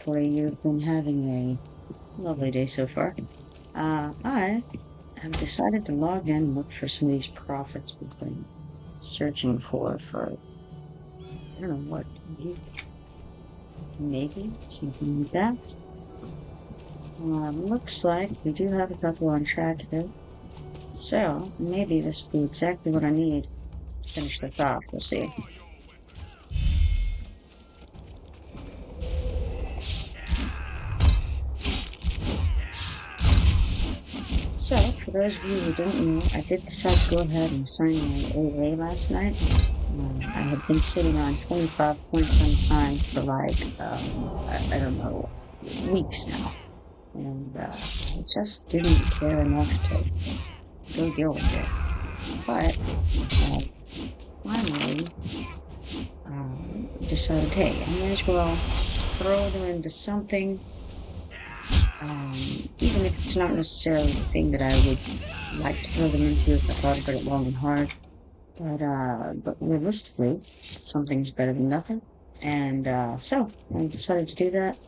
hopefully you've been having a lovely day so far. I have decided to log in and look for some of these profits we've been searching for I don't know what, maybe something like that. Looks like we do have a couple on track here. So maybe this will be exactly what I need to finish this off. We'll see. So, for those of you who don't know, I did decide to go ahead and sign my AA last night. I had been sitting on 25 points unsigned for I don't know, weeks now. And I just didn't care enough to go deal with it. But finally decided, hey, I may as well throw them into something. Even if it's not necessarily the thing that I would like to throw them into if I thought about it long and hard. But realistically, something's better than nothing. And so I decided to do that.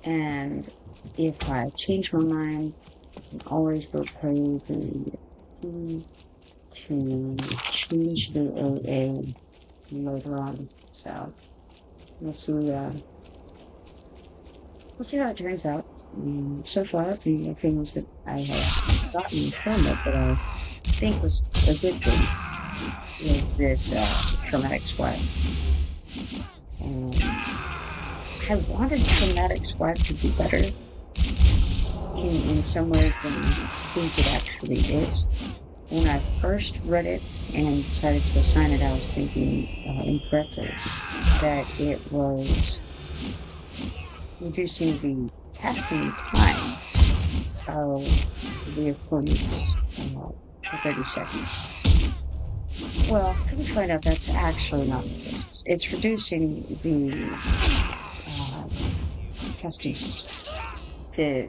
And if I change my mind, I can always go pay the fee to change the AA later on. So we'll see. We'll see how it turns out. So far, the things that I have gotten from it that I think was a good thing is this traumatic swipe. I wanted traumatic swipe to be better in some ways than I think it actually is. When I first read it and decided to assign it, I was thinking incorrectly that it was reducing the casting time of the opponents for 30 seconds. Well, come to find out that's actually not the case. It's reducing the casting, the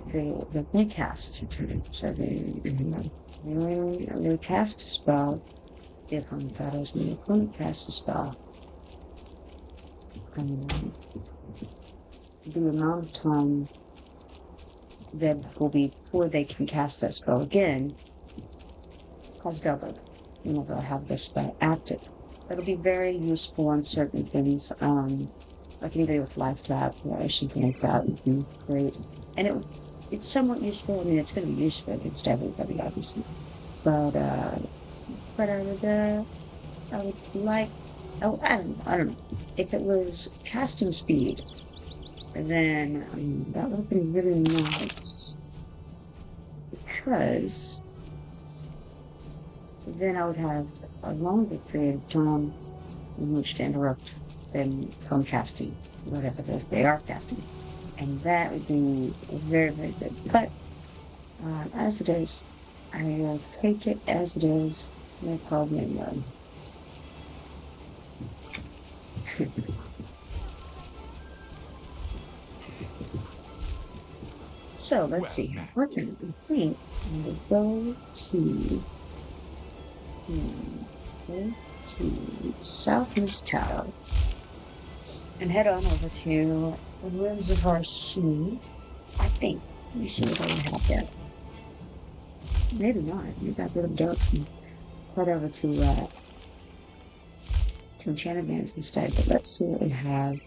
recast time. So they cast a spell, the opponent that is when the opponent casts a spell. The amount of time that will be before they can cast that spell again has doubled whenever I have this spell active. That'll be very useful on certain things, like anybody with life tap or something like that would be great. And it's somewhat useful. I mean, it's going to be useful against everybody, obviously. But I would like, I don't know. If it was casting speed, then that would have been really nice, because then I would have a longer period of time in which to interrupt them from casting whatever it is they are casting, and that would be very, very good. But as it is, I will take it as it is. No problem. So let's see. What can we think? We'll go to Southeast Tower and head on over to Ruins of Varsoon. I think. Let me see what I have there. Maybe not. Maybe I'll go to the Docks and head over to Enchanted Lands instead. But let's see what we have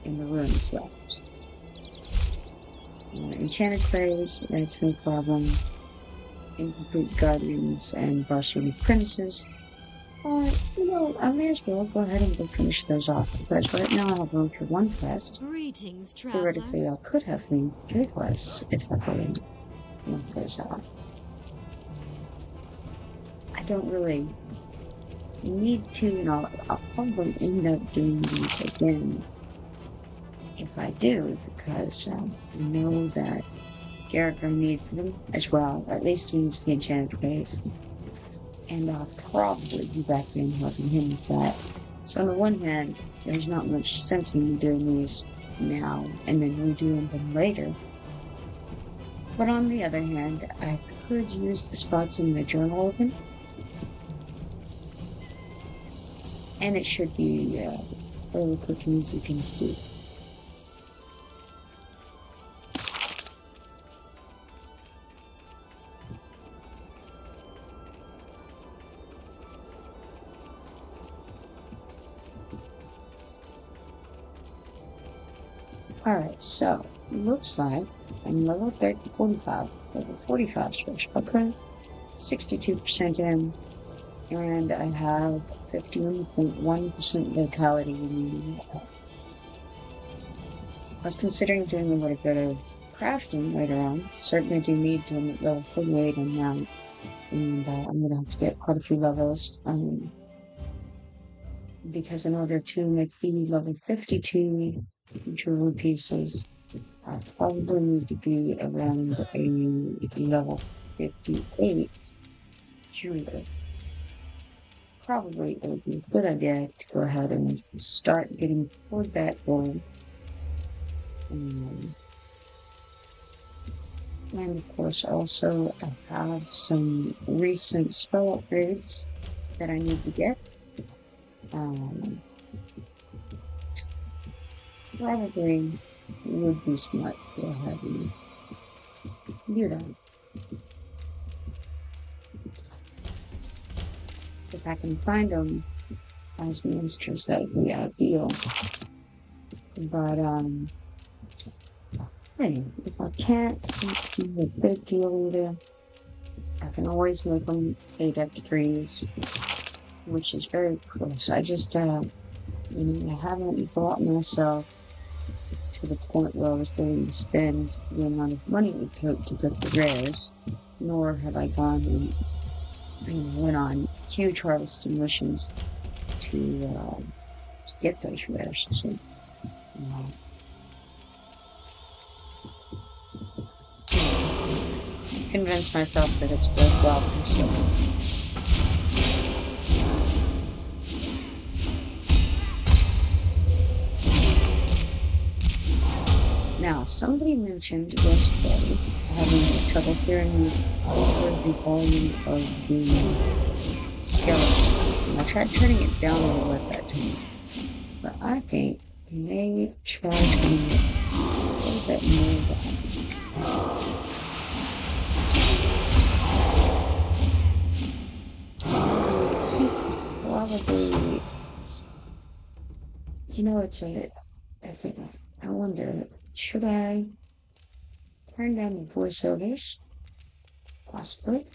in the ruins left. Enchanted Clays, that's no problem. Incomplete Guardians and Varsoon Apprentices. I may as well go ahead and go finish those off, because right now I have room for one quest. Greetings, traveler. Theoretically, I could have made 3 quests if I could knock those out. I don't really need to, I'll probably end up doing these again if I do, because I know that Garrick needs them as well. At least he needs the Enchanted Clays. And I'll probably be back in helping him with that. So on the one hand, there's not much sense in me doing these now and then redoing them later. But on the other hand, I could use the spots in my journal open. And it should be a fairly quick and easy thing to do. Alright, so looks like I'm level 45, level 45 stretch footprint, 62% in, and I have 51.1% vitality remaining. I was considering doing a little bit of crafting later on. Certainly do need to level 48 and now, and I'm gonna have to get quite a few levels. Because in order to make the level 52 jewelry pieces, I probably need to be around a level 58 jewelry. Probably it would be a good idea to go ahead and start getting toward that goal. And of course, also I have some recent spell upgrades that I need to get. Probably would be smart to go ahead and do that. If I can find them as monsters, that would be ideal. But, hey, if I can't, it's not a big deal either. I can always make them 8-3s, which is very close. I just, I haven't brought myself to the point where I was willing to spend the amount of money it would take to get the rares, nor have I gone and went on huge harvesting missions to get those rares. So, convince myself that it's worthwhile pursuing. Now, somebody mentioned yesterday having trouble hearing over the volume of the skeleton. And I tried turning it down a little at that time, but I think I may try turning it a little bit more down. Probably, I wonder, should I turn down the voiceovers? Possibly.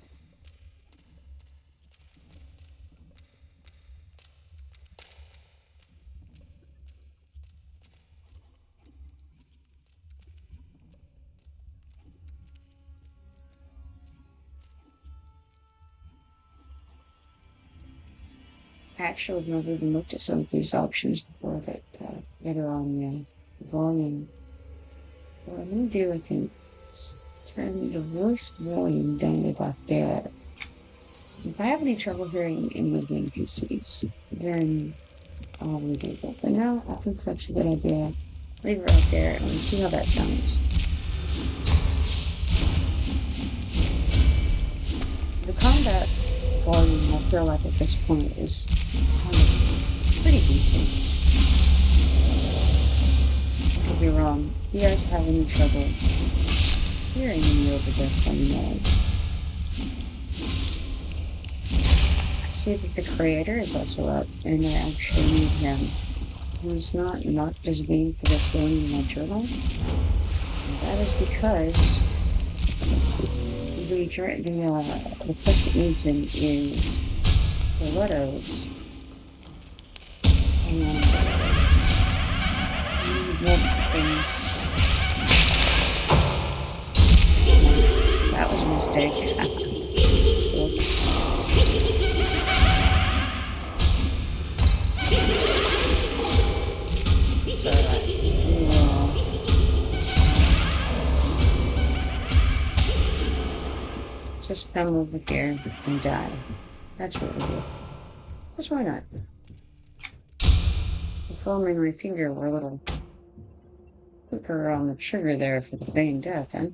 Actually, I've never even looked at some of these options before that are on the volume. What I'm going to do, I think, is turn the voice volume down about there. If I have any trouble hearing any of the NPCs, then I'll leave it. But now, I think that's a good idea. Leave it right there and see how that sounds. The combat volume, I feel like at this point, is kind of pretty decent. Don't be wrong. If you guys have any trouble hearing me over this, let me know. I see that the creator is also up, and I actually need him. He's not marked as being for this thing in my journal. And that is because the quest that needs him is stilettos. And multiple things. That was a mistake. Oops. It's alright. Just come over here and die. That's what we do. Because why not? The foam and my finger were a little quicker on the trigger there for the feigned death, huh?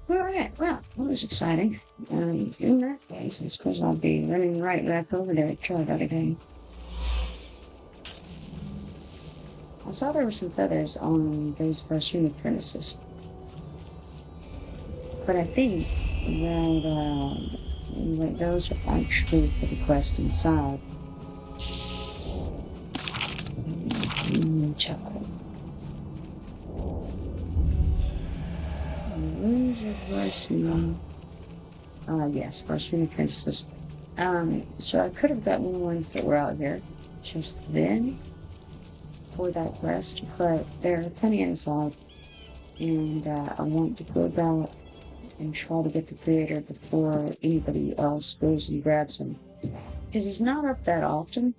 Alright, well, that was exciting. In that case, I suppose I'll be running right back over there to try that again. I saw there were some feathers on those Varsoon apprentices. But I think that Anyway, those are actually for the quest inside. Check it. Ruins of Varsoon. Yes, Varsoon Apprentices. So I could have gotten the ones that were out here just then for that quest, but there are plenty inside, and I want to go back and try to get the creator before anybody else goes and grabs him, because he's not up that often,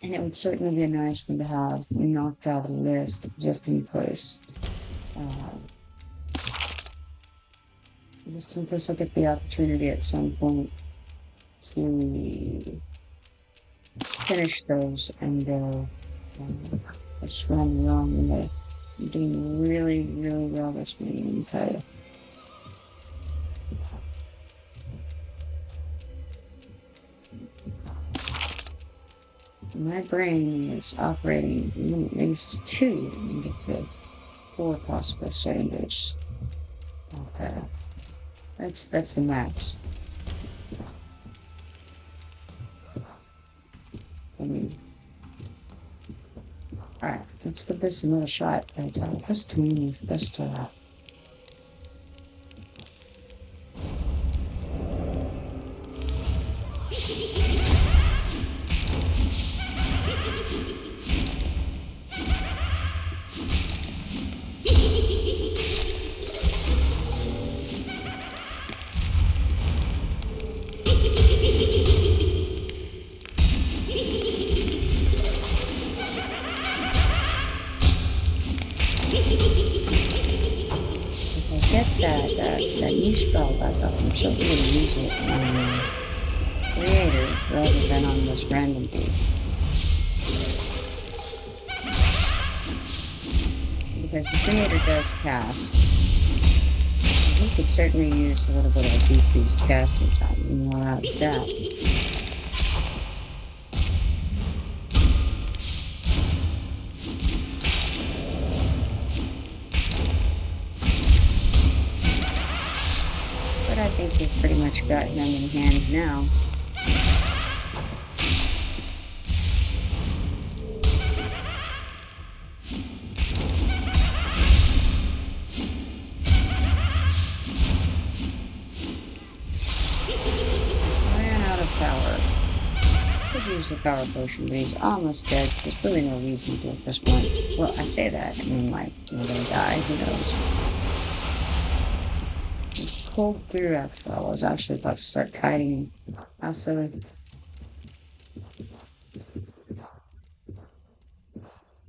and it would certainly be a nice one to have knocked out of the list just in case. Just in case I get the opportunity at some point to finish those and go. I just ran wrong and I'm doing really, really well this week, let me tell you. My brain is operating at least 2 and get to 4 possible cylinders. Okay. That's the max. Alright, let's give this another shot. This to me is best to that new spell back up. I'm certainly going to use it on creator rather than on this random dude. Because the creator does cast. He could certainly use a little bit of a decreased casting time, and more out of that. I think we've pretty much got him in hand now. Ran out of power. Could use the power potion, but he's almost dead, so there's really no reason to at this point. Well, I say that, I mean, like, we're gonna die, who knows? Pulled through after all. I was actually about to start kiting him. How silly.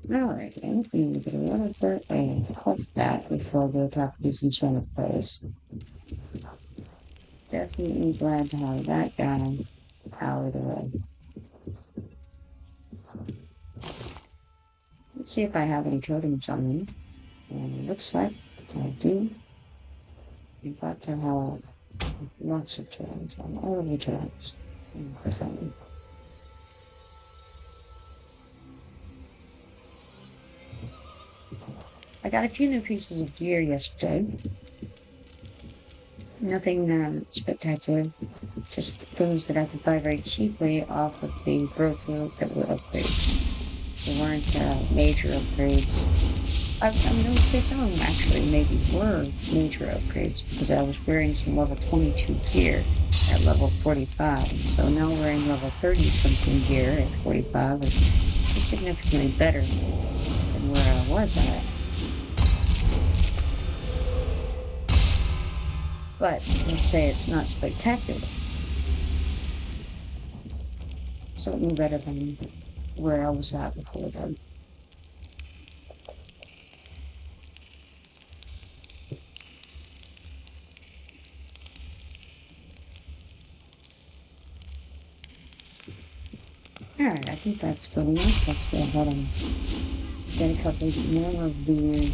Alright, I think we need to get a little bit of health back before I go talk to these enchanted players. Definitely glad to have that guy out of the way. Let's see if I have any totems on me. And it looks like I do. In fact, I have lots of turns on all of the turns. I got a few new pieces of gear yesterday. Nothing spectacular. Just things that I could buy very cheaply off of the broker that were upgrades. They weren't major upgrades. I would say some of them actually maybe were major upgrades because I was wearing some level 22 gear at level 45. So now wearing level 30-something gear at 45 is significantly better than where I was at. But let's say it's not spectacular. Certainly better than where I was at before then. Alright, I think that's good enough. Let's go ahead and get a couple more of these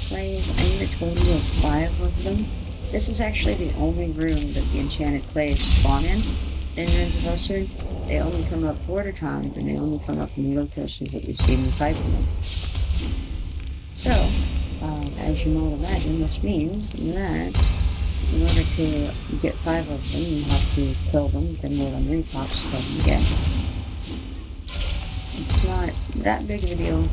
clays. I need a total of 5 of them. This is actually the only room that the enchanted clays spawn in Ruins of Varsoon. They only come up 4 at a time, and they only come up in the locations that you've seen me fighting them. So, as you might imagine, this means that in order to get 5 of them, you have to kill them, then roll them repops to kill them again. It's not that big of a deal.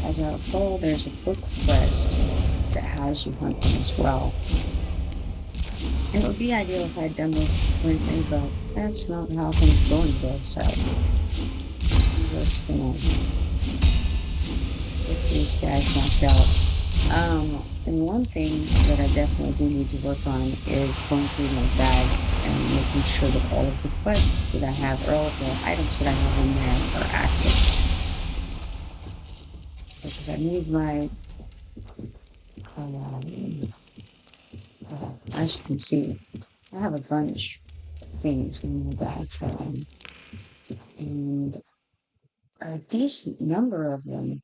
As a whole, there's a book quest that has you hunt them as well. And it would be ideal if I had done those completely, but that's not how things go in this, so I'm just gonna get these guys knocked out. And one thing that I definitely do need to work on is going through my bags and making sure that all of the quests that I have, or all of the items that I have in there are active. Because I need my, as you can see, I have a bunch of things in the bag, and a decent number of them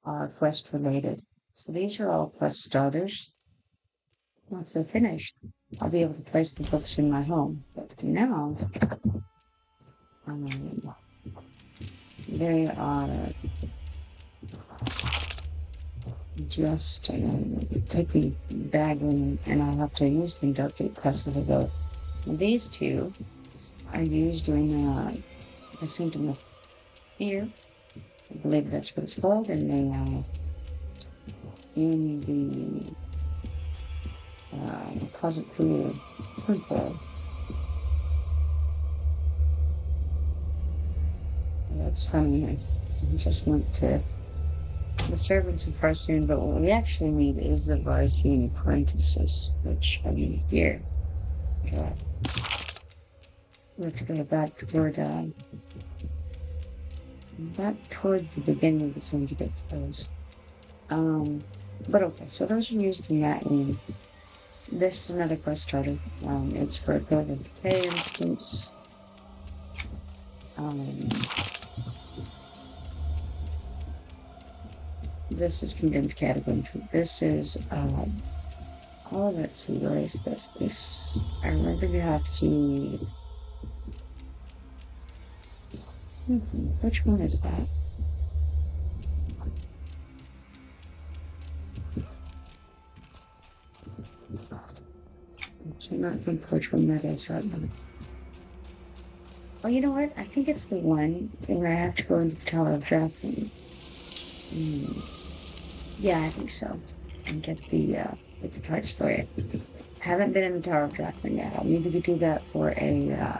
are quest related. So these are all quest starters. Once they're finished, I'll be able to place the books in my home. But now, they are just taking bag in, and I'll have to use them to update quests as I go. And these two are used in the Symptom of Fear. I believe that's what it's called, and they are in the Closet Fear Temple. That's funny. I just went to the Servants of Varsoon, but what we actually need is the Varsoon Apprentices, which I need here. We have to go back toward the beginning of this one to get those. But okay, so those are used in that one. This is another quest starter. It's for a Golem Decay instance. This is Condemned Catacombs. This is, oh, let's see, where is this? I remember you have to, which one is that? I cannot think which one that is right now. Oh, you know what? I think it's the one where I have to go into the Tower of Drafting. Yeah, I think so. And get the parts for it. Haven't been in the Tower of Drafting yet. I'll need to do that for a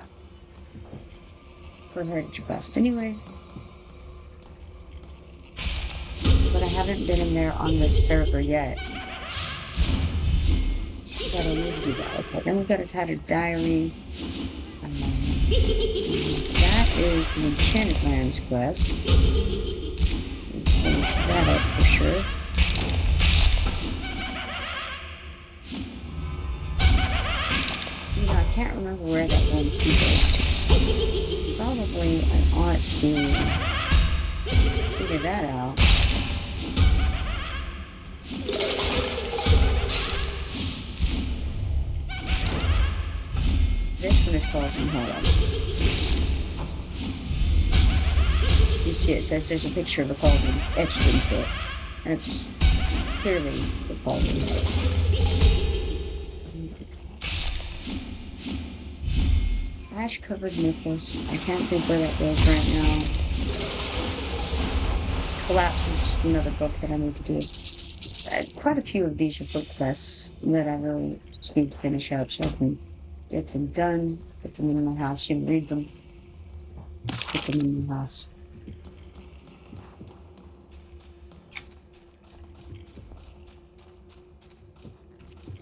Heritage Quest anyway. But I haven't been in there on this server yet. So I don't need to do that. Okay, then we've got a Tattered Diary. That is an Enchanted Lands quest. Finish that up for sure. You know, I can't remember where that one goes to. Probably I ought to figure that out. This one is called hold on. You see it says there's a picture of a cauldron etched into it. And it's clearly the cauldron. Ash-covered necklace. I can't think where that goes right now. Collapse is just another book that I need to do. Quite a few of these are book quests that I really just need to finish up so I can get them done, put them in my house. You can read them, put them in my house.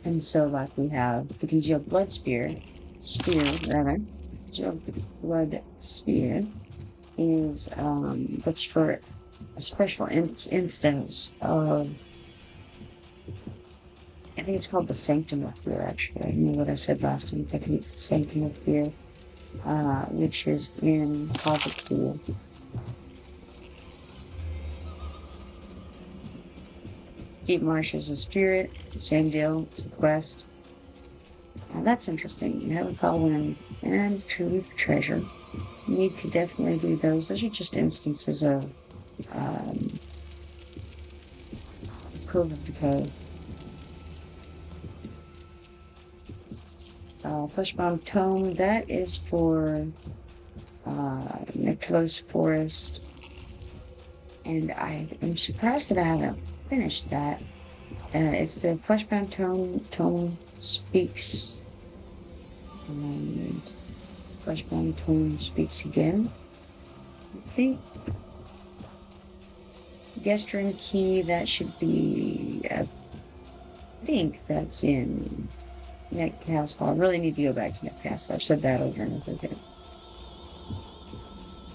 And so, like, we have the Congealed Blood Spear, Congealed Blood Spear is, that's for a special instance of, I think it's called the Sanctum of Fear, actually. I know what I said last time. I think it's the Sanctum of Fear, which is in Closet Fear. Deep Marsh is a spirit, same deal, it's a quest. That's interesting. You have a Foul Wind and True Treasure. You need to definitely do those. Those are just instances of Cove of Decay. Fleshbound Tome, that is for Nek Docks Forest. And I am surprised that I haven't finished that. It's the Fleshbound Tome speaks. And Fleshbound Tome speaks again. I think Gestrin Key, that should be, I think that's in Nek Castle. I really need to go back to Nek Castle. I've said that over and over again.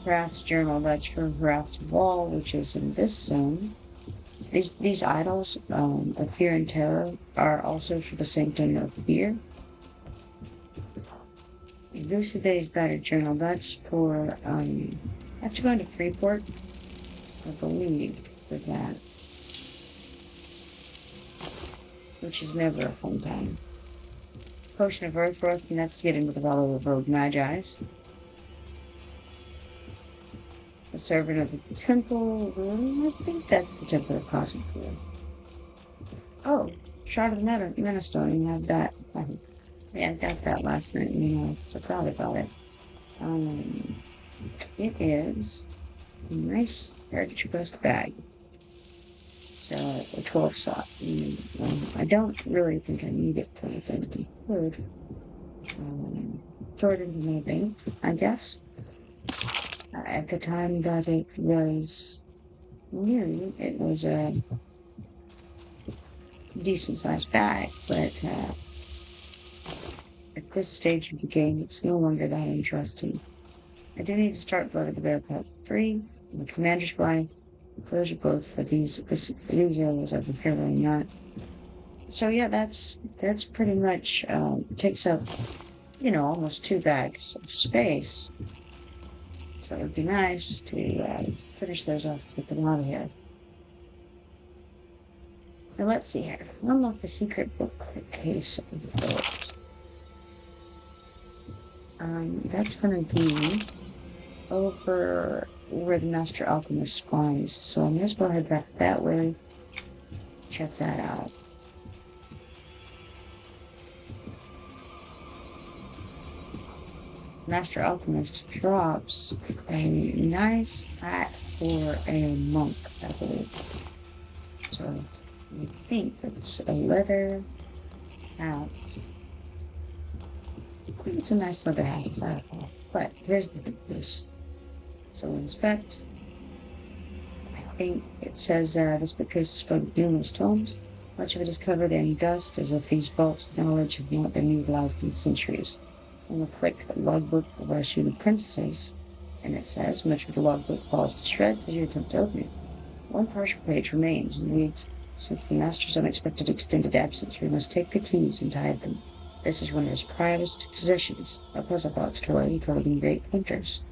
Wrath's Journal, that's for Wrath's Wall, which is in this zone. These idols of fear and terror are also for the Sanctum of Fear. Elucidate's Battered Journal, that's for, I have to go into Freeport, I believe, for that. Which is never a fun time. Potion of Earthwork, and that's to get into the Valley of Rogue Magi's. The Servant of the Temple, I think that's the Temple of Cosmic Fear. Oh, Shard of the Menastone, you have that. Yeah, I got that last night, forgot about it. It is a nice Heritage Quest bag. So, a 12 slot. I don't really think I need it for anything. Could. Throw it into my bank, I guess. At the time that it was new, it was a decent sized bag, but at this stage of the game, it's no longer that interesting. I do need to start Blood of the Bear Part 3, and the Commander's Blind. Those are both for these areas I've been figuring out. So yeah, that's pretty much, takes up, almost 2 bags of space. So it would be nice to finish those off, get them out of here. Now let's see here. Unlock the secret bookcase of bullets. That's going to be over where the Master Alchemist spawns. So I may as well head back that way. Check that out. Master Alchemist drops a nice hat for a monk, I believe. So I think it's a leather hat. I think it's a nice leather hat, as I recall. But here's the this. So inspect. I think it says this bookcase is filled with numerous tomes. Much of it is covered in dust, as if these vaults of knowledge have not been utilized in centuries. And a quick logbook of Varsoon Apprentices, and it says much of the logbook falls to shreds as you attempt to open it. One partial page remains and reads, "Since the master's unexpected extended absence, we must take the keys and hide them. This is one of his prized possessions, a puzzle box toy encoded in great printers.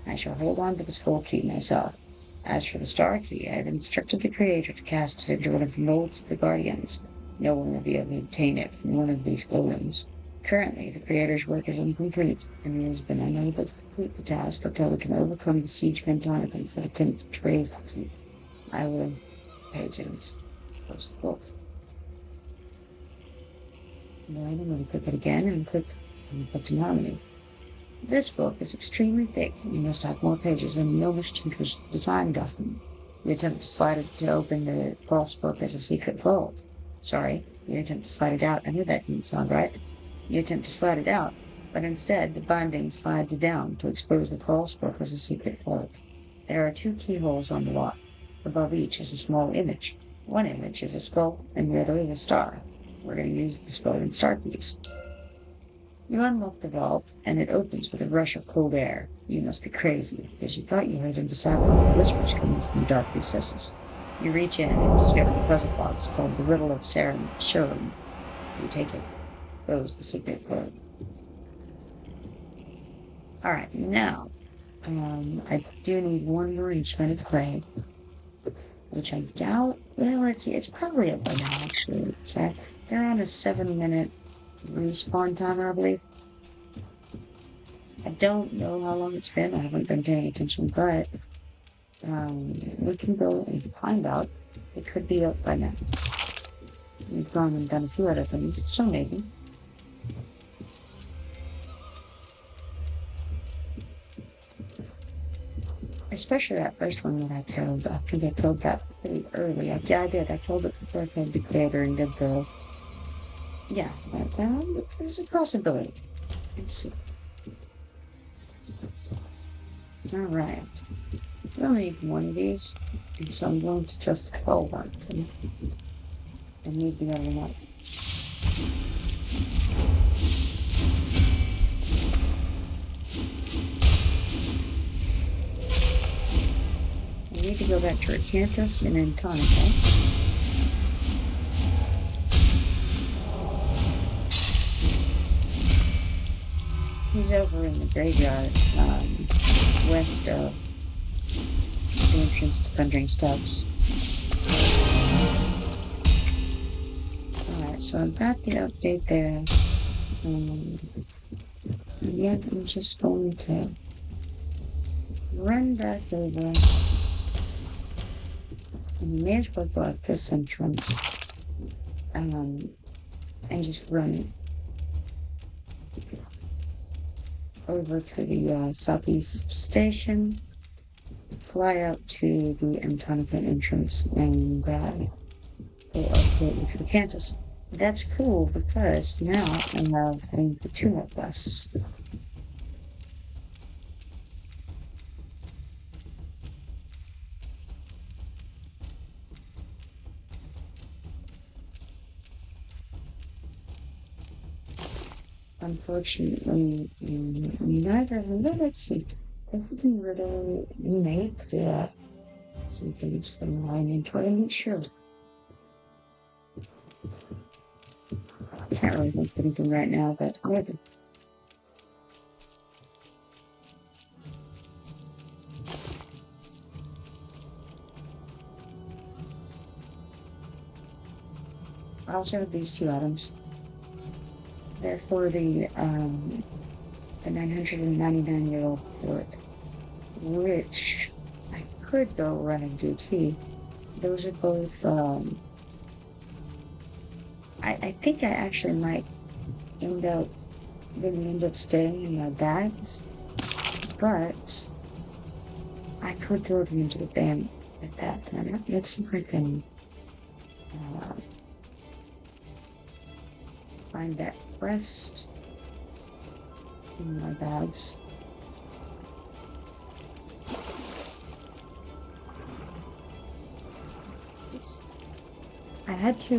I shall hold on to the skull key myself. As for the star key, I have instructed the creator to cast it into one of the molds of the guardians. No one will be able to obtain it from one of these golems. Currently, the creator's work is incomplete, and he has been unable to complete the task until we can overcome the siege pentonicans that attempt to raise the key. I will pages. Close the book. Then I'm going to click it again and click to nominate. This book is extremely thick and you must have more pages than the Novice Tinker's design document. You attempt to slide it to open the false book as a secret vault. Sorry, you attempt to slide it out. I knew that didn't sound right. You attempt to slide it out, but instead the binding slides down to expose the false book as a secret vault. There are 2 keyholes on the lock. Above each is a small image. One image is a skull, and the other is a star. We're going to use the skull and star keys. You unlock the vault, and it opens with a rush of cold air. You must be crazy, because you thought you heard indecipherable whispers coming from dark recesses. You reach in and discover the puzzle box called the Riddle of Sharon. You take it. Close the secret code. Alright, now, I do need one more Enchanted Clay, which I doubt, well, let's see, it's probably up by now, actually. They're on a 7-minute respawn timer, I believe. I don't know how long it's been, I haven't been paying attention, but we can go and find out. It could be up by now. We've gone and done a few other things, so maybe. Especially that first one that I killed. I think I killed that pretty early. Yeah, I did. I killed it before I killed the gladiator and did the... Yeah, there's a possibility. Let's see. Alright. We only need one of these, and so I'm going to just kill one. I need the other one. I need to go back to Arcantus and Antonica. He's over in the graveyard, west of the entrance to Thundering Steps. Alright, so I've got the update there. And yet I'm just going to run back over. And may as well go up this entrance. And just run over to the southeast station, fly out to the Antonica entrance, and go update with Arcantus. That's cool because now I have room for 2 more quests. Unfortunately, neither of them. Let's see. If we can really make some things from my inventory, I'm not sure. I can't really think of anything right now, but maybe. I also have these 2 items. They're for the 999-year-old fort, which I could go run and do too. Those are both, I think I actually might end up staying in my bags, but I could throw them into the van at that time. Let's see if I can find that quest in my bags. I had to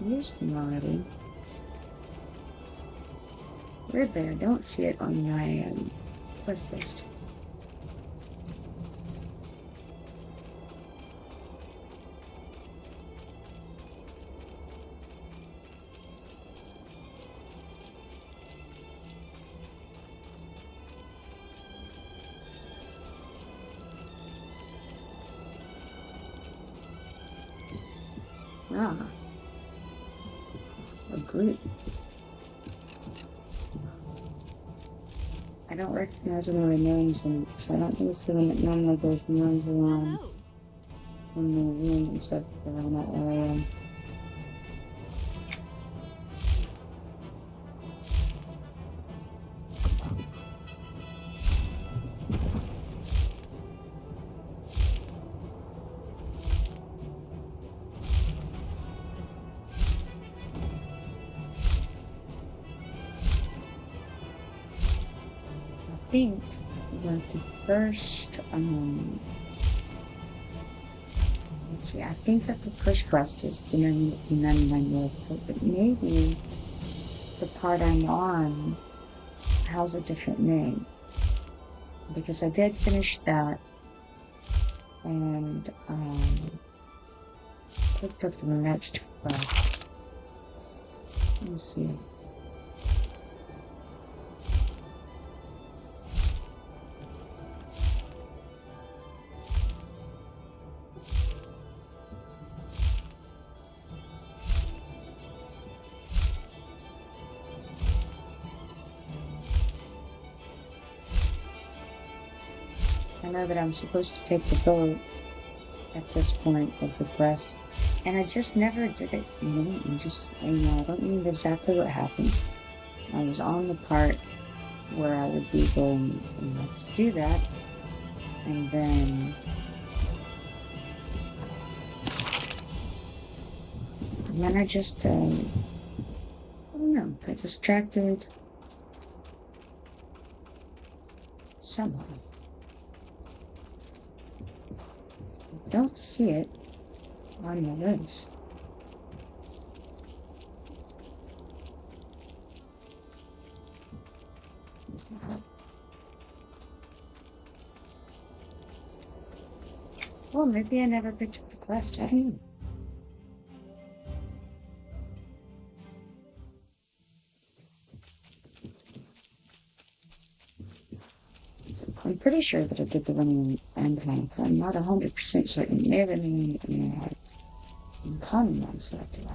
use them already. Weird that I don't see it on my quest list. A group. I don't recognize any of the names, and so I don't think it's the one that normally goes and runs around in the room and stuff around that area. I think that the first, let's see, I think that the first quest is the 99-year-old fort, but maybe the part I'm on has a different name, because I did finish that, and picked up the next quest. Let me see. I know that I'm supposed to take the boat at this point of the quest, and I just never did it. I don't remember exactly what happened. I was on the part where I would be going to do that. And then I just, I don't know, got distracted somehow. I don't see it on the list. Well, maybe I never picked up the quest. I don't know. I'm pretty sure that I did the running end time, but I'm not 100% certain. It may have been in common one selected.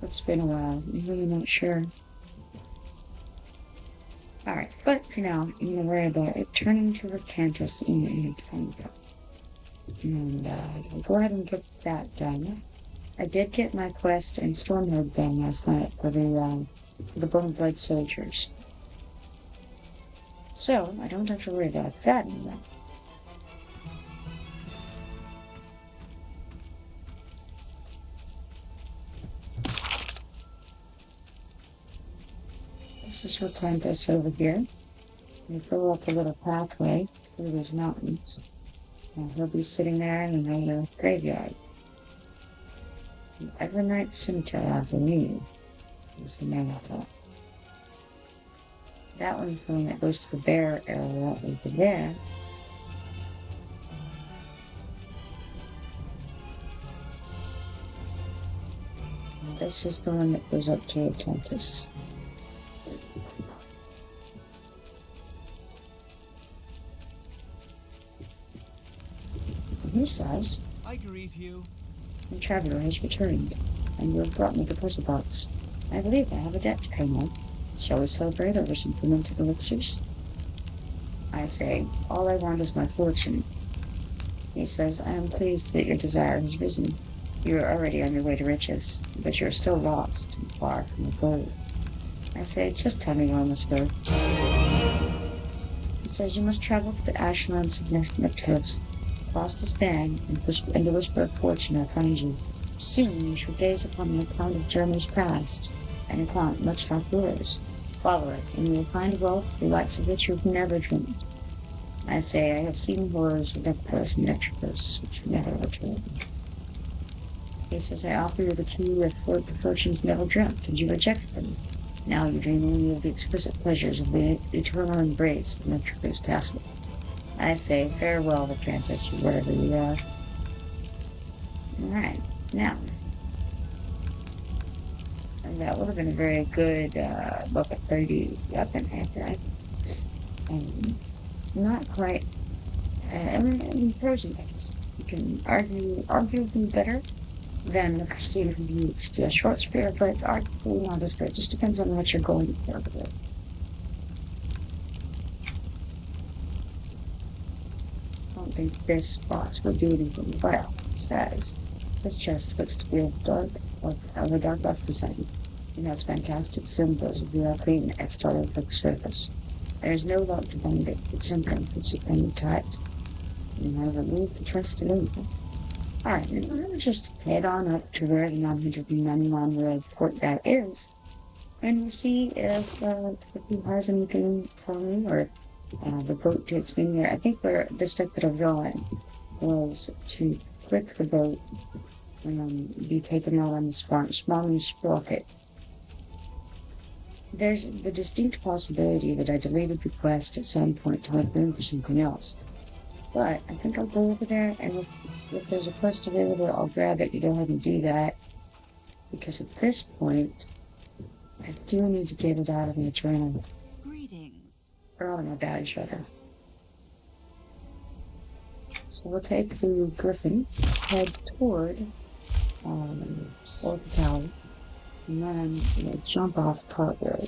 It's been a while. I'm really not sure. Alright, but for now, I'm going to worry about returning to Recantus in the time. And I'll go ahead and get that done. I did get my quest in Stormherd done last night for the Bone Blood Soldiers. So, I don't have to worry about that anymore. This is Recantus over here. You fill up a little pathway through those mountains. And he'll be sitting there in the graveyard. The Evernight Cemetery, I believe, is the name of it. That one's the one that goes to the bear area over there. And this is the one that goes up to Atlantis. He says, I greet you. The traveler has returned, and you have brought me the puzzle box. I believe I have a debt to pay now. Shall we celebrate over some fermented elixirs? I say, all I want is my fortune. He says, I am pleased that your desire has risen. You are already on your way to riches, but you are still lost and far from the goal. I say, just tell me where I must go. He says, you must travel to the ashlands of Nek Docks, cross the span, and the whisper of fortune will find you. Soon you shall gaze upon an account of Germany's past, an account much like yours. Follow it, and you will find wealth the likes of which you have never dreamed. I say, I have seen horrors of Necros and Nectricus, which never return. He says, I offer you the key with the fortunes never dreamt, and you reject them. Now you dream only of the exquisite pleasures of the eternal embrace of Nectricus Castle. I say, farewell, Apprentice, wherever you are. Alright, now. And that would have been a very good level 30 weapon at that. And not quite. I mean, pros and cons. You can arguably better than the Christine who used a short spear, but arguably not as good. It just depends on what you're going for with it. I don't think this boss will do anything well. It says, this chest looks to be a dark buff design. It has fantastic symbols of the arcane external surface. There is no lock to bind it, but something keeps it pinned tight. And I remove the trust in it. Alright, and I'm going to just head on up to where the 999 Red Port Bat is, and we'll see if he has anything for me, or the boat takes me there. I think the step that I've gone was to click the boat and be taken out on the spawning sprocket. There's the distinct possibility that I deleted the quest at some point to make room for something else. But I think I'll go over there, and if there's a quest available, I'll grab it and go ahead and do that. Because at this point, I do need to get it out of my journal. Greetings. Or out of my badge, rather. So we'll take the Griffin, head toward the tower, and then jump off Part Road.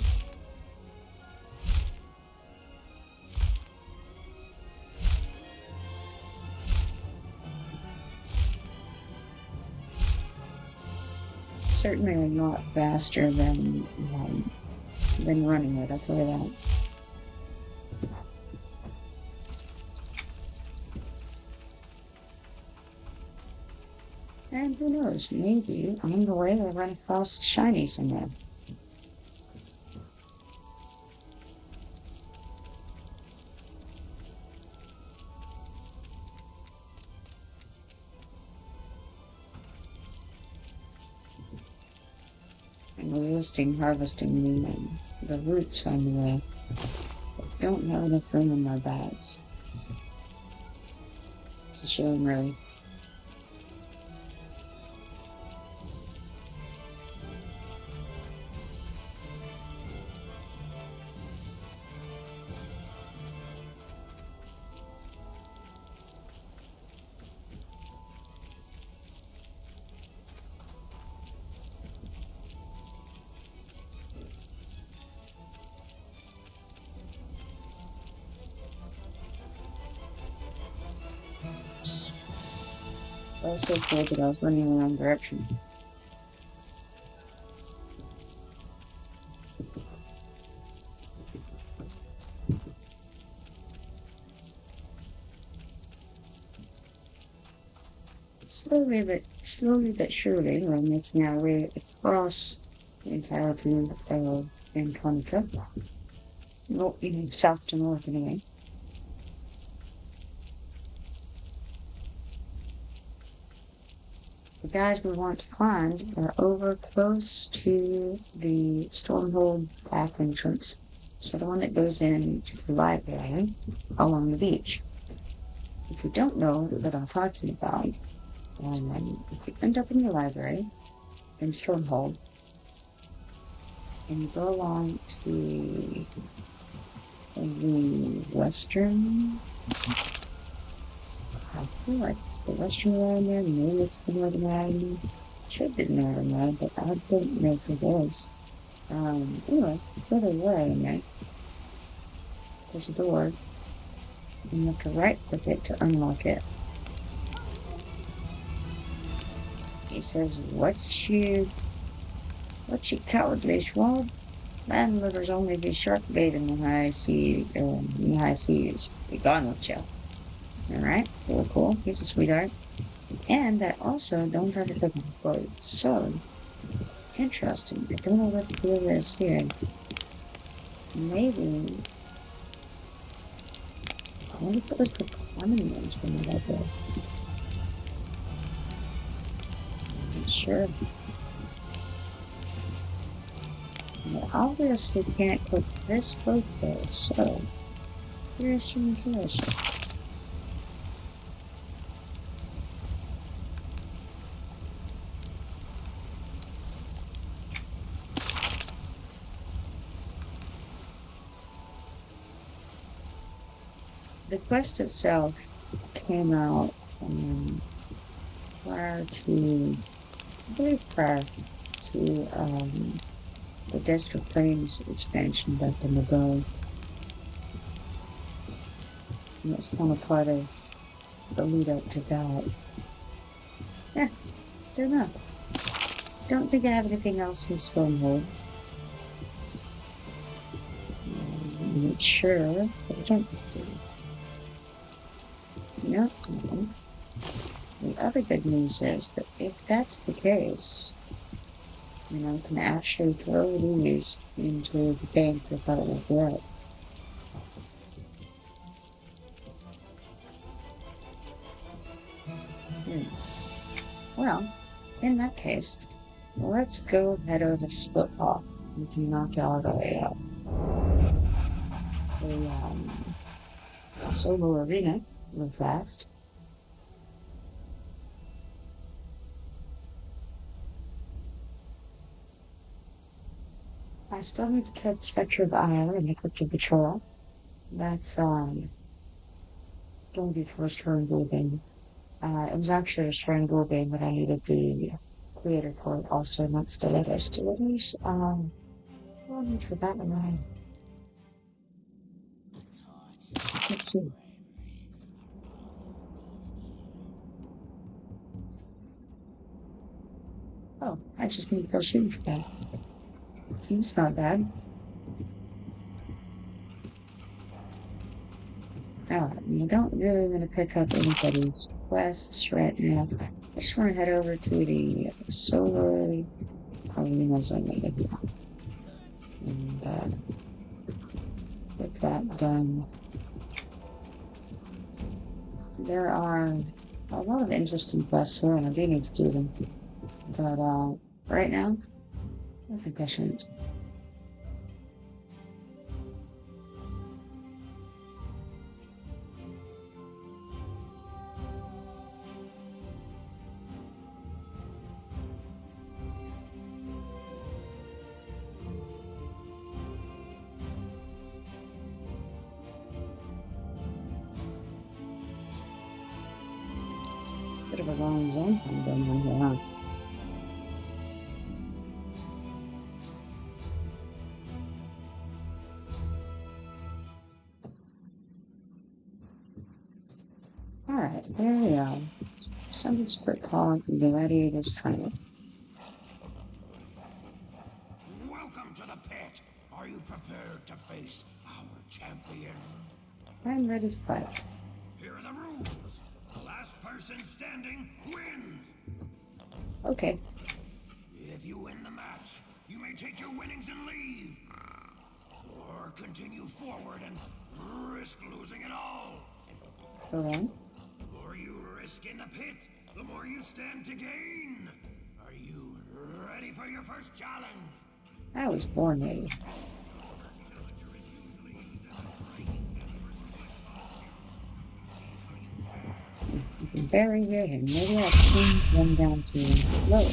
certainly a lot faster than running it, I'll tell you that. And who knows, maybe on the way we'll run across shiny somewhere. I'm resisting harvesting the roots on the way. I don't have enough room in my bags. It's a shame, really. I was so cool that I was running in the wrong direction. Slowly but surely, we're making our way across the entirety of Enchanted. Well, south to north anyway. The guys we want to find are over close to the Stormhold back entrance. So the one that goes into the library along the beach. If you don't know what I'm talking about, if you end up in the library in Stormhold, and you go along to the western, I feel like it's the western line there, maybe it's the northern line. Should be the northern line, but I don't know if it is. Anyway, further away in there, there's a door, and you have to right click it to unlock it. He says, What's your cowardly swab? Landlubbers only be shark bait in the high seas. Be gone with you. Alright, cool. He's a sweetheart. And I also don't have a cooking quote. So, interesting. I don't know what the deal is here. Maybe. I wonder if it was the common ones when we got there. I'm not sure. I obviously can't click this photo, so here's some information. The quest itself came out prior to the Desert Plains expansion back in the day. And it's kind of part of the lead up to that. Yeah, don't know. Don't think I have anything else in Stormhold. I'm not sure, but I don't think I do. No. The other good news is that if that's the case, I can actually throw these into the bank without regret. Well, in that case, let's go head over to Splitpaw. We can knock out a solo arena real fast. I still need to kill the Spectre of the Isle and the Crypto Patrol. That's going to be first turn Golem. It was actually a turn Golem, but I needed the creator code also, not Stilettos. Stilettos, what do I need for that one? Let's see. Oh, I just need to go shooting for that. Seems not bad. Alright, I don't really want to pick up anybody's quests right now. I just want to head over to the solar arena zone and get that done. There are a lot of interesting quests here, and I do need to do them. But right now, I think I shouldn't. Bit of a long zone thing going on here, huh? Alright, there we are. Some Splitpaw and gladiators trying. Welcome to the pit. Are you prepared to face our champion? I'm ready to fight. Here are the rules. The last person standing wins. Okay. If you win the match, you may take your winnings and leave. Or continue forward and risk losing it all. Go on. The more you risk in the pit, the more you stand to gain. Are you ready for your first challenge? I was born ready. You can bury your head. Maybe I'll change them down to low.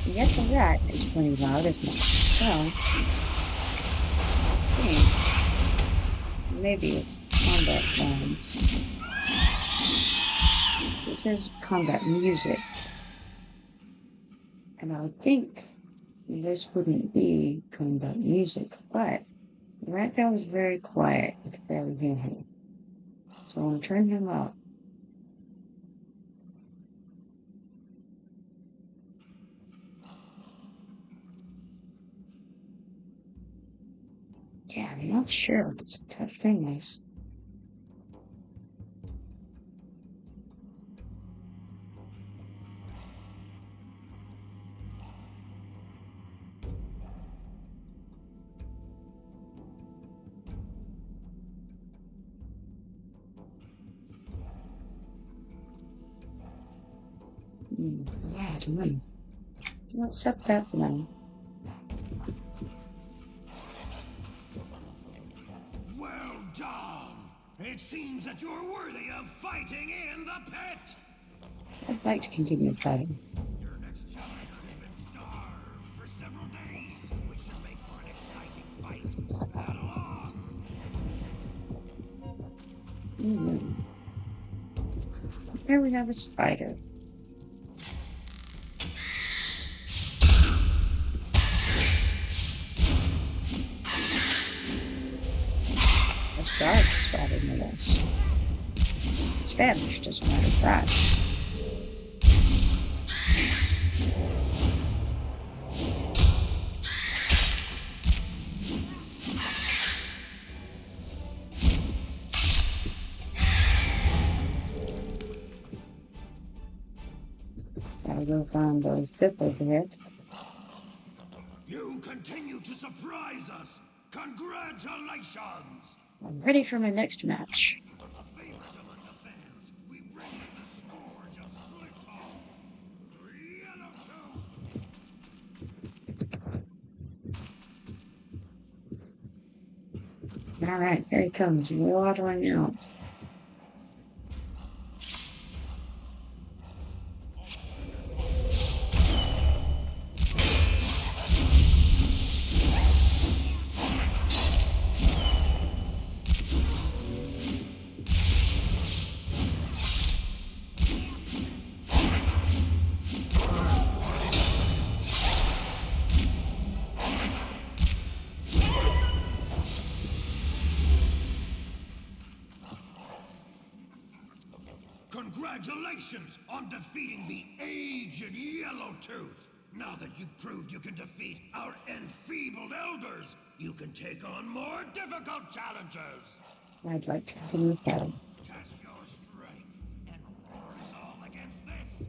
Yet the rat is pretty loud, isn't it? So, maybe it's combat sounds. So it says combat music. And I would think this wouldn't be combat music, but the rat guy was very quiet. I could barely hear him. So I'm gonna turn him up. Yeah, I'm not sure what this tough thing is. Yeah, I don't know. I'll accept that for now. Well done! It seems that you're worthy of fighting in the pit! I'd like to continue fighting. Your next challenger has been starved for several days. We should make for an exciting fight. Battle on! Here we have a spider. A starved spider, no less. Spanish doesn't matter, right? Gotta go find those fifth over here. You continue to surprise us! Congratulations! I'm ready for my next match. A favorite among the fans, we bring in the scourge of Splitpaw. Yellow 2. Alright, here he comes, watering out. Congratulations on defeating the aged Yellowtooth. Now that you've proved you can defeat our enfeebled elders, you can take on more difficult challenges. I'd like to continue that. Test your strength and resolve against this.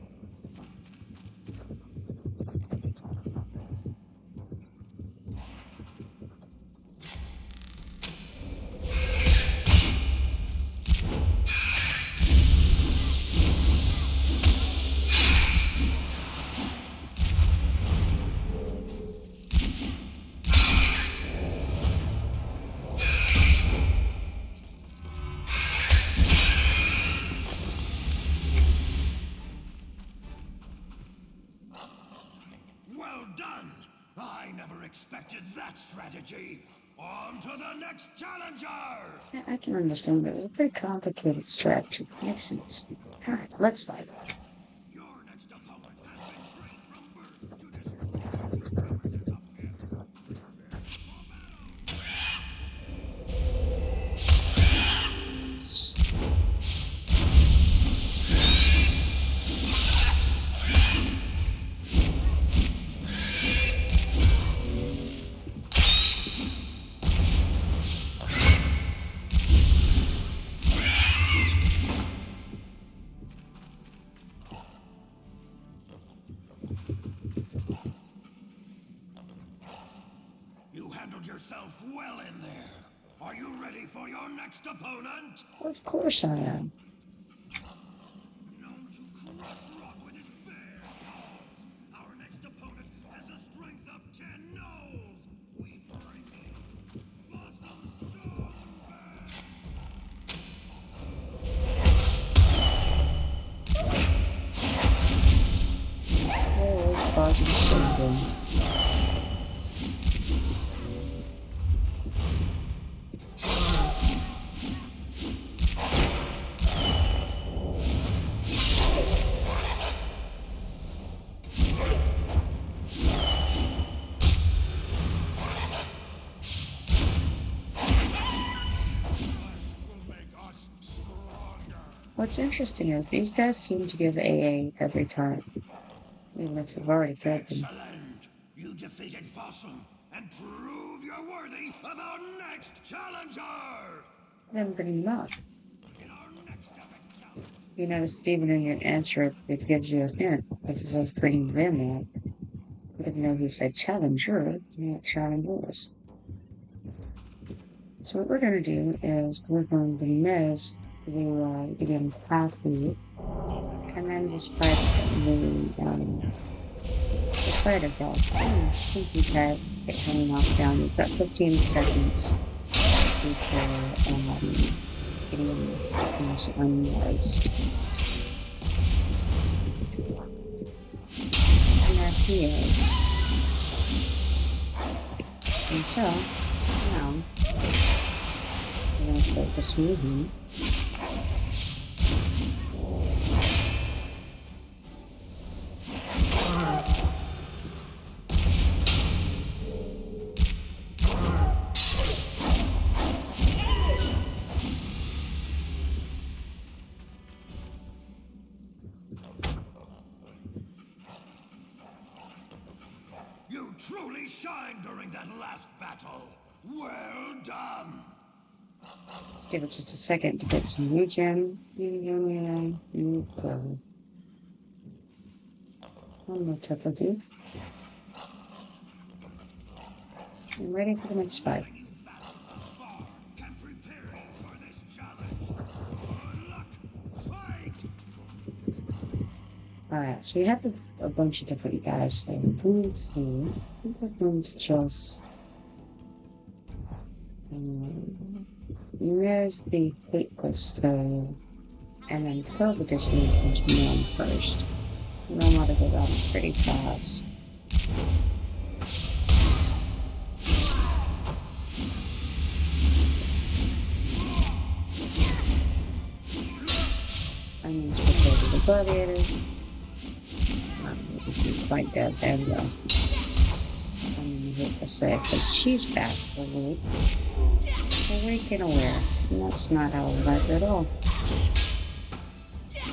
Well done! I never expected that strategy. On to the next challenger! Yeah, I can understand, but it's a pretty complicated strategy. Makes sense. Alright, let's fight. Your next opponent has been trained from birth to destroy newcomers in the pit. Prepare for battle! You handled yourself well in there. Are you ready for your next opponent? Of course I am. Known to crush rock with his bare paws, our next opponent has the strength of 10 gnolls. We bring in Phosm Stoneman. Oh, Phosm Stoneman. What's interesting is these guys seem to give AA every time, even if we've already fed them. Excellent! You defeated Phosm and prove you're worthy of our next challenger! Then bring them up. In our next epic challenge, You notice even in your answer, it gives you a hint. This is us bringing them up. Even though he said challenger, not challengers. So what we're going to do is we're going to mez the begin pathway, and then just fight the spider boss. I think we had it kind of knocked down. You've got 15 seconds before getting things unlaced. And there he is. And so, now, we're going to focus moving. you truly shined during that last battle. Well done! Let's give it just a second to get some regen. One more triple D. I'm ready for the next fight. You've battled thus far can prepare you for this challenge. Good luck! Fight! Alright, so we have a bunch of different guys here. Let's see. I think we're going to just... There's the Fateless though, and then 12 edition is one first. No matter go down pretty fast. And then switch over to the gladiator. This is quite dead, there we go. I'm gonna hit the save because she's back for a week. Awake and aware. And that's not how I like her at all.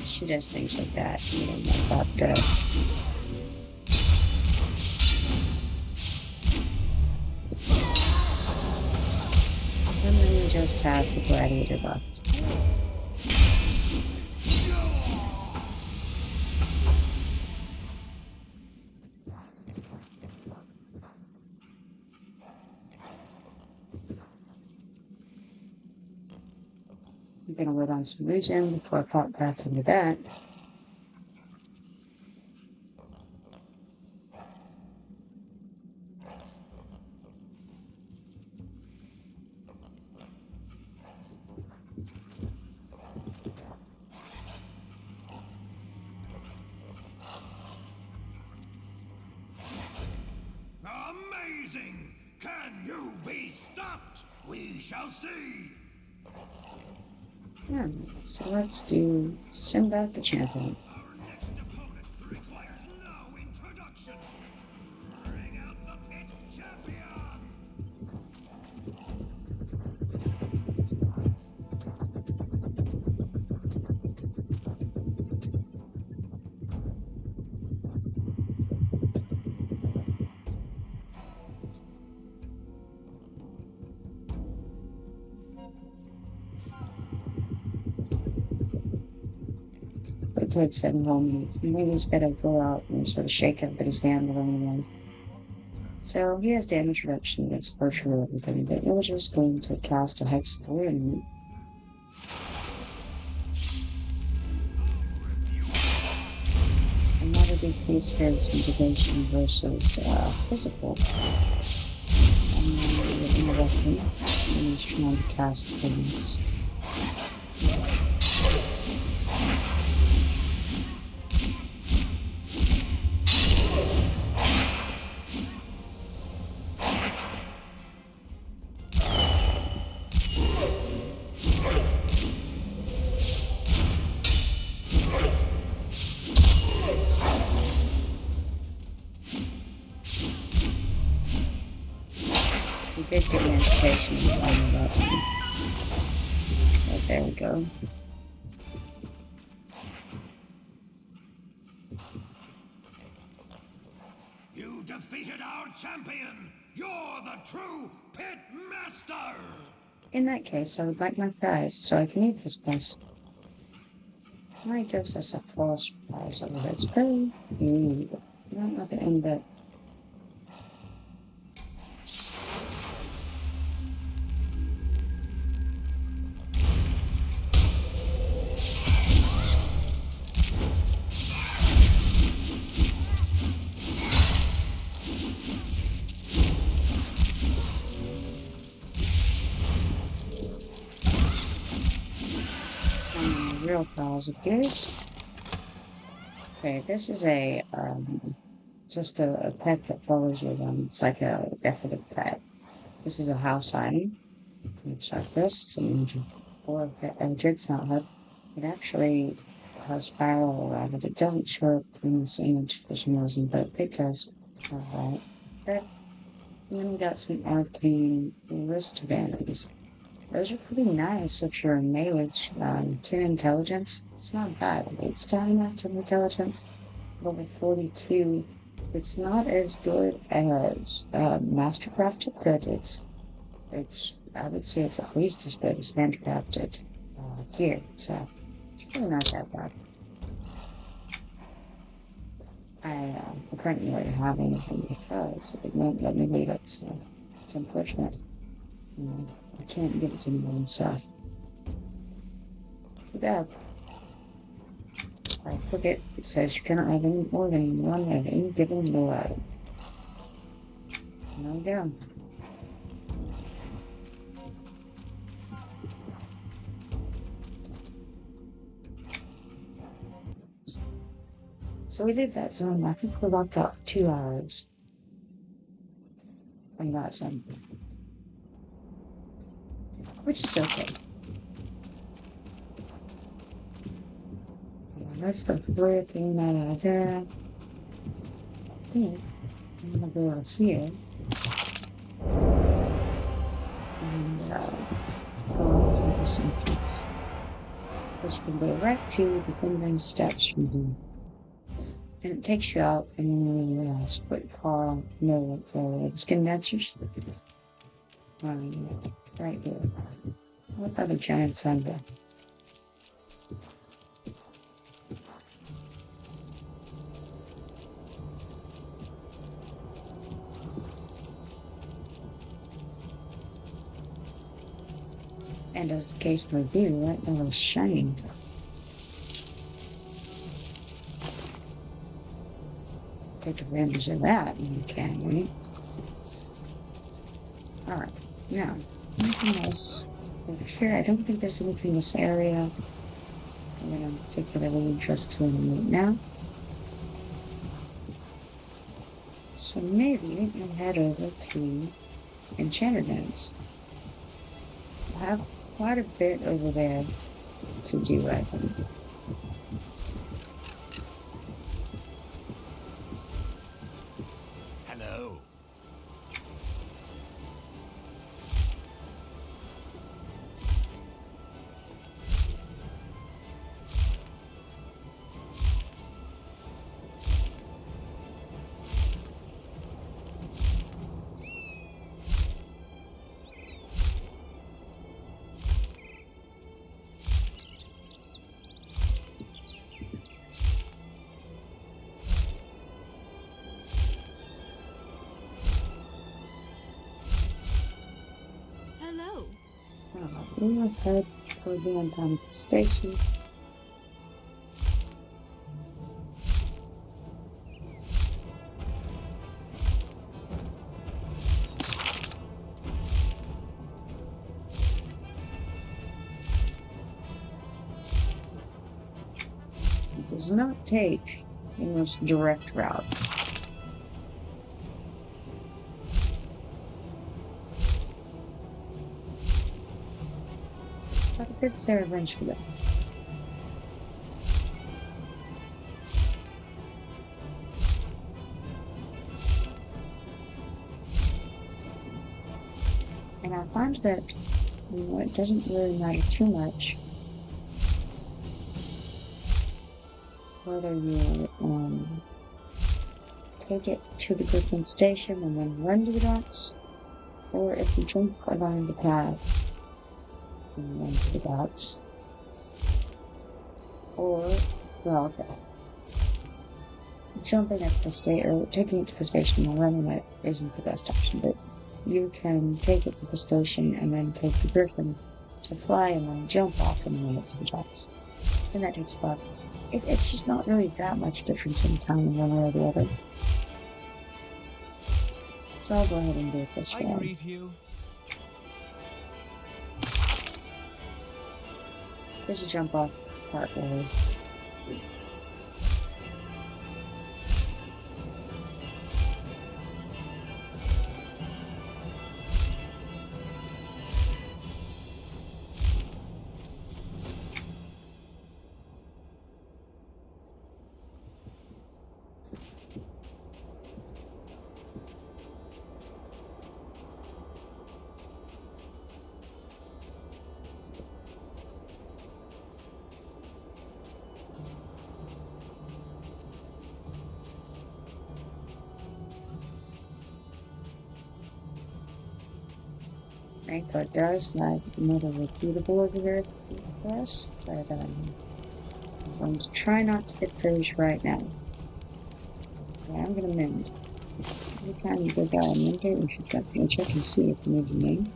She does things like that, you know, about just have the gladiator left. I'm gonna wait on some regen before I pop back into that. Amazing! Can you be stopped? We shall see! Yeah, so let's send out the champion. Our next opponent requires no introduction. Bring out the pit champion! It takes him home. Maybe he's gotta go out and sort of shake everybody's hand along the way. So he has damage reduction against virtually everything, but we're just going to cast a Hex of Wind. And that'll decrease his mitigation versus physical. And then with the weapon, and he's trying to cast things. Did get an indication on the button. Right, there we go. You defeated our champion! You're the true pit master! In that case, I would like my prize so I can eat this place. Why gives us a false prize over its pay? Not nothing in that. Real files of this. Okay, this is a just a pet that follows you around. It's like a decorative pet. This is a house item. Looks like this. It's an engine or a it's not hook. It actually has spiral around it. It doesn't show up in this image for some reason, but it does. Alright. And then we got some arcane wristbands. Those are pretty nice if you're a mage. 10 intelligence. It's not bad. It's stamina, 10 intelligence. Level 42. It's not as good as Mastercrafted, but it's I would say it's at least as good as handcrafted gear. So it's really not that bad. I'm currently already having it because it won't let me leave it, so it's unfortunate. I can't give it to anyone, so too bad. I forget it says you cannot have any more than one of any given lord. There we go. So we did that zone. I think we locked up 2 hours. I got some. Which is okay. Yeah, that's the third thing that I did. I think I'm gonna go out here. And go to this entrance. Because you can go right to the thing steps from here. And it takes you out in the Splitpaw no, the skin dancers. Right here. What about a giant sunbeam? And as the case may be, right now is shining. Take advantage of that when you can, right? Alright, now, anything else over here? I don't think there's anything in this area that I'm particularly interested in right now. So maybe I'll head over to Enchanted Lands. I have quite a bit over there to do, I think. Hello. We will head for the Enchanted Station. It does not take the most direct route. But it gets there eventually. And I find that, you know, it doesn't really matter too much whether you take it to the Griffin station and then run to the docks, or if you jump along the path and run to the docks, or, well, jumping at the station, or taking it to the station and running it isn't the best option, but you can take it to the station and then take the Griffin to fly and then jump off and run it to the docks. And that takes about, it's just not really that much difference in time one way or the other. So I'll go ahead and do it this way. I greet you. Just a jump off part way. Right, so it does like another repeatable over here for us, but I'm going to try not to hit those right now. Yeah, I'm gonna mend. Every time you go by a mender, you should definitely check and see if you need to mend.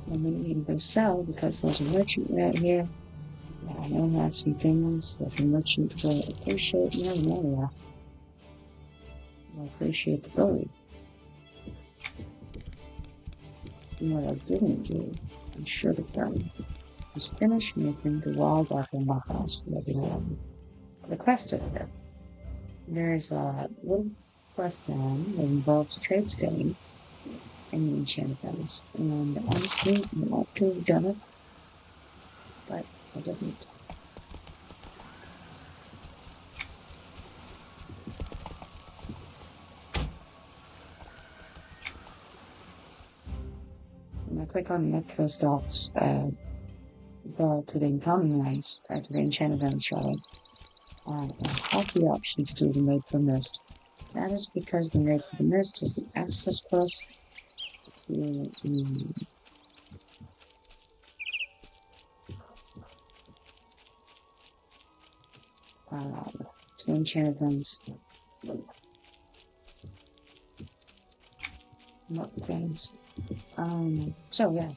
And then you can go sell because there's a merchant right here. I know I have some things that the merchant will appreciate. No, will appreciate the gold. And what I didn't do, I should have done, was finish making the wild apple muffins for the quest over there. There's a little quest line that involves trade scaling in the Enchanted Lands. And honestly, I would like to have done it, but I didn't. When I click on Nek Docks, go to the Incomplete Guardians, to the Enchanted Lands, I have the option to do the Made for Mist. That is because the Made for the Mist is the access quest to to Enchanted Lands. What things? So yeah.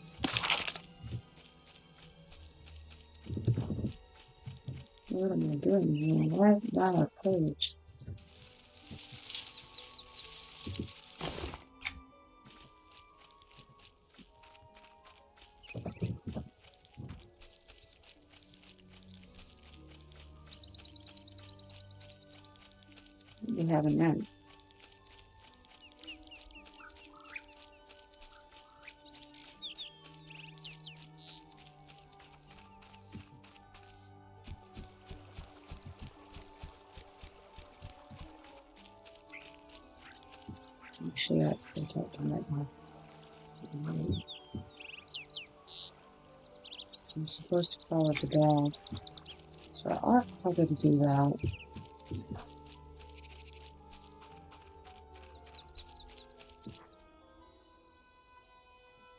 What am I doing here? Why not a page? You haven't done. Actually, that's going to talk right now. I'm supposed to follow the dog, so I ought probably to do that.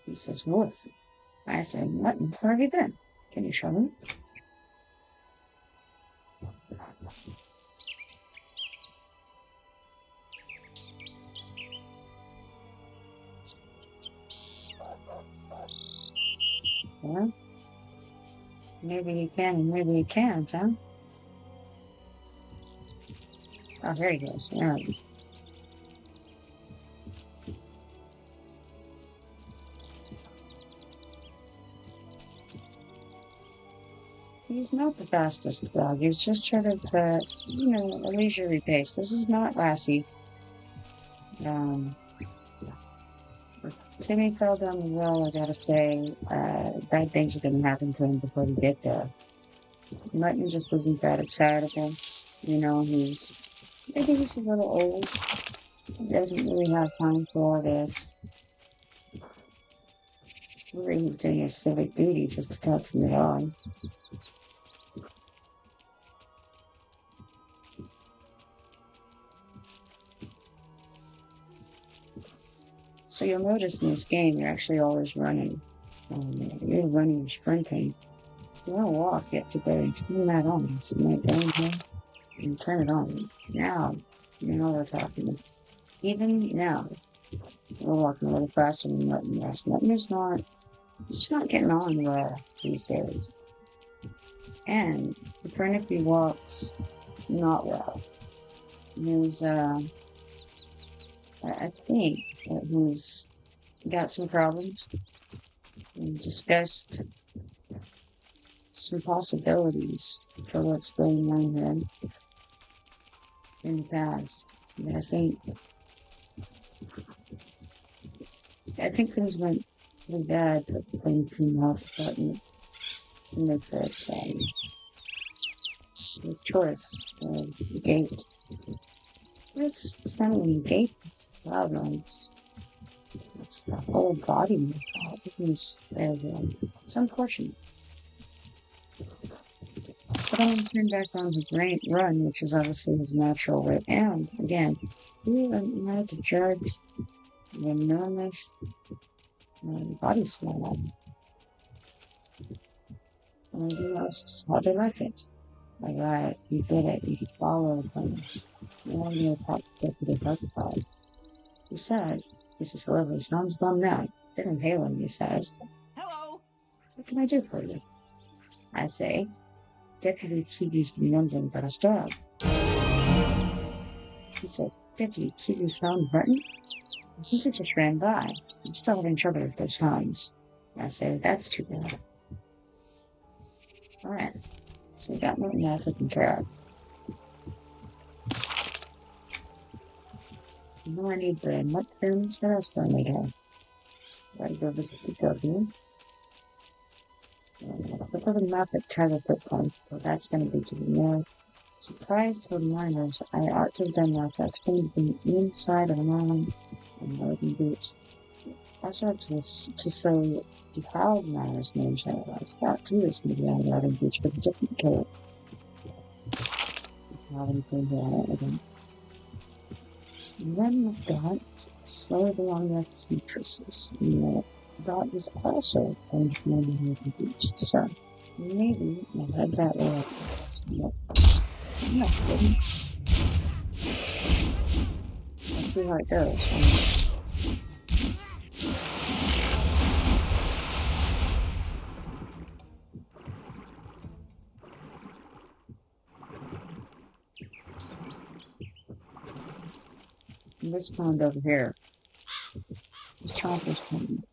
He says, "Woof." I say, "What? Where have you been? Can you show me?" Well, maybe you can and maybe you can't, huh? Oh, here he goes. Yeah. He's not the fastest dog. He's just sort of, a leisurely pace. This is not Lassie. Timmy fell down the well, I gotta say. Bad things are gonna happen to him before we get there. Mutton just isn't that excitable. Maybe he's a little old. He doesn't really have time for all this. Maybe he's doing his civic duty just to talk to me at all. So you'll notice in this game, you're actually always running. You're running or sprinting. You want to walk, you have to go and turn that on. So you might go in here and turn it on. Now, we're talking. Even now, we're walking a little faster than Mutton. Mutton is not getting on well these days. And the Furnicky walks not well. I think that he's got some problems. We discussed some possibilities for what's going on here in the past. And I think things went really bad for the Clean Health Department to make this choice of the gate. It's not even a gate, it's loud noise. It's the whole body. Everything's very good. It's unfortunate. But I'm going to turn back on his run, which is obviously his natural rate. And, again, we had to judge the enormous body style. And that's how they like it. Like, you did it. You followed them. You want to talk to Deputy Butterfly. He says, "This is whoever his mom's gone now." Didn't hail him, he says. Hello. "What can I do for you?" I say, "Deputy Kiwi's been wondering about his dog." He says, "Deputy Kiwi's found Martin?" "I think it just ran by. I'm still having trouble with those hounds." I say, "That's too bad." Alright, so we got Martin now taken care of. Now I need the nut things. What else do I need here? Gotta go visit the governor. Look at the map at Tyler Bitcoin. Well, that's gonna be to the north. Surprise to the miners. I ought to have done that. That's going to be inside of mine and Northern Beach. Also, to say defiled miners names, I realized that too is going to be on Northern Beach with a different code. Anything there again. And then we've got slowed along the matrices. That is also going to be on Northern Beach. So maybe I'll head that way up. I'm not kidding. Let's see how it goes. This pond over here is Chomper's pond.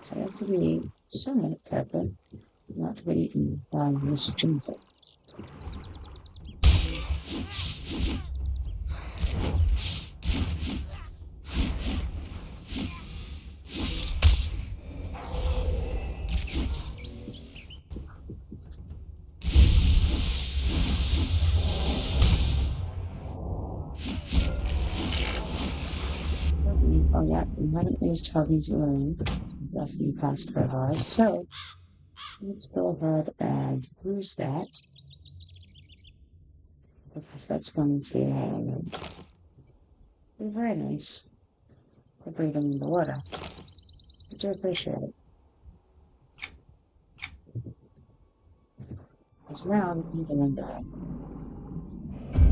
So I have to be somewhat careful not to be eaten by this Chomper. Oh yeah, we haven't used Huggy's room. That's the past for us. So let's go ahead and use that. Because that's going to be very nice for breathing in the water. I do appreciate it. Because now we can get into it.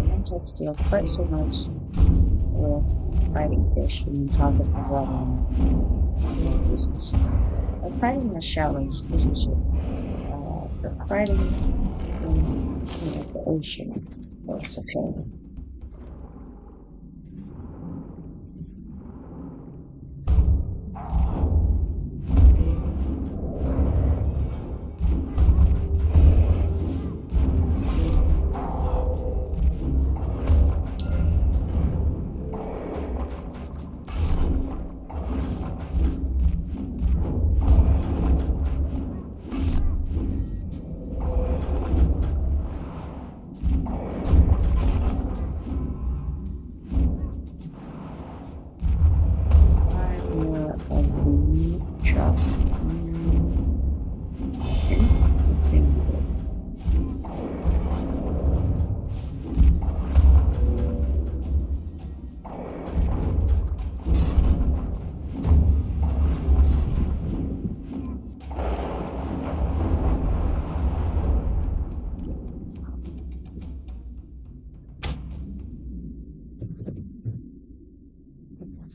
We don't have to deal quite so much with fighting fish when you talk of the water. This is like fighting the shallows, isn't it? For fighting in the ocean. Well, it's okay.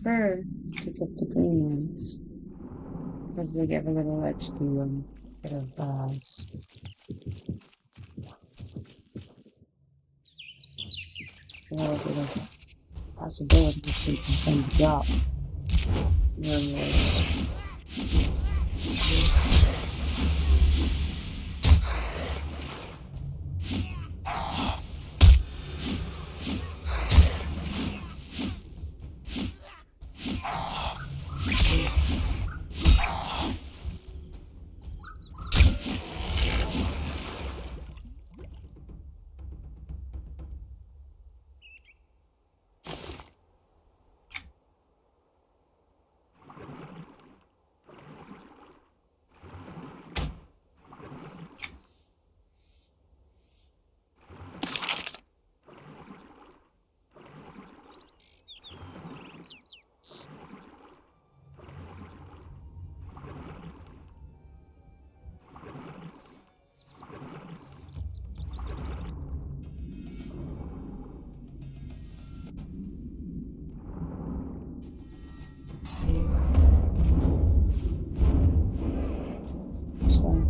Prefer to get the green ones because they give a little extra bit of a little bit of possibility of something from the drop.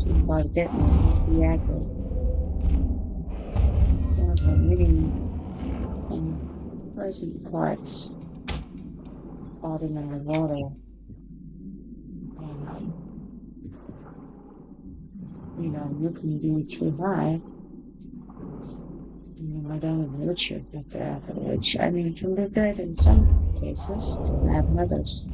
If I didn't be accurate, one of the many unpleasant parts falling in the water, and you can be too high. I don't know what you're at the average. I mean, it can be good in some cases, to have in others.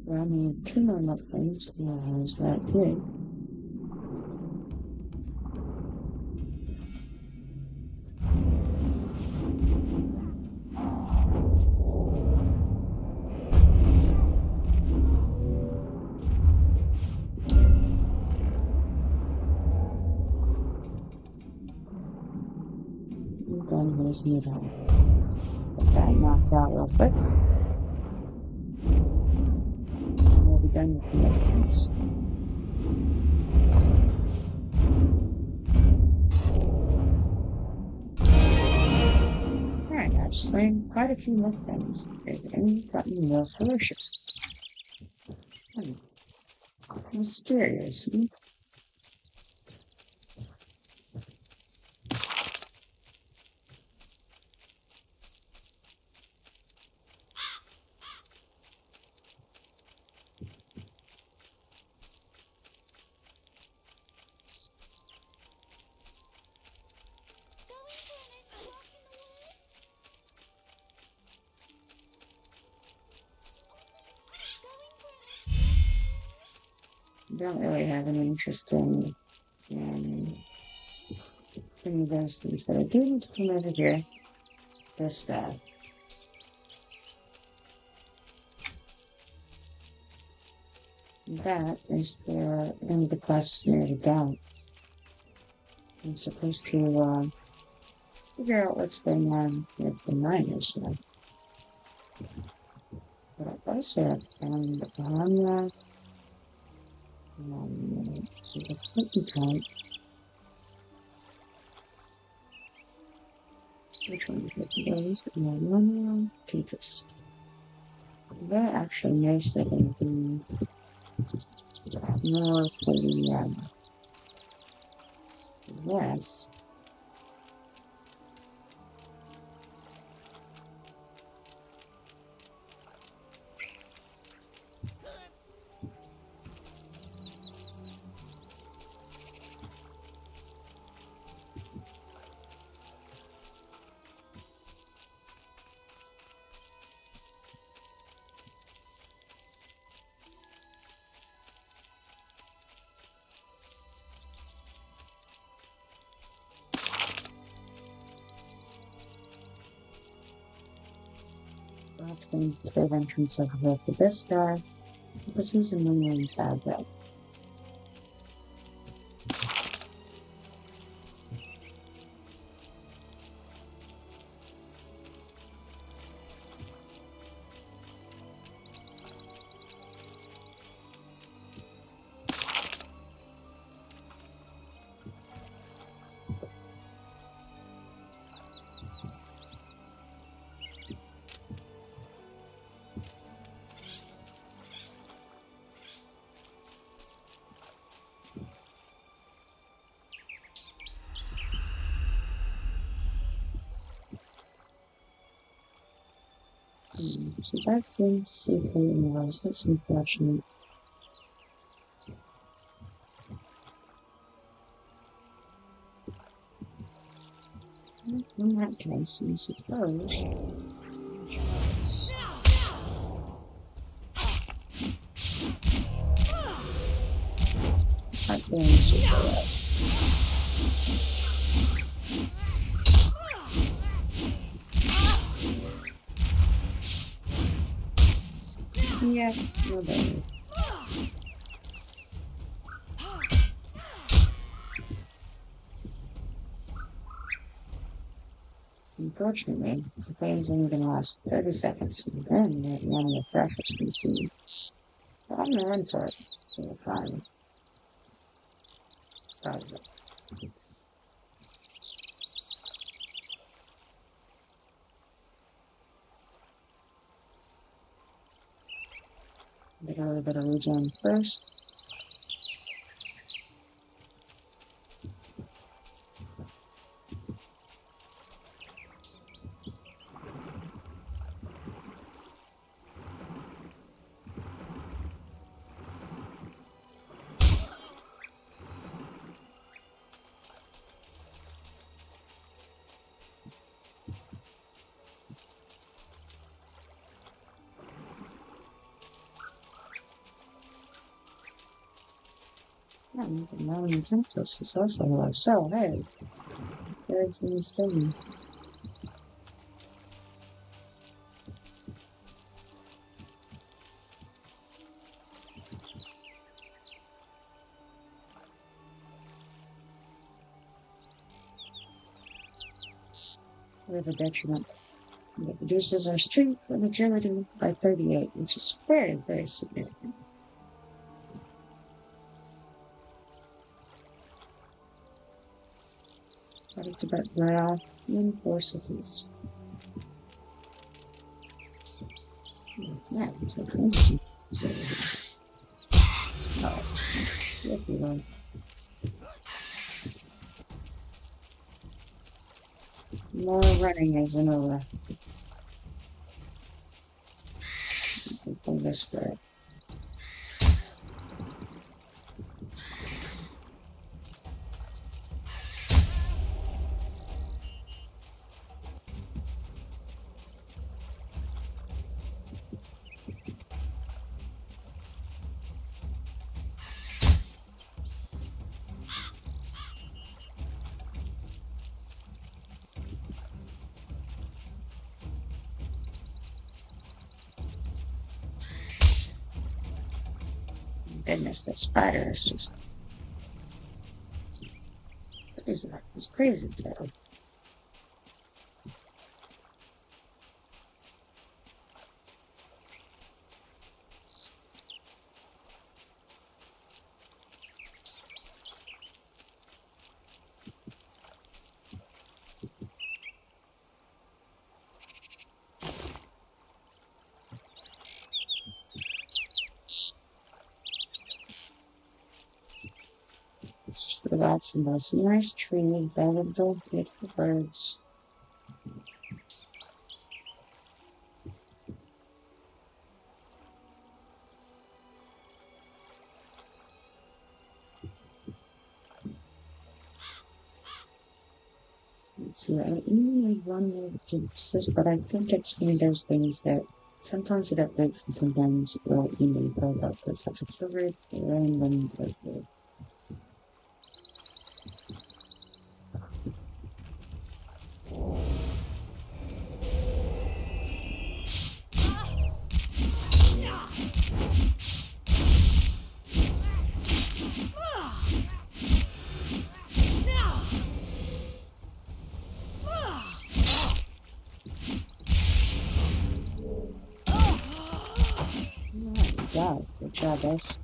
Well, I mean, 2 more muffins, and it's right here. we just need to get that knocked out real quick. And we'll be done with the missions. Alright, I've slain quite a few missions. They've gotten more ferocious. Mysterious. Don't really have any interest in any of those things, but I do need to come over here. This guy. That is for one of the quests near the Gauntlet. I'm supposed to figure out what's going on with the miners now. But I also found on the second type. Which one is it? Those one teachers. That actually knows that they can be more for the west. Often clear entrance over here for this guy. This is a mini inside though. So that's some C3 anyways, that's unfortunate. In that case, I suppose. Not going super well. Yeah, no better. Unfortunately, the game's only going to last 30 seconds, and then the enemy refreshers can see. But I'm going to run for it, so we're fine. Probably. Get a little bit of regen first. And now in Tempest is also low, so hey, everything's staying. with a detriment. It reduces our strength and agility by 38, which is very, very significant. But it's about morale and force of peace. Yeah, so crazy. Oh, look at that. More running isn't over. For this bird. Goodness, that spider is just crazy. It's crazy, too. It's just relaxing, but it's a nice tree, valuable, beautiful birds. Let's see, I only one more differences, but I think it's one of those things that sometimes it updates and sometimes it won't even build up because that's a very random thing. Good job, guys.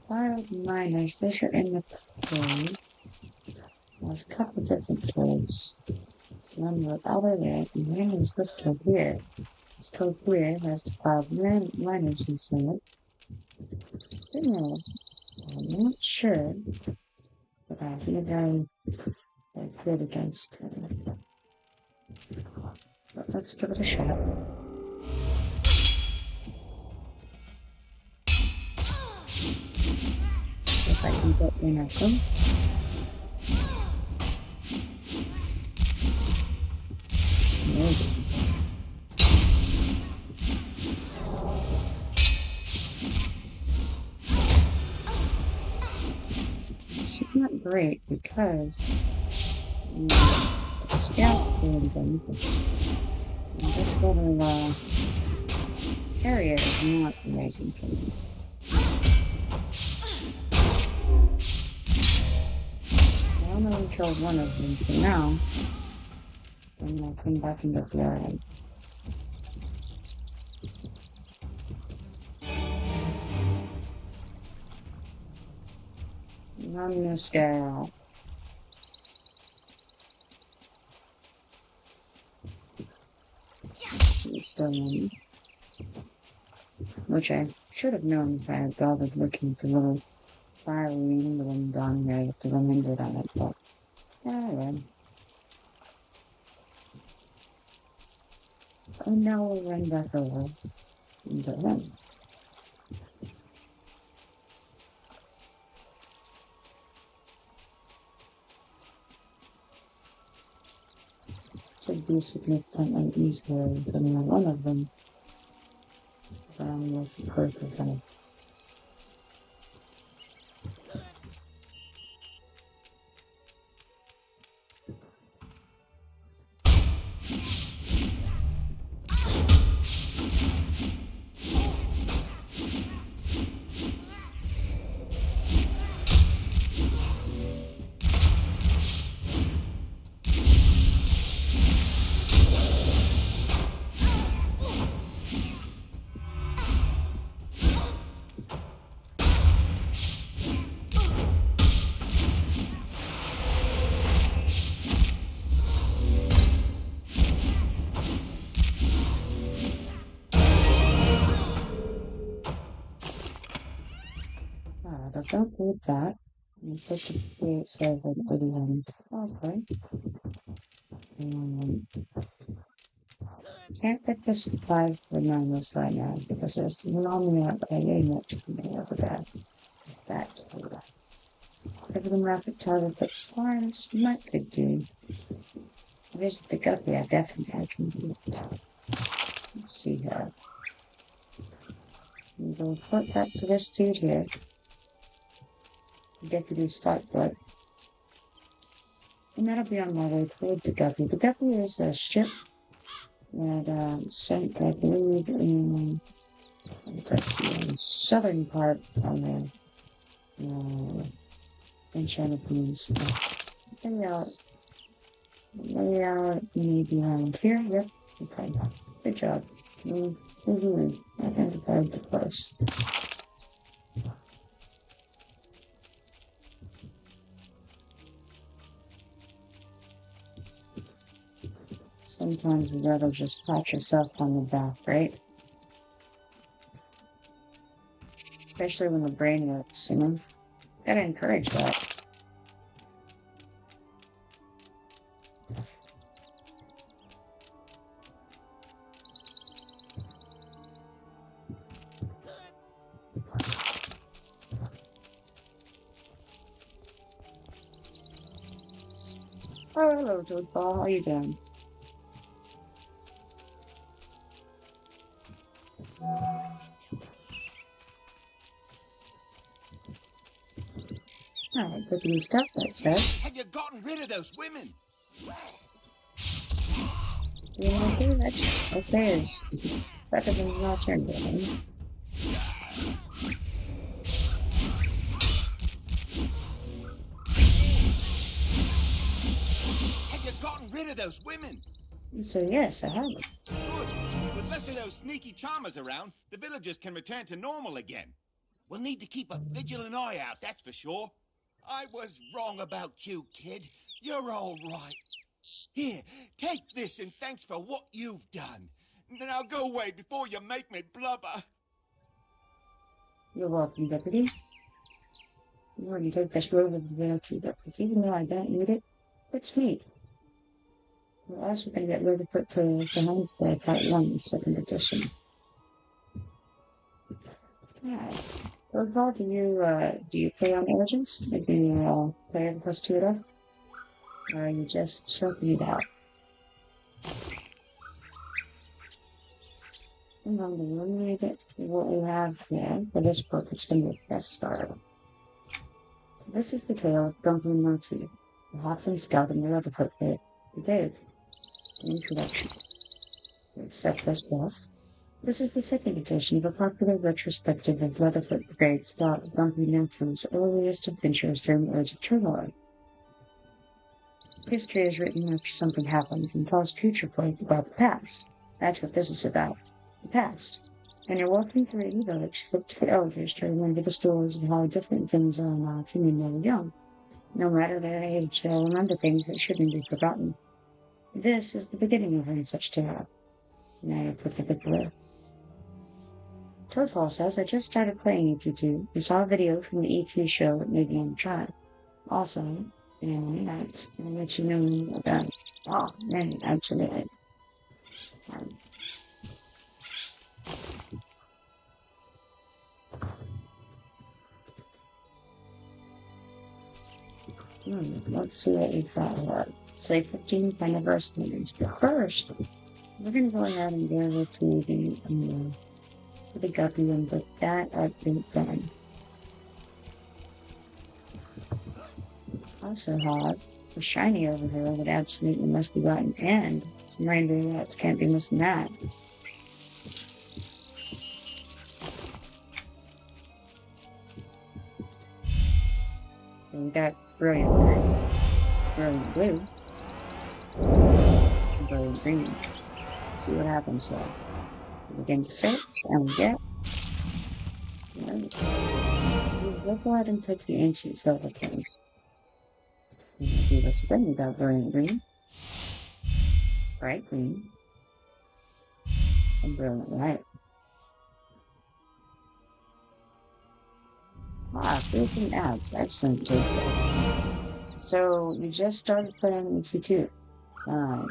5 miners, these are in the code. There's a couple different codes. So I'm going to other there, and then there's this code here. This code here has 5 miners inside. Thing is, I'm not sure, but I feel very good against it. But let's give it a shot. If I can get in at them. Maybe. It's not great because the scout did them. And this little area is not amazing for me. I only killed one of them for now. And I'll come back and get the other. Run this guy out. He's still in. Which I should have known if I had bothered looking at the little fiery emblem down here with the remembered on it, but alright. And now we'll run back over and get them. Should be significantly easier than one of them. With the purple thing. but don't do that. I'm supposed to create server 31. Okay. Can't get the supplies for manuals right now because there's not very much for me over there. That killer. Everything rapid target but farms might could do. Visit the guppy, I definitely can do. Let's see here. We'll report back to this dude here. Deputy Starkblood. And that'll be on my way toward the guppy. The guppy is a ship that sank, I believe, in let's see, in the southern part on the Enchanted Lands. Layout maybe around here. Yep. Okay. Good job. Identified the place. Sometimes you'd rather just pat yourself on the back, right? Especially when the brain works, you know? Gotta encourage that. Oh, hello, Toadball. How you doing? Alright, taking stuff, that says. Have you gotten rid of those women? You know, do that okay is better than an alternative. Have you gotten rid of those women? So yes, I have. Good. With less of those sneaky charmers around, the villagers can return to normal again. We'll need to keep a vigilant eye out, that's for sure. I was wrong about you, kid. You're all right. Here, take this and thanks for what you've done. Now go away before you make me blubber. You're welcome, Deputy. You already take this road with the veil key, because even though I don't need it, it's neat. We're also going to get rid of it to the Homestead Part 1, second edition. Yeah. Overall, do you play on Origins? Maybe you play EverQuest 2 at all? Or are you just choking it out? I'm going to eliminate what we have here. For this book, it's going to be a best start. This is the tale of Gunpowder Motif, the Halfling Scout and the Leatherfoot Pit. Dave. Introduction. We accept this best. This is the second edition of a popular retrospective of Leatherfoot Brigade's Scout Gunpowder Motif's earliest adventures during the Age of Turmoil. History is written after something happens and tells future play about the past. That's what this is about. The past. And you're walking through any village, flip to the elders to remember the stories of how different things are now from when they were young. No matter their age, they'll remember things that shouldn't be forgotten. This is the beginning of one such tale. Now you put the bit blue. Toadfall says, I just started playing EQ2 and saw a video from the EQ show that made me want to try. Also, that's going to let you know about. Oh, man, absolutely. Let's see what we've got here. Say 15th anniversary. But first, we're going to go ahead and go over to the guppy and put that up in done. Also have a shiny over here that absolutely must be gotten, and some reindeer rats can't be missing that. And we got brilliant blue, and brilliant green. Let's see what happens here. We begin to search, and we get. We'll go ahead and take the ancient silver things. Do this again. We got brilliant green, bright green, and brilliant white. Creation ads. Excellent. Kid. So you just started playing EQ2. Um,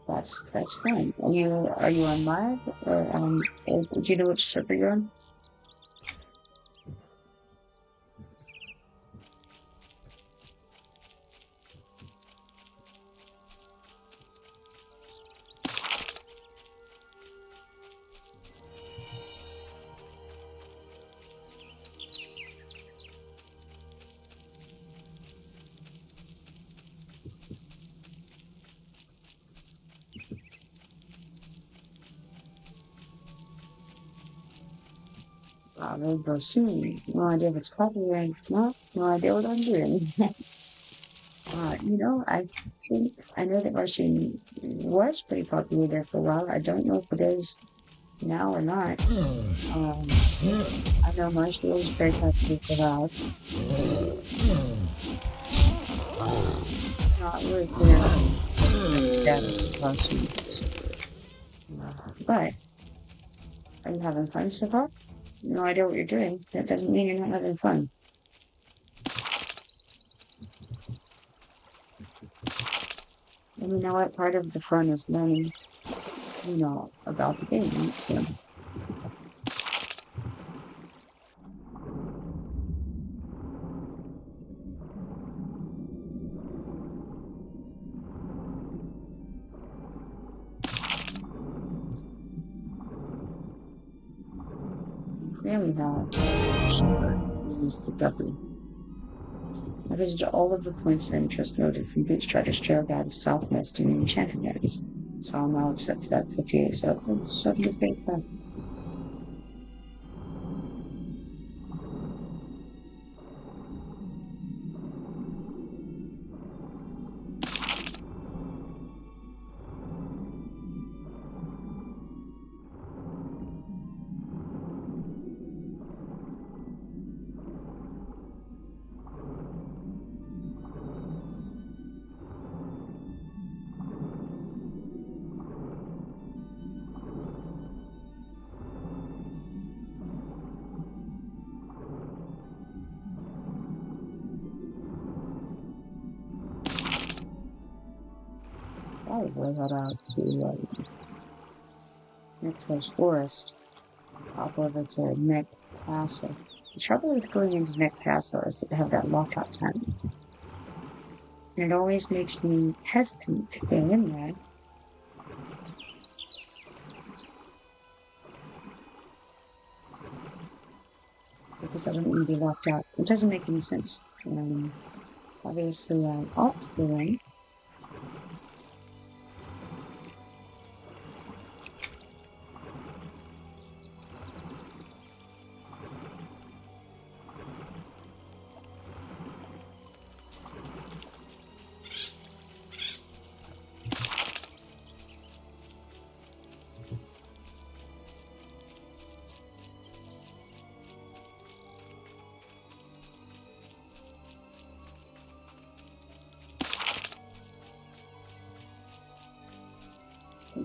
that's fun. Are you on live or do you know which server you're on? Ruins of Varsoon. No idea if it's copyrighted. No idea what I'm doing. I think I know that Varsoon was pretty popular there for a while. I don't know if it is now or not. I know Marshall is very popular for that. Not really clear on the status of Varsoon. But are you having fun so far? No idea what you're doing. That doesn't mean you're not having fun. And you know what? Part of the fun is learning, about the game, right? So, there we have use the W. I visited all of the points of interest noted from Bootstrapper's Trail Guide of Southwest and Enchanted Lands. So I'll now accept that 58 so it's 78 fun. Probably head out to Nek Docks Forest, hop over to Nek Castle. The trouble with going into Nek Castle is that they have that lockout time. And it always makes me hesitant to go in there. Because I don't want to be locked out. It doesn't make any sense. Obviously, I ought to go in.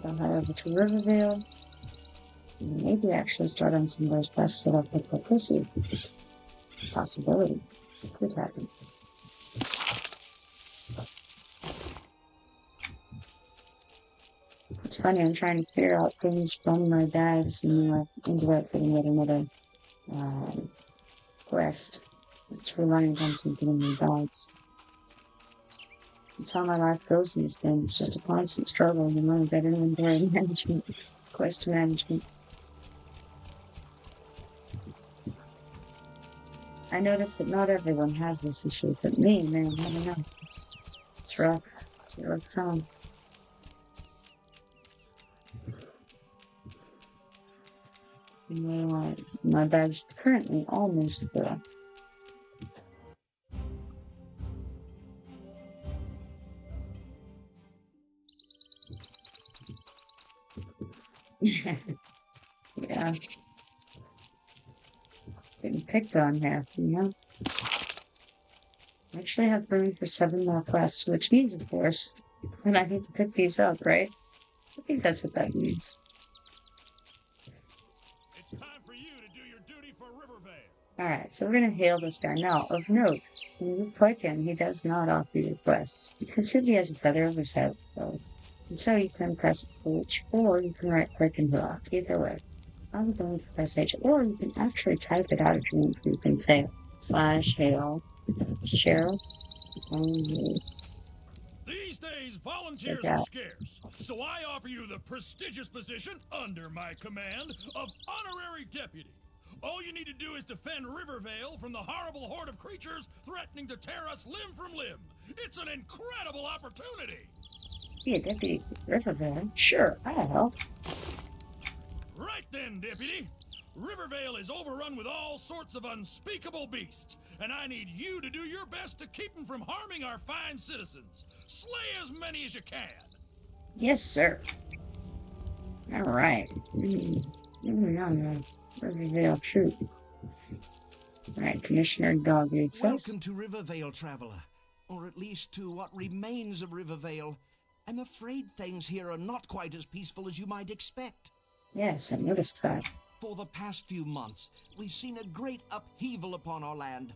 I'll head over to Rivervale. And maybe actually start on some of those quests that I've picked up this year. Possibility. It could happen. It's funny, I'm trying to figure out things from my bags and then I ended up getting yet another quest. It's relying on something in my bags. That's how my life goes in this game. It's just a constant struggle and learning better inventory management, quest management. I noticed that not everyone has this issue, but me, man, I don't know. It's rough. It's a rough time. My bag's currently almost full. Yeah. Getting picked on here, I actually have room for 7 more quests, which means, of course, that I need to pick these up, right? I think that's what that means. It's time for you to do your duty for Rivervale. Alright, so we're gonna hail this guy. Now, of note, when you click him, he does not offer you requests. You can see that he has a feather of his head, though. And so you can press H, or you can right click and block. Either way. I'm going to press H, or you can actually type it out if you want to. You can say /hail share only. These days, volunteers are scarce, so I offer you the prestigious position, under my command, of honorary deputy. All you need to do is defend Rivervale from the horrible horde of creatures threatening to tear us limb from limb. It's an incredible opportunity! Be a deputy for Rivervale? Sure, I'll help. Right then, deputy. Rivervale is overrun with all sorts of unspeakable beasts, and I need you to do your best to keep them from harming our fine citizens. Slay as many as you can. Yes, sir. All right. Moving on to Rivervale Troop. All right, Commissioner Dogweed says. Welcome to Rivervale, traveler. Or at least to what remains of Rivervale. I'm afraid things here are not quite as peaceful as you might expect. Yes, I noticed that. For the past few months, we've seen a great upheaval upon our land.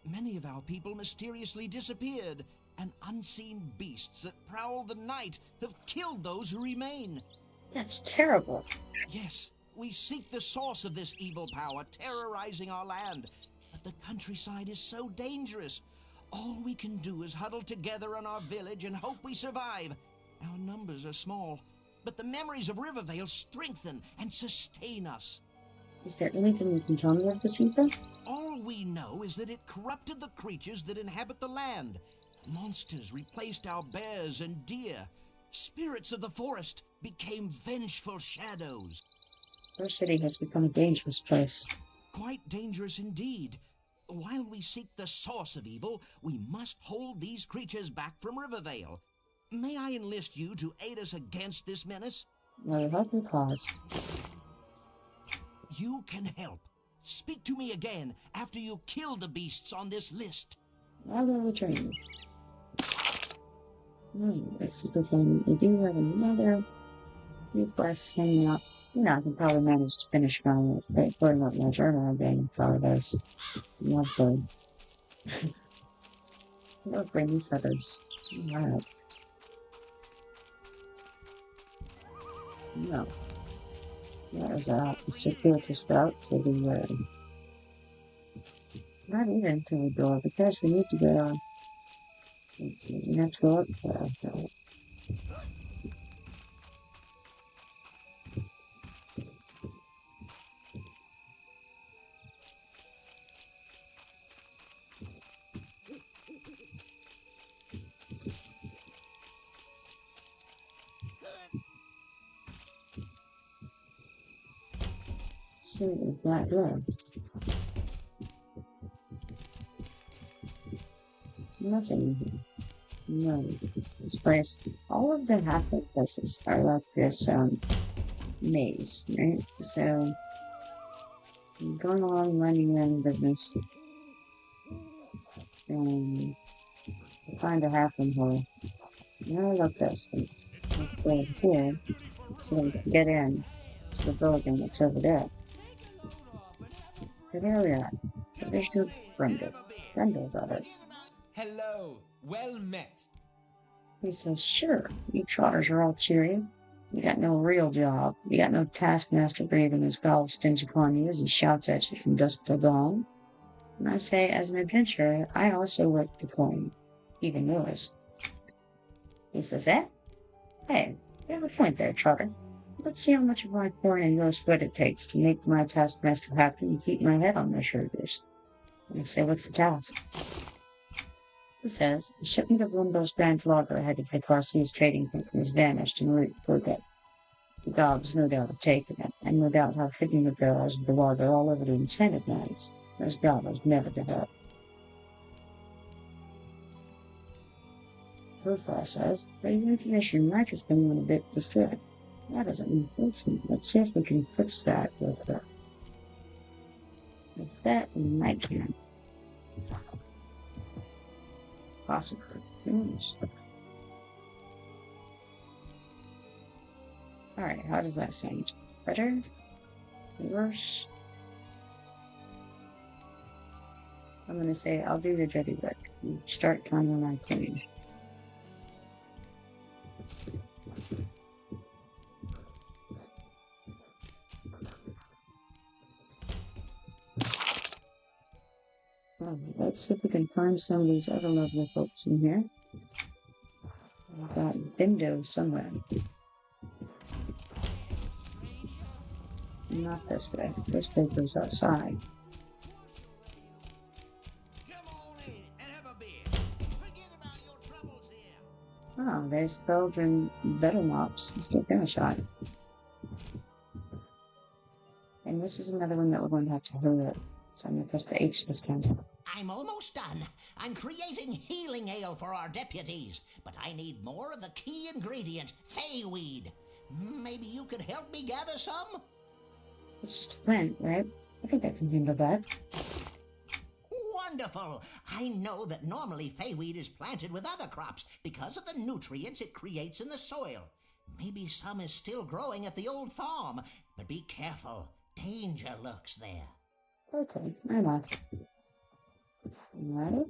Many of our people mysteriously disappeared, and unseen beasts that prowl the night have killed those who remain. That's terrible. Yes, we seek the source of this evil power terrorizing our land, but the countryside is so dangerous. All we can do is huddle together in our village and hope we survive. Our numbers are small, but the memories of Rivervale strengthen and sustain us. Is there anything you can tell me of this evil? All we know is that it corrupted the creatures that inhabit the land. Monsters replaced our bears and deer. Spirits of the forest became vengeful shadows. Our city has become a dangerous place. Quite dangerous indeed. While we seek the source of evil, we must hold these creatures back from Rivervale. May I enlist you to aid us against this menace? May you help me, cause? You can help. Speak to me again after you kill the beasts on this list. I will return. That's a good thing. We do have another few quests hanging out. You know, I can probably manage to finish going with putting up my journal again for this. Lovely. Look, rainy feathers. Alright. No. What is that? The circuitous route to the not even to the door because we need to go. Let's see, we have to go up there. See what we've got there. Nothing. No. This place, all of the half-lit places are like this maze, right? So I'm going along running your own business and find a halfling hole. Now look this. Let's go here so we can get in to the building that's over there. So there we are. There's no Rumbo. Rumbo brothers. Hello, well met. He says, sure, you trotters are all cheery. You got no real job. You got no taskmaster breathing his foul stench upon you as he shouts at you from dusk till dawn. And I say, as an adventurer, I also work the coin, even yours. He says, eh? Hey, you have a point there, trotter. Let's see how much of my corn and your sweat it takes to make my taskmaster happy and keep my head on my shoulders. And I say, what's the task? He says, the shipment of Rumbo's grand lager headed by Garcia's trading company has vanished en route for Forget. The gods no doubt have taken it, and no doubt have hidden the barrels of the lager all over the Enchanted Lands. Those goblins never give up. Profile says, for your information, Mike has been a bit disturbed. That is unfortunate. Let's see if we can fix that with that we might can. Possible. Alright, how does that sound? Better? Worse? I'm gonna say I'll do the dirty work. You start counting my clean. Well, let's see if we can find some of these other lovely folks in here. I've got Bindo somewhere. Not this way. This way goes outside. Oh, there's Belgian Battle Mops. Let's give them a shot. And this is another one that we're going to have to hurry up. So I'm going to press the H this time. I'm almost done. I'm creating healing ale for our deputies, but I need more of the key ingredient, feyweed. Maybe you could help me gather some? It's just a plant, right? I think I can handle that. Wonderful! I know that normally feyweed is planted with other crops because of the nutrients it creates in the soil. Maybe some is still growing at the old farm, but be careful. Danger lurks there. Okay, I'm not. Right?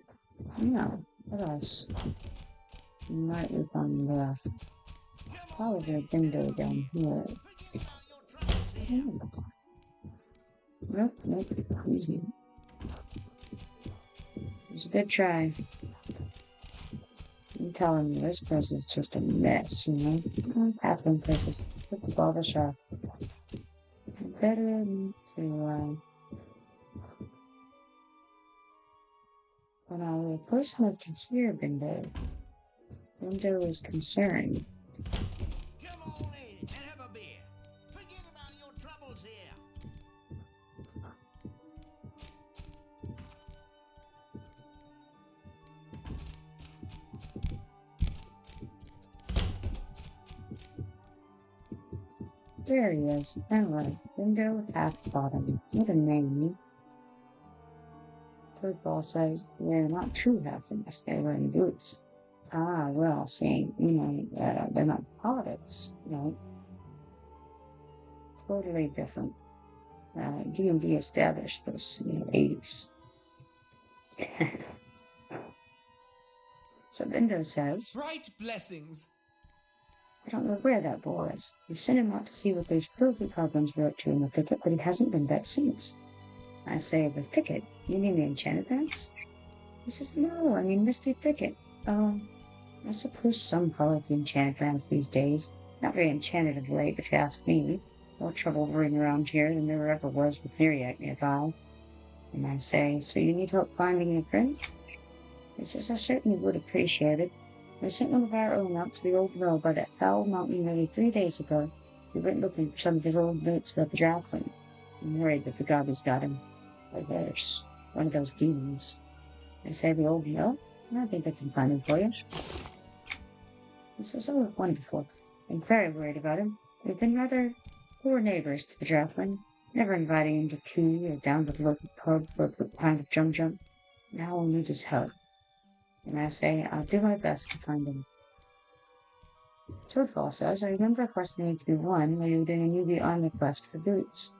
No. What else? Might be on the probably a window down here. Nope, easy. It was a good try. I'm telling you, this place is just a mess, you know? Halfling places. It's like the barber shop. Better to, when I will first have to hear Bindo. Bindo is concerned. Come on in and have a beer. Forget about your troubles here. There he is. Alright. Bindo Half-Bottom. What a name. Third says, they're not true halflings, they're wearing boots. Ah, well, see, you know, they're not hobbits, you know. Totally different. D&D established this in the 80s. So Bindo says, Bright blessings. I don't know where that boy is. We sent him out to see what those filthy goblins were up to in the thicket, but he hasn't been back since. I say, the thicket? You mean the Enchanted Lands? He says, no, I mean Misty Thicket. I suppose some call it the Enchanted Lands these days. Not very enchanted of late, if you ask me. More trouble brewing around here than there ever was with Myriac nearby. And I say, so you need help finding your friend? He says, I certainly would appreciate it. We sent one of our own out to the old mill by that foul mountain nearly 3 days ago. We went looking for some of his old notes about the Draftling. I'm worried that the goblins got him. Or there's one of those demons. They say the old mill? I think I can find him for you. He says, oh, wonderful. I'm very worried about him. We've been rather poor neighbors to the Draftling, never inviting him to tea or down to the local pub for a quick pint of jum-jum. Now we'll need his help. And I say, I'll do my best to find him. Toadfall says, I remember a quest in EQ1 where you were doing a newbie armor quest for boots.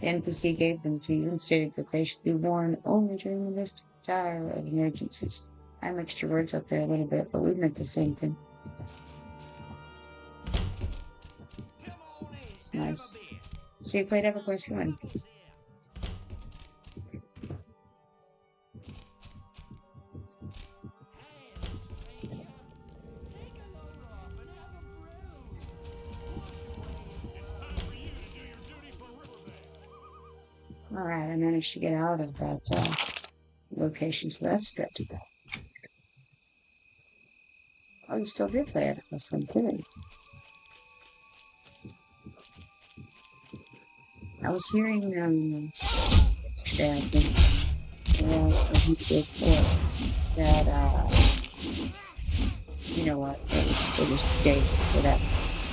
The NPC gave them to you and stated that they should be worn only during the most dire of emergencies. I mixed your words up there a little bit, but we meant the same thing. It's nice. So you played EverQuest 1. Alright, I managed to get out of that location, so that's good. Oh, you still did play it. That's from good. I was hearing, yesterday, I think, a week before, that, you know what, it was days before that.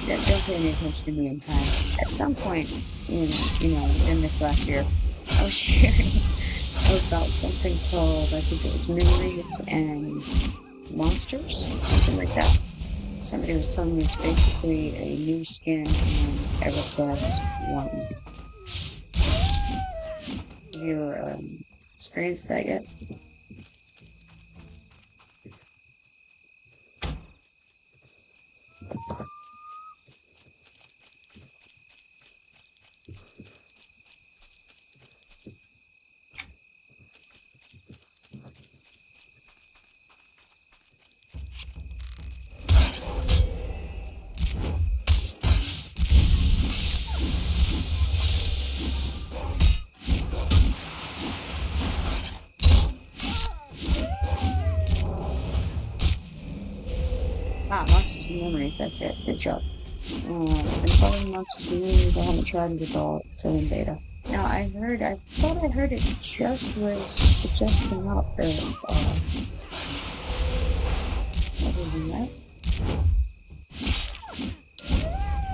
Don't pay any attention to me in time. At some point, in this last year, I was hearing about something called, I think it was Memories and Monsters, something like that. Somebody was telling me it's basically a new skin in EverQuest 1. Have you experienced that yet? memories, that's it. Good job. Been following Monsters and Movies, I haven't tried it at all, it's still in beta. Now, I thought I heard it just came out, other than that.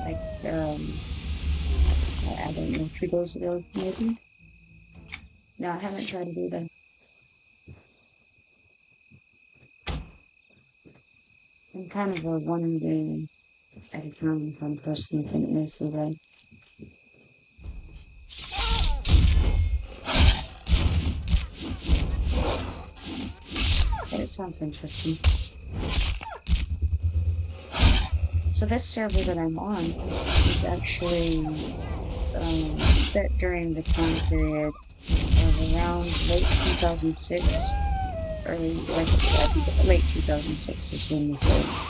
Like, I don't know, 2 days ago, maybe? No, I haven't tried it either. I'm kind of a one game at a time kind of person, I think, most of the day. But it sounds interesting. So this server that I'm on is actually set during the time period of around late 2006, late 2006 is when this is.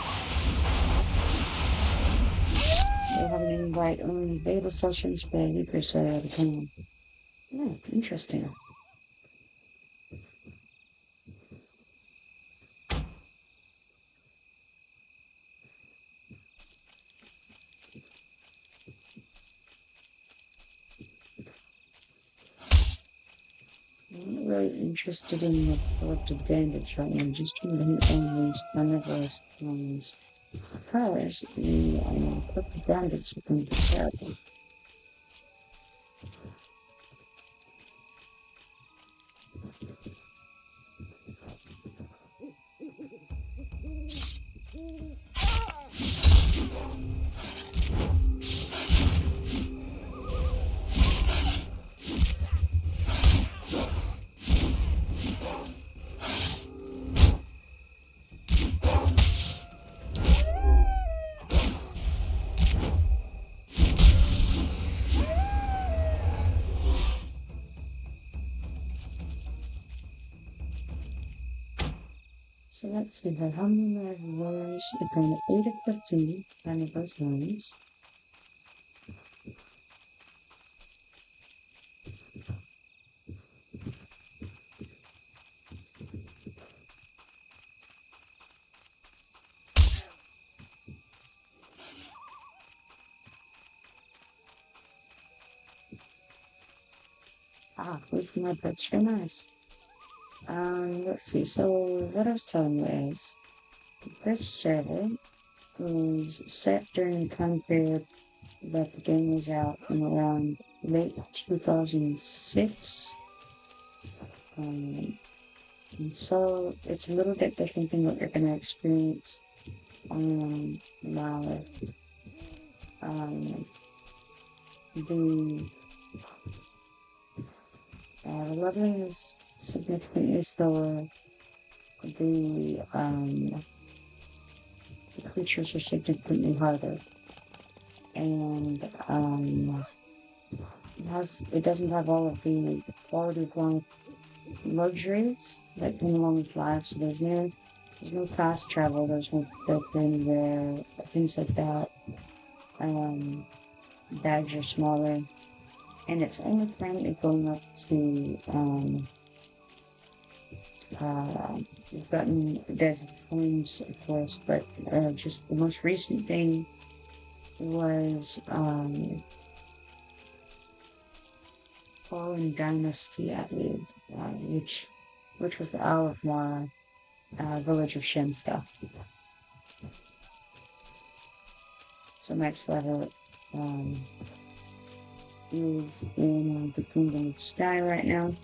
They're having an invite only beta sessions for a week or so at a time. Yeah, interesting. I'm not really interested in the collected bandits right now, just trying to hit on these carnivorous ones. Because the collected bandits are going to be terrible. So let's see here. How many warriors are going to 8 of 15 kind of those lines? With my pets, very nice. Let's see. So what I was telling you is, this server was set during the time period that the game was out in around late 2006. And so it's a little bit different than what you're going to experience on live. The leveling is significantly slower. The creatures are significantly harder, and it doesn't have all of the quality of life luxuries that come along with life. So there's no fast travel, there's no clip anywhere, things like that. Bags are smaller, and it's only currently going up to we've gotten desert forms, of course, but just the most recent thing was Fallen Dynasty, I believe, which was the Isle of Mara, village of Shensta. So next level is in the Kingdom of Sky right now.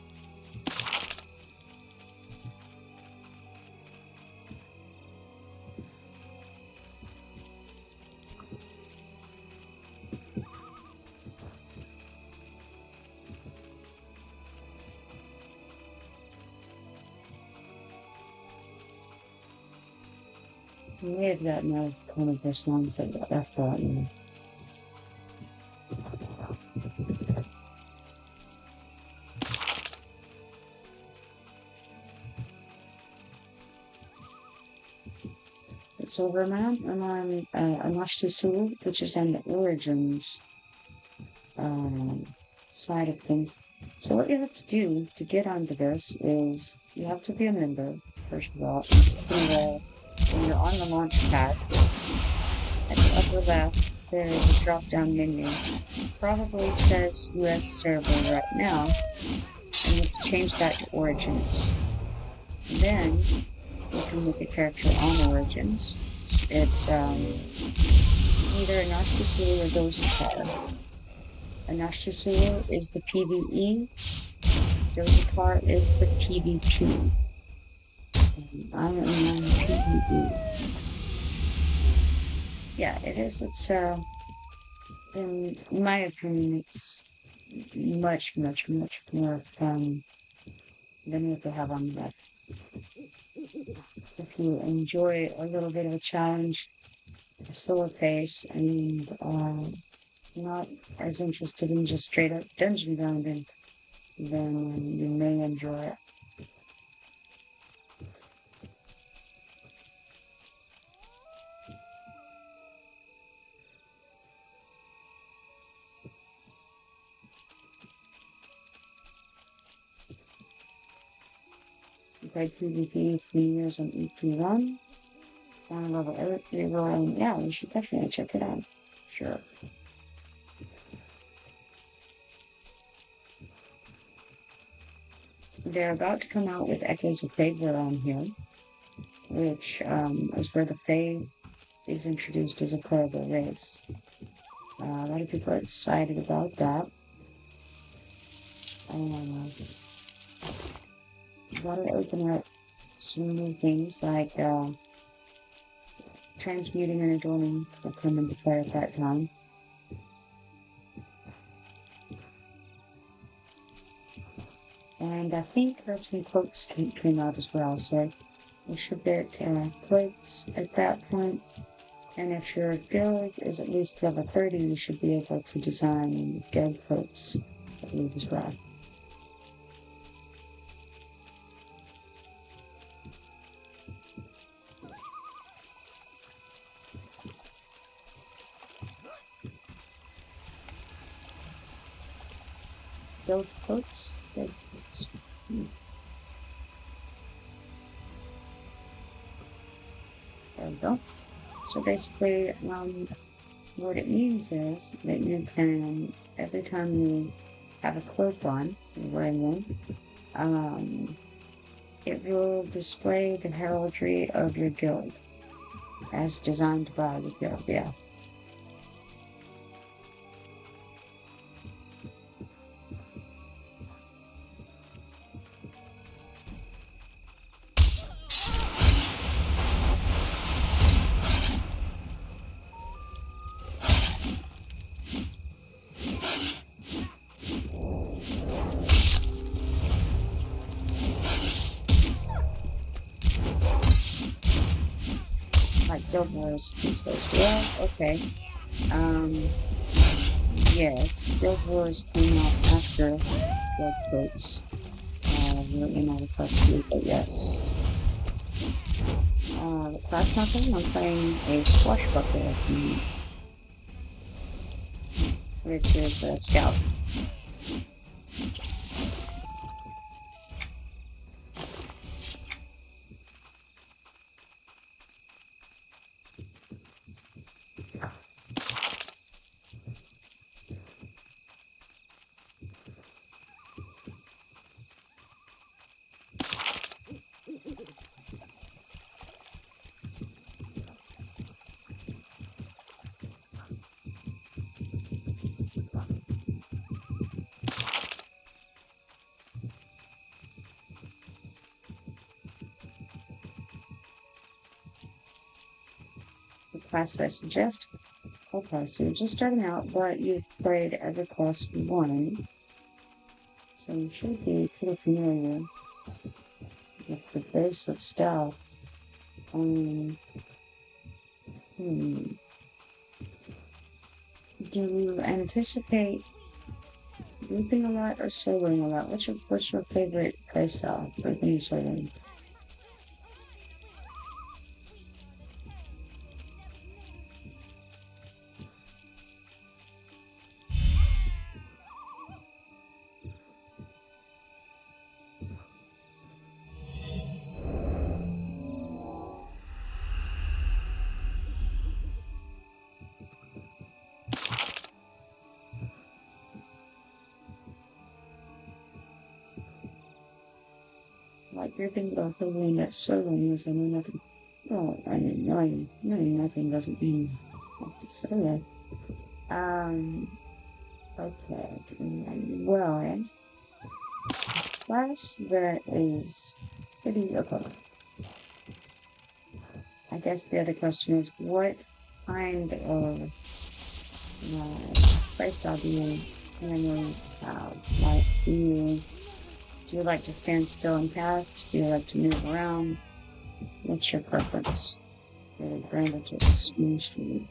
I may have gotten out of one of their songs that got left out, you know. So I'm on Anashti Sul, which is on the Origins side of things. So what you have to do to get onto this is you have to be a member, first of all, and second of all, when you're on the launch pad, upper left, there is a drop-down menu. Probably says US server right now, and you have to change that to Origins. Then you can make a character on Origins. It's either Anashti Sul or Dozikar. Anashti Sul is the PvE, Dozikar is the PvP. I am on the PvE. Yeah, it is. It's in my opinion, it's much more fun than what they have on the left. If you enjoy a little bit of a challenge, a slower pace, and not as interested in just straight up dungeon grinding, then you may enjoy it. You played PvP 3 years on EQ1, down level 8, yeah, you should definitely check it out. Sure. They're about to come out with Echoes of Fable on here, which is where the Fae is introduced as a playable race. A lot of people are excited about that. That'll open up some new things like transmuting and adorning will come into play at that time. And I think that's when cloaks came out as well, so you should get cloaks at that point. And if your guild is at least level 30, you should be able to design guild cloaks, I believe, as well. Guild cloaks? Guild cloaks. There we go. So basically, what it means is that you can, every time you have a cloak on, you're wearing one, it will display the heraldry of your guild, as designed by the guild, yeah. Guild Wars, he says, well, okay. Yes, Guild Wars came out after Guild Coats. We're in all the custody, but yes. The class content, I'm playing a swashbuckler at the moment, which is a scout. Class I suggest. Okay, so you're just starting out, but you've played EverQuest 1, so you should be pretty familiar with the basic stuff. Do you anticipate grouping a lot or soloing a lot? What's your favorite playstyle for being soloing? if you're thinking about filling that soloing is, I know nothing. Well, I mean, knowing nothing doesn't mean have to solo. Okay. Well, class that is pretty okay. I guess the other question is, what kind of playstyle do you normally have? Like, do you like to stand still and cast? Do you like to move around? What's your preference? Really branded just smooth street.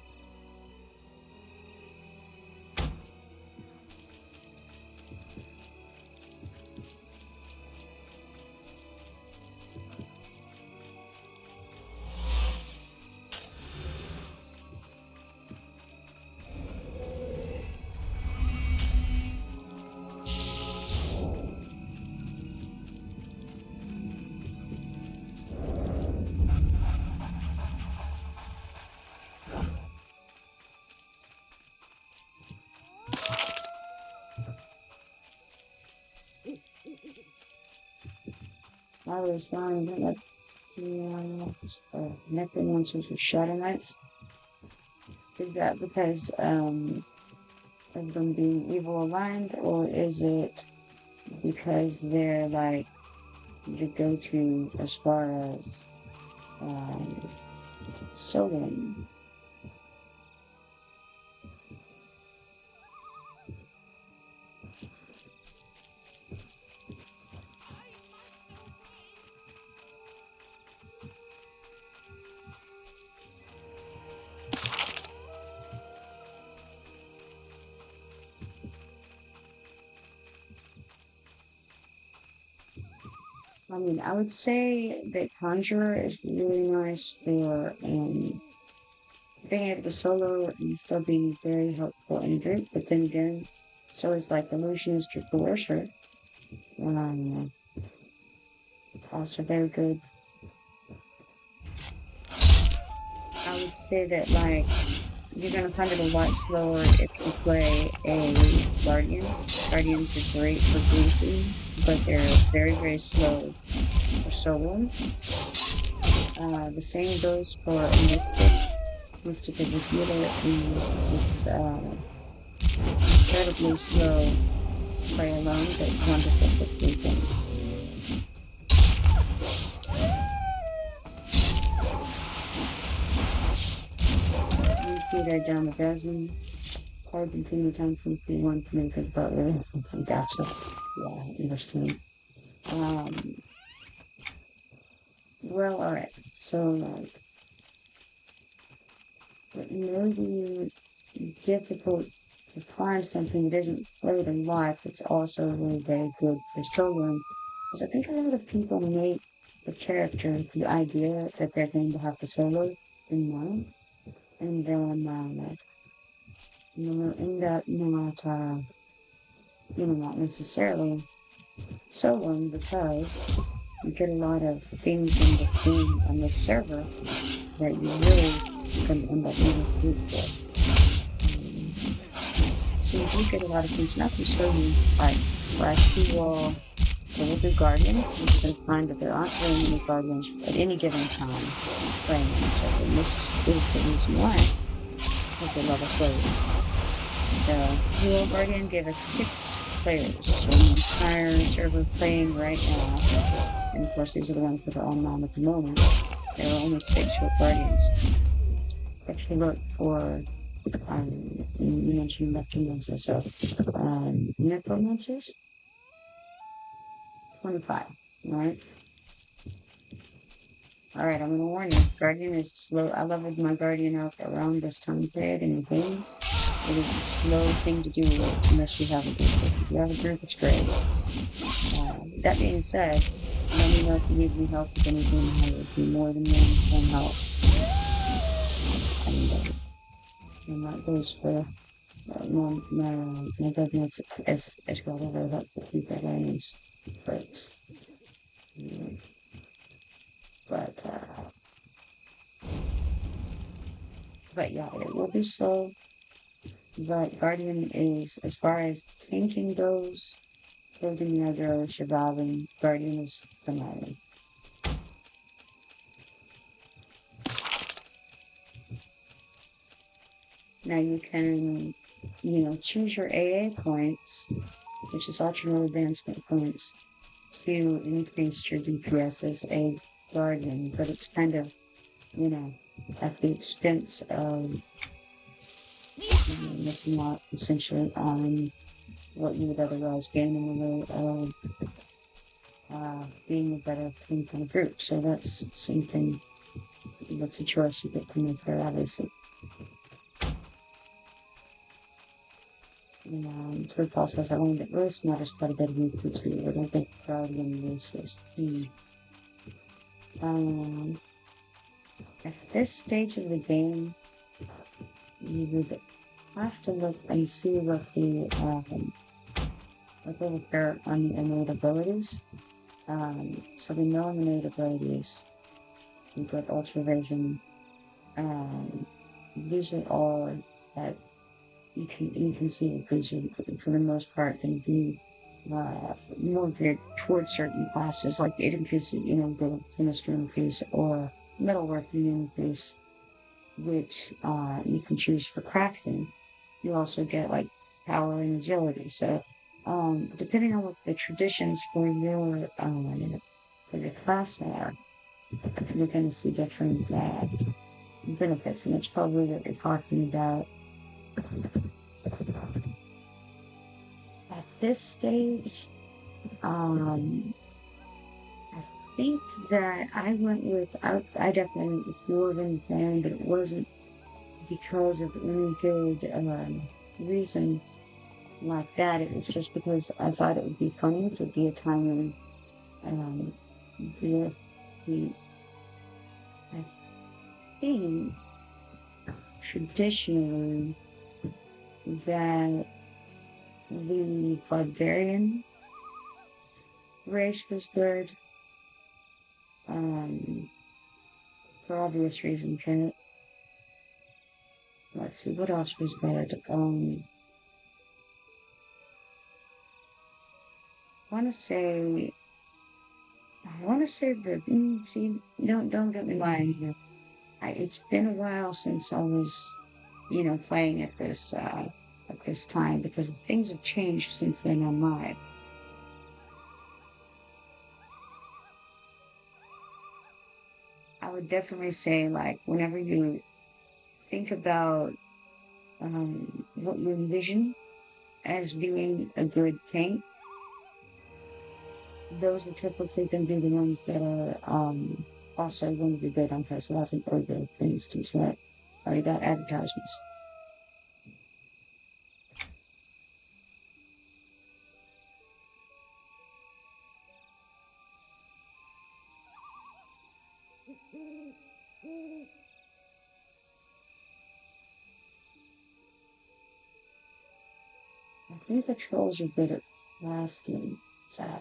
I was found that the necromancers or shadow knights. Is that because of them being evil aligned, or is it because they're like the go-to as far as soloing? I mean, I would say that Conjurer is really nice for being able to solo and still be very helpful in group, but then again, so is like Illusionist or Coercer. Also very good. I would say that like you're gonna find it a lot slower if you play a Guardian. Guardians are great for grouping, but they're very, very slow for solo. The same goes for a Mystic. Mystic is a healer and it's incredibly slow to play alone, but wonderful for grouping. You see that down a dozen. Hard continue time from P1 to make it, but really, gotcha. Yeah, I understand. Well, alright. So, like, it may be difficult to find something that isn't played a lot that's also really very good for soloing. Because I think a lot of people make the character, the idea that they're going to have to solo in mind, and then end up not necessarily soloing because you get a lot of things in this game on this server that you really can end up needing to root for. So you do get a lot of things. Now I can show you like /P-wall Golden Guardian. You can find that there aren't very many Guardians at any given time playing on the server. And this is the reason why, because they level slowly. So Dual Guardian gave us 6 players, so the entire server playing right now. And of course these are the ones that are online at the moment. There are only 6 Guardians. If you look for you mentioned necromancers, so necromancers 25, right? Alright, I'm gonna warn you, Guardian is slow. I leveled my Guardian up around this time period in the game. It is a slow thing to do unless you have a group. If you have a group, it's great. That being said, let me know if you need any help with anything. I would be more than willing to help. And that goes for my governance as well over that people games. But yeah, it will be slow. But Guardian is, as far as tanking goes, building aggro, surviving, Guardian is phenomenal. Now you can, choose your AA points, which is optional advancement points, to increase your DPS as a guardian, but it's kind of, at the expense of missing out essentially on what you would otherwise gain in the way of being a better team kind of group. So that's something, that's a choice you get to make there, obviously. True False says I learned that Roast matters quite a bit of EQ2. I don't think Guardian uses. At this stage of the game, you would have to look and see what the there on the innate abilities. So the known innate abilities, you've got Ultra Vision. These are all that you can see that these are, for the most part, going to be more geared towards certain classes, like it increases, the chemistry increase or metalworking increase, which you can choose for crafting. You also get like power and agility. So, depending on what the traditions for your class are, you're going to see different benefits, and that's probably what you're talking about. At this stage, I think that I went with, I definitely went with Dwarven Fan, but it wasn't because of any good reason like that. It was just because I thought it would be funny to be a time when I think traditionally that the barbarian race was good, for obvious reasons. Let's see, what else was good? I want to say that, see, don't get me wrong here. It's been a while since I was, playing at this time, because things have changed since then on live. I would definitely say, like, whenever you think about what you envision as being a good tank, those are typically going to be the ones that are also going to be good on Press 11 or good, for instance, right? Or you got advertisements. I think the trolls are good at blasting, sadly.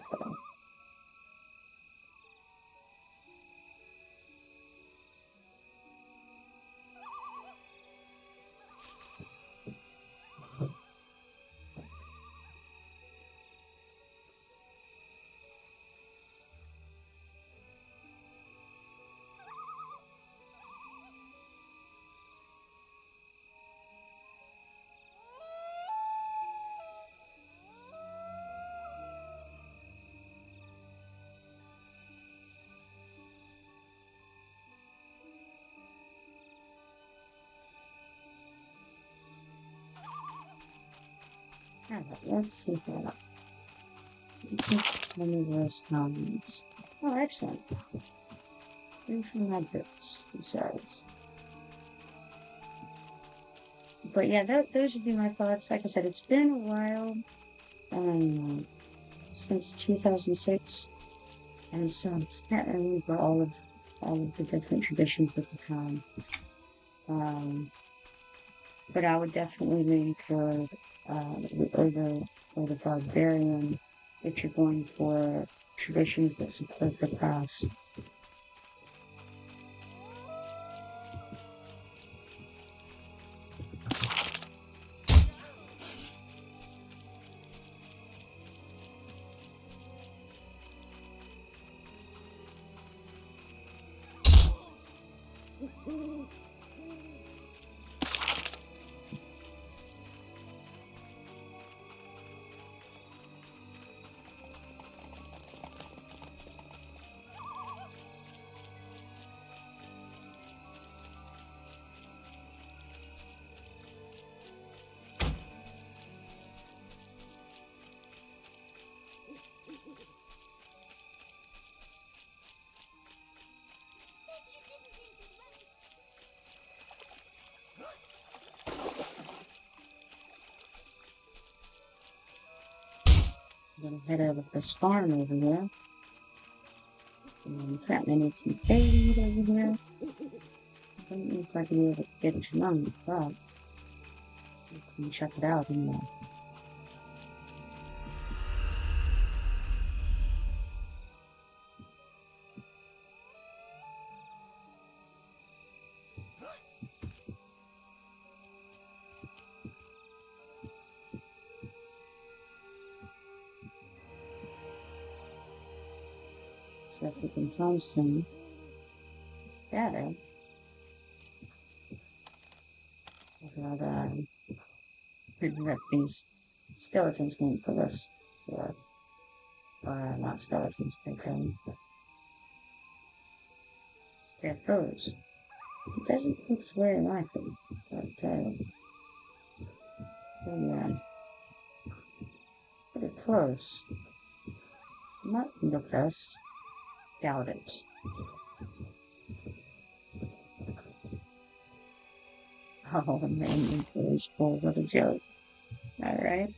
Let's see that. Let me those comments. Oh, excellent. Three from my boots, it says. But yeah, those would be my thoughts. Like I said, it's been a while since 2006, and so I can't remember all of the different traditions at the time. But I would definitely lean toward the barbarian if you're going for traditions that support the class. I'm gonna head over to this farm over here. And apparently I need some bait over here. I don't know if I can be able to get it tonight, but you can check it out anyway. So if we can find some data about that these skeletons won't put us, or not skeletons, but scarecrows. It doesn't look very likely, but yeah, pretty close. Might look us. Doubt it. Oh man, it's full. What a joke. Alright.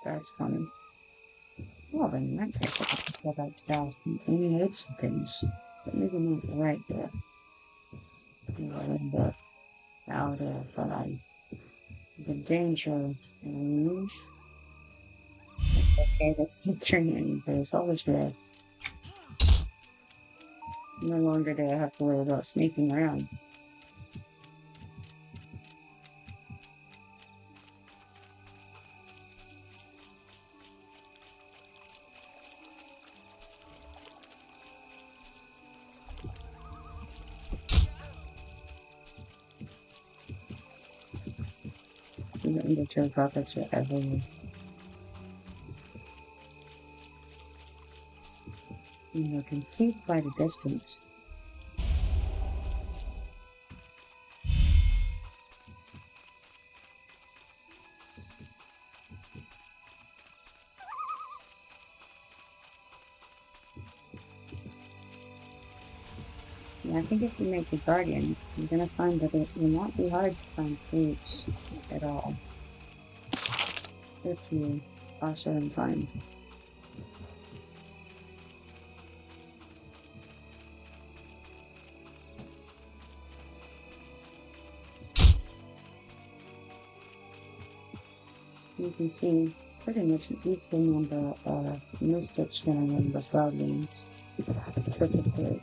That's funny. Well, then in that case, I guess I'll go back to Dallas and eliminate some things. But maybe not right there. Maybe a little bit out of the danger range. It's okay, that's the training, but it's always red. No longer do I have to worry about sneaking around. The undertow pockets are everywhere. You can see quite a distance. And I think if you make a guardian, you're going to find that it will not be hard to find fruits at all. If you are so inclined. You can see pretty much an equal number of mystics running as guardians. Typically.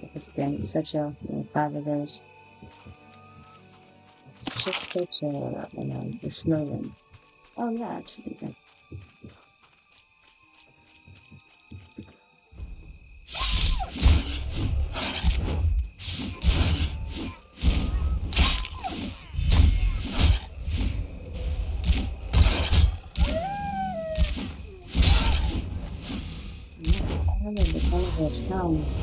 Because again, it's such a, 5 of those. It's just such a slow one. Oh yeah, absolutely. One of those hounds.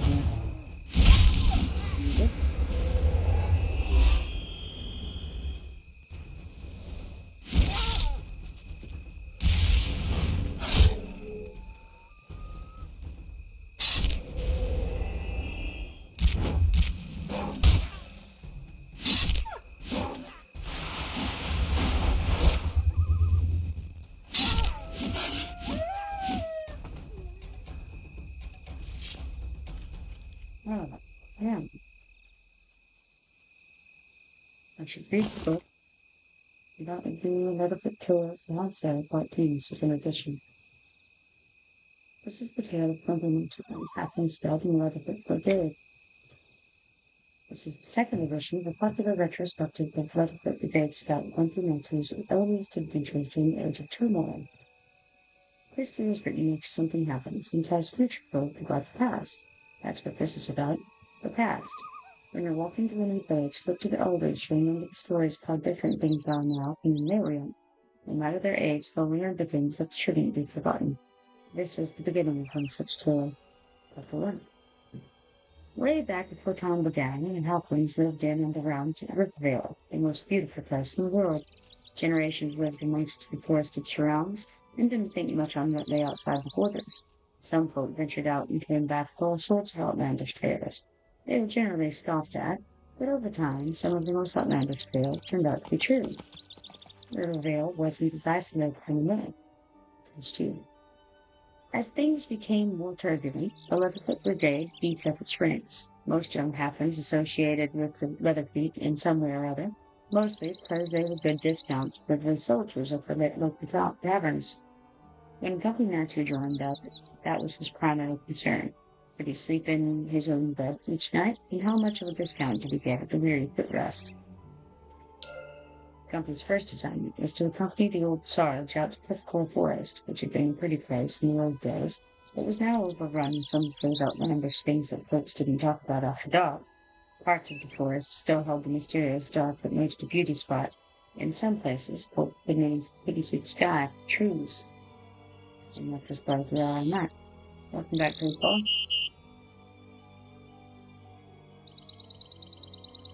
Oh, yeah. I should read the book. That would be a little bit towards the onset of part 2, second edition. This is the tale of Compliment and Halfling Spelled in Leatherfoot Brigade. This is the second edition of a popular retrospective of Leatherfoot Brigade Scout Complementar's earliest adventures during the Age of Turmoil. History is written in which something happens and ties future folk about the past. That's what this is about. The past. When you're walking through a new village, look to the elders to remember the stories of how different things are now than when they were young. No matter their age, they'll remember things that shouldn't be forgotten. This is the beginning of one such tale. Chapter 1. Way back before time began, and halflings lived in and around Rivervale, the most beautiful place in the world. Generations lived amongst the forested surrounds, and didn't think much on what lay outside the borders. Some folk ventured out and came back with all sorts of outlandish tales. They were generally scoffed at, but over time, some of the most outlandish tales turned out to be true. Rivervale wasn't as isolated from the mill. As things became more turbulent, the Leatherfoot Brigade beefed up its ranks. Most young halflings associated with the Leatherfeet in some way or other, mostly because they were good discounts for the soldiers of the local taverns. When Gumpy joined up, that was his primary concern. Could he sleep in his own bed each night, and how much of a discount did he get at the weary footrest? Gumpy's first assignment was to accompany the old Sarge out to Cliffcore Forest, which had been a pretty place in the old days. It was now overrun with some of those outlandish things that folks didn't talk about after dark. Parts of the forest still held the mysterious dark that made it a beauty spot. In some places, folk beneath pretty sweet sky, trees. And that's as far as we are on that. Welcome back, people.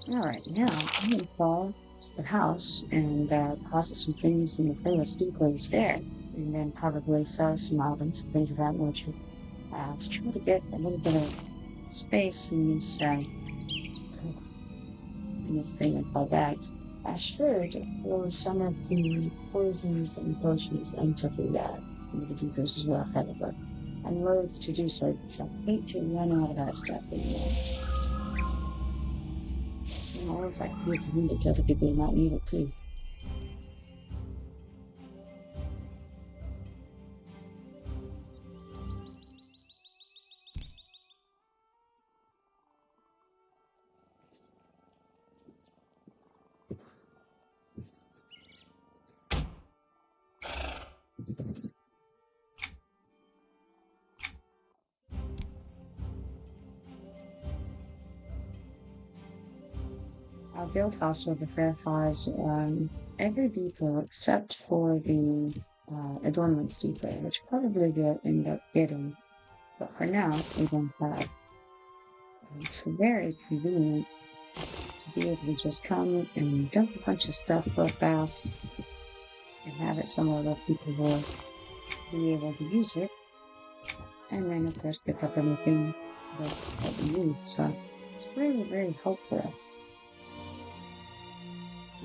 Alright, now I'm going to call the house and deposit some things in the Phyllis depots there, and then probably sell some items and things of that nature to try to get a little bit of space in this thing with my bags. I should throw some of the poisons and potions into the depots as well, however. I'm loath to do so because I hate to run out of that stuff anymore. I always like to hand it to other people who might need it too. Our build house over here has every depot except for the adornments depot, which probably will end up getting, but for now we don't have. It's very convenient to be able to just come and dump a bunch of stuff real fast and have it somewhere where people will be able to use it, and then of course pick up anything that you need. So it's really very helpful.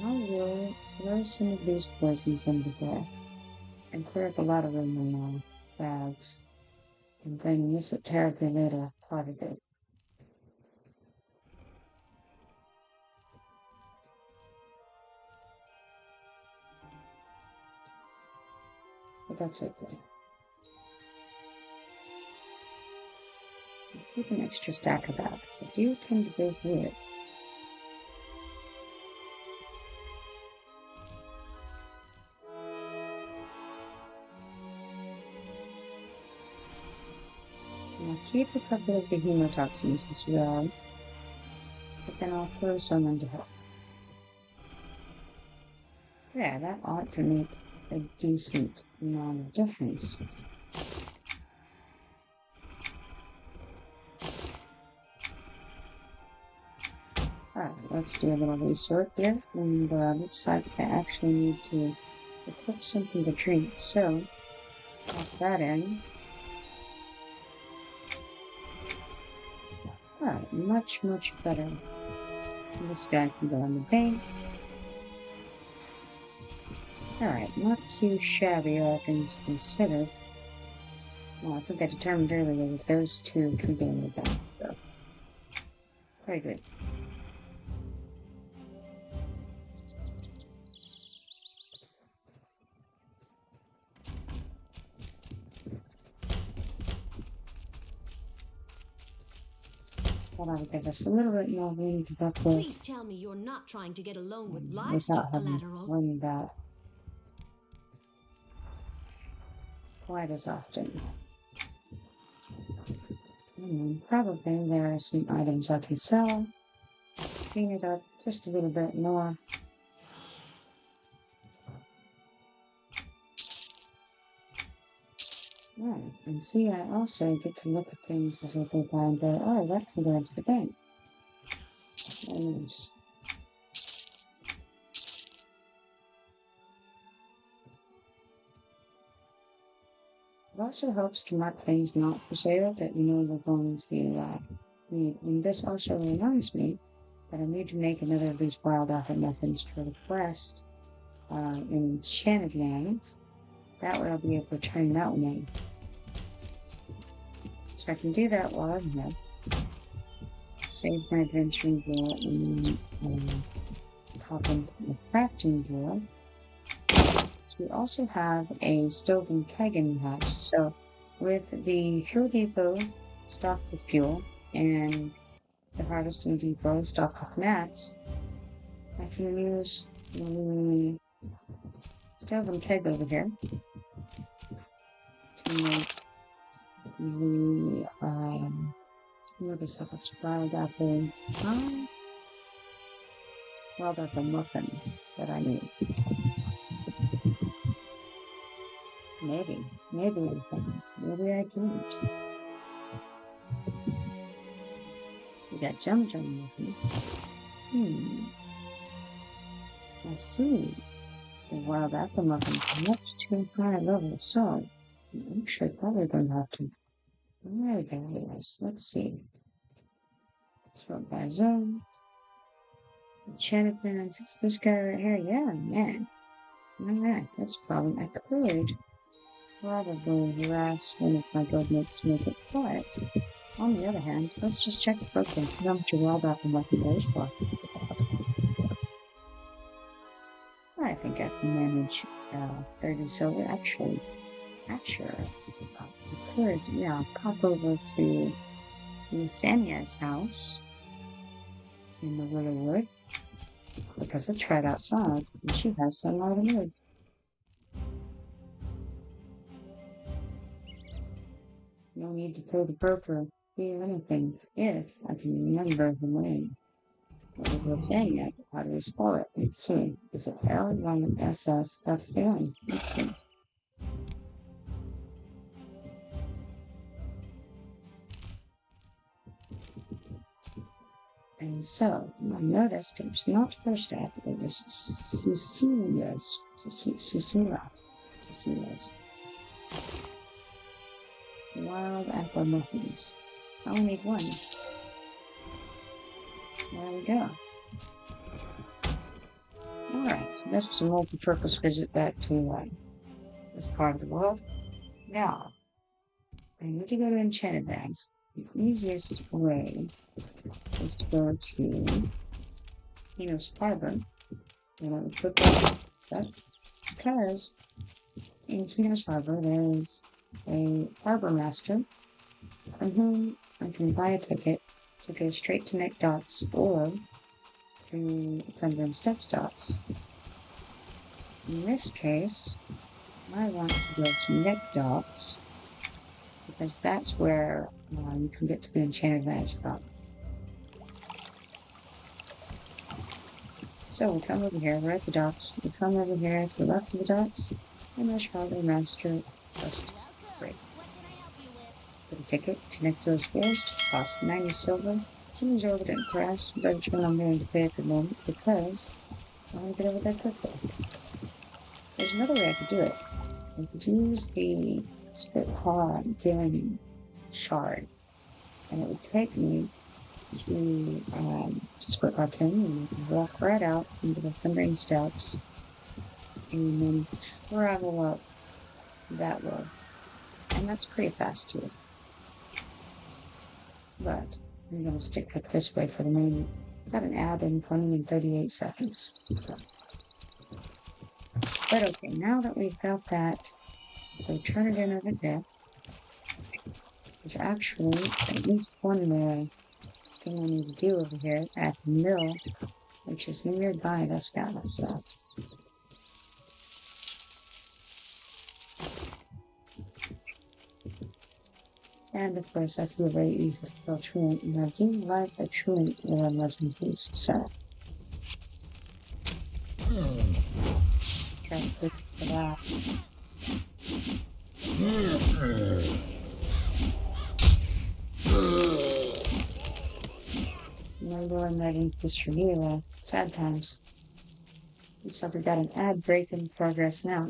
I will throw some of these poisons into there and clear up a lot of room in my bags, and then use it terribly later, part of it. But that's okay. I'll keep an extra stack of that, because I do tend to go through it. I'll keep a couple of the hemotoxins as well, but then I'll throw some into her. Yeah, that ought to make a decent amount of difference. Alright, let's do a little resort here, and looks like I actually need to equip something to drink, so pop that in. Alright, much better. This guy can go on the bank. Alright, not too shabby, all things considered. Well, I think I determined earlier that those two can be in the bank, so very good. That'll give us a little bit more room to work with. Please tell me you're not trying to get a loan with without livestock having to collateral. worry about quite as often. And probably there are some items I can sell. Clean it up just a little bit more. Right, and see, I also get to look at things as I go by and go, oh, that can go into the bank. Very nice. It also helps to mark things not for sale that you know we're going to need. And this also reminds me that I need to make another of these wild apple muffins for the quest. Enchanted Lands. That way I'll be able to turn that one in. So I can do that while I'm here. Save my adventuring drawer and pop into the crafting drawer. So we also have a stove and keg in the house. So with the fuel depot stocked with fuel and the harvesting depot stocked with mats, I can use the stove and keg over here to make the what is it? It's wild apple muffin that I need. Maybe I can't. We got jum muffins. I see. The wild apple muffins are much too high level, so I'm actually probably going to have to. Alright, guys, let's see. Sort by zone. Enchanted Lands, it's this guy right here. Yeah, man. Alright, that's a problem. I could probably harass one of my guildmates to make it quiet. On the other hand, let's just check the book and see how much a wild apple muffin goes for. I think I can manage 30 silver. Actually, I could, pop over to Lusanya's house in the Willowwood because it's right outside and she has some of the wood. No need to pay the broker do anything if I can remember the name. What is Lusania? How do we spell it? Let's see. Is it L-Y-S-S? That's the one. Let's see. And so, I noticed it was not her staff, it was Cecilia's. Wild apple muffins. I only need one. There we go. Alright, so this was a multi-purpose visit back to this part of the world. Now, I need to go to Enchanted Lands. The easiest way is to go to Hino's Harbor. And I would put that up because in Hino's Harbor there's a harbor master from whom I can buy a ticket to go straight to Nek Docks or to Thunder and Steps Docks. In this case, I want to go to Nek Docks because that's where you can get to the Enchanted Lands from. So we come over here, we're at the docks, we come over here to the left of the docks, and there's Harbor Master first. Great. Get a ticket to Nek Docks costs 90 silver. Seems exorbitant price, but it's what I'm going to pay at the moment because I want to get over there quickly. There's another way I could do it. I could use the Splitpaw Pit shard, and it would take me to Splitpaw Pit, and I can walk right out into the Thundering Steps, and then travel up that way. And that's pretty fast too. But I'm going to stick with this way for the moment. Got an ad in 20 and 38 seconds. But okay, now that we've got that, we'll turn it in over there. There's actually at least one more thing I need to do over here at the mill, which is nearby this guy, so. And of course, that's very easy to kill truant, and I do like a truant in a legend piece, so. Try to click for that. Remember I'm writing this for you, sad times. Looks like we got an ad break in progress now.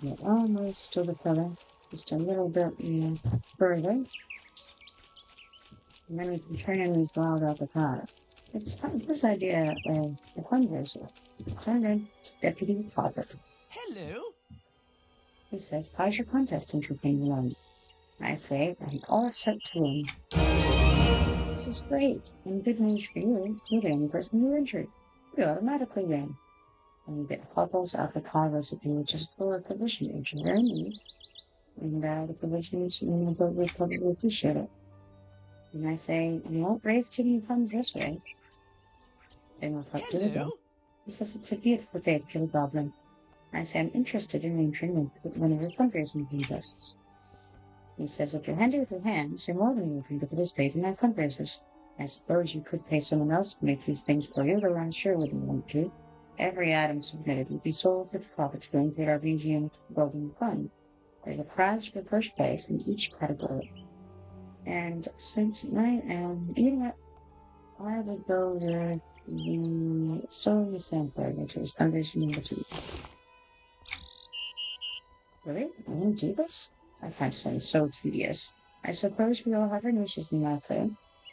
We're almost to the pillar. Just a little bit further. And then we can turn in these wild apricots. It's this idea of the fundraiser. Turned into Deputy Father. Hello? He says, how's your contest entry thing going? I say, I'm all set to win. This is great, and good news for you. You're the only person who injured. You automatically win. And you get Hubble's apricot recipe, which is full of provisionage, very nice. And the provisionage, and the would probably appreciate it. And I say, you won't raise too many funds this way. Then we'll talk to the dog. He says it's a beautiful day to kill a goblin. I say I'm interested in entering one of your fundraising contests. He says if you're handy with your hands, you're more than welcome to participate in our fundraisers. I suppose you could pay someone else to make these things for you, though I'm sure wouldn't want to. Every item submitted will be sold with profits going to our region Golden Fund. There's a prize for first place in each category. And since I am eating it, I would go with the sowing the sampler, which is fundraising number 2. Really? I won't do this? I find it so tedious. I suppose we all have our niches in life, though.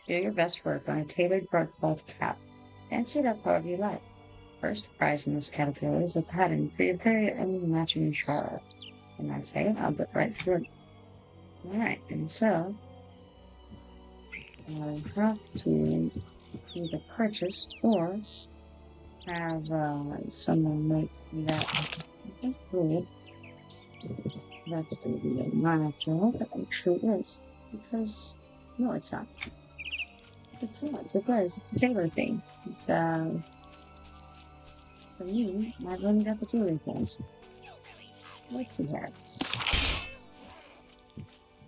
Do your best work on a tailored broadcloth cap. Fancy it up however you like. First prize in this category is a pattern for your very own matching shower. And I say, I'll get right through it. Alright, and so I have to either purchase or have someone make that food. That's going to be a non-actual, but it sure is. Because, no, it's not. It's not, because it's a tailor thing. It's, for me, I've only got the jewelry things. Let's see here.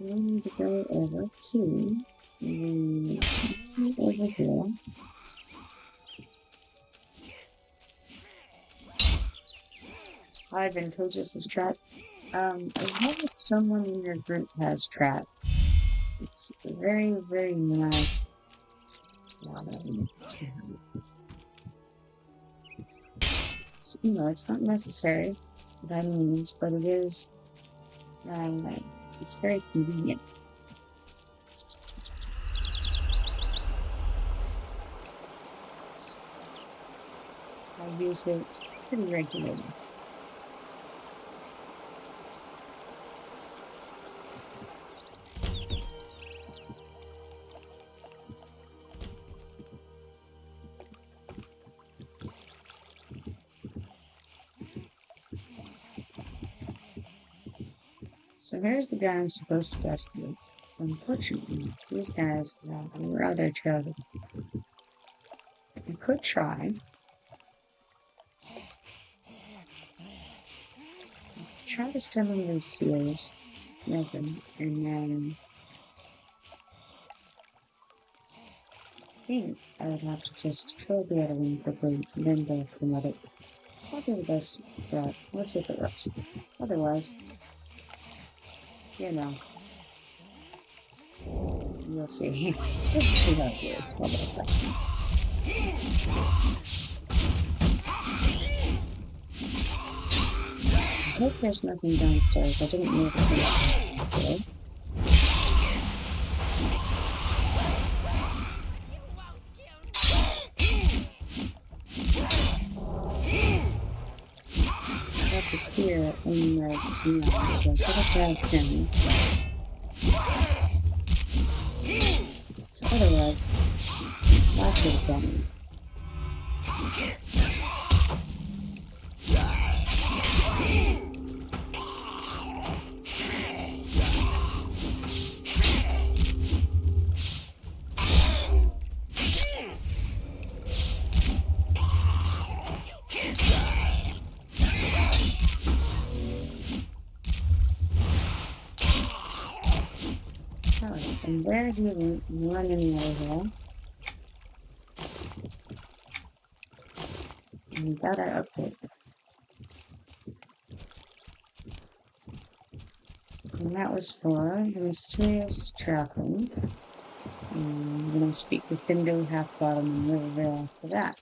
We need to go over to the over here. Advantageous is trap. As long as someone in your group has trap, it's very, very nice. It's, it's not necessary by any means, but it is, it's very convenient. I use it pretty regularly. So here's the guy I'm supposed to rescue. Unfortunately, these guys are rather terrible. I could try to stem these seals, resin, and then I think I would have to just kill the other one quickly and then go for another. I'll do the best for that. Let's see if it works. Otherwise, we'll see. Let's see how it goes. How about that? I hope there's nothing downstairs. I didn't notice anything downstairs. I have to see her in the team, so I gotta grab him. So otherwise, it's not good for me. And where do you run in over? And we got our update. And that was for the mysterious traveling. And I'm going to speak with Bindo, Half-Bottom, and Rivervale for that.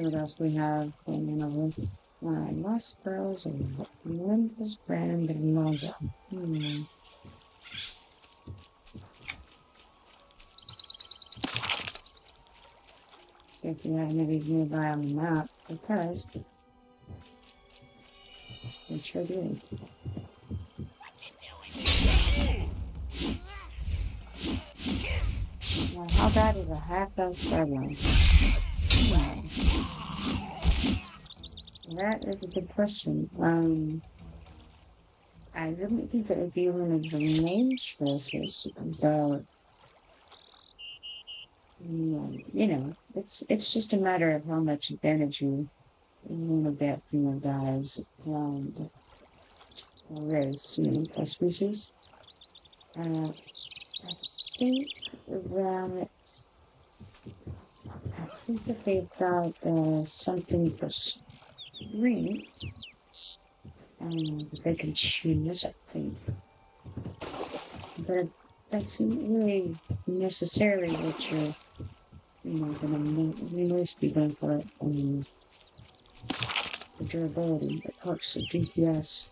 see what else we have going on over. Lost Pearls and Olympus Brand and Logo. See if we have any of these nearby on the map, because we sure do. Now, how bad is a half-elf problem? That is a good question. I didn't think it would be one of the main choices, but you know, it's just a matter of how much advantage you want to get from the guys race, per species. I think that they've got something for strength that they can choose, I think. But that's not really necessarily what you're, going to most be going for the durability, the perks of DPS,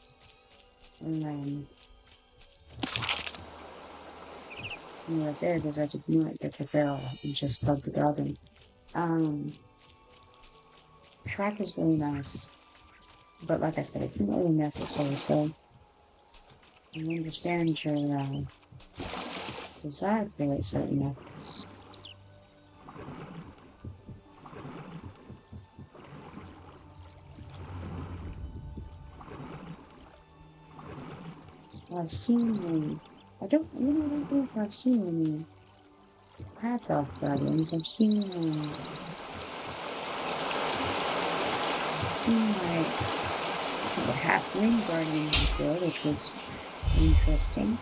and then right there, because I did not get the barrel and just bugged the dragon. Track is really nice, but like I said, it's not really necessary, so I understand your desire for it, certainly. I've seen I don't know if I've seen any half-elf guardians. I've seen like the half-wing guardians before, which was interesting.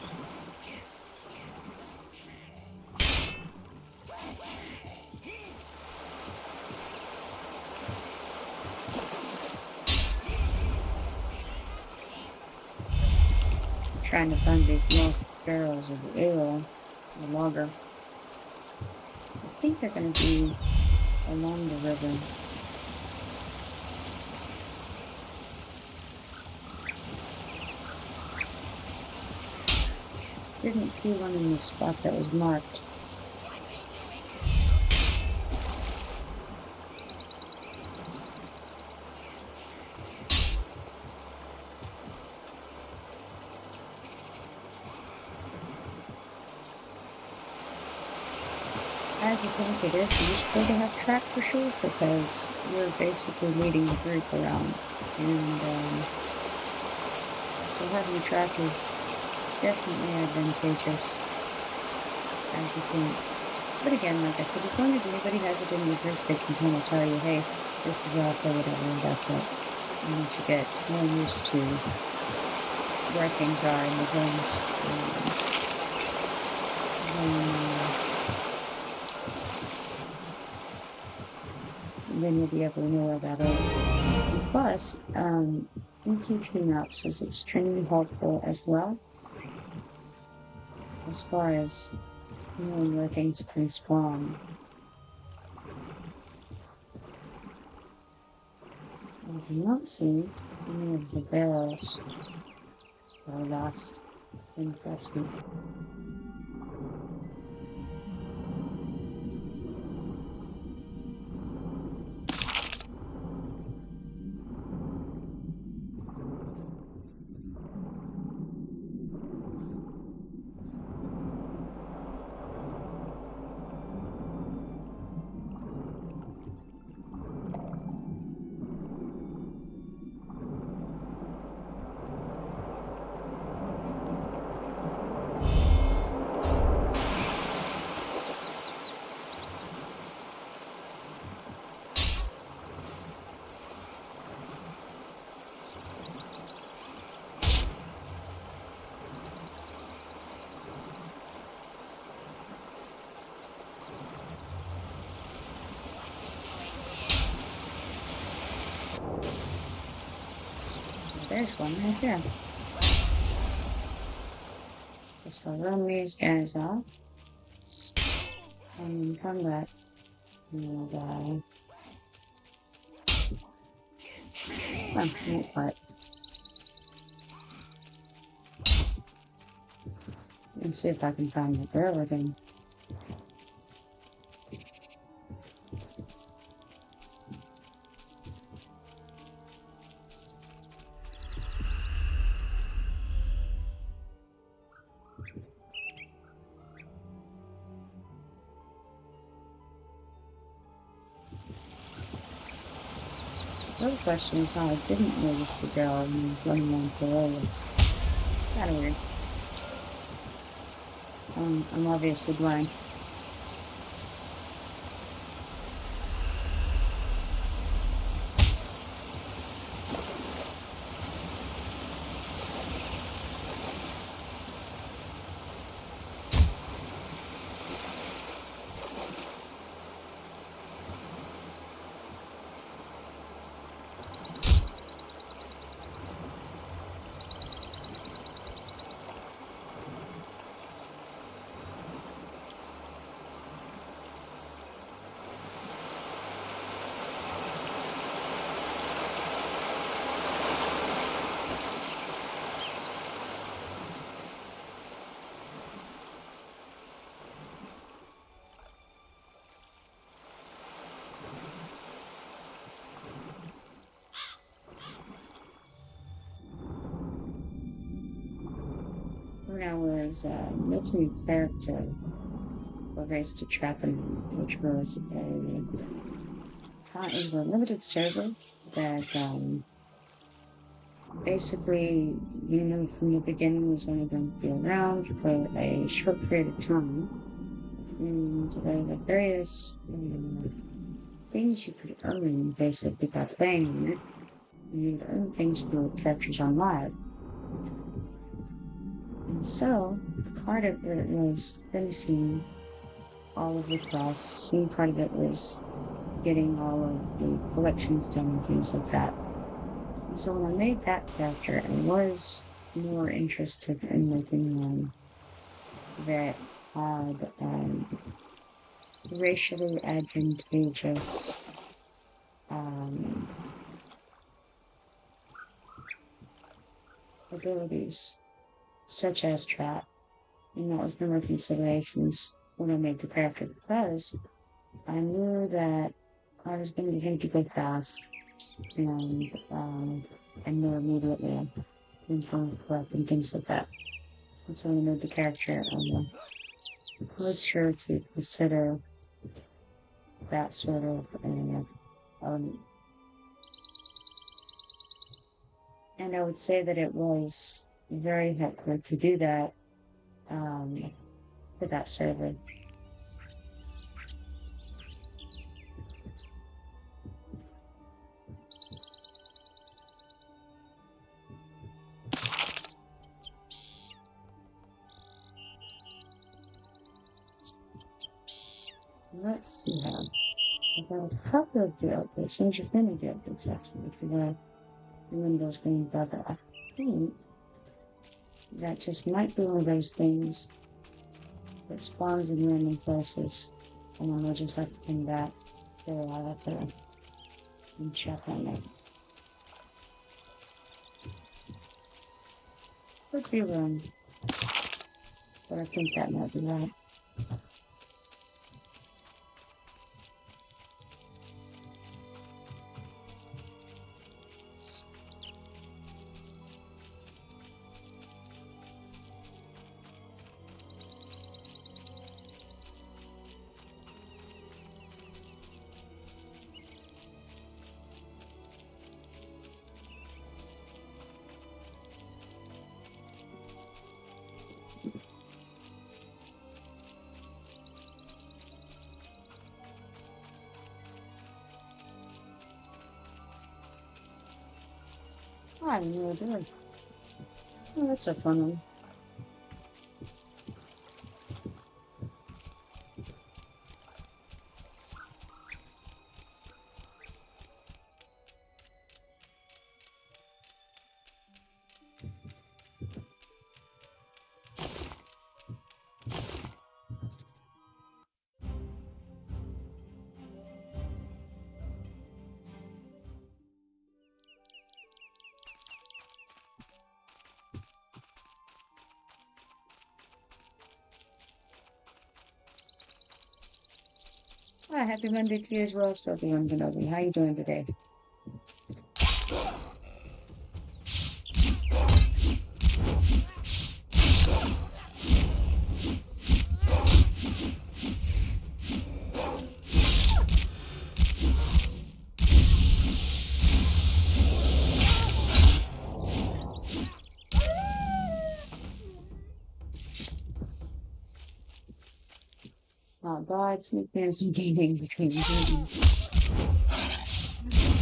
Trying to find these lost barrels of ale, the lager. So I think they're going to be along the river. Didn't see one in the spot that was marked. As a tank, it is useful to have track for sure, because you're basically leading the group around, and so having track is definitely advantageous as a tank. But again, like I said, as long as anybody has it in the group, they can kind of tell you, hey, this is up or whatever, that's it. You need to get more used to where things are in the zones. Then you'll be able to know where that is. And plus, EQ2 maps is extremely helpful as well, as far as knowing where things can spawn. I have not seen any of the barrels that are lost in Phosm. There's one right there. Just gonna run these guys off. And come back. And Oh, wait, what? Let's see if I can find the girl again. One question is how I didn't notice the girl when I was running on parole. It's kind of weird. I'm obviously blind. When I was making a character for Race to Trap him, which was it was a limited server that basically, you know, from the beginning was only going to be around for a short period of time. And there were various things you could earn basically by playing on it. And you'd earn things for your characters on live. And so, part of it was finishing all of the quests, and part of it was getting all of the collections done and things like that. And so when I made that character, I was more interested in making one that had racially advantageous abilities, such as trap. And that was one of my considerations when I made the character, because I knew that I was going to need to go fast and more immediately and collect and things like that. And so when I made the character, I was sure to consider that sort of and I would say that it was very helpful to do that for that server. Let's see how. I've got a couple of the updates, change of many updates actually for the Windows being better. I think that just might be one of those things that spawns in random places, and then we'll just have to come back to it and check on it. Could be wrong, but I think that might be right. I don't know what to do. Oh, that's a fun one. Happy Monday to you as well, Stealthy One Kenobi. How you doing today? Oh god, sneak in some gaming between games.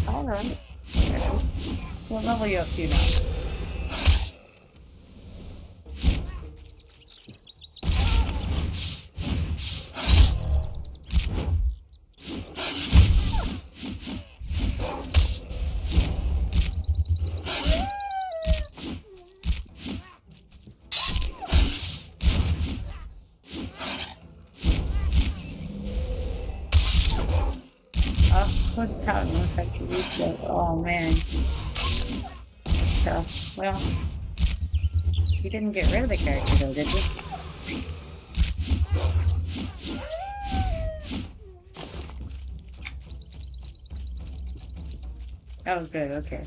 Alright. What level are you up to now? What's out in effect to reach that? Oh man. That's tough. Well, you didn't get rid of the character though, did you? Oh good, okay.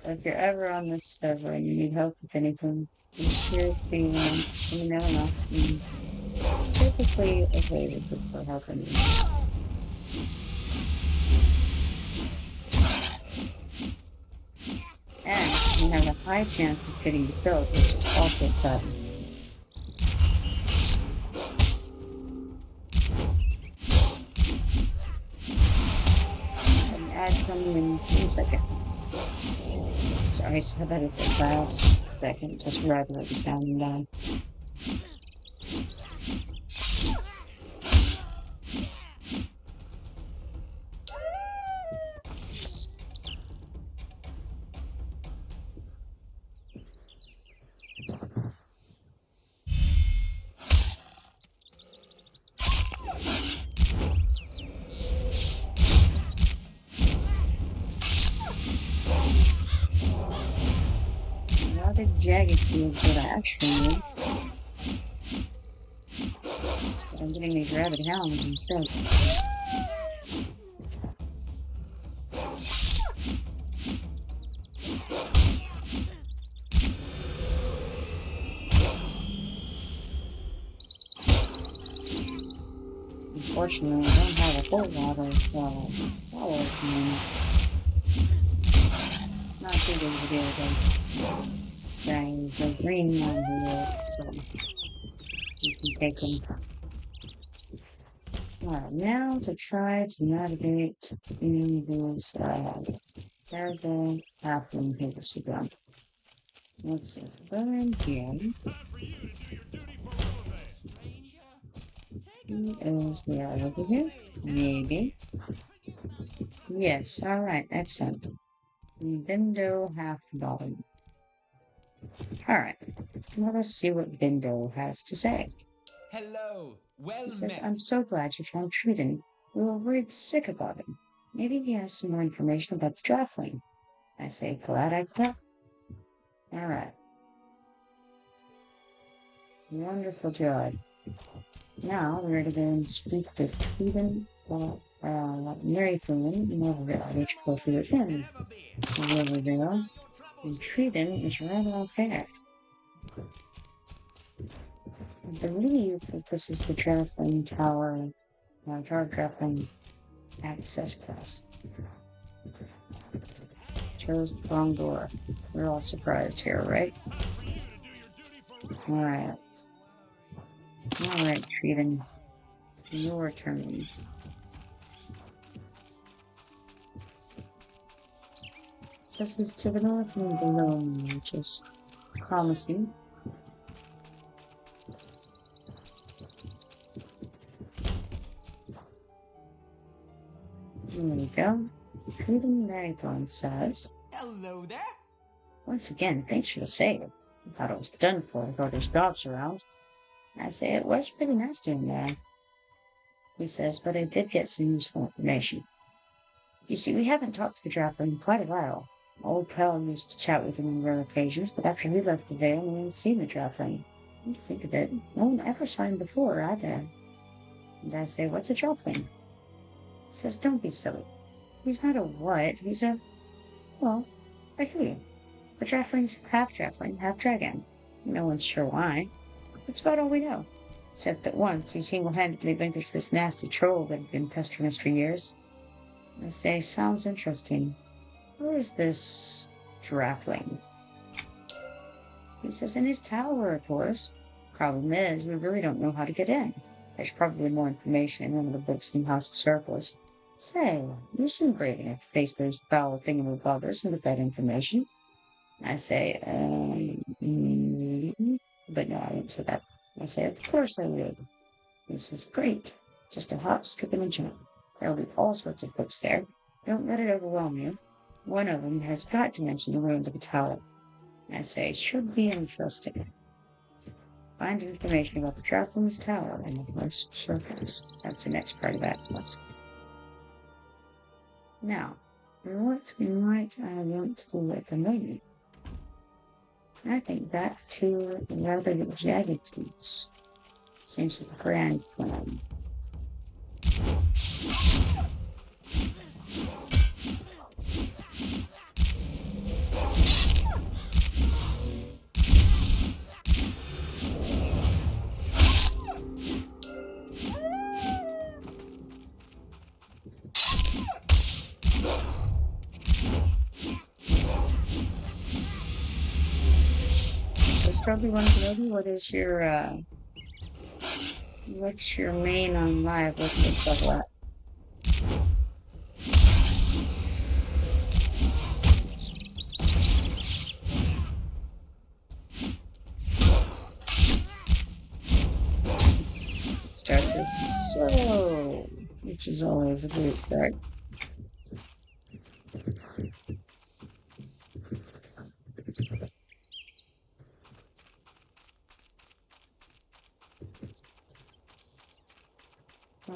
If you're ever on this server and you need help with anything, be sure to let me know and I'm typically available for helping you. And you have a high chance of getting killed, which is also exciting. An ad coming in 1 second. Sorry, I said that at the last second, just right when it was counting down. The jagged tubes what I actually need. But I'm getting these rabid hounds instead. Unfortunately, I don't have a whole lot of followers anymore. Not too big of a deal though. This guy is a green one here, so you can take him. Alright, now to try to navigate in this terrible halfling hills again. Let's see. Go in here. He is where over here? Maybe. Yes, alright, excellent. Bindo half bottom. Alright, let us see what Bindo has to say. Hello, well He says, met. I'm so glad you found Truden. We were worried sick about him. Maybe he has some more information about the draftling. I say, glad I caught. Alright. Wonderful job. Now we're going to go and speak to Truden, Mary Truman, in Rivervale, which closely with him. Rivervale. And Truden is right around there. I believe that this is the Draftling Tower, Tower Draftling access quest. Chose the wrong door. We're all surprised here, right? Alright. Alright, Truden. Your turn. This is to the north and below me, which is promising. There we go. Truden Marathon says, Hello there. Once again, thanks for the save. I thought it was done for with all those dogs around. I say it was pretty nasty in there. He says, but I did get some useful information. You see, we haven't talked to the Draffler in quite a while. Old pal used to chat with him on rare occasions, but after he left the Vale, we hadn't seen the Draffling. When you think of it, no one ever saw him before, either. And I say, what's a Draffling? He says, don't be silly. He's not a what, he's a... well, a he. The Draffling's half Draffling, half dragon. No one's sure why. That's about all we know. Except that once he single-handedly vanquished this nasty troll that had been pestering us for years. I say, sounds interesting. Who is this Draffling? He says, in his tower, of course. Problem is, we really don't know how to get in. There's probably more information in one of the books than House of Circles. Say, you seem brave enough to face those foul thingamabobbers and get that information. I say, but no, I won't say that. I say, of course I would. This is great. Just a hop, skip, and a jump. There'll be all sorts of books there. Don't let it overwhelm you. One of them has got to mention the ruins of a tower. I say, should be interesting. Find information about the Draffling's Tower and the first circles. That's the next part of that quest. Now, what might I want to do at the moment? I think that two rather jagged tweets seems like a grand plan. Probably want to know what's your main on live? What's this level at? It starts with so, which is always a great start.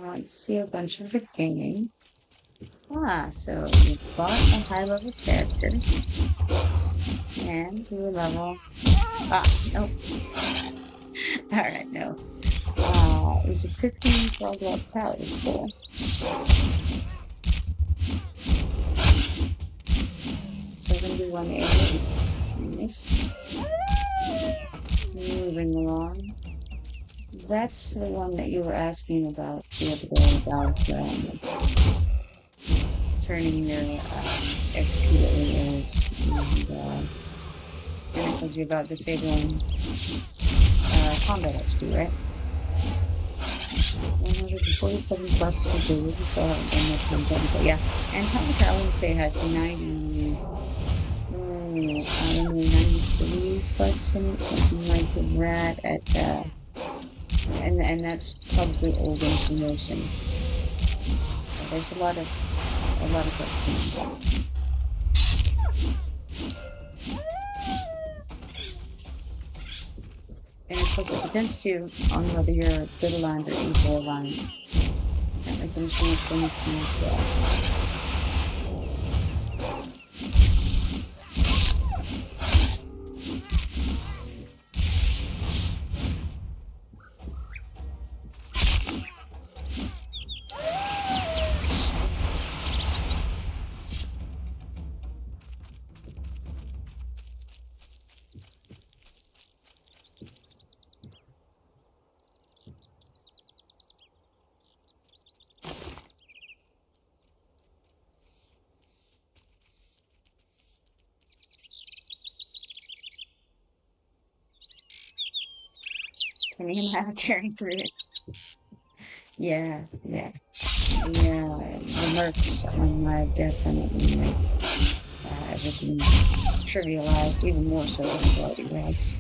I see a bunch of the gaming. So you bought a high-level character, and you level... nope. Alright, no. Is it 15 frog-log palette? Cool. $71.80. Nice. Moving along. That's the one that you were asking about the other day about turning your XP to areas, and I told you about disabling combat XP, right? 147 plus completed. We still haven't done much content, but yeah. And Technica, I want to say, has 90. I don't know, 93 plus in it, something like that at and that's probably old information. But there's a lot of questions. And of course it depends too on whether you're good aligned or evil aligned. That like finishing up things like that. Can you imagine tearing through it? Yeah. The mercs on live definitely make everything trivialized, even more so than Bloody Rags.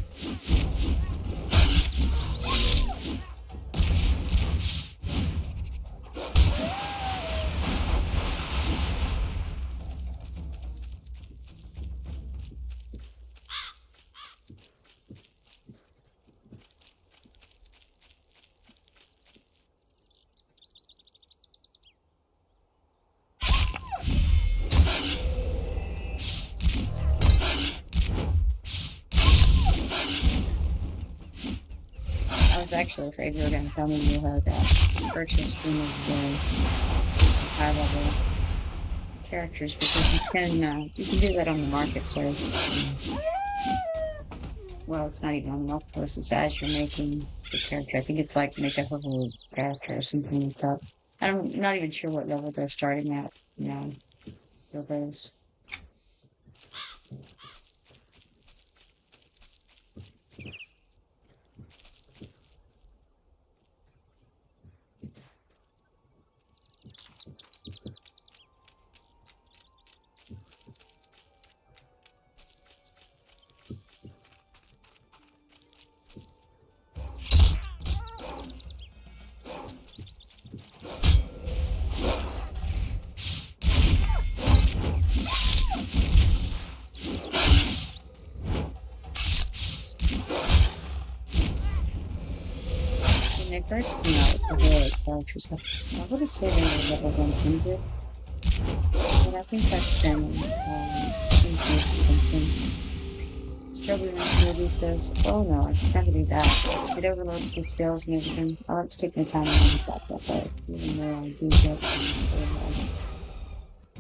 was actually afraid you were going to tell me you had purchased one of the high level characters because you can do that on the marketplace. Well, it's not even on the marketplace. It's as you're making the character. I think it's like make a level character or something like that. I'm not even sure what level they're starting at now. For those. When they first came out with the heroic characters, I would have said they were level 100, but I think that's been increased since then. Struggling maybe says, oh no, I can never do that. It overloaded the skills and everything. I like to take my time and make that stuff out, even though I do get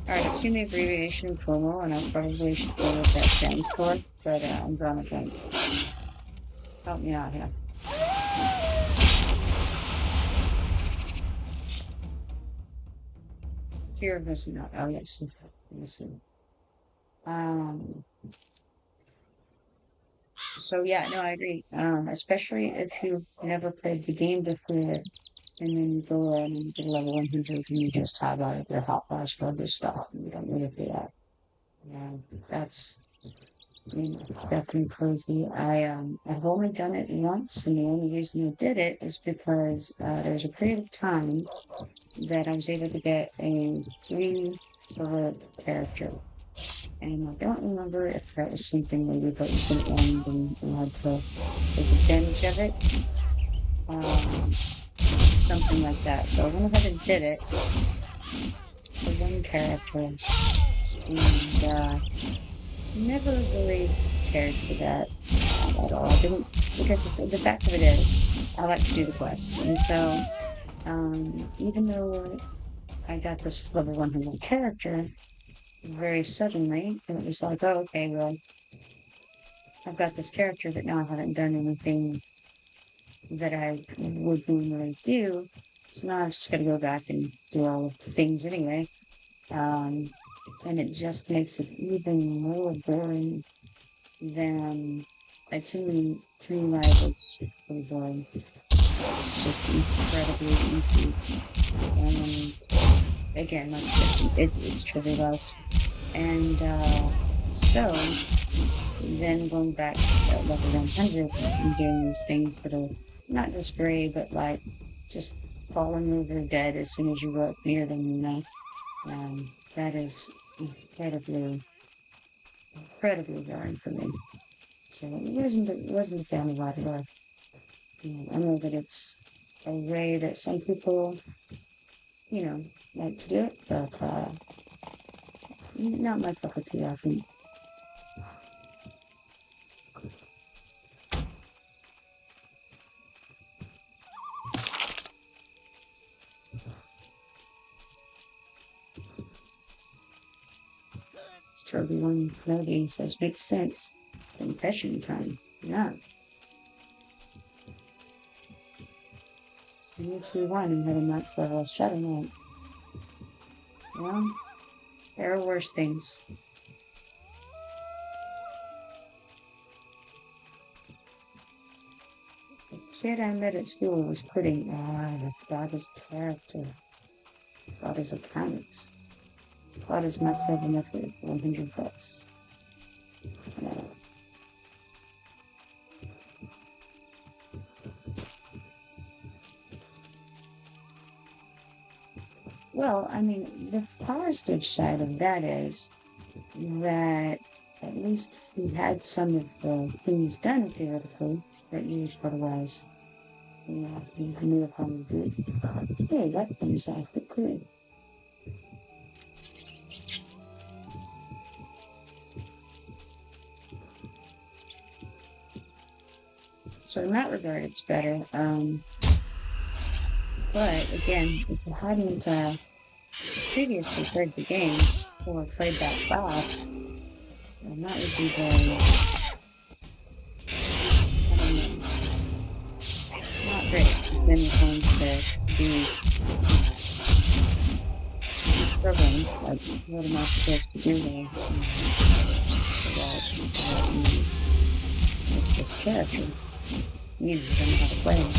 Alright, I've seen the abbreviation FOMO, and I probably should know what that stands for, but I'm drawing a blank. Help me out here. Fear of missing out. Oh, yes. Missing. So yeah, no, I agree. Especially if you've never played the game before, and then you go in and you get level 100, and you just have all of your hot bars for this stuff, and you don't really do that. Yeah, that's definitely crazy. I've only done it once, and the only reason I did it is because there was a period of time that I was able to get a free character. And I don't remember if that was something where you put to the end and you had to take advantage of it. Something like that. So I went ahead and did it for one character. And never really cared for that at all. I didn't, because the fact of it is, I like to do the quests. And so, even though I got this level 100 character, very suddenly, and it was like, oh, okay, well, I've got this character, but now I haven't done anything that I would normally do. So now I'm just going to go back and do all of the things anyway. And it just makes it even more boring than to me life is really boring. It's just incredibly easy. And again, like it's trivialized. And so then going back to level 100 and doing these things that are not just brave, but like just falling over dead as soon as you go up near them, you know. That is incredibly boring for me. So it wasn't a fan of that at all. I know that it's a way that some people, like to do it, but not my cup of tea, I think. Trophy 1 Melody says, makes sense. Confession time. Yeah. EQ1 and had a max level of Shadow Knight. Well, there are worse things. The kid I met at school was pretty. I forgot his character. I forgot his mechanics. I forgot his max level method for 100 bucks. Well, I mean, the positive side of that is that at least he had some of the things done theoretically that you otherwise, he knew how to do it. Hey, that thing's actually cool. So in that regard, it's better. But again, if you hadn't previously played the game or played that class, then that would be very, I don't know, not great. Because then you're going to be struggling, like, what am I supposed to do there? Without you with this character. You don't know how to play him.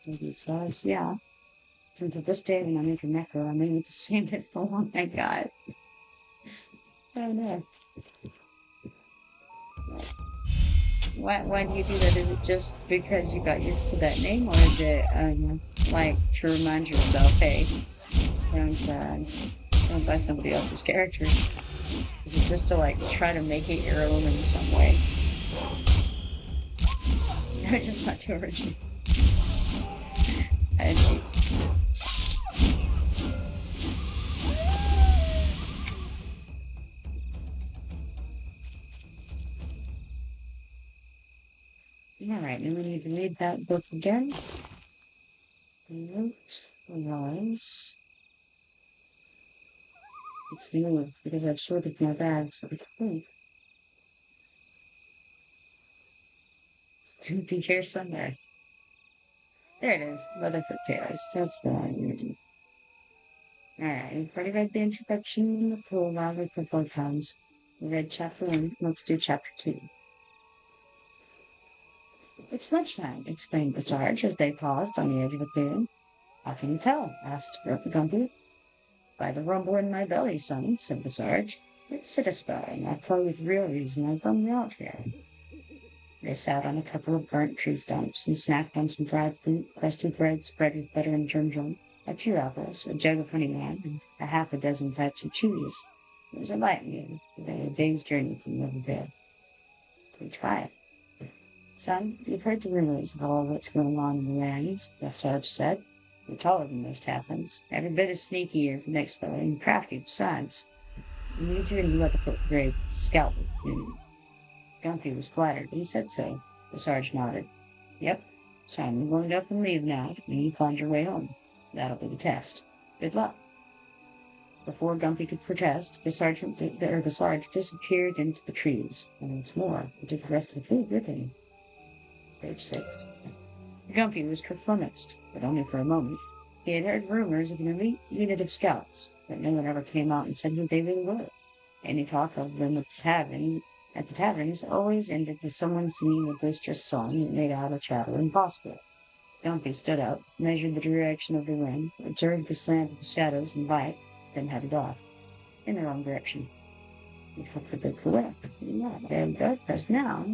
Maybe size, yeah. And to this day, when I make a necro, I make it the same as the one I got. I don't know. Why do you do that? Is it just because you got used to that name, or is it like to remind yourself, hey, don't buy somebody else's character? Is it just to like try to make it your own in some way? No, just not too original. I see. Alright, and we need to read that book again. Notes was... It's new, because I've sorted my bags, so I think it's gonna be here somewhere. There it is, Leatherfoot Tales. That's the one. Alright, we've already read the introduction and the prologue with the book comes. We read chapter 1, let's do chapter 2. It's lunchtime, exclaimed the Sarge as they paused on the edge of a clearing. How can you tell? Asked Grumpy. By the rumble in my belly, son, said the Sarge. It's satisfying. I tell you with real reason I brought me out here. They sat on a couple of burnt tree stumps and snacked on some dried fruit, crusted bread spread with butter and germ, a few apples, a jug of honey wine, and a half a dozen types of chewies. It was a light meal, a day's journey from Rivervale. We try it. Son, you've heard the rumors of all that's going on in the lands, the Sarge said. You're taller than most halflings, every bit as sneaky as the next fellow, and crafty besides. You need to let the foot grave scalp with. Gumpy was flattered, but he said so. The Sarge nodded. Yep, son, you're going up and leave now, and you find your way home. That'll be the test. Good luck. Before Gumpy could protest, the Sarge disappeared into the trees, and once more, he took the rest of the food with him. Page 6. Gumpy was flummoxed, but only for a moment. He had heard rumors of an elite unit of scouts, but no one ever came out and said who they really were. Any talk of them at the taverns always ended with someone singing a boisterous song that made out a chatter impossible. Gumpy stood up, measured the direction of the wind, observed the slant of the shadows and light, then headed off. In the wrong direction. He took the big away. Yeah, there we go, because now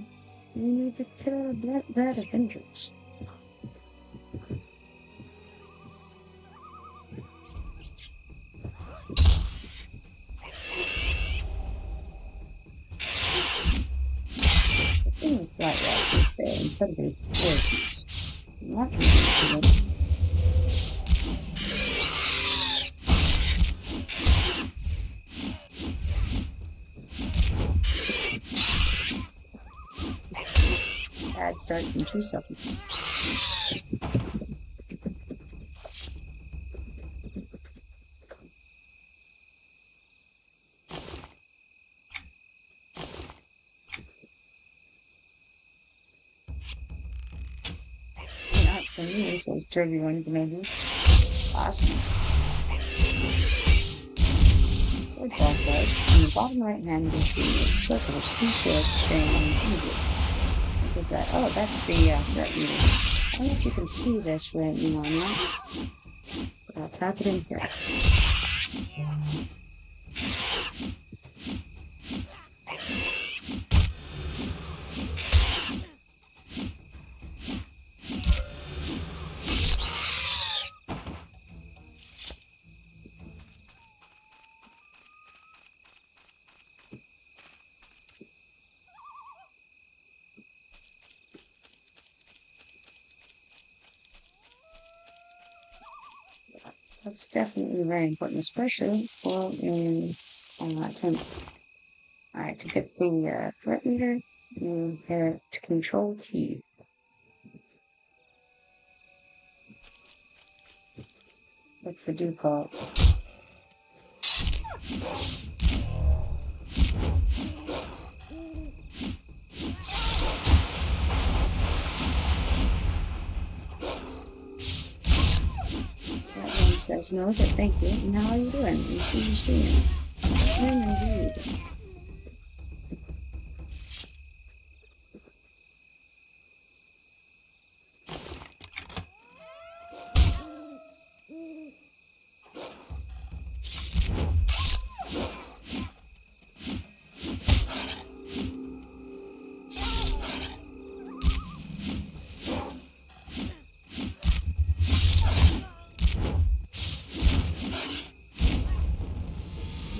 we need to kill that Avengers. The thing with White Rats is they're incredibly gorgeous. Not really. Ad starts in 2 seconds. For me, it says 31 maybe. Awesome. What boss says, in the bottom right hand, you see a circle of 2 shields saying immediate. What is that? Oh, that's the threat meter. I don't know if you can see this right now or not, but I'll tap it in here. That's definitely very important, especially for in tournament. Alright, to get the threat meter, you hit Control T. That's the default. Says no, but thank you. And how are you doing? You see you streaming. Indeed.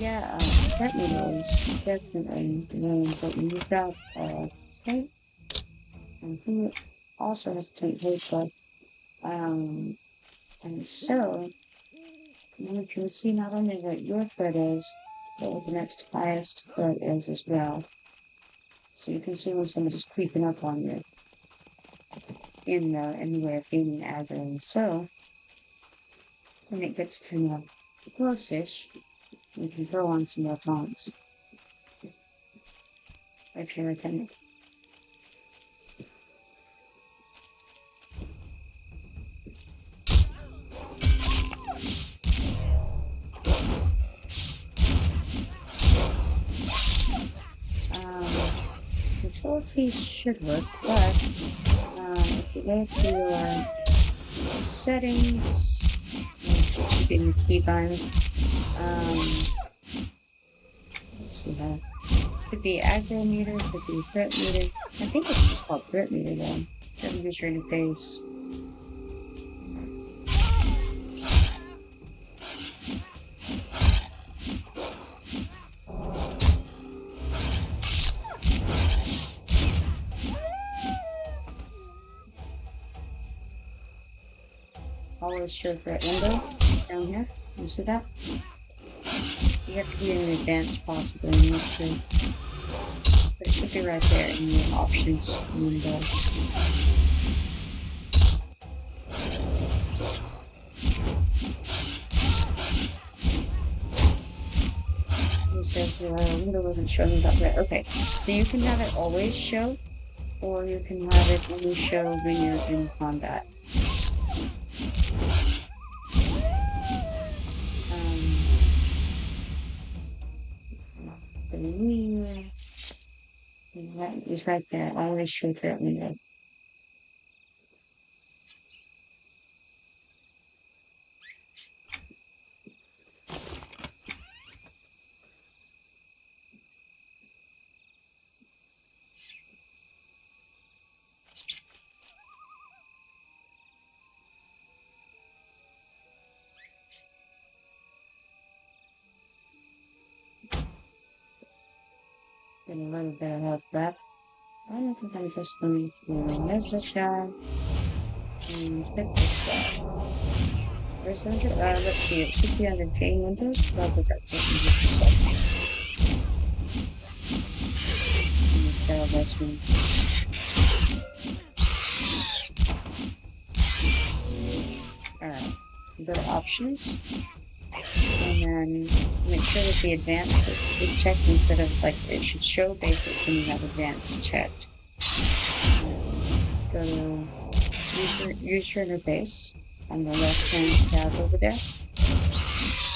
Yeah, that is definitely really important. You've got tank, and he also has tank weight, but and so you can see not only what your threat is, but what the next highest threat is as well. So you can see when somebody's creeping up on you in the way of gaining aggro. So when it gets kind of close-ish, you can throw on some more taunts. If you're a tank. Control T should work, but if you go to your settings, let's see if you can keybinds. Let's see that. Could be aggro meter, could be threat meter. I think it's just called threat meter though. Doesn't use your interface. Always show threat window down here. You see that? You have to be in advanced possibly, I'm not sure. But it should be right there in the options window. It says the window wasn't showing up right. Okay, so you can have it always show, or you can have it only show when you're in combat. That is right there. Always show threat window. Get a little bit of health back. I don't think I'm just going to miss this guy and pick this guy. Where's the let's see, it should be under chain windows, but I'll put that in just a second. This one. Alright, go to options. And then make sure that the advanced is checked instead of, like, it should show basic when you have advanced checked. Go to use your interface on the left-hand tab over there.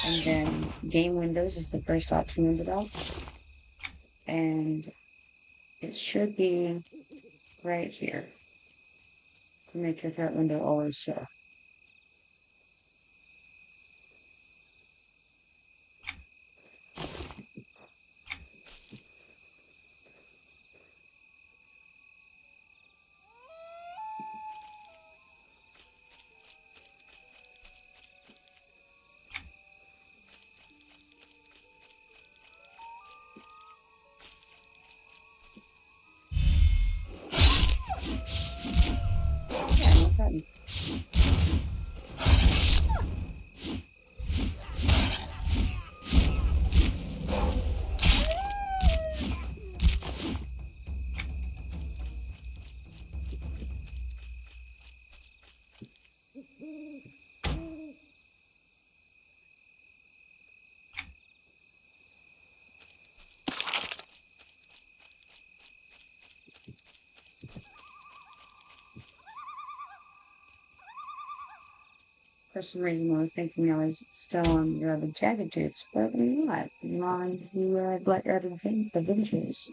And then game windows is the first option in the top. And it should be right here to make your threat window always show. Yeah, no problem. For some reason, I was thinking I was still on the other jagged tooths, but I'm not. I'm on the Black Other Adventures.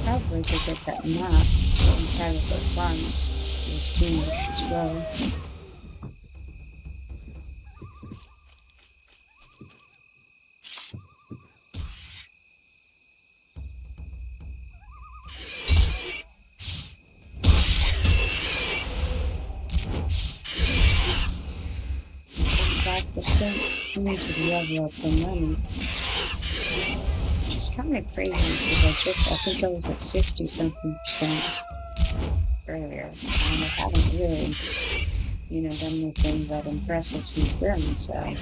Probably to get that map and private farms as soon as well. % into the level up the money. Which is kind of crazy because I think I was at 60 something percent earlier. And I haven't really, done anything that impressive since then, so.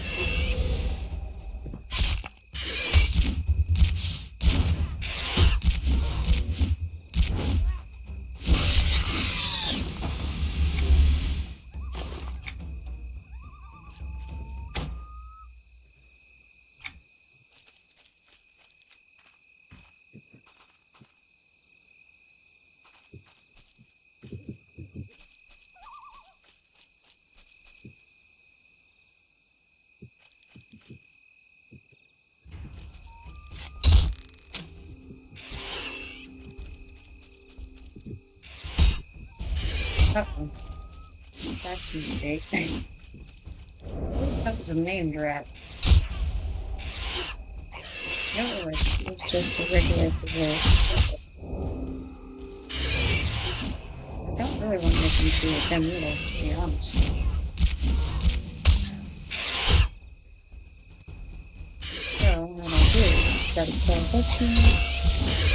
Uh-oh. That's a mistake. That was a named rat. No, it was just a regular divorce. I don't really want to make him see a 10 little, to be honest. So, what I'll do is try to kill this one,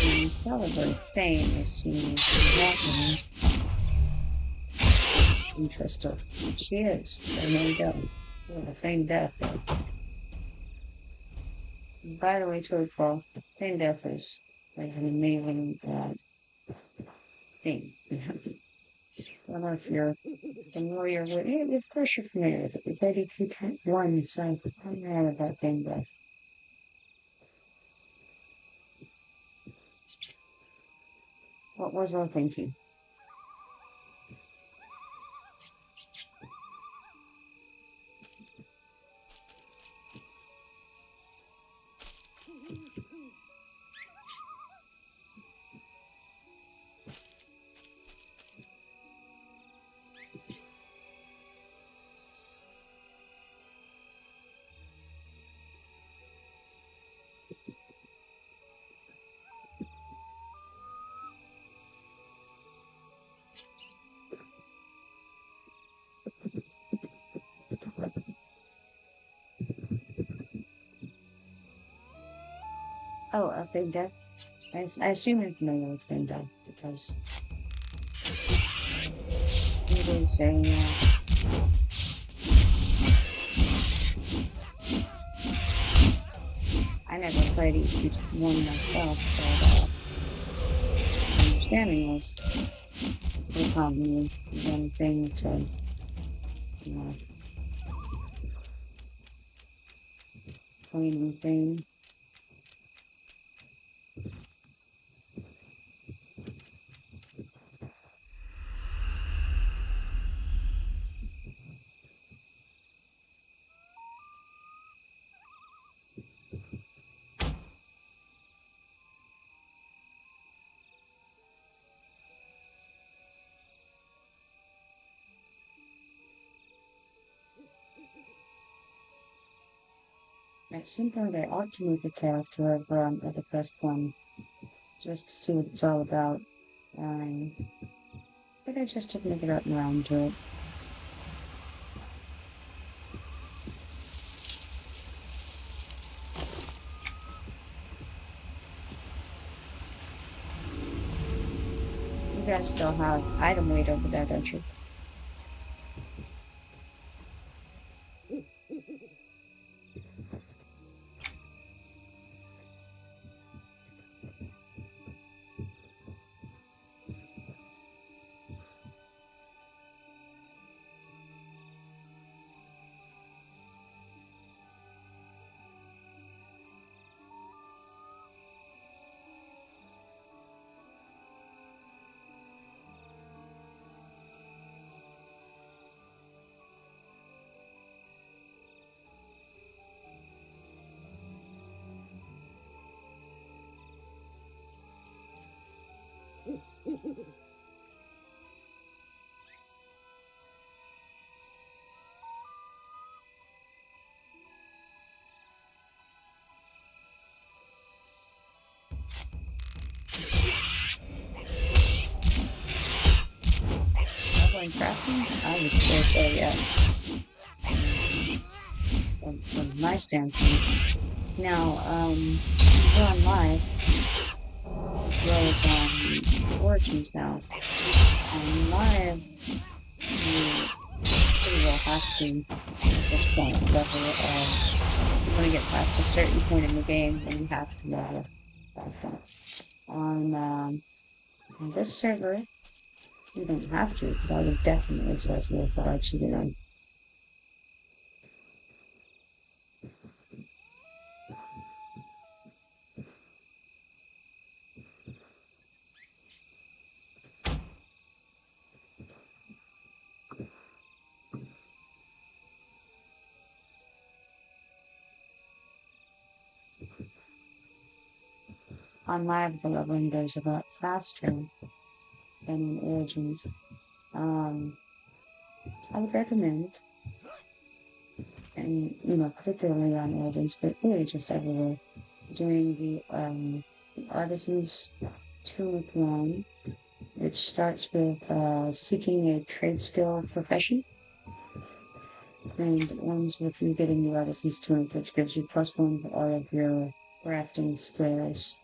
and probably feign as soon as she's happening. Interesting. She is. So there you go. A feigned death. By the way, Toadfall, feigned death is like an amazing thing. I don't know if you're familiar with it. Of course you're familiar with it. We've had EQ2 so I'm mad about feigned death. What was I thinking? Oh, a thing death. I assume you're familiar with thing death because it is a. I never played EQ1 myself, but my understanding was pretty commonly one thing to, you know, flaming thing. At some point, I ought to make a character of EverQuest 1 just to see what it's all about. But I just haven't gotten around to it. You guys still have item weight over there, don't you? Crafting? I would say so, yes. From my standpoint. Now, we're on live, as well as on Origins now. On live, you pretty well have to, at this point, level when you get past a certain point in the game, then you have to level that. On this server, you don't have to, but I would definitely say it's worthwhile to do. On live, the leveling goes a lot faster than in Origins. I would recommend, and particularly on Origins, but really just everywhere, doing the Artisan's Tunic line, which starts with seeking a trade skill profession, and ends with you getting the Artisan's Tunic, which gives you +1 for all of your crafting skills.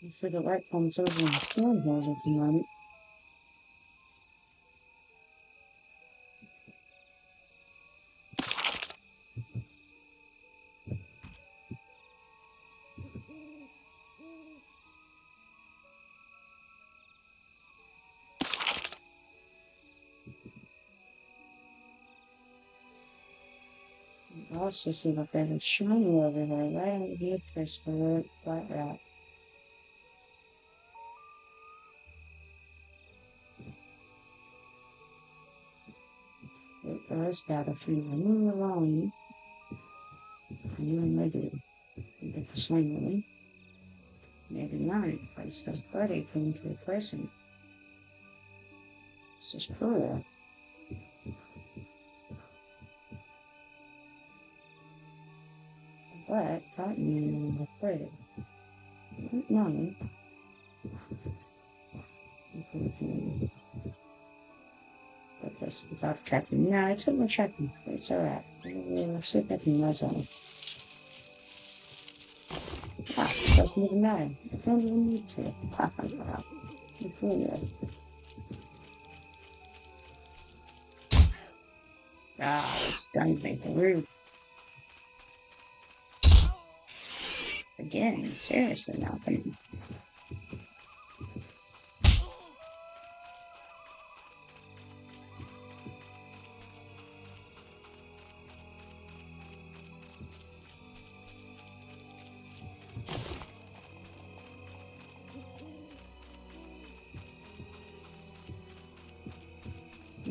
So the light comes over in the stone here at the moment. I also see that there's a shiny over there, right underneath this flat rat. Let's gather from the new line. Maybe get the shiny. Maybe not. Place this buddy coming to replace him. This is cool. But that means I'm afraid. No. But this without tracking. No, it's not tracking. It's alright. We'll see if I can res on it. Ah, it doesn't even matter. I don't even need to. Ah, it's done me through. Again, seriously now.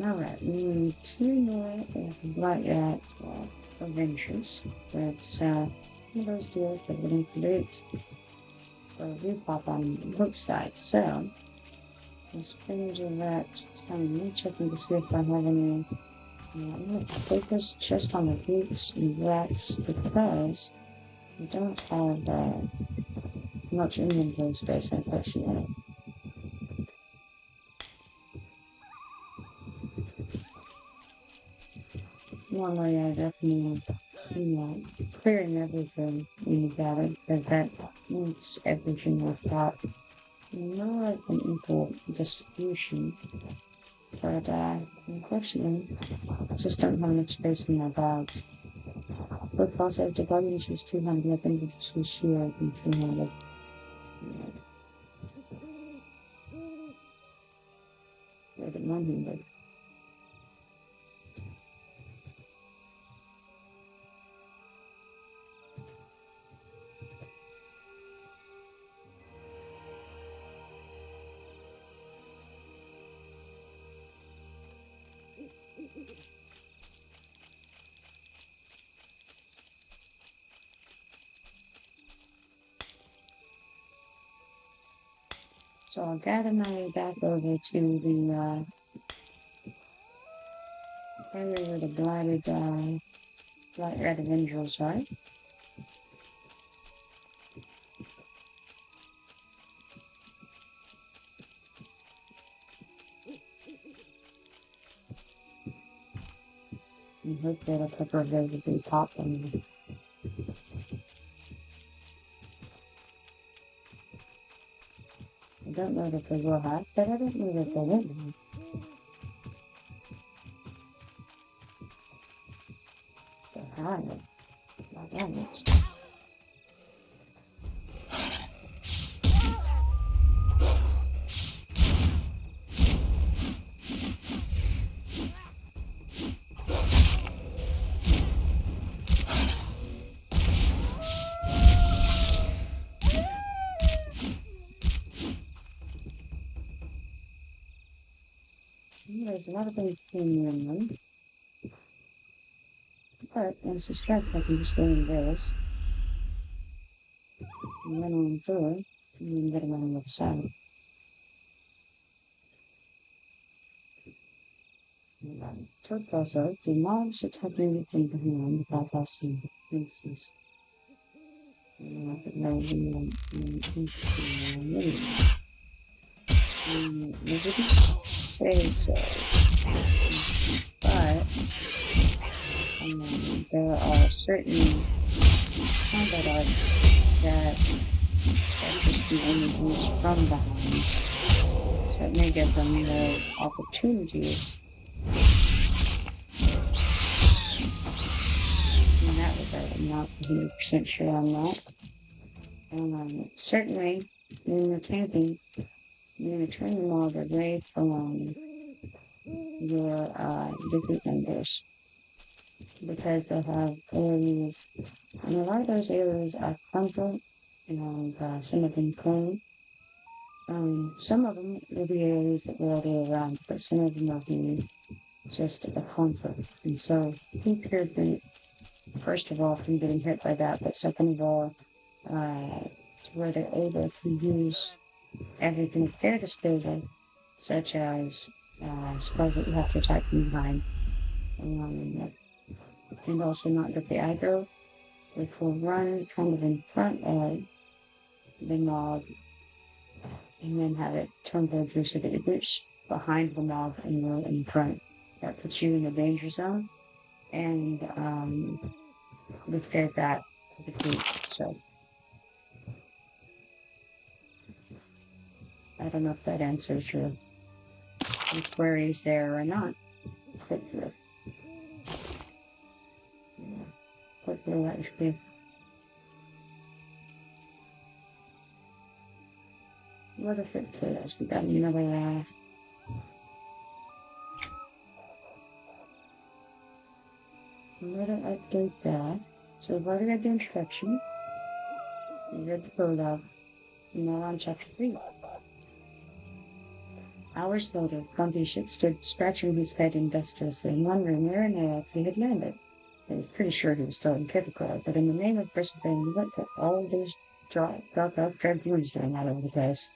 Alright, we need 2 more black rat adventures. That's one of those deals that would include a repop on the book side. So let's finish that time checking to see if I have any. I'm going to focus just on the roots and rats because we don't have much inventory space, unfortunately. Normally, I definitely, clearing everything when you got it, because that makes everything worth out. Not like an equal distribution, but unfortunately, I just don't have enough space in my bags. But also, if the Guardians was 200, I think it was sure I think 200. Where the 100. So I'll gather my way back over to the area where the blighted Black Red Avengers, right? I hope that a couple of those will be popping. I don't know that they will have, but I don't know that they won't have. They're high. My damage. There's a lot of things in them. But I suspect I can just go in this. And run on through, and then get them on the other side. Third process, the mobs attack me from behind without us in places. Nobody say so. But there are certain combat arts that that just be only used from behind. So it may give them more opportunities in that regard. I'm not 100% sure on that. Certainly, in the tanking, you're going to turn the mob away from your the group members because they have areas, and a lot of those areas are comfort, and some of them clean. Some of them will be areas that will all day around, but some of them will be just a comfort. And so keep your group, first of all, from getting hit by that, but second of all, to where they're able to use everything at their disposal, such as spells that you have to attack from behind, and also not get the aggro, which will run kind of in front of the mob, and then have it turn towards you so that your group's behind the mob and you're in front. That puts you in the danger zone, and with their back to the group. So I don't know if that answers your queries there or not. Hopefully that was clear. What if it says we got another let it update that. So we've already read the introduction. We read the prologue. And now on chapter 3. Hours later, Grumpy stood scratching his head industriously and wondering where on earth he had landed. He was pretty sure he was still in Kithakor, but in the name of persevering, what could all those dark dragoons doing all over the place?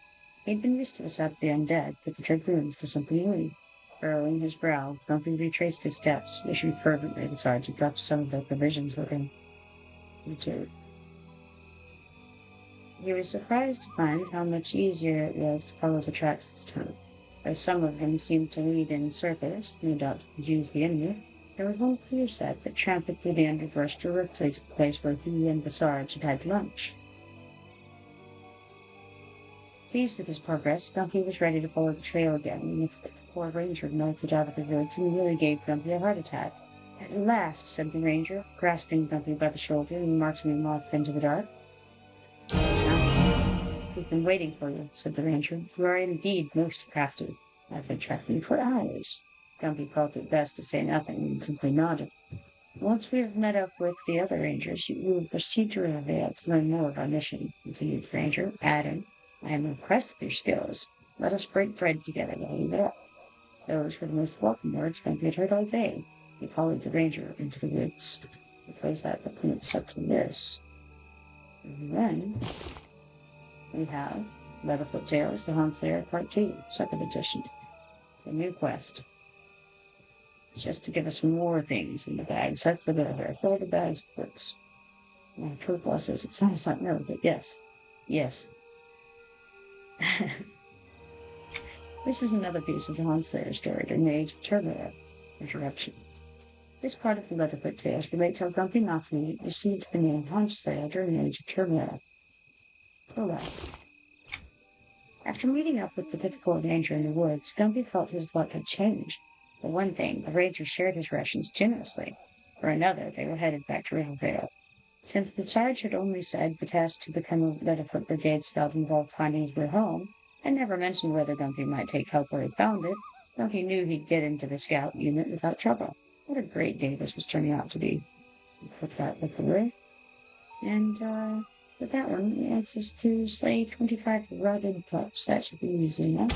He'd been used to the sight of the undead, but the dragoons were something new. Furrowing his brow, Grumpy retraced his steps, wishing fervently the sergeant had left some of their provisions with him. He was surprised to find how much easier it was to follow the tracks this time. Though some of them seemed to lead in circles, no doubt to confuse the enemy, there was one clear set that tramped through the underbrush directly to the place where he and the sergeant had had lunch. Pleased with his progress, Grumpy was ready to follow the trail again, and the poor ranger melted out of the woods and really gave Grumpy a heart attack. At last, said the ranger, grasping Grumpy by the shoulder and marching him off into the dark. We've been waiting for you, said the ranger. You are indeed most crafty. I've been tracking you for hours. Grumpy felt it best to say nothing and simply nodded. Once we have met up with the other rangers, we will proceed to Rivervale to learn more of our mission, continued the ranger, adding, I am impressed with your skills. Let us break bread together while we get up. Those were the most welcome words Grumpy had heard all day. He followed the ranger into the woods. The place that points up to this. And then we have Leatherfoot Tales, The Huntslayer Part 2, 2nd edition. The new quest. Just to give us more things in the bags. That's the bit here. Fill the bags with books. True pluses. It sounds like no, but yes. Yes. This is another piece of the Huntslayer story during the Age of Turmoil. Interruption. This part of the Leatherfoot Tales relates how Grumpy Knockmeat received the name Huntslayer during the Age of Turmoil. Prologue. After meeting up with the Kithakor ranger in the woods, Grumpy felt his luck had changed. For one thing, the ranger shared his rations generously. For another, they were headed back to Rivervale. Since the Sarge had only said the test to become a Leatherfoot Brigade scout involved finding his way home, and never mentioned whether Grumpy might take help where he found it, Grumpy knew he'd get into the scout unit without trouble. What a great day this was turning out to be. Put that book away. And, with that one, it adds us to slay 25 rugged pups. That should be easy enough.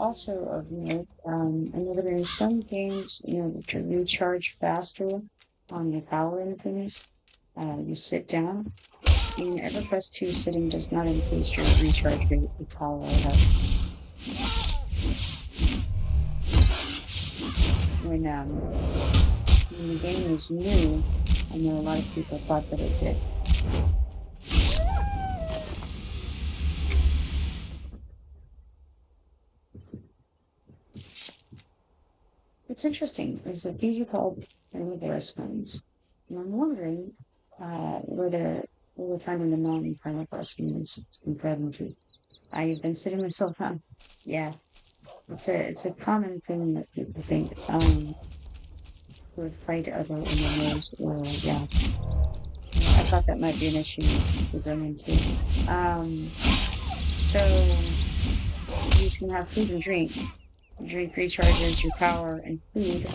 Also of note, I know that in some games, to recharge faster on your power and things, you sit down. In EverQuest 2, sitting does not increase your recharge rate with power. When the game was new, I know a lot of people thought that it did. What's interesting is that these are called carnivorous lands. And I'm wondering where we're finding the non-carnivorous lands in Coventry. I've been sitting myself down. Yeah, it's a common thing that people think would fight other MMOs or yeah. I thought that might be an issue with running too. So you can have food and drink. Drink recharges your power, and food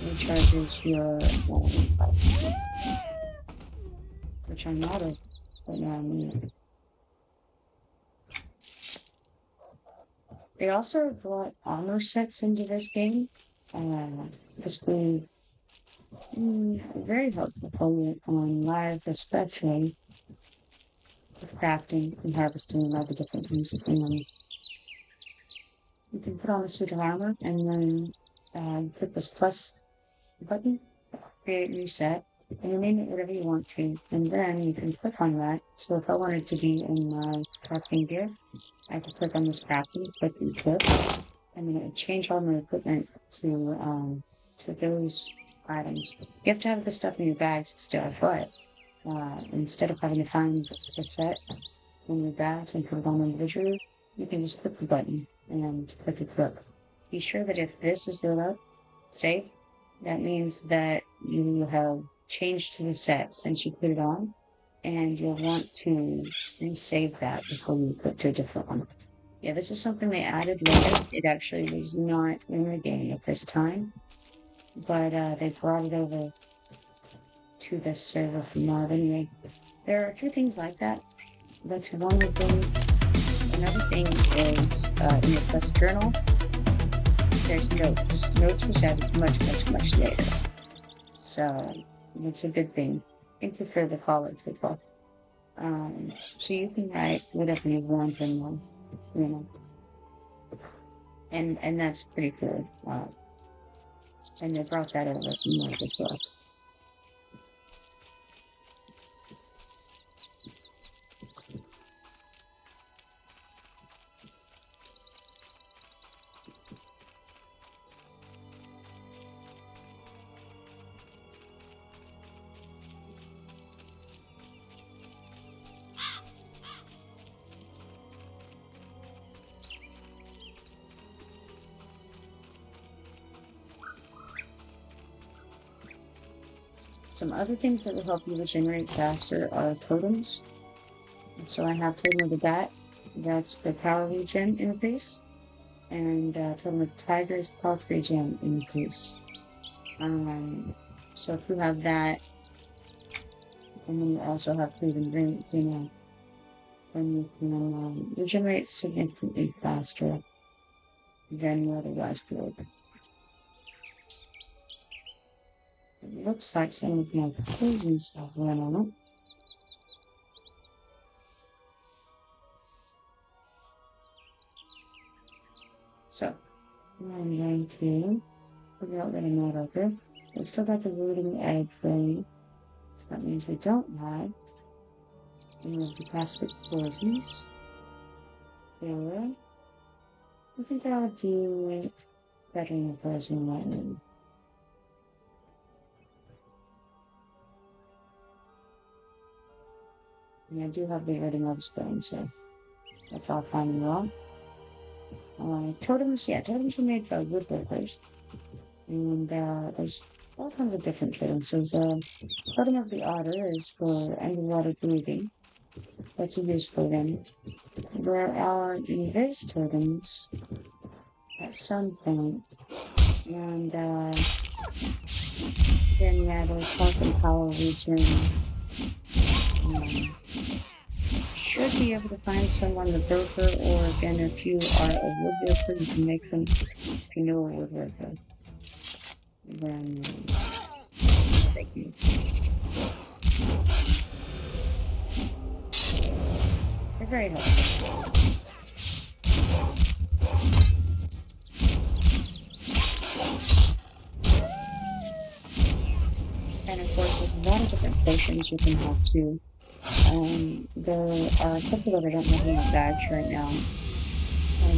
recharges your life. Which I'm not of, but now I'm in. They also brought armor sets into this game. This being very helpful for me on live, especially with crafting and harvesting and other different things. You can put on a suit of armor and then click this plus button, create new set, and you name it whatever you want to. And then you can click on that. So if I wanted to be in my crafting gear, I could click on this crafting, click equip, and then it would change all my equipment to those items. You have to have the stuff in your bags still, but instead of having to find the set in your bags and put it on individually, you can just click the button and click equip. Be sure that if this is lit up, save, that means that you have changed to the set since you put it on, and you'll want to resave that before you put to a different one. Yeah, this is something they added later. It actually was not in the game at this time, but they brought it over to this server from now. Anyway, there are a few things like that. That's one of them. Another thing is in your quest journal, there's notes. Notes was added much later. So it's a good thing. Thank you for the college football. So you can write whatever you want in one, and that's pretty cool. And they brought that over from Mark as well. Some other things that will help you regenerate faster are totems. So I have Totem of the Bat, that's for power regen increase, and Totem of the Tiger is health regen increase. So if you have that, and then you also have food and drink, then you can regenerate significantly faster than you otherwise would. It looks like some of my poison stuff went on it. So, I'm going to figure out what I'm not over. We've still got the rooting egg frame, so that means we don't have any of the plastic poisons. There. I think I'll do better in the poison lightning. And I do have the Reading of Stone, so that's all fine and well. Totems are made by woodworkers. And there's all kinds of different totems. So the Totem of the Otter is for underwater breathing. That's a useful one. There are invis totems at some point. And then there's health and power regen. should be able to find someone, the broker, or again, if you are a woodworker, you can make them. If you know a woodworker, then they can. They're very helpful. And of course, there's a lot of different potions you can have too. There are a couple that I don't have in my bags right now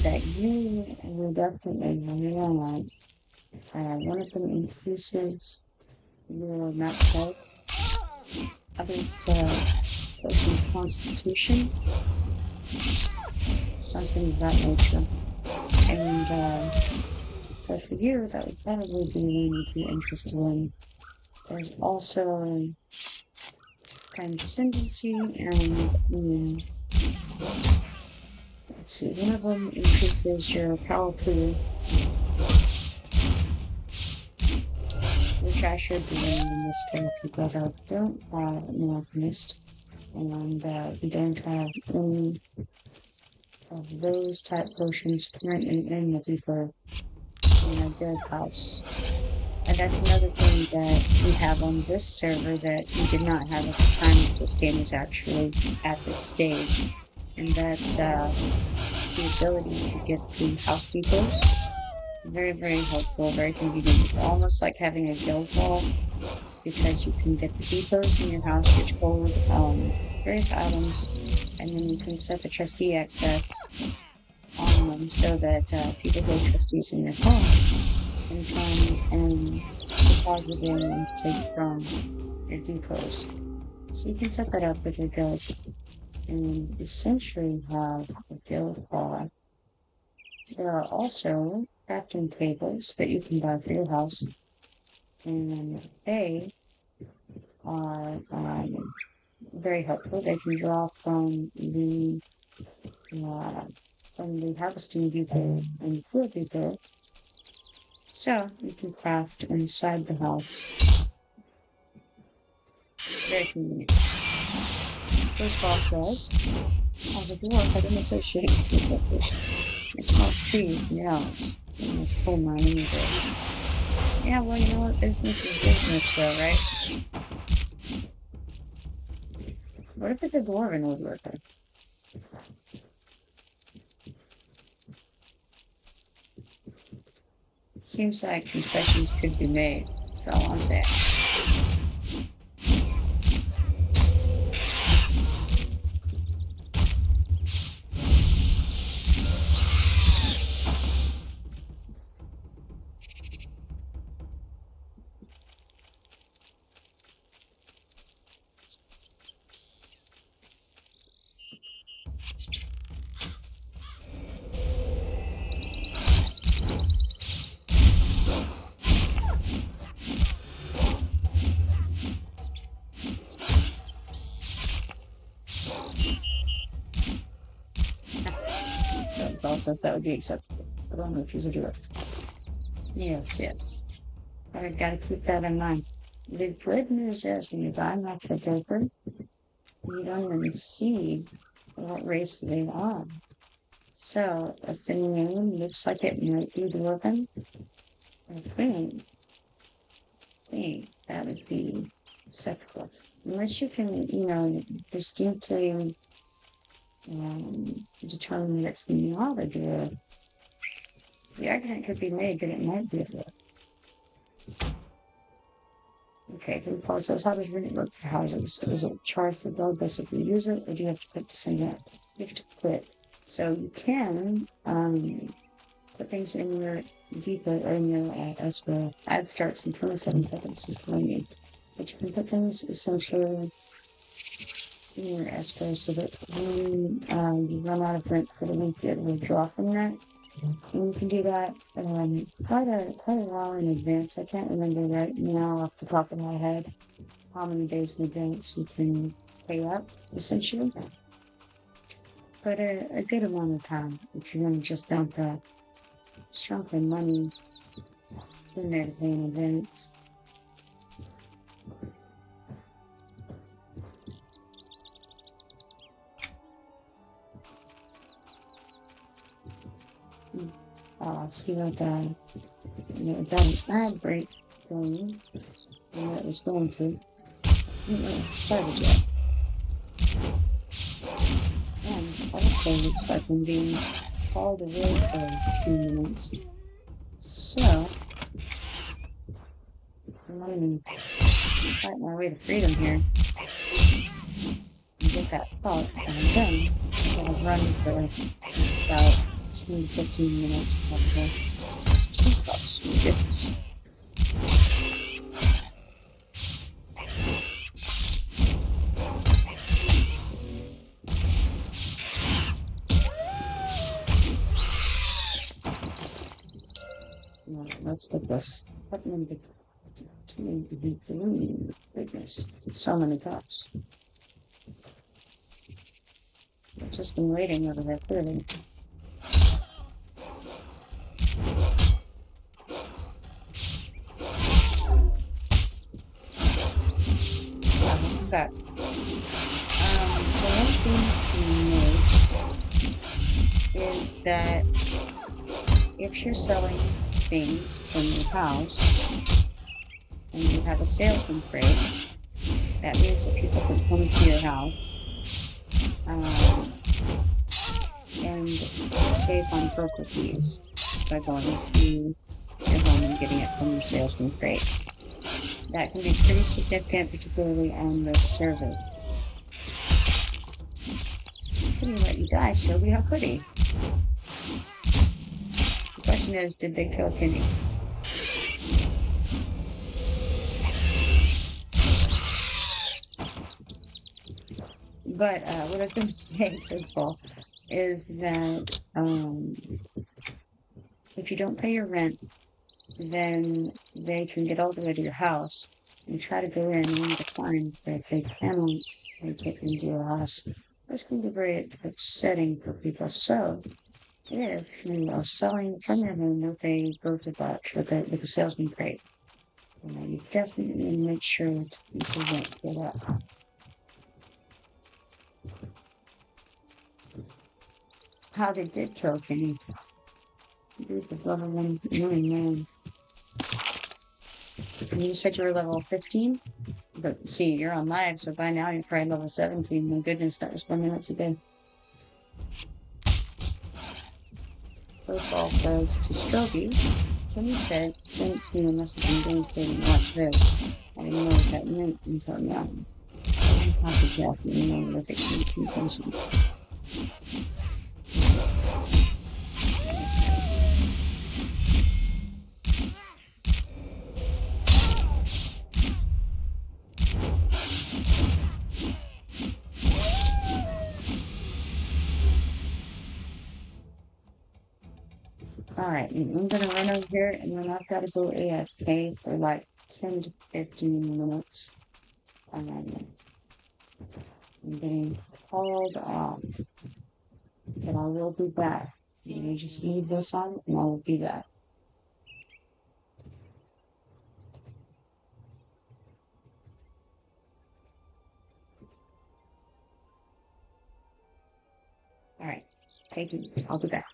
that you will definitely want. One of them increases your max health. Other it's potion of constitution, something of that nature. And so for you, that would probably be one you'd be interested in. There's also transcendency and let's see, one of them increases your power pool, which I should be doing in this character, but I don't have an alchemist, and we don't have any of those type potions currently in the Reaper in our guild house. And that's another thing that we have on this server that we did not have at the time that this game was actually at this stage. And that's the ability to get the house depots. Very, very helpful, very convenient. It's almost like having a guild hall because you can get the depots in your house which hold various items, and then you can set the trustee access on them so that people who are trustees in your home can come and deposit in and take from your depots. So you can set that up with your guild and essentially have a guild hall. There are also crafting tables that you can buy for your house, and they are very helpful. They can draw from the harvesting depot and the pool depot, so you can craft inside the house. Very convenient. Splitpaw says, as a dwarf, I didn't associate with location. I smell trees and elves in this coal mine either. Yeah, well, you know what? Business is business, though, right? What if it's a dwarven woodworker? Seems like concessions could be made. That's all I'm saying. Process that would be acceptable. I don't know if he's a dwarf. Yes. I gotta keep that in mind. The good news is when you buy Nek the Broker, you don't even see what race they are. So if the name looks like it might be dwarven, I think that would be acceptable. Unless you can, distinctly determine that it's not a dwarf, the argument could be made that it might be a dwarf. Okay, the report says, how does Runit work for houses? Is it charged regardless if you use it, or do you have to click to send it? You have to click. So you can put things in your depot or in your escrow. Ad starts in 27 seconds, just 28. But you can put things essentially in your escrow so that when you run out of rent for the week, it will draw from that. And you can do that quite a while in advance. I can't remember right now off the top of my head how many days in advance you can pay up, essentially. But a good amount of time if you're going to just dump that chunk of money in there to pay in advance. See what that ad break going, and it was going to. It started yet. And also looks like I'm being called away for a few minutes. So, I'm going to fight my way to freedom here. And get that thought, and then I'll run for about 10 to 15 minutes probably. Just 2 cups, my goodness. Let's get this. What number? 283. Goodness, so many cups. I've just been waiting over there, clearly. Look at that. So one thing to note is that if you're selling things from your house and you have a salesman crate, that means that people can come to your house and save on broker fees by going to your home and getting it from your salesman crate. That can be pretty significant, particularly on the server. Couldn't let you die, Shelby. How could he? The question is, did they kill Kenny? But what I was going to say, Toadfall, is that if you don't pay your rent, then they can get all the way to your house and try to go in and decline, but if they cannot make it into your house, this can be very upsetting for people. So, if you are selling from your home with a broker box, with a salesman crate, you definitely need to make sure that people don't fill up. How they did kill Kenny. The level 1 man. And you said you were level 15? But see, you're on live, so by now you're probably level 17. My goodness, that was 1 minute ago. Football says to Stroby, Kenny said, sent me a message in Doomsday and watch this. I didn't know what that meant until now. I'm copycat, you know, look at these intentions. That's nice. Alright, I'm gonna run over here and then I've gotta go AFK for like 10 to 15 minutes. I'm getting called off. But I will be back. You just leave this on and I will be back. Alright, take it. I'll be back.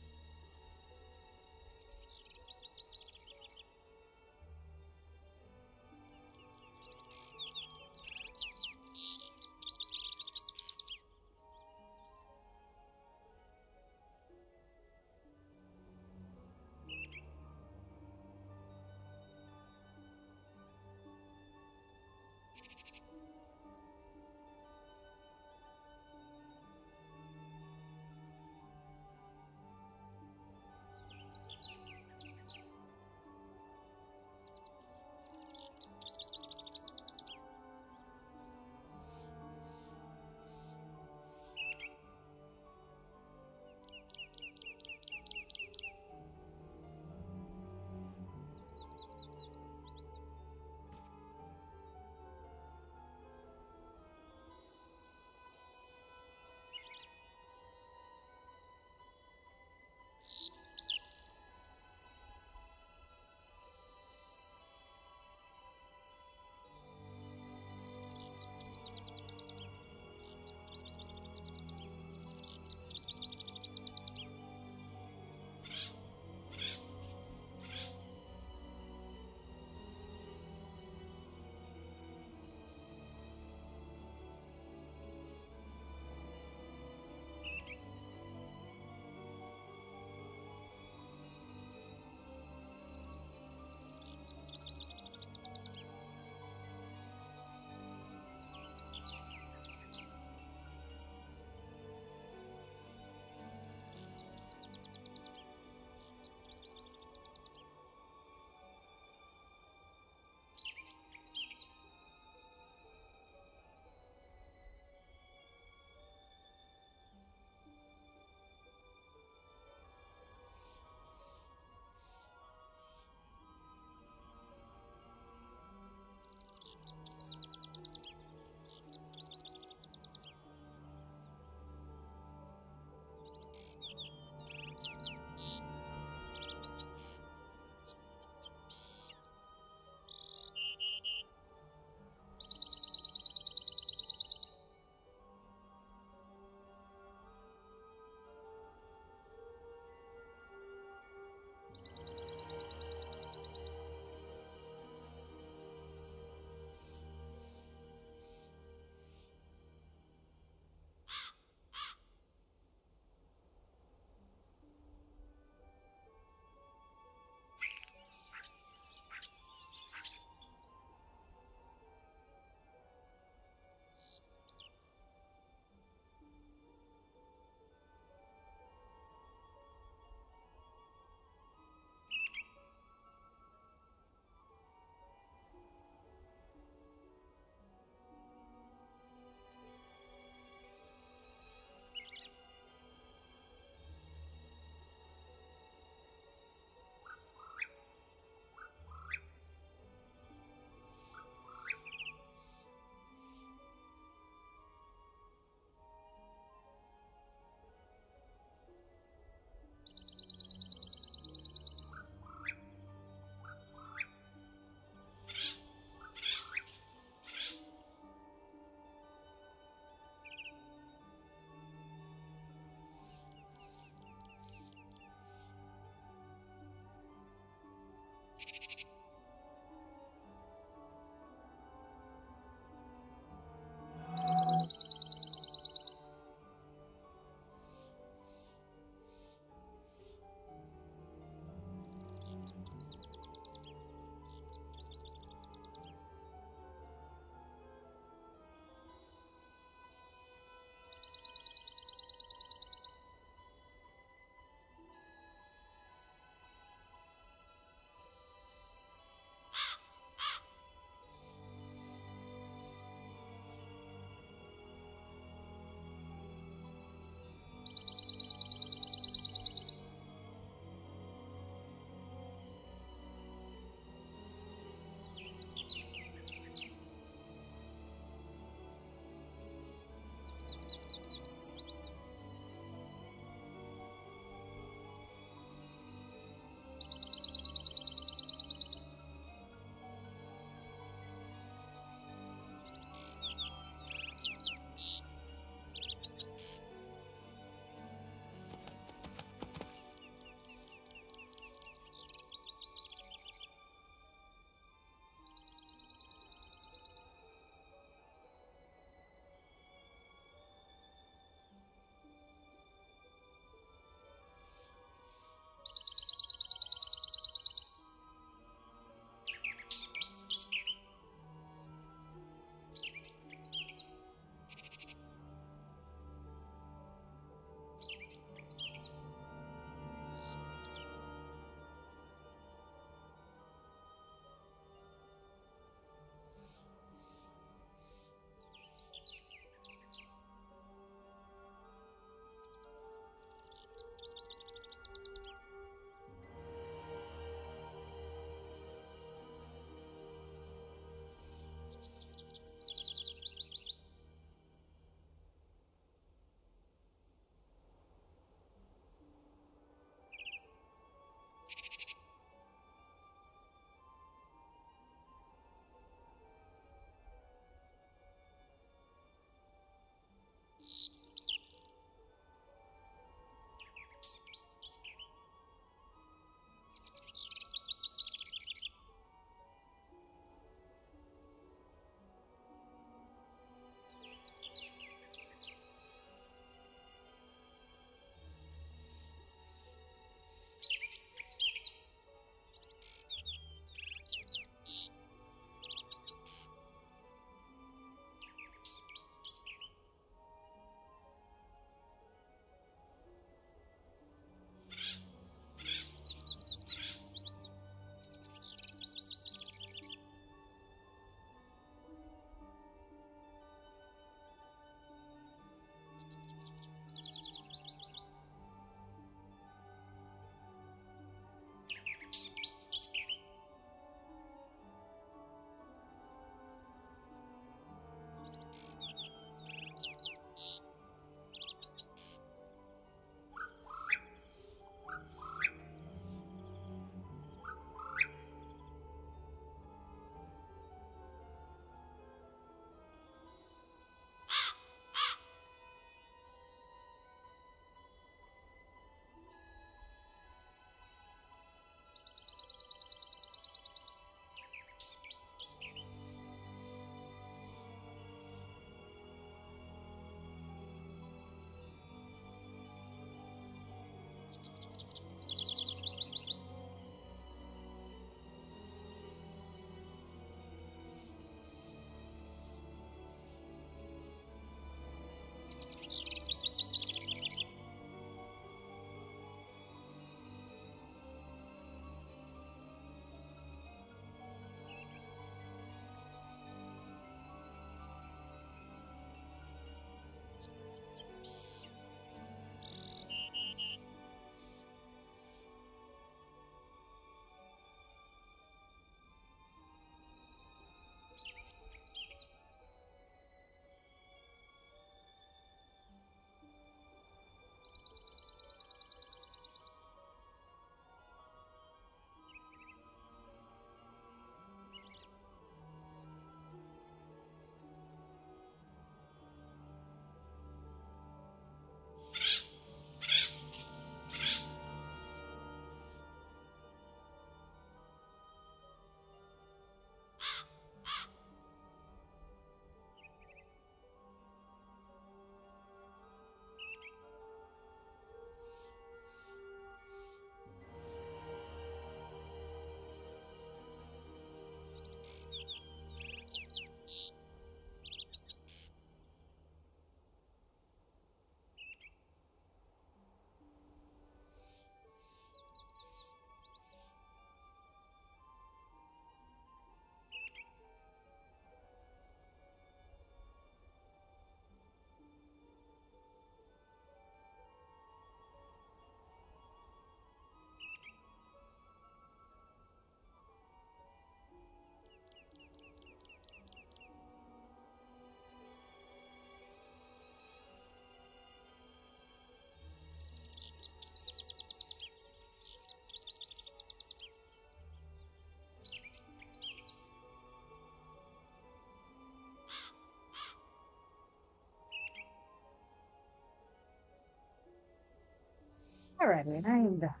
Alrighty, and I am back.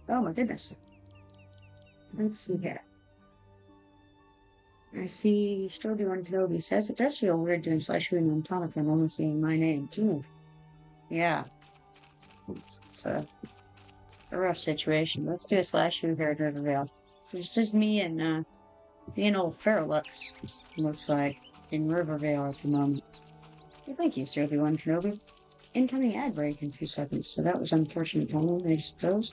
Oh my goodness. Let's see here. I see Sturdy One Kenobi says it does feel weird doing slash reading on Tonic and only seeing my name too. Yeah. It's a rough situation. Let's do a slash through here at Rivervale. It's just me and being old Feralux, looks like, in Rivervale at the moment. Well, thank you, Sturdy One Kenobi. Incoming ad break in 2 seconds, so that was unfortunate timing, I suppose.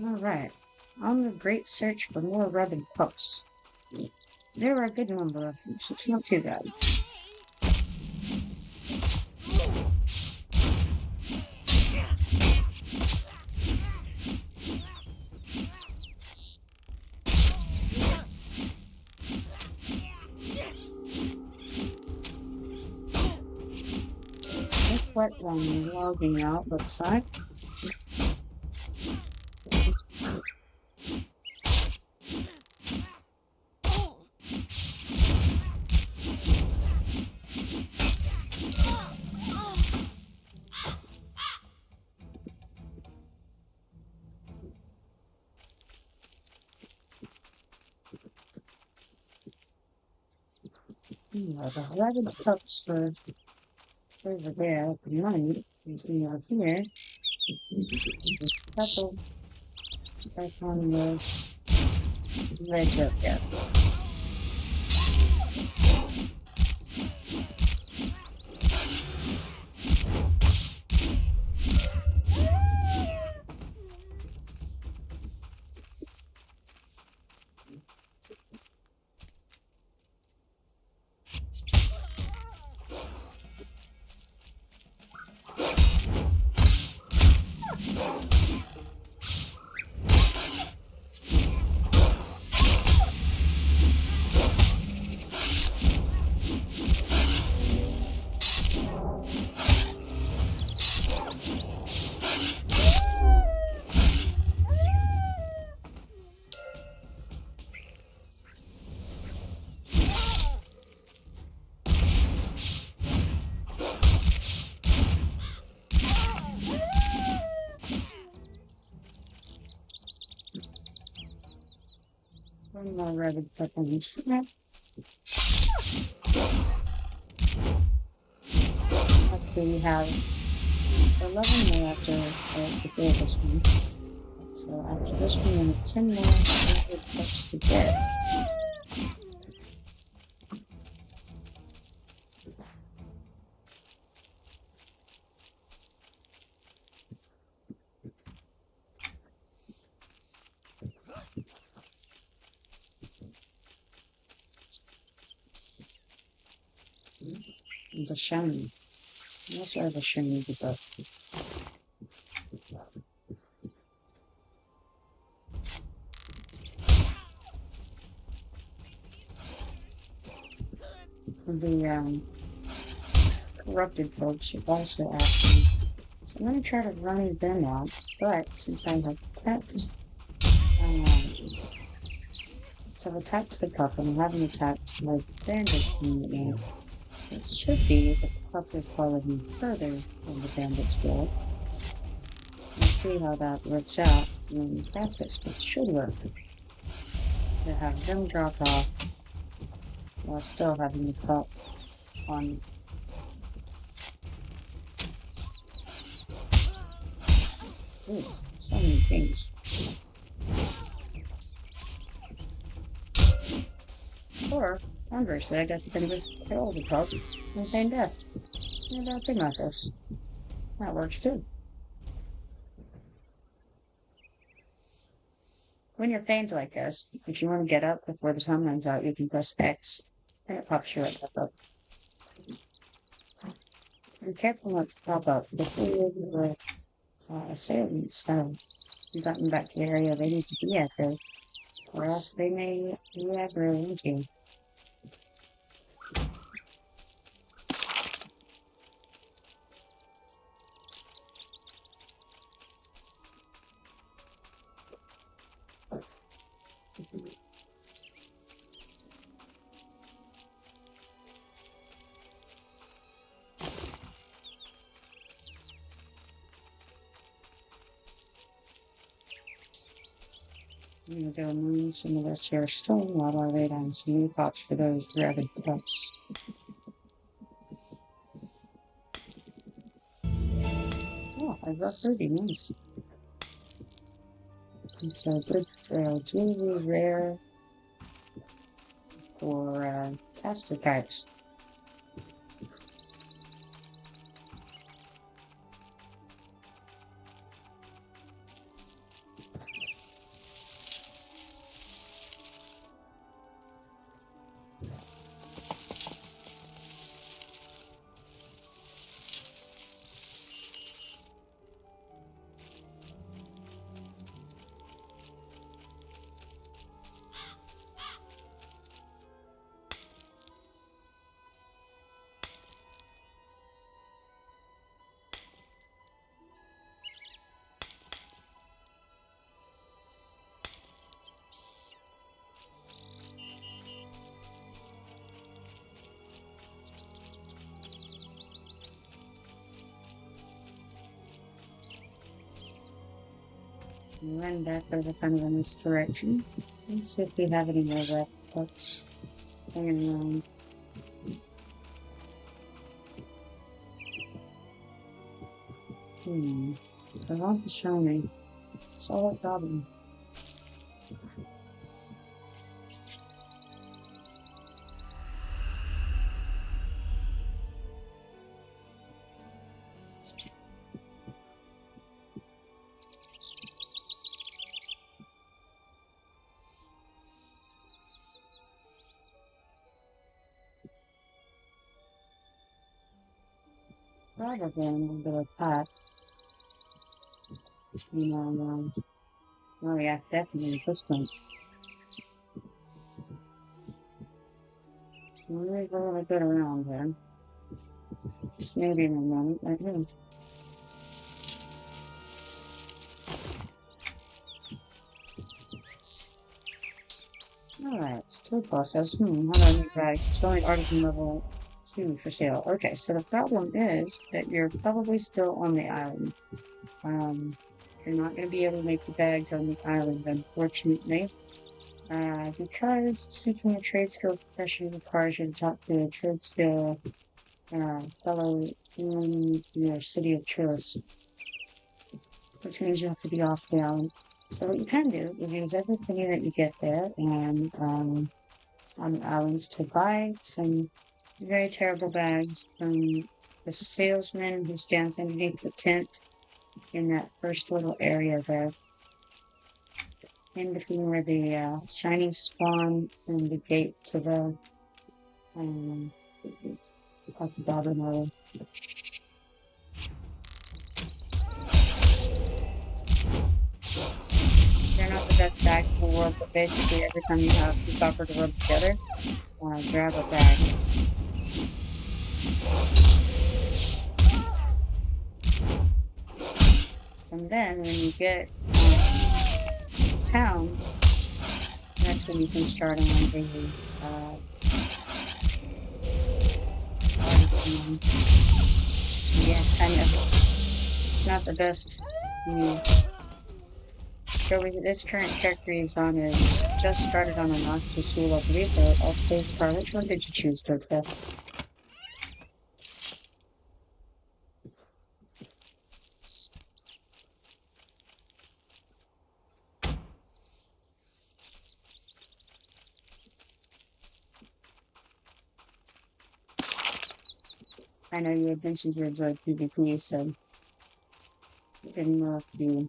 Alright, on the great search for more rabid pups. There are a good number of them, so it's not too bad. This wet one logging out, looks like. The 11 cups for over there at the money. There's out here. There's a couple back on this ledge up there. One more rabbit peppermint. Let's see, we have 11 more after the this one. So after this one we have 10 more cups to get. The shiny. Let's add the shiny to the corrupted folks have also asked me. So I'm going to try to run them out, but since I have kept so I've attacked the cup and I haven't attacked my bandits in the game. It should be that the cup is probably further than the bandits will. Let's see how that works out in practice, but it should work. To have them drop off while still having the cup on. Ooh, so many things. Or, conversely, I guess I can just kill the cup and feign death. And a thing like this. That works too. When you're feigned like this, if you want to get up before the time runs out, you can press X and it pops you right back up. Be careful not to pop up before the assailants have gotten back to the area they need to be at there, or else they may re-aggro into you. I'm going to go mine some of this here stone while I lay down some new pots for those rabid cups. Oh, I got 30, nice. It's a good jewelry rare for caster types. Run back over kind of in this direction. Let's see if we have any more red hooks hanging around. So I want to show me. Solid problem. Probably a little bit of that. Oh yeah, definitely this one. Really really good around there. Just maybe in a moment, I do. Alright, tool process. How do I make bags? Selling artisan level 2 for sale. Okay, so the problem is that you're probably still on the island. You're not going to be able to make the bags on the island, unfortunately. Because seeking a trade skill profession requires you to talk to a trade skill fellow in your city of choice. Which means you have to be off the island. So what you can do is use everything that you get there and on the islands to buy some very terrible bags from the salesman who stands underneath the tent in that first little area there, in between where the shiny spawn and the gate to the at the bottom area. They're not the best bags in the world, but basically every time you have two copper to rub together, grab a bag. And then when you get town, that's when you can start on the odyssey. Yeah, kind of. It's not the best. So this current character is on is just started on Anashti Sul Origins. All stage car. Which one did you choose, Doctor? I know you had mentioned you enjoyed PvP, so I didn't know if you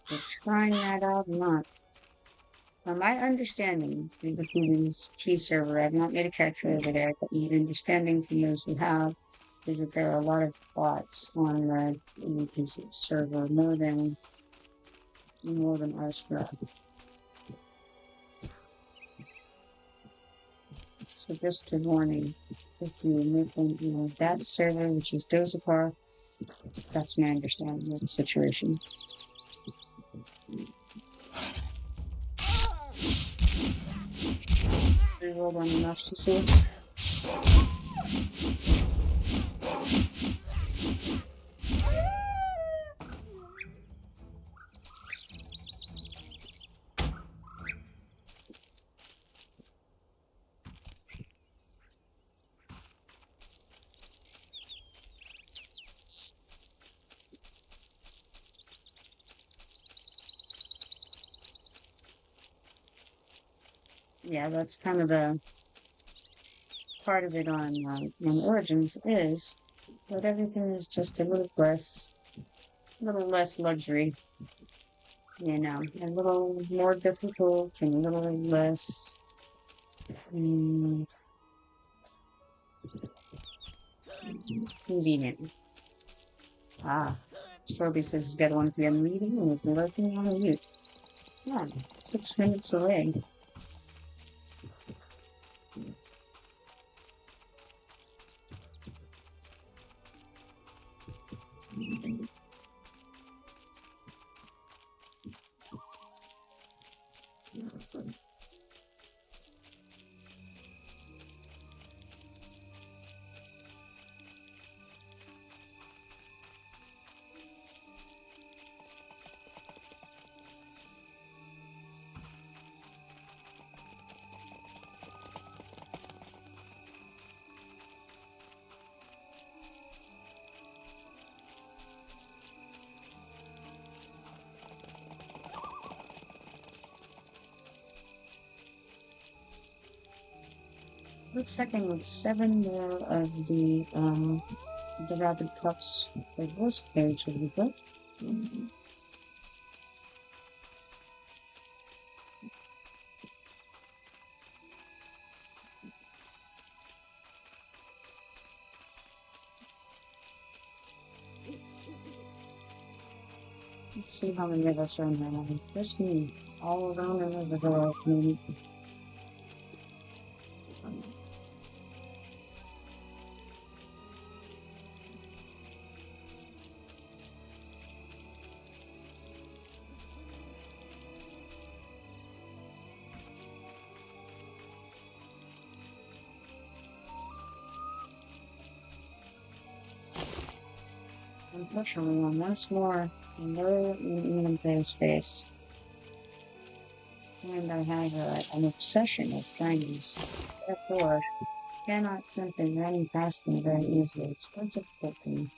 were trying that out or not. From my understanding, the PvP server, I've not made a character over there, but my understanding from those who have is that there are a lot of bots on the PvP server, more than us. So just a warning, if you make them, that server, which is Dozapar, that's my understanding of the situation. Rerolled on Anashti Sul. Yeah, that's kind of the part of it on Origins is that everything is just a little less luxury, a little more difficult and a little less convenient. Stroby says he's got one for your meeting and is lurking on mute. Yeah, 6 minutes away. Looks like I need 7 more of the rapid cups for this page will be good. Let's see how many of us are in here. Just me, all around and over the world. Unfortunately, one once more, no medium play space. And I have an obsession with findings. Therefore, cannot simply run past them very easily. It's quite difficult for me.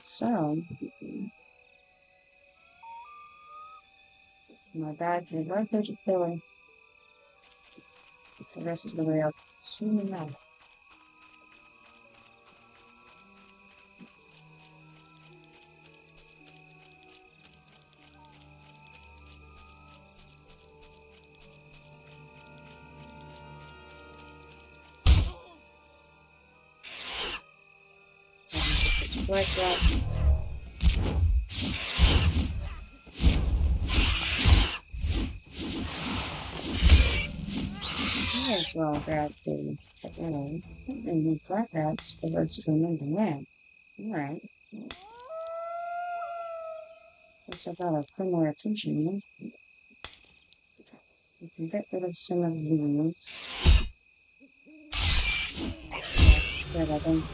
So, My bad, you're right there to kill her. The rest of the way up. Soon enough. Like that. May as well grab the arrow and move flat bats for birds to remember land. Alright. Guess I gotta pay more attention here. We can get rid of some of the leaves. Yes, that I don't know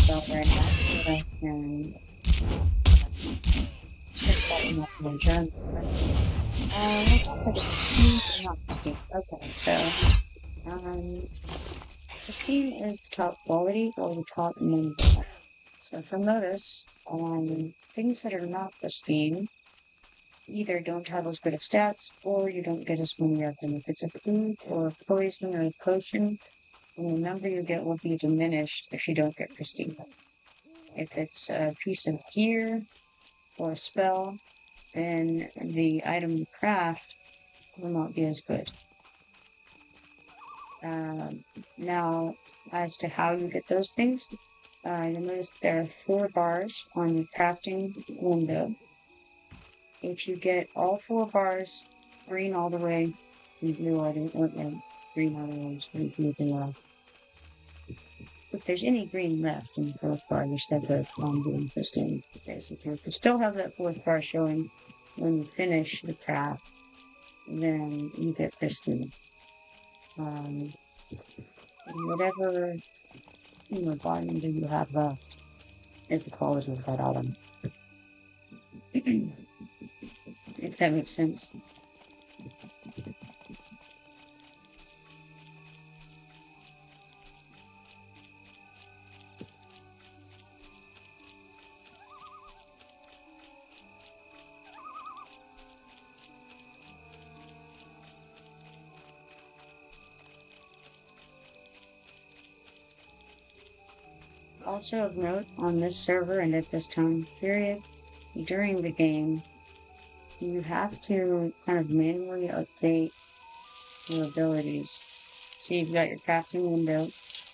about right now, so that I can check that one up in my journal. Let's take it pristine or not pristine. Okay, so pristine is the top quality or the top number. So if you'll notice, things that are not pristine either don't have as good of stats or you don't get as many of them. If it's a food or a poison or a potion, then the number you get will be diminished if you don't get pristine. If it's a piece of gear or a spell, then the item you craft will not be as good. Now, as to how you get those things, you'll notice there are 4 bars on the crafting window. If you get all 4 bars green all the way, and blue all the way, green all the way, blue the way. If there's any green left in the 4th bar, you step up on doing pristine. Basically, if you still have that 4th bar showing when you finish the craft, then you get pristine. Whatever volume do you have left is the quality of that item. If that makes sense. Also of note, on this server and at this time period, during the game, you have to kind of manually update your abilities. So you've got your crafting window,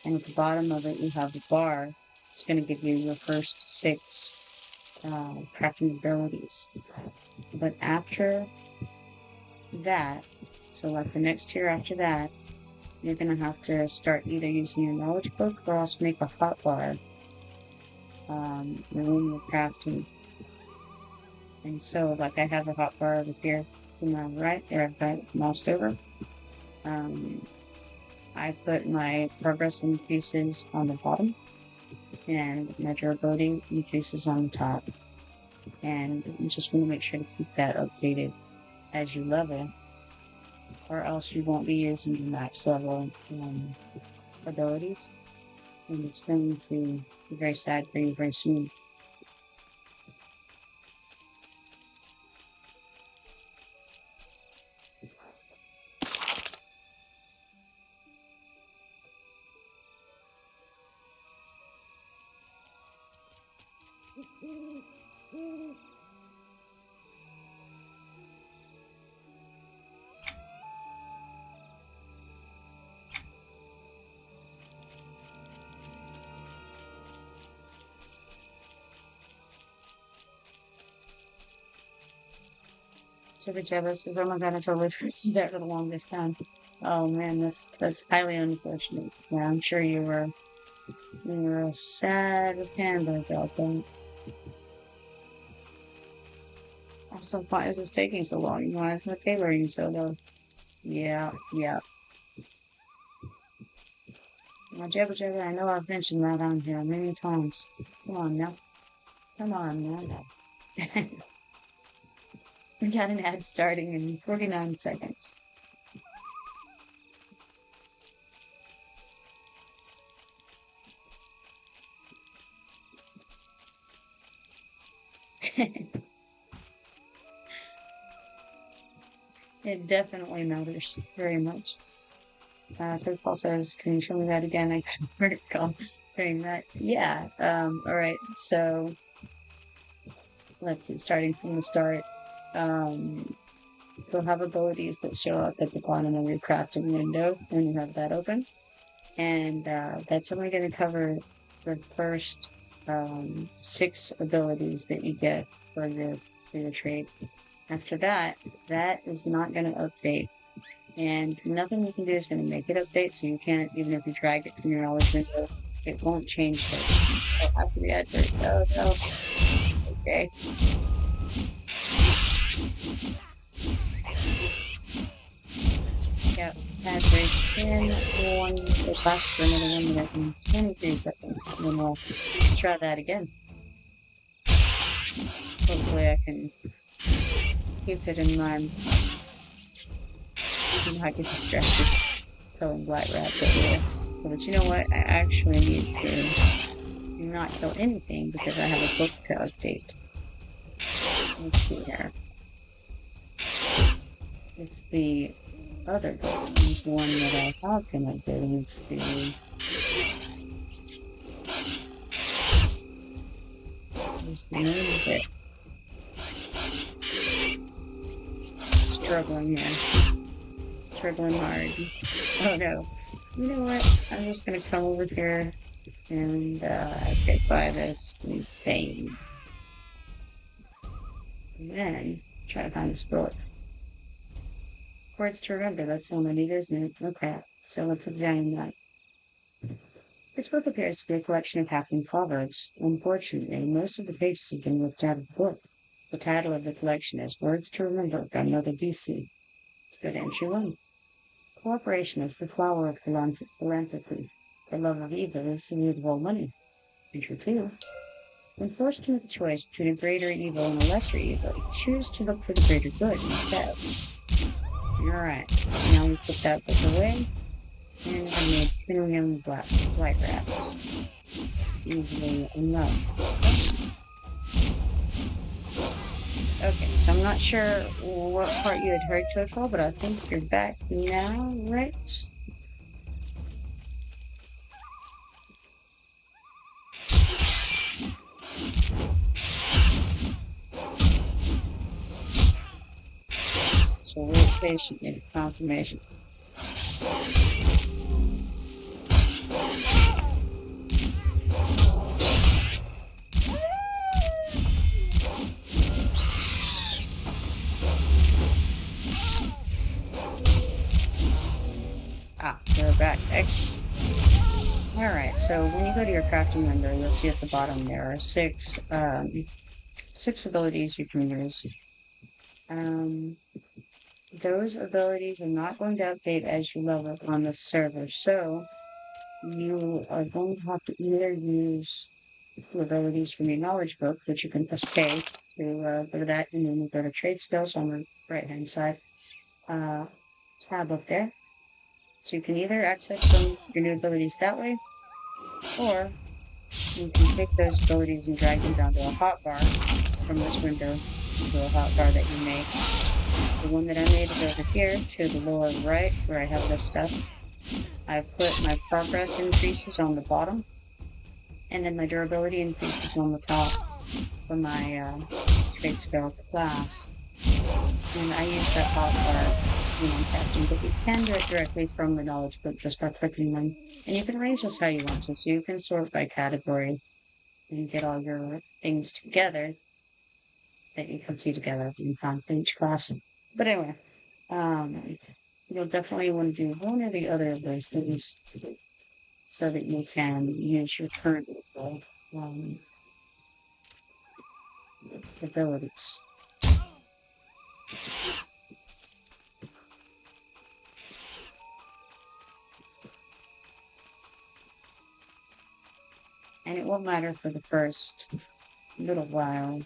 and at the bottom of it you have a bar. It's going to give you your first 6 crafting abilities. But after that, so like the next tier after that, you're going to have to start either using your knowledge book or else make a hotbar when you're crafting. And so, like, I have a hotbar over here to my right, there I've got moused over. I put my progress increases on the bottom, and my durability increases on the top. And you just want to make sure to keep that updated as you level, or else you won't be using your max level abilities, and it's going to be very sad for you very soon. Jibba Jabba says, "Oh my god, I totally forgot that for the longest time." Oh man, that's highly unfortunate. Yeah, I'm sure you were a sad panda about that. Also, why is this taking so long? Why is my tailoring so low? Yeah. Now, Jabba Jabba, I know I've mentioned that on here many times. Come on now. We got an ad starting in 49 seconds. It definitely matters very much. Paul says, "Can you show me that again?" I couldn't recall doing that. Yeah. All right. So let's see. Starting from the start, you'll have abilities that show up at the bottom of your crafting window when you have that open, and that's only going to cover the first 6 abilities that you get for your trade. After that, that is not going to update, and nothing you can do is going to make it update. So you can't, even if you drag it from your knowledge window, it won't change those. I'll have to be adverse. Oh no. Okay. Yeah, adverse 10, 1, it lasts for another 1 minute and 23 seconds. And then we'll try that again. Hopefully I can keep it in mind. You know, I get distracted killing black rats everywhere. But you know what? I actually need to not kill anything because I have a book to update. Let's see here. It's the other book. It's the one that I have been updating. It's the... What's the name of it? Struggling here. Struggling hard. Oh no. You know what? I'm just gonna come over here and get by this thing. And then try to find this book. Words to remember, that's the one I need, isn't it? Okay, so let's examine that. This book appears to be a collection of halfling proverbs. Unfortunately, most of the pages have been ripped out of the book. The title of the collection is Words to Remember by Mother BC. It's good entry 1. Cooperation is the flower of philanthropy. The love of evil is the root of all money. Entry 2. When forced to make a choice between a greater evil and a lesser evil, choose to look for the greater good instead. Alright, now we put that book away, and I made 10 young white rats. Easily enough. Okay, so I'm not sure what part you had heard total, but I think you're back now, right? So wait patiently for confirmation. Ah, we're back. Excellent. Alright, so when you go to your crafting window, you'll see at the bottom there are 6 abilities you can use. Those abilities are not going to update as you level up on the server, so you are going to have to either use the abilities from your knowledge book, which you can press K to go to that, and then you go to trade skills on the right hand side tab up there. So you can either access your new abilities that way, or you can take those abilities and drag them down to a hotbar from this window to a hotbar that you make. The one that I made is over here to the lower right where I have this stuff. I've put my progress increases on the bottom, and then my durability increases on the top for my trade skill class. And I use that hotbar when I'm crafting, but you can do it directly from the knowledge book just by clicking them. And you can arrange this how you want to, so you can sort by category and get all your things together that you can see together in each class. But anyway, you'll definitely want to do one or the other of those things so that you can use your current abilities. And it won't matter for the first little while.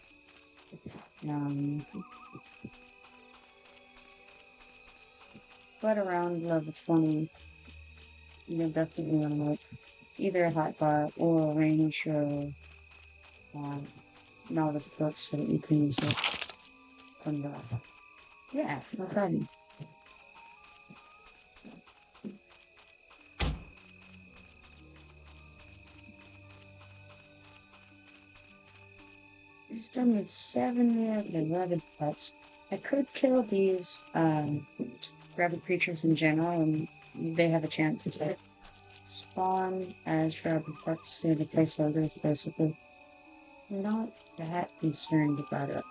But around level 20, you'll definitely want to make either a hotbar or arrange your knowledge books so that you can use it from the... Yeah, no problem. Still need 7 more of the rabid pups. I could kill these rabid creatures in general, and they have a chance to spawn as rabid pups near the placeholders, basically. I'm not that concerned about it.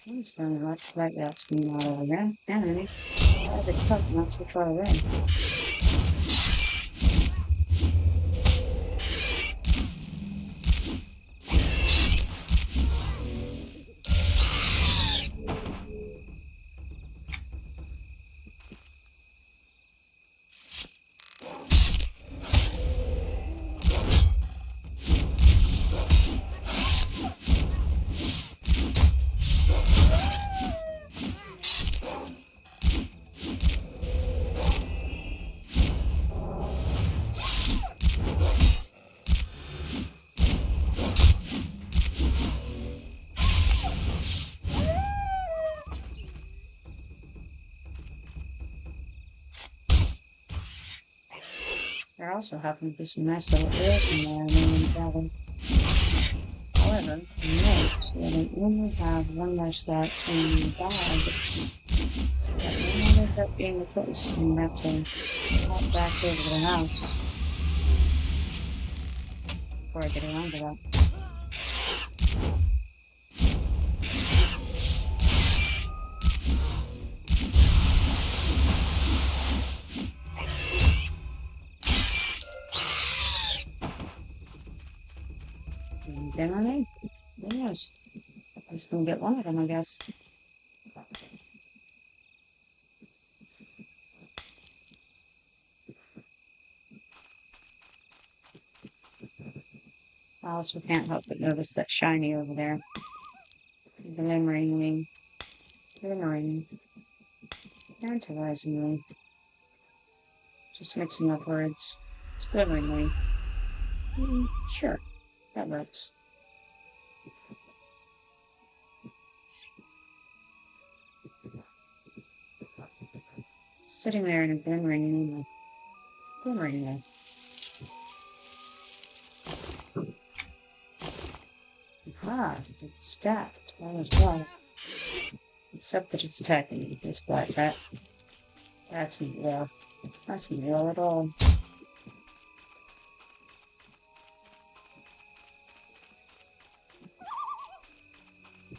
It's very much like that's me all over there. And I have a tuck not too far away. There also happen to be some nice little ears in there in the cabin. However, note that I only have one more slot in the bag. That may not end up being the case, and I have to hop back over to the house before I get around to that. Down there? Yes. I'm just gonna get one of them, I guess. I also can't help but notice that shiny over there. Glimmering, tantalizingly. Just mixing up words. Glimmeringly. Sure, that works. Sitting there in a glimmering. Ah, it's stacked as well. Except that it's attacking this black rat. That's not real. That's not real at all.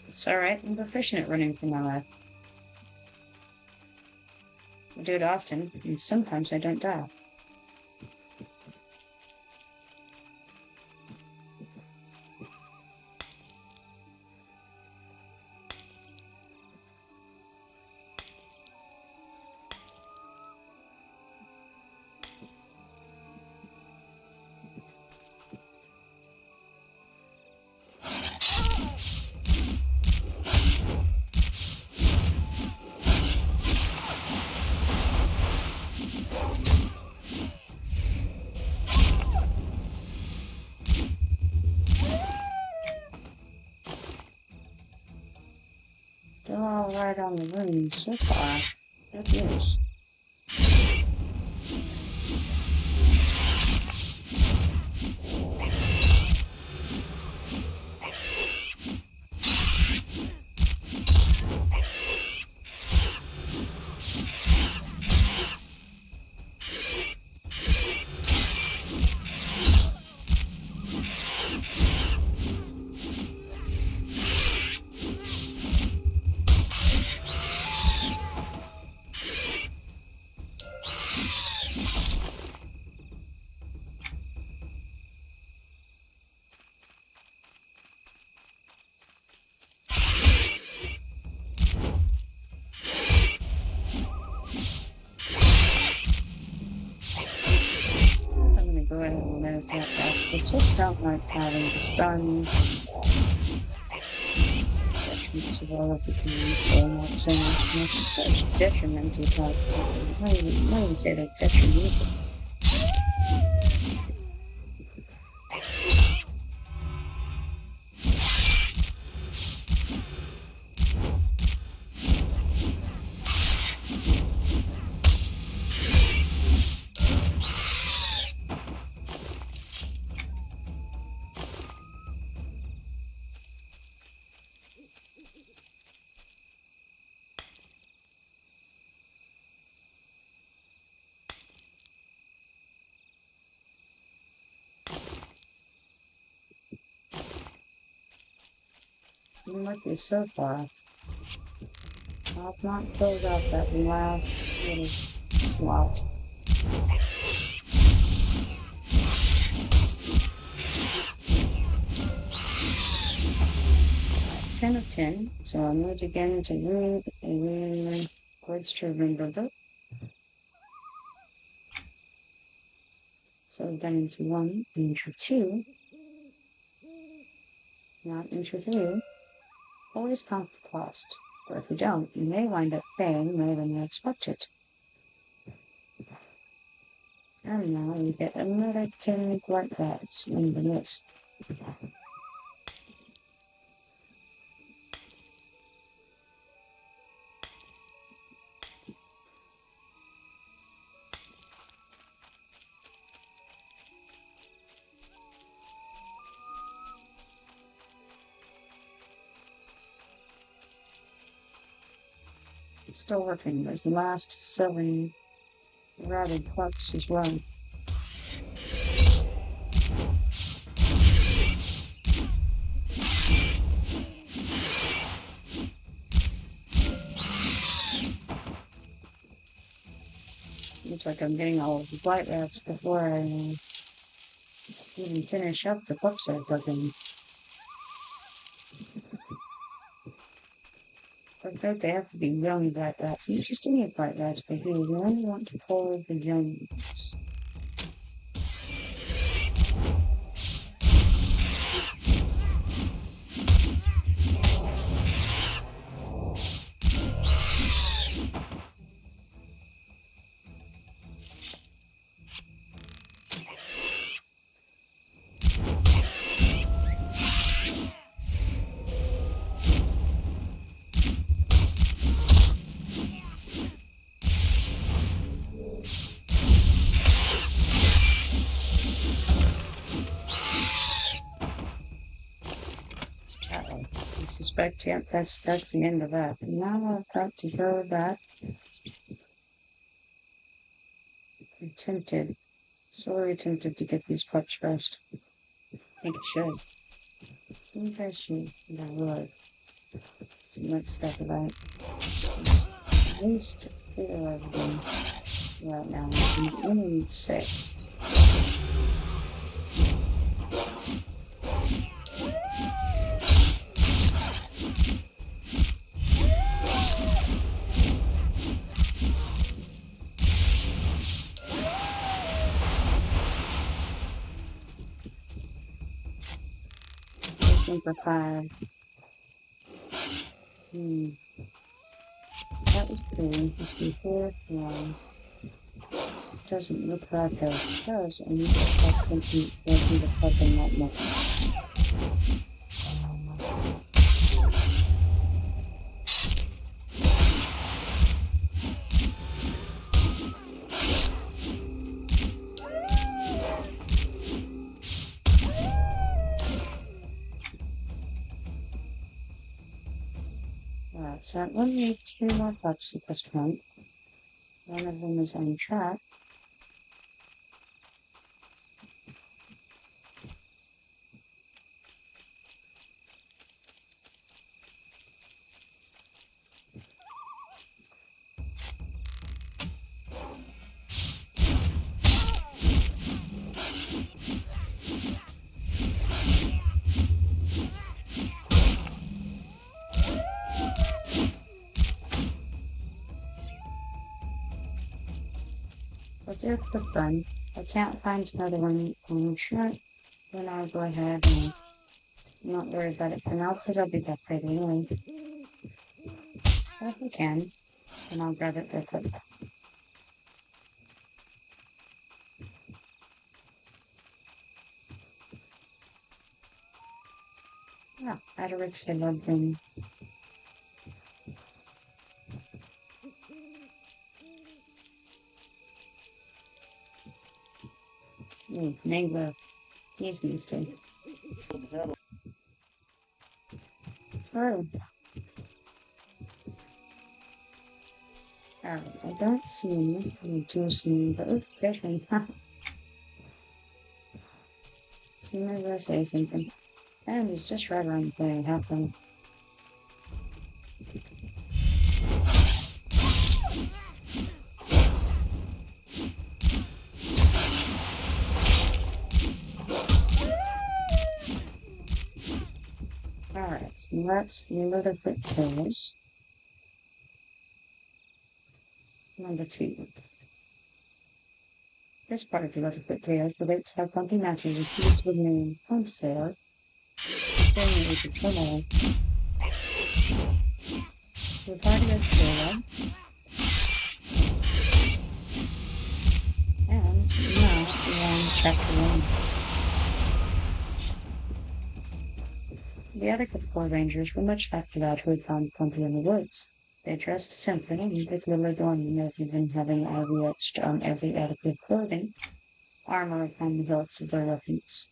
It's alright, I'm proficient at running for my life. I do it often, and sometimes I don't die. Still all right on the runes so far. Good news. That I just don't like having the stuns. enhancements of all of the tools, so not so much such detrimental type. Not even say that detrimental. Look is so far. I've not filled out that last little slot. 10 of 10, so I moved again to read and then words to remember book. So then into 1, into 2, not into 3. Always count the cost, or if you don't, you may wind up paying more than you expected. And now you get another 10 black bats in the list. Still working those last 7 routed pups as well. Looks like I'm getting all of the blight rats before I even finish up the pups I've taken. But don't they have to be young blight rats? You just need blight rats, but here you only want to pull the young ones. Suspect, yeah, that's the end of that. Now I've got to go back. I'm tempted, sorely tempted to get these pups first. I think I should. I think I should, and I would. So let's step about at least 4 of them right now. We only need 6. For 5. That was 3. This be 4, 1. Doesn't look like that does, and you just got something working to plug in that mix. Alright, so I only need 2 more pups at this point. One of them is on track. I'll do a quick run. If I can't find another one on track, then I'll go ahead and not worry about it for now, because I'll be back ready anyway. If we can, then I'll grab it real quick. Ah, Adarix I love them. Ooh, Nangler. He's nasty. Oh. Alright, I don't see any juicy, but oops, there's me. Soon as I say something. And he's just right around the way, happen. Alright, so let's load up with tails. Number 2. This part of the Leatherfoot Tales relates how Grumpy Matthew received the name Pump Sailor during the Age of Turmoil. The party of Caleb, and now we're on chapter 1. The other Four Rangers were much like the lad who had found Grumpy in the woods. They dressed simply and with little adornment other than having ivy etched on every article of clothing, armor upon the hilts of their weapons.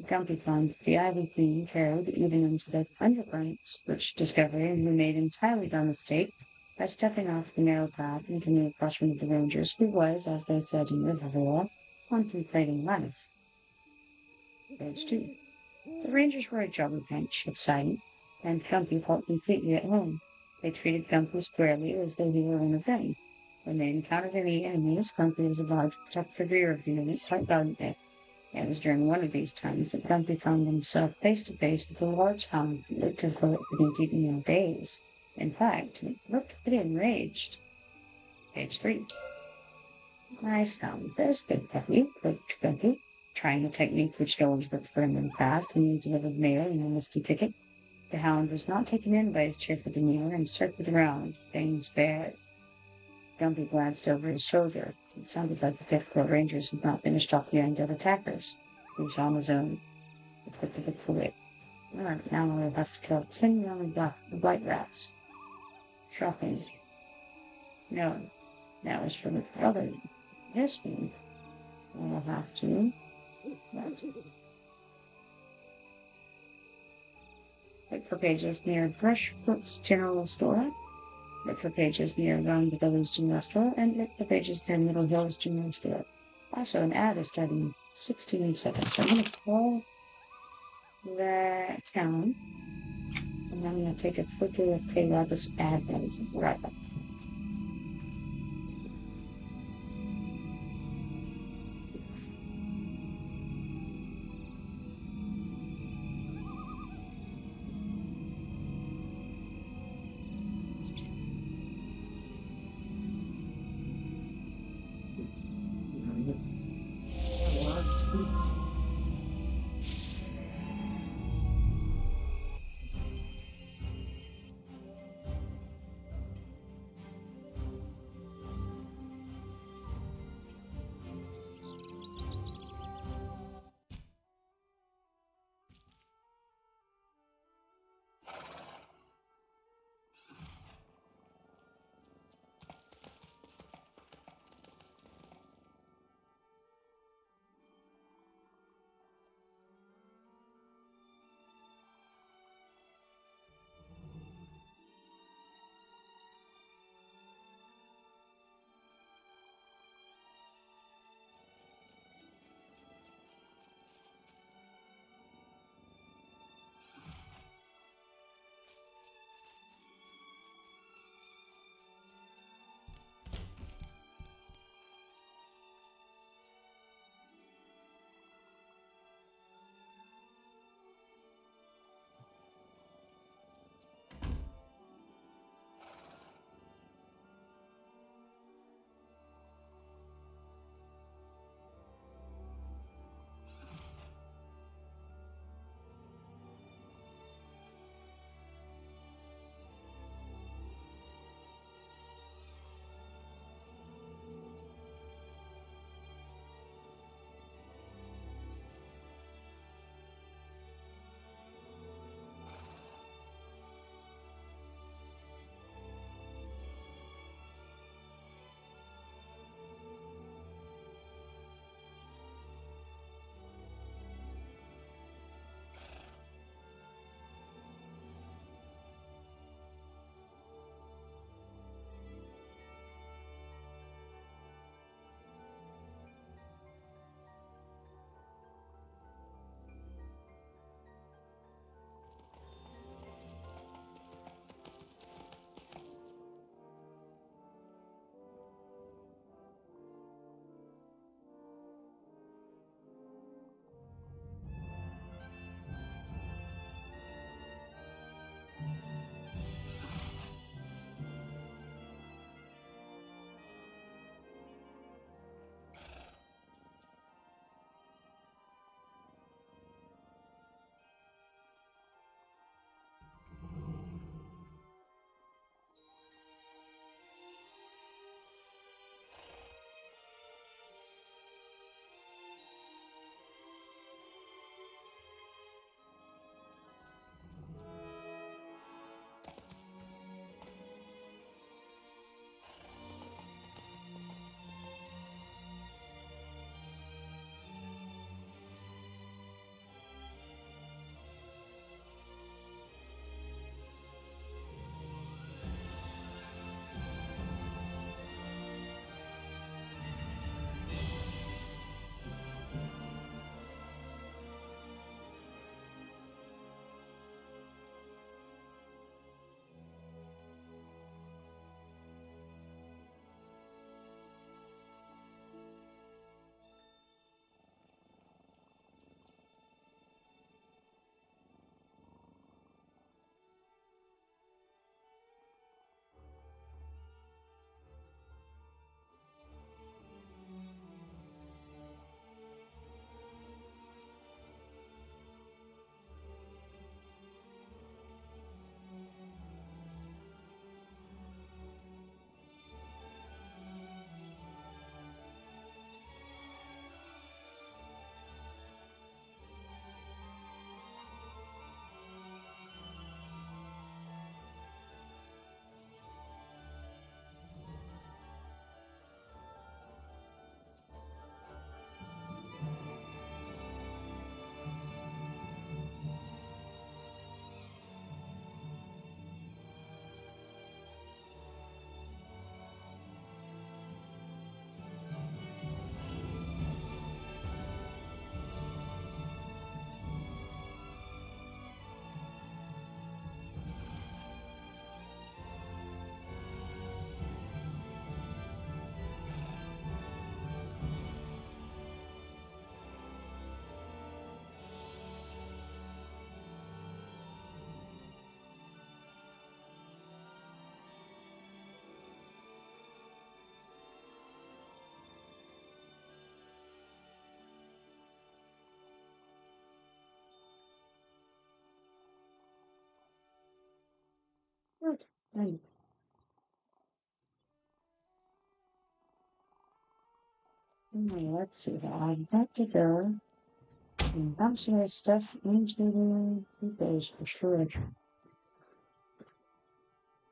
Grumpy found that the ivy queen carried even into the undercurrents, which discovery he made entirely by mistake by stepping off the narrow path and coming across one of the rangers who was, as they said in Rivervale, contemplating life. Page 2. The rangers were a jolly bunch of sight, and Grumpy felt completely at home. They treated Grumpy squarely as though he were one of them. When they encountered any enemies, Grumpy was allowed to protect the rear of the unit quite valiantly. It was during one of these times that Grumpy found himself face to face with a large hound that looked as though it hadn't eaten in days. In fact, it looked pretty enraged. Page 3. Nice hound. There's good puppy, clicked Grumpy, trying a technique which no one's worked for him in the past when he delivered mail in a misty thicket. The hound was not taken in by his cheerful demeanor and circled around, fangs bared. Grumpy glanced over his shoulder. It sounded like the Fifth Corps Rangers had not finished off the undead attackers. He was on his own. He put the book away. Alright, now we'll have to kill 10 young blight rats. Shocking. No, that was for the other. This one, we'll have to. Look for pages near Brushfoot's General Store. Look for pages near Round the Village General Store, and look for pages near Middle Hills General Store. Also, an ad is starting in 16 seconds. So I'm going to call that town, and I'm going to take a quick look at what this ad is. Right back. Right. Let's see. I've got to go and dump some of this stuff into the base for sure.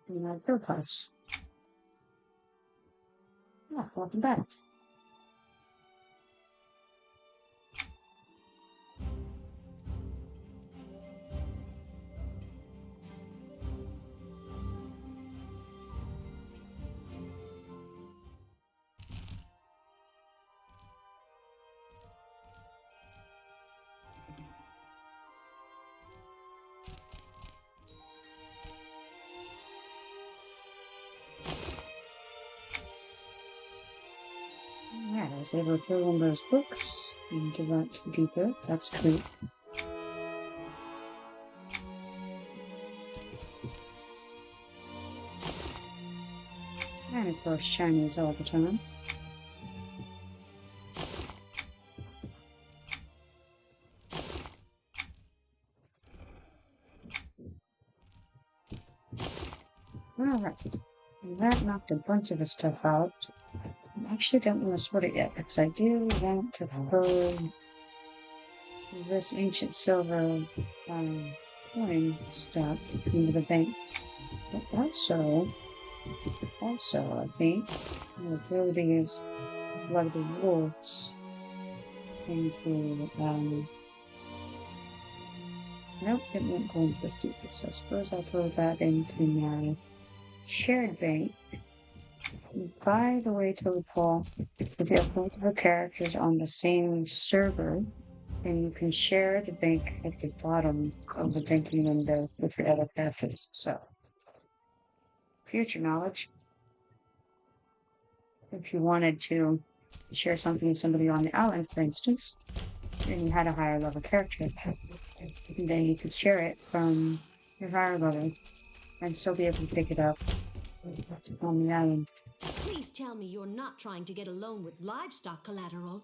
And I go parts. Yeah, welcome back. Yeah, I was able to throw one of those books into that deeper. That's cool. And of course, shinies all the time. Alright. That knocked a bunch of the stuff out. I actually don't want to sort it yet, because I do want to throw this ancient silver coin stuff into the bank. But also, I think I'm going to throw these blood of the wolves into, nope, it won't go into the steeple, so I suppose I'll throw that into my shared bank. By the way, Toadfall, if you have multiple characters on the same server, then you can share the bank at the bottom of the banking window with your other characters. So, future knowledge. If you wanted to share something with somebody on the island, for instance, and you had a higher level character, then you could share it from your higher level and still be able to pick it up on the island. Please tell me you're not trying to get a loan with livestock collateral.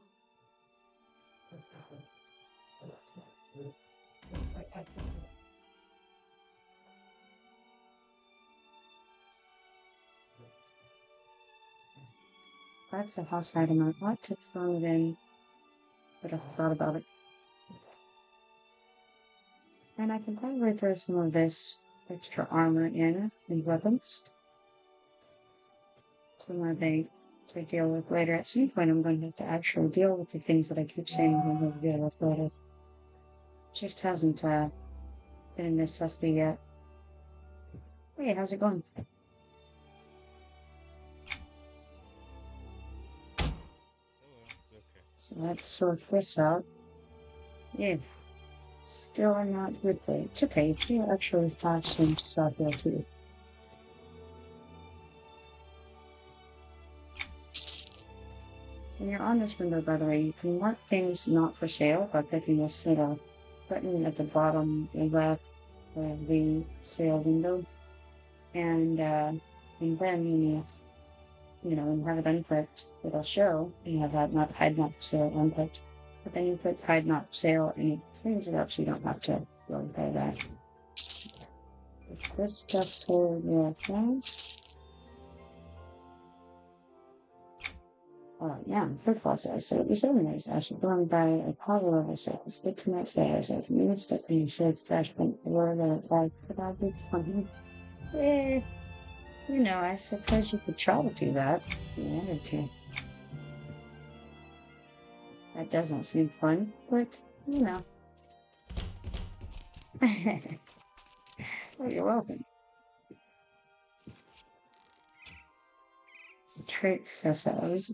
That's a house item. I'd like to throw it in, but I forgot about it. And I can probably throw some of this extra armor in and weapons to my bank to deal with later. At some point, I'm going to have to actually deal with the things that I keep saying I'm going to deal with later. Just hasn't been a necessity yet. Hey, how's it going? So let's sort this out. Yeah, still not good for it. It's okay, you actually have some to start there too. When you're on this window, by the way, you can mark things not for sale by clicking this little button at the bottom left of the sale window. And then when you have it unclicked, it'll show you have that not hide not for sale unclicked. But then you click hide not for sale and it cleans it up so you don't have to go and pay that. If this stuff sold real fast. Yeah, Splitpaw says, so the 7 days actually going by a power level surface. Good to next day, I said, minutes that being shared stash point or the like for that big fun. I suppose you could try to do that if you wanted to. That doesn't seem fun, but well, you're welcome. Tricks says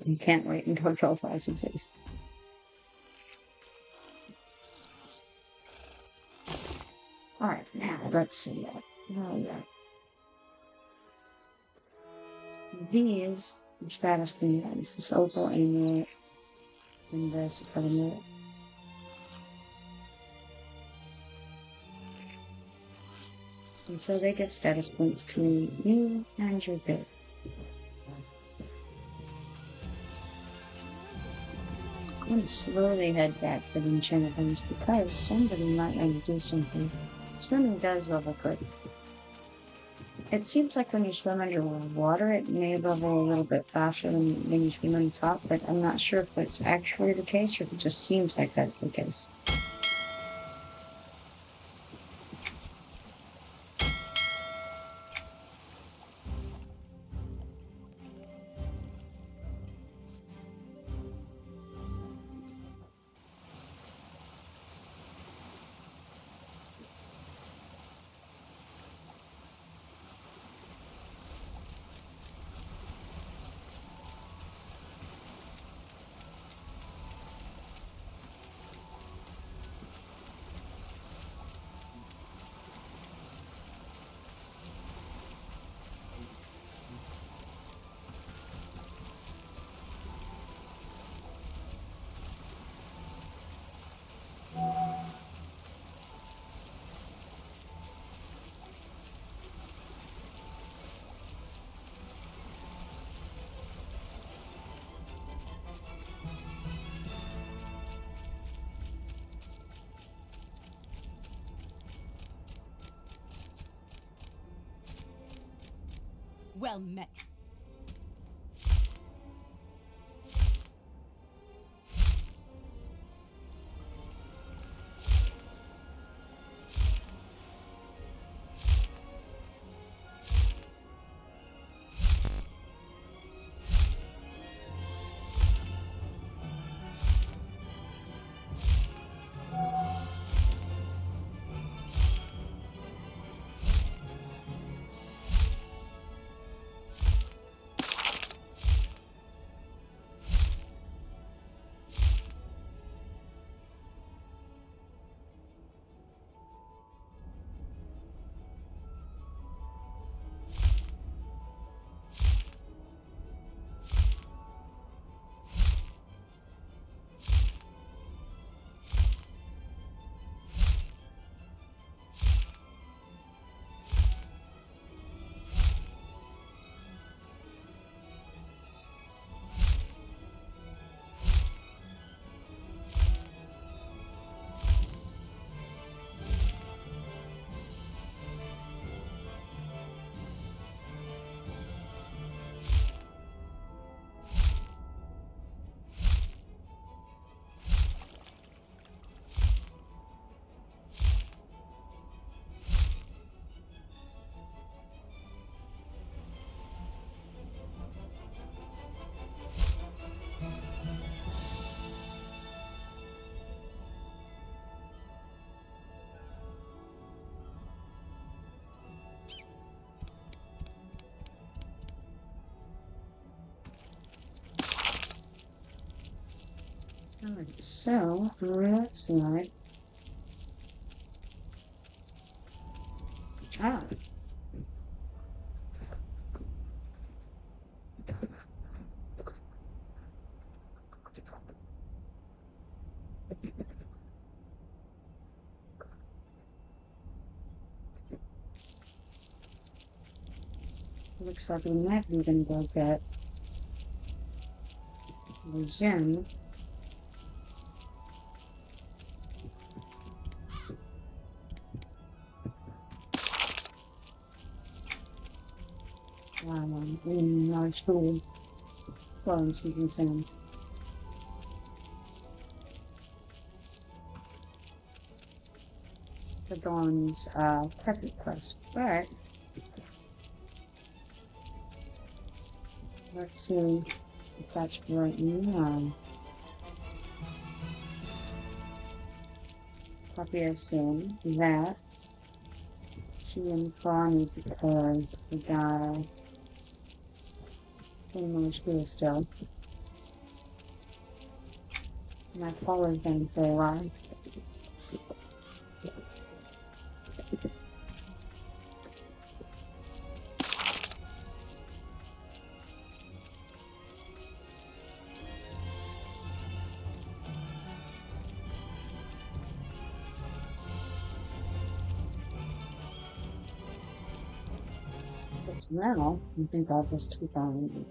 you can't wait until profiles exist. Alright, now let's see. These status communities, this opal amulet and this amulet. And so they give status points to you and your bid. I'm going to slowly head back for the Enchanted Lands because somebody might want to do something. Swimming does level quick. It seems like when you swim underwater, it may level a little bit faster than when you swim on top, but I'm not sure if that's actually the case or if it just seems like that's the case. Well met. Alright, so looks like looks like we might even go get the gem. In large pool, flowing seeking sands. The Dawn's perfect quest, but let's see if that's right now. Copy as in that she and Bonnie because the guy pretty much cool still. And I followed them for a while. Now, I think I'll just keep on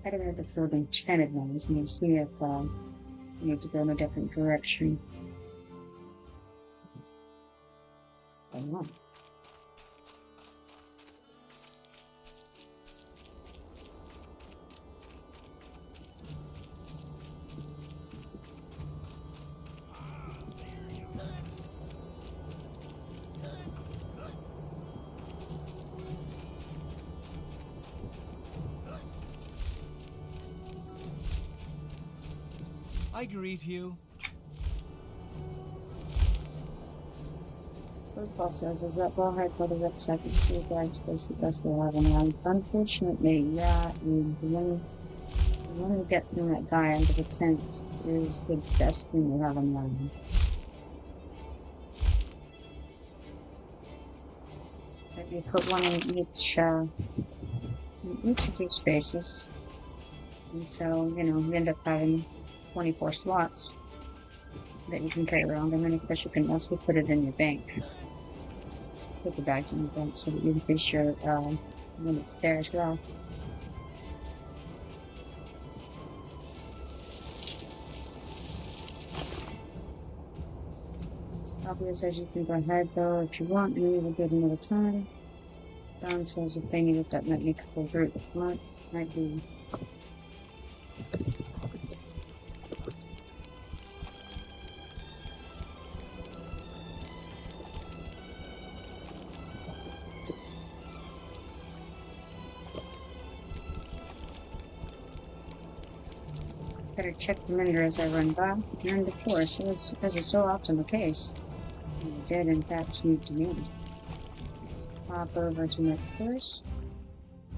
heading over for the Enchanted Lands and see if I need to go in a different direction. I don't know. I greet you. Splitpaw says, is that ballhead for the rucksack and fuel bags place the best they have around? Unfortunately, yeah, and the one to get from that guy under the tent is the best thing we have around. Maybe put one in each of these spaces. And so, you know, you end up having 24 slots that you can carry around, and then of course you can also put it in your bank. Put the bags in your bank so that you increase your when it's there as well. Obvious says you can go ahead though if you want, and we'll get another time. Don says if they need it, that might make a full group. Might be. Better check the meter as I run by. And of course, as is so often the case, you did in fact need to meet. Hop over to Nek Docks.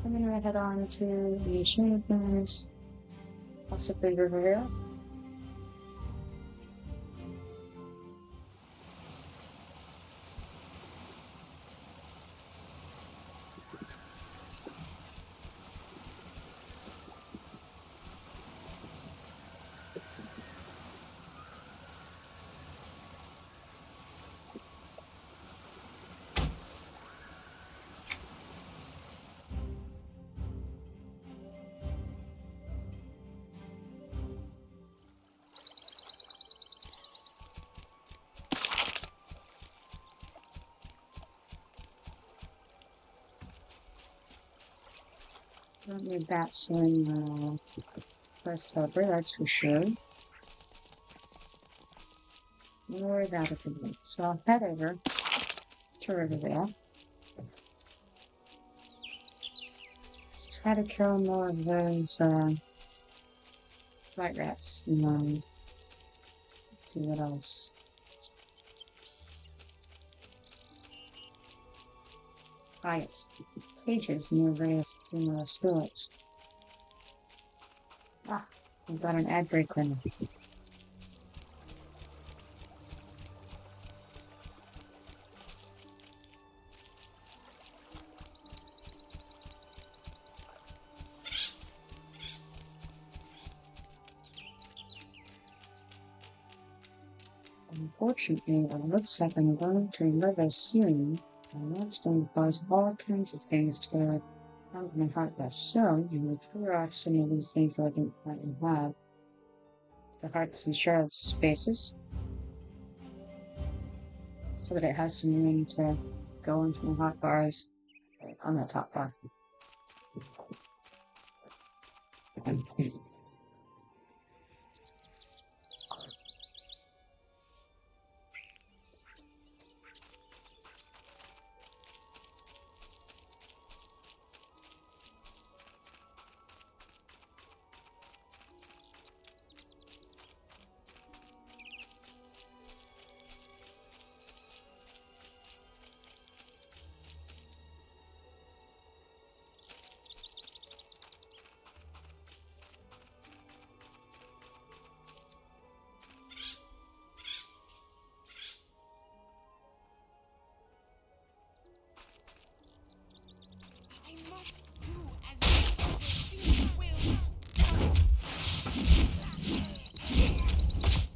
I'm gonna head on to the Enchanted Lands, possibly Rivervale. Don't need that showing quest helper, that's for sure. Or that it could be. So I'll head over to Rivervale. Let's try to kill more of those white rats in mind. Let's see what else. Ah, yes. Cages near various spirits. Ah, we've got an ad break limit. Unfortunately, it looks like I'm going to live as soon. And that's going to cause all kinds of things to go out of my heart best. So, you will clear off some of these things that I didn't currently have. The hearts and shards spaces. So that it has some room to go into my hot bars on the top bar.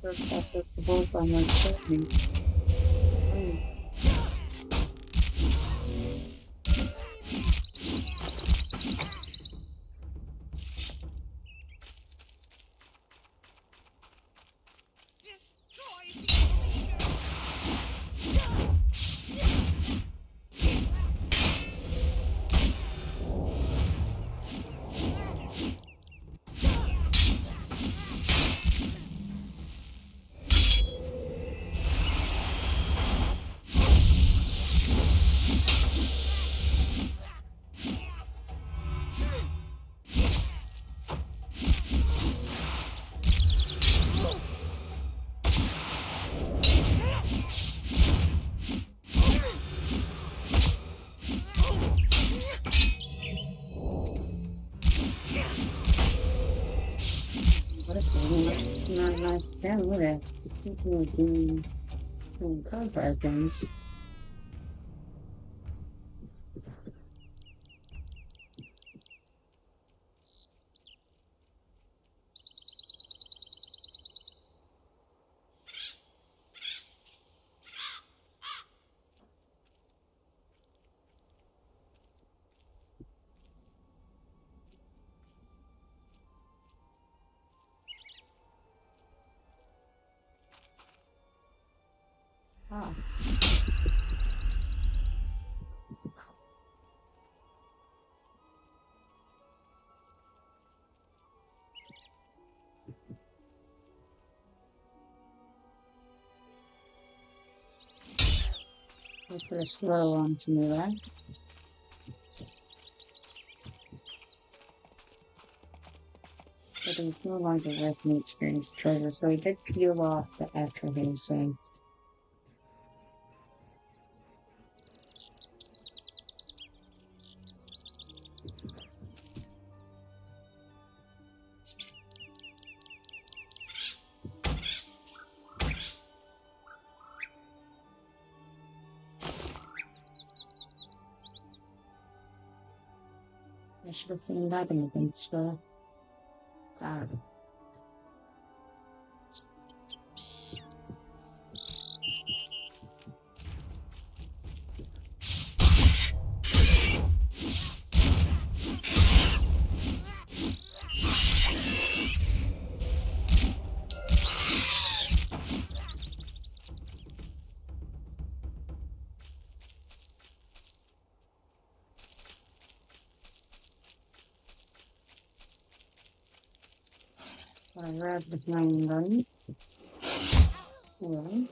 Process the bolt almost killed me. This is not a nice pen, would it? People would be doing combat things. Ah. That's a slow one to me, right? But it's no longer worth me experience treasure, so he did peel off the after his saying. I should have cleaned that in the so I grabbed the flying gun. One.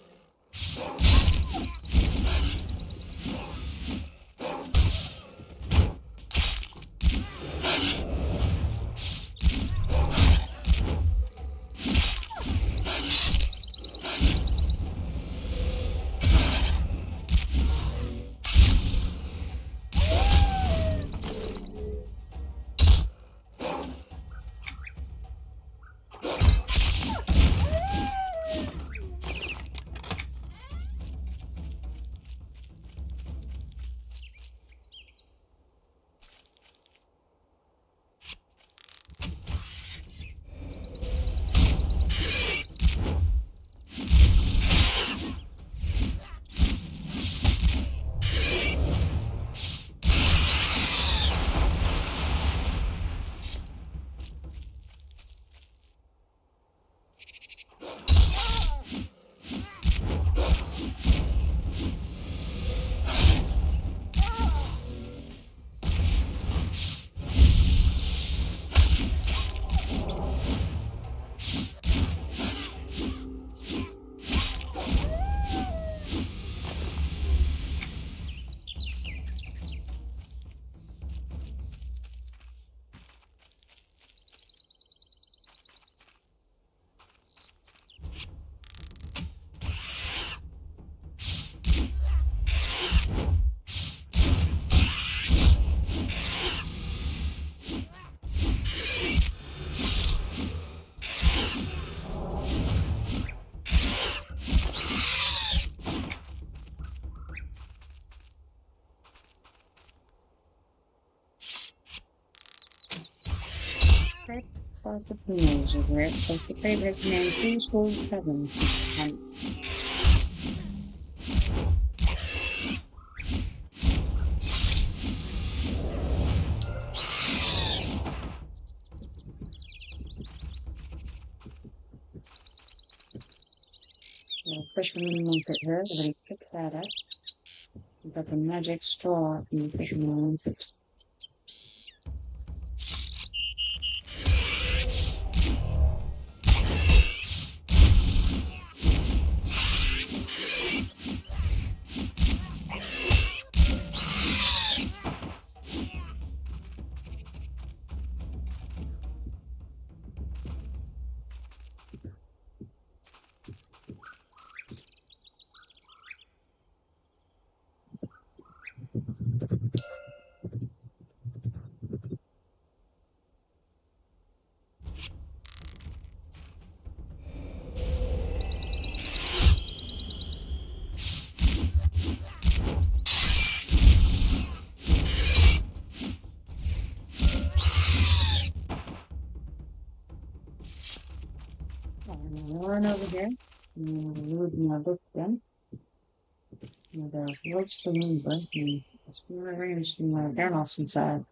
Starts the promotion where it says the favorite is named Peaceful Tavern. And the fisherman market here, but I pick that up. We got the magic straw from the fisherman market. Run over here. Load my book then. There's loads to move, but it's very interesting when they're not inside.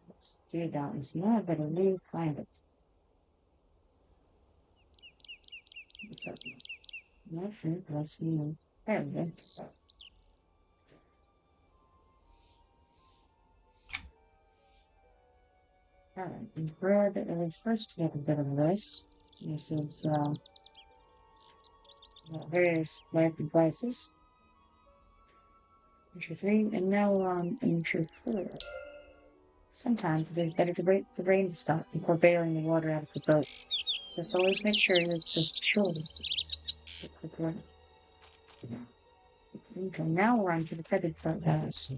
Let's do that. It's not better leave find it. What's up? Nothing. Let's move. There we go. Alright, bread. First, get a bit of this. This is various life devices. Entry 3, and now entry 4. Sometimes it is better to wait for the rain to stop before bailing the water out of the boat. Just always make sure you're close to shore. Okay, now we're on to the feathered pass.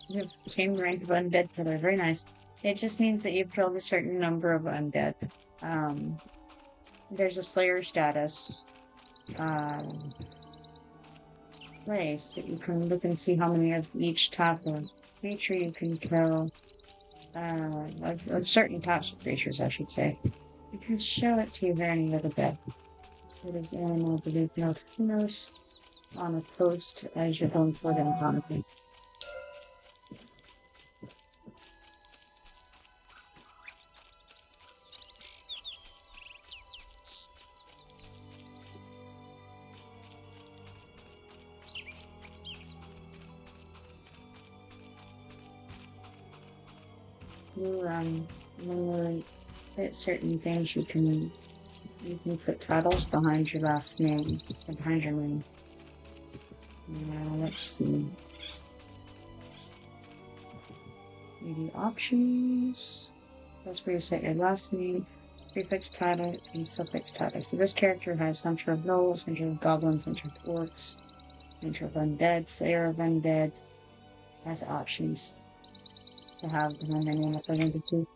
You have tamed rank of undead killer. Very nice. It just means that you've killed a certain number of undead. There's a Slayer status place that you can look and see how many of each type of creature you can kill. Of certain types of creatures, I should say. I can show it to you here in a little bit. It is in, I believe, notes on a post as you're going for the economy. When you hit certain things, you can put titles behind your last name and behind your name. Now let's see. Maybe options. That's where you set your last name, prefix title, and suffix title. So this character has Hunter of Gnolls, Hunter of Goblins, Hunter of Orcs, Hunter of Undead, Slayer of Undead. Has options to have behind their name if I needed to.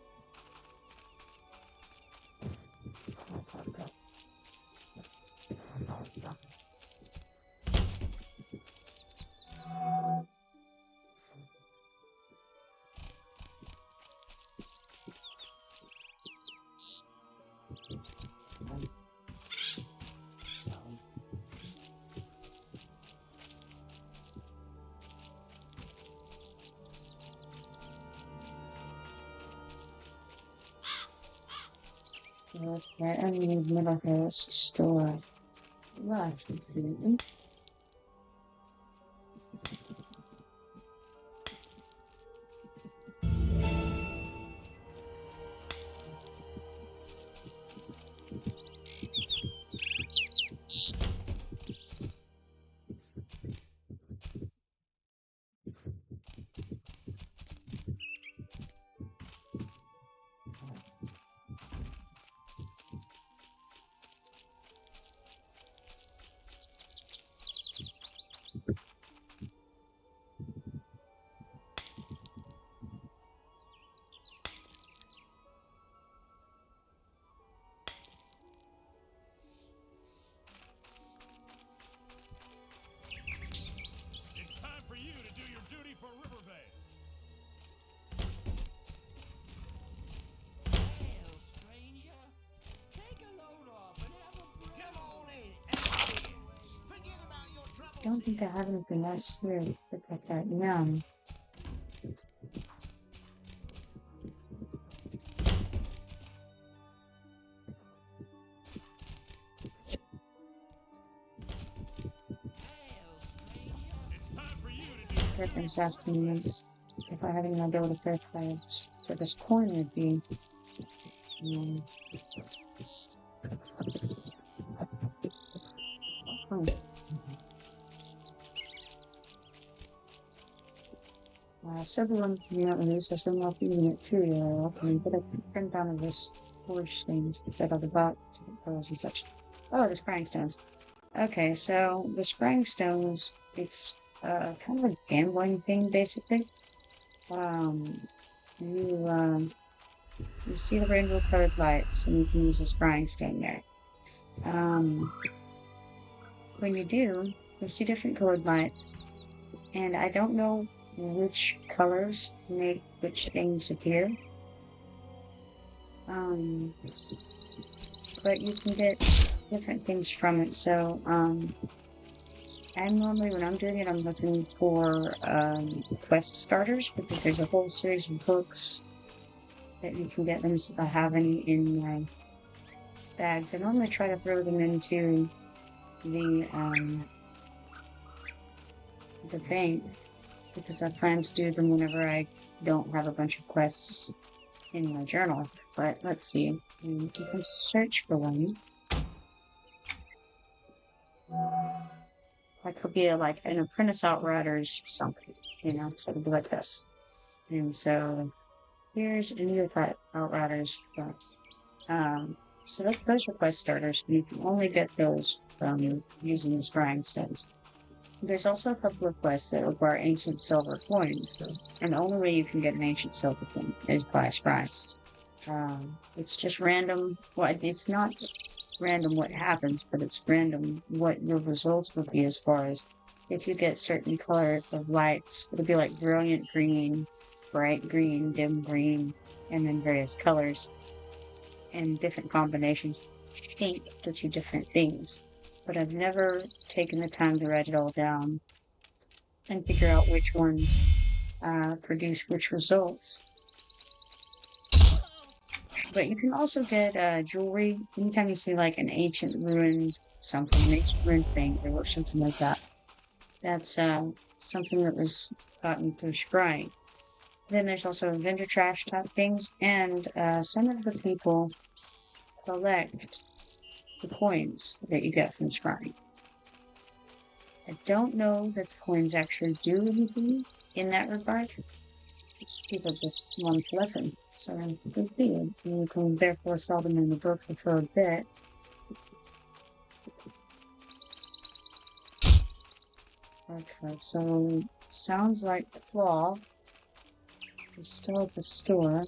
Okay, I need middle house store. Left. It's time for you to do your duty for Rivervale. Hail, stranger. Take a load off and have a brew. Come on in and forget about your troubles. Don't think I have anything else here to protect that now. Everything's asking me if I have any idea what a fair price for this coin would be. Several release this one off unit too, often but I print down of this forge things instead of the bot pearls and such. Oh, the scrying stones. Okay, so the scrying stones, it's kind of a gambling thing, basically. You see the rainbow colored lights, and you can use a scrying stone there. When you do, there's 2 different colored lights, and I don't know which colors make which things appear. But you can get different things from it. So, normally, when I'm doing it, I'm looking for quest starters, because there's a whole series of books that you can get them if I have any in my bags. I normally try to throw them into the bank, because I plan to do them whenever I don't have a bunch of quests in my journal. But let's see. You can search for one. That could be like an apprentice outriders something, so it'd be like this. And so here's a new outriders. So those are quest starters. You can only get those from using the scrying stones. There's also a couple of quests that require ancient silver coins, and the only way you can get an ancient silver coin is by scrying. It's just random. Well, it's not random what happens, but it's random what your results would be, as far as if you get certain color of lights. It'll be like brilliant green, bright green, dim green, and then various colors and different combinations. Pink gets you different things, but I've never taken the time to write it all down and figure out which ones produce which results. But you can also get jewelry. Anytime you see like an ancient ruined something, an ancient ruined thing, or something like that, that's something that was gotten through scrying. Then there's also vendor trash type things, and some of the people collect the coins that you get from scrying. I don't know that the coins actually do anything in that regard. People just want to collect them. So good deal. You can therefore sell them in the book for a bit. Okay, so sounds like Claw is still at the store.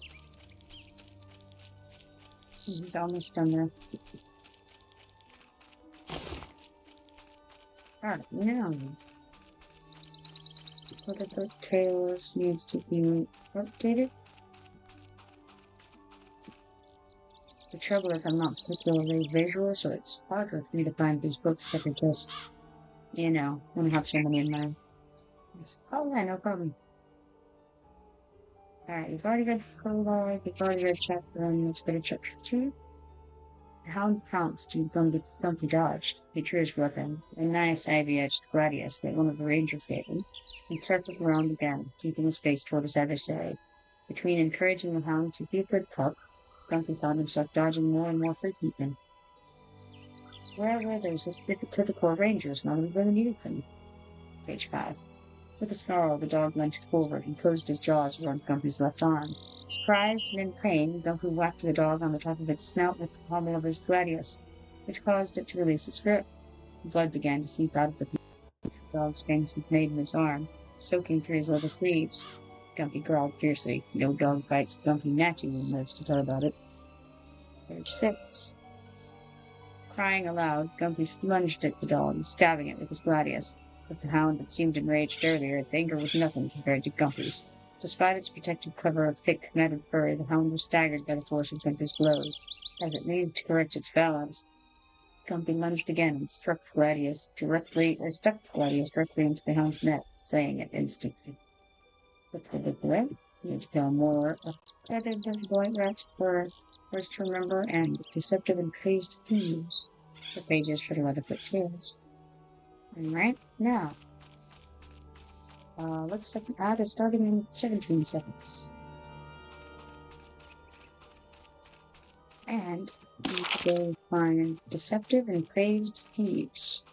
He's almost done there. Alright, now whether the Tales needs to be updated. The trouble is I'm not particularly visual, so it's harder for me to find these books that are just, when I have so many in mind. Oh yeah, no problem. Alright, you've already read Prologue, you've already read Chapter 1, let's go to Chapter 2. The Hound pounced and Grumpy dodged. He drew his weapon, a nice ivy-edged gladiator that one of the rangers gave him, and circled around again, keeping his face toward his adversary. Between encouraging the Hound to be a good pup, Grumpy found himself dodging more and more frequently. Where were those typical rangers when we really needed them? Page 5. With a snarl, the dog lunged forward and closed his jaws around Grumpy's left arm. Surprised and in pain, Grumpy whacked the dog on the top of its snout with the pommel of his gladius, which caused it to release its grip. Blood began to seep out of the dog's fangs and made in his arm, soaking through his leather sleeves. Grumpy growled fiercely. No dog bites Grumpy Natty when lives to tell about it. Page 6. Crying aloud, Grumpy lunged at the dog, stabbing it with his gladius. If the Hound had seemed enraged earlier, its anger was nothing compared to Grumpy's. Despite its protective cover of thick, matted fur, the Hound was staggered by the force of Grumpy's blows. As it needed to correct its balance, Grumpy lunged again and stuck the gladius directly into the Hound's neck, saying it instantly. Look the big boy. You need to kill more other white rats for words to remember, and deceptive and crazed thieves. The pages for the Leatherfoot Tales. Alright, now. Looks like the ad is starting in 17 seconds. And we need to go find deceptive and crazed thieves.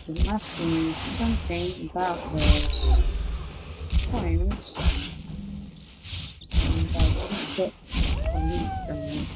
It must be something about the coins. And I didn't get a loot from it.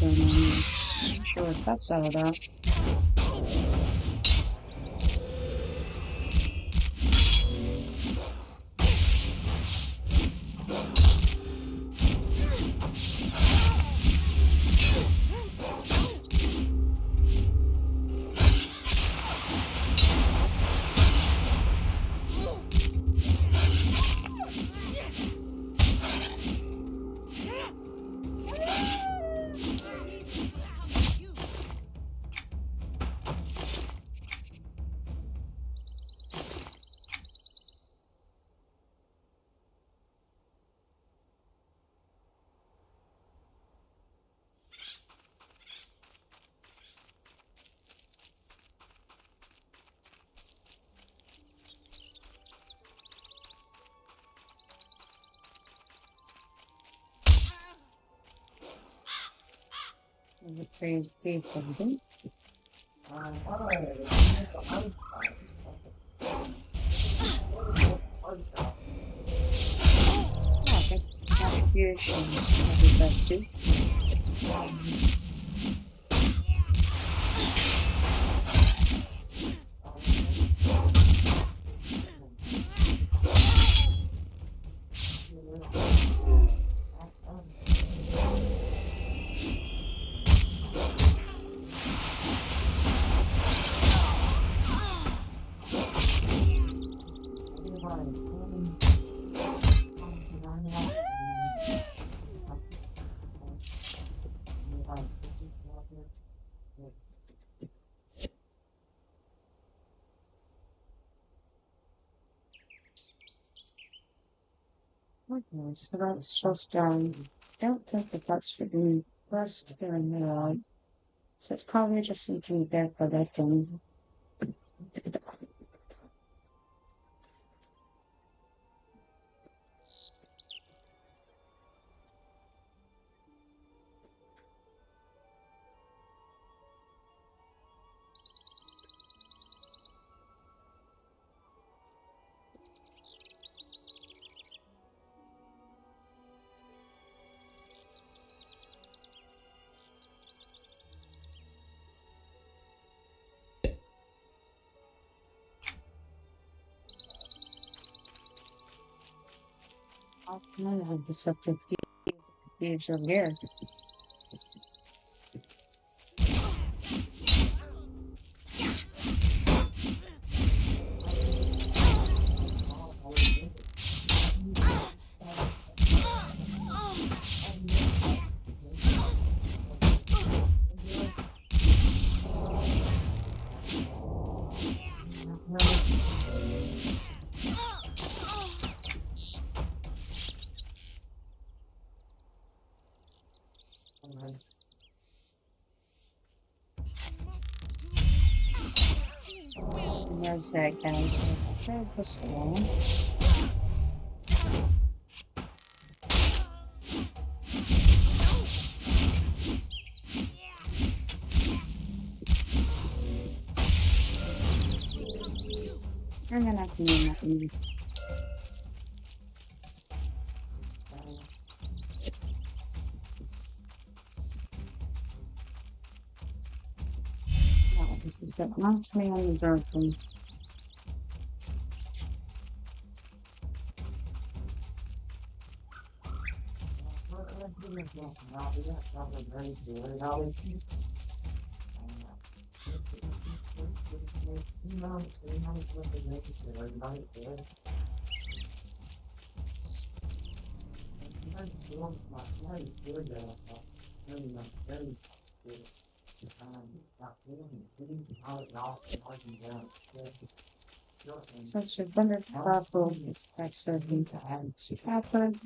Not sure what that's all about. The praise page something. Okay, contribution of the best too. Okay, so that's just don't think that that's for the quest here and there. So it's probably just something there for that thing. None of the deceptive thieves are here. There's that guy, so I'll throw this along. And then I can do nothing. No, this is the not me on the broken. Such a wonderful types of things happen.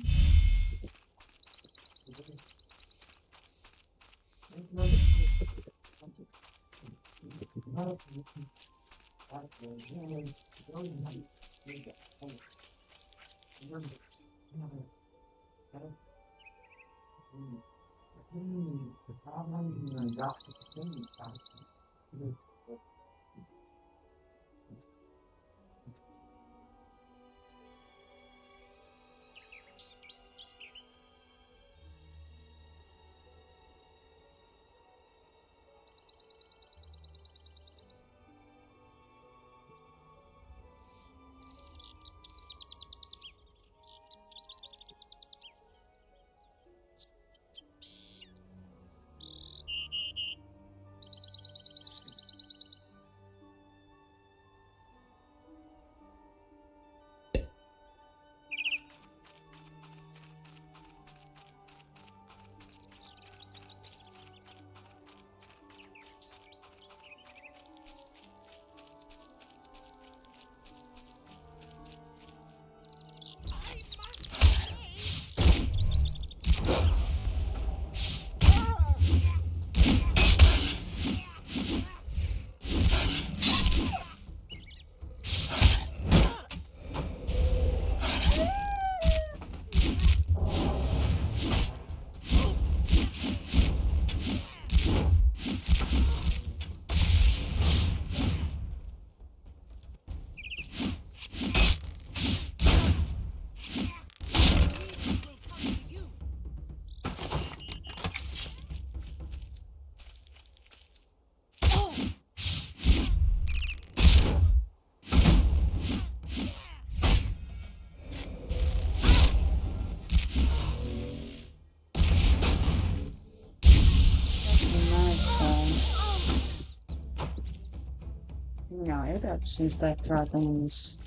No, it up since that dragon's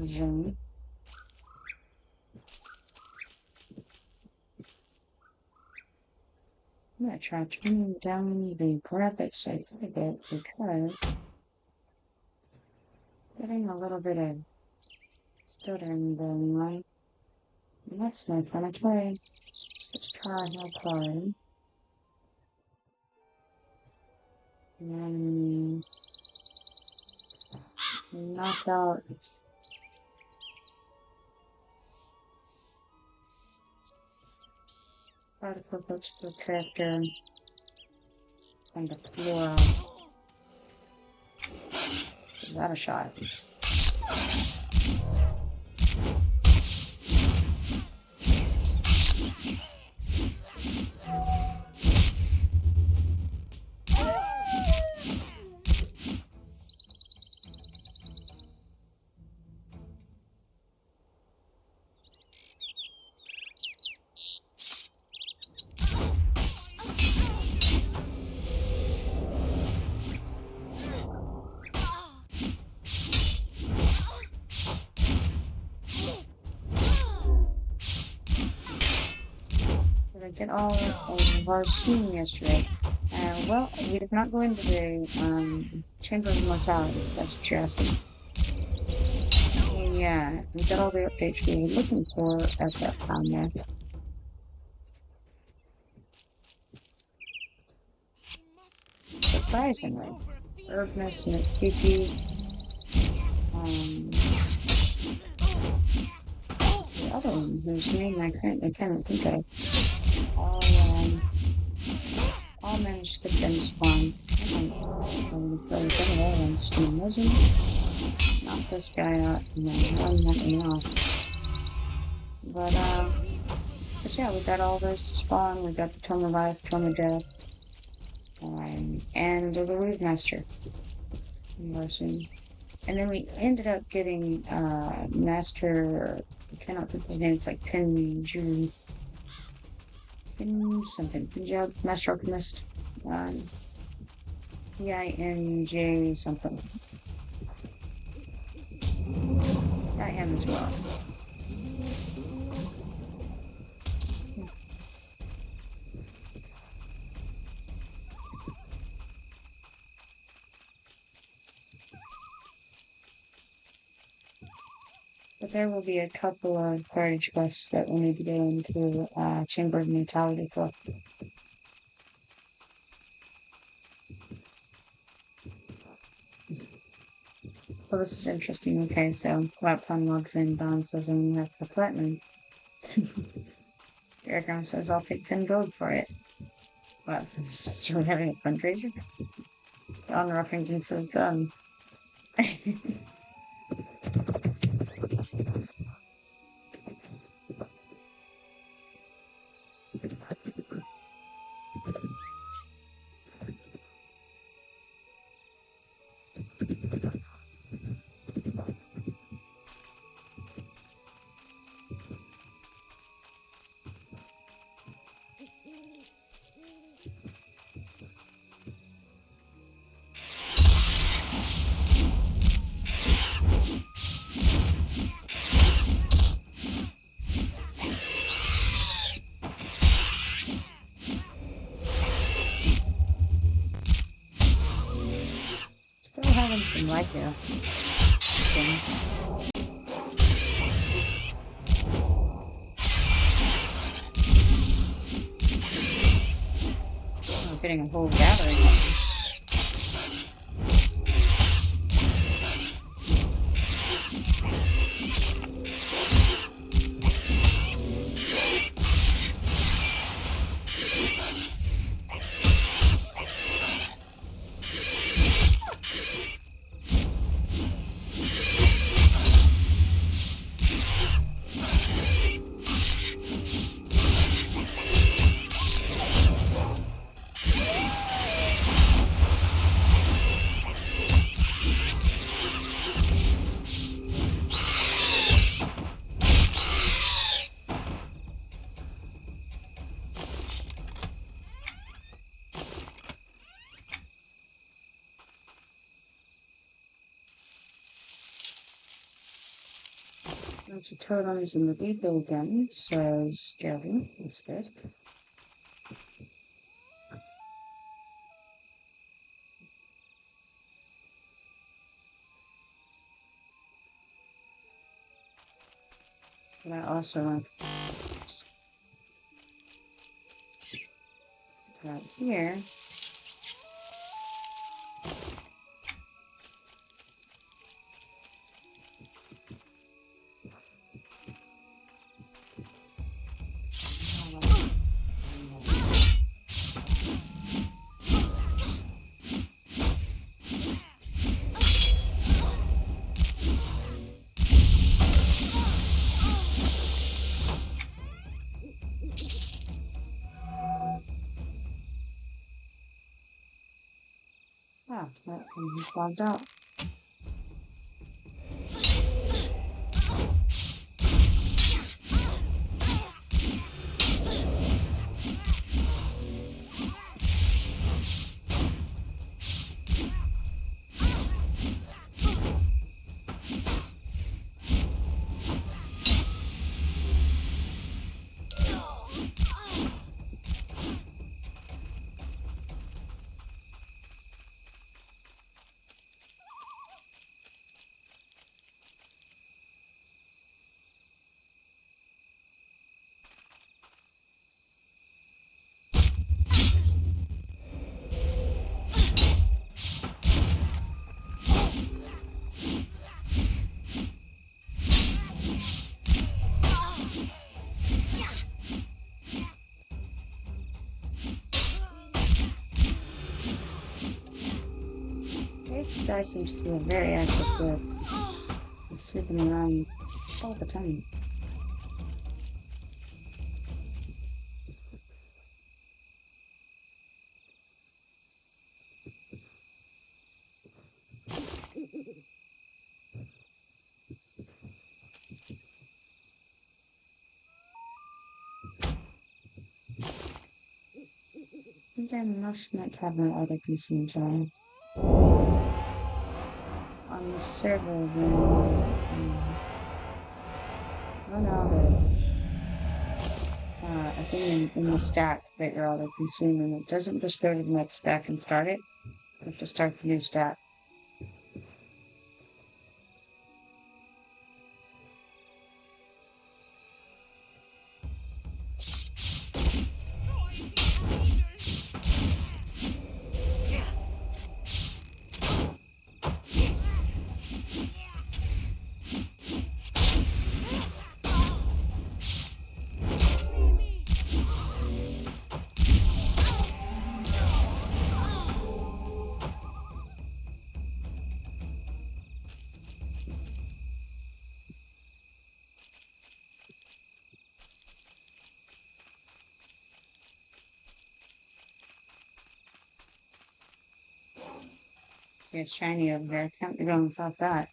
journey. I'm gonna try turning down the graphics a little bit because getting a little bit of stuttering going right. And that's no fun at all. Let's try how hard. And knock out particle books per character on the floor. Give that a shot. Get all of Varsoon yesterday. Well, we did not go into the Chamber of Mortality, if that's what you're asking. Yeah, we got all the updates we were looking for at that time there. Surprisingly, Herbness and its CP, the other one whose name I can't think of, all managed to get them spawned. Knock this guy out and then run nothing off. But yeah, we got all those to spawn. We got the Tome of Life, Tome of Death, and the Root Master. And then we ended up getting Master, I cannot think of his name, it's like Penny June. Something. Punjab, Master Alchemist. PINJ something. I am as well. But there will be a couple of courage quests that we'll need to go into Chamber of Mortality for. Well, this is interesting. Okay, so Laptop logs in, Don says I only have for platinum. Airground says I'll take 10 gold for it. What, we're having a fundraiser? Don Ruffington says done. Still having some light there. I'm getting a whole gathering. Bunch of totems in the depot again, so scary, that's good. But I also want out here. Ah, that one bogged out. This guy seems to be a very active bird. He's sleeping around all the time. think I must not have my auto consumes on. On the server when run out of a thing in the stack that you're auto consuming. It doesn't just go to the next stack and start it. You have to start the new stack. See, it's shiny over there. Can't be going without that.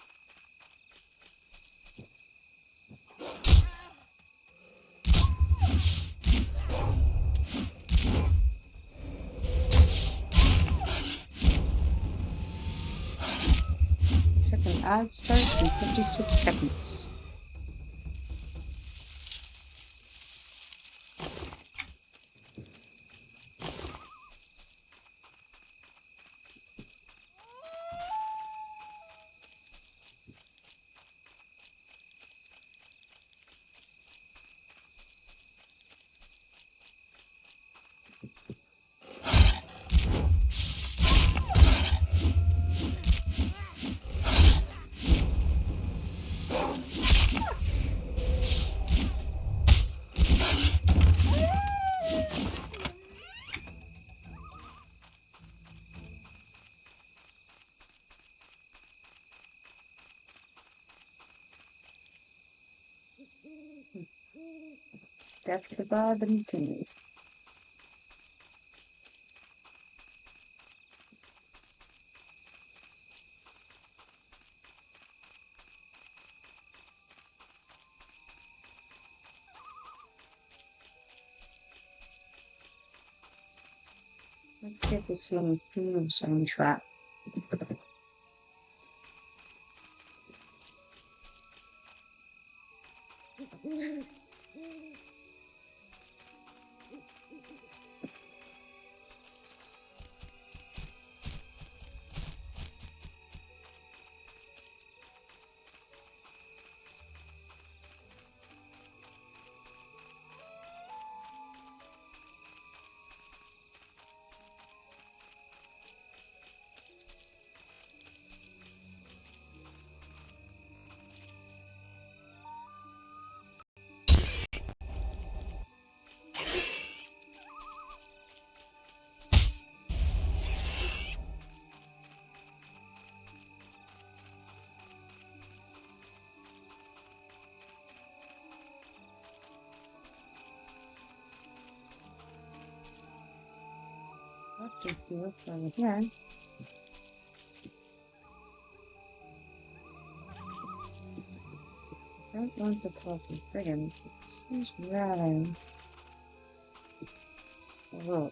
Second ad starts in 56 seconds. Death kebab and tea. Let's see if we see any thieves on trap. What to do over here? I don't want the coffee friggin'. Seems rather. Oh.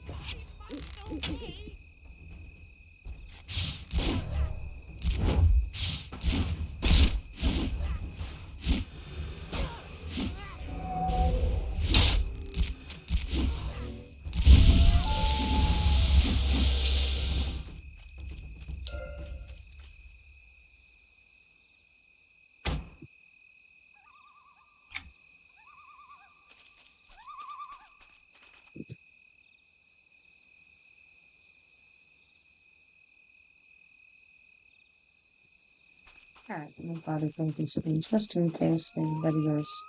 Alright, no bother breaking something just in case anybody goes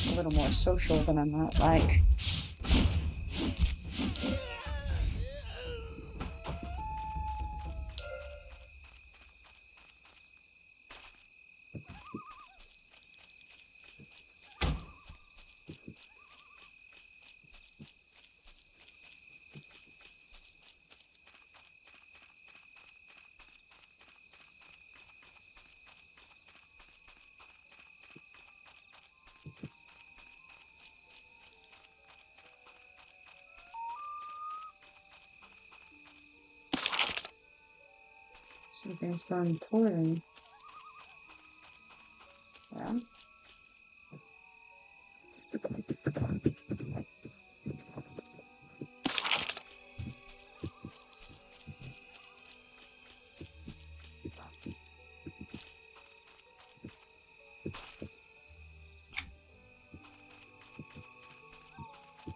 a little more social than I'm not like. Everything's going poorly. Well.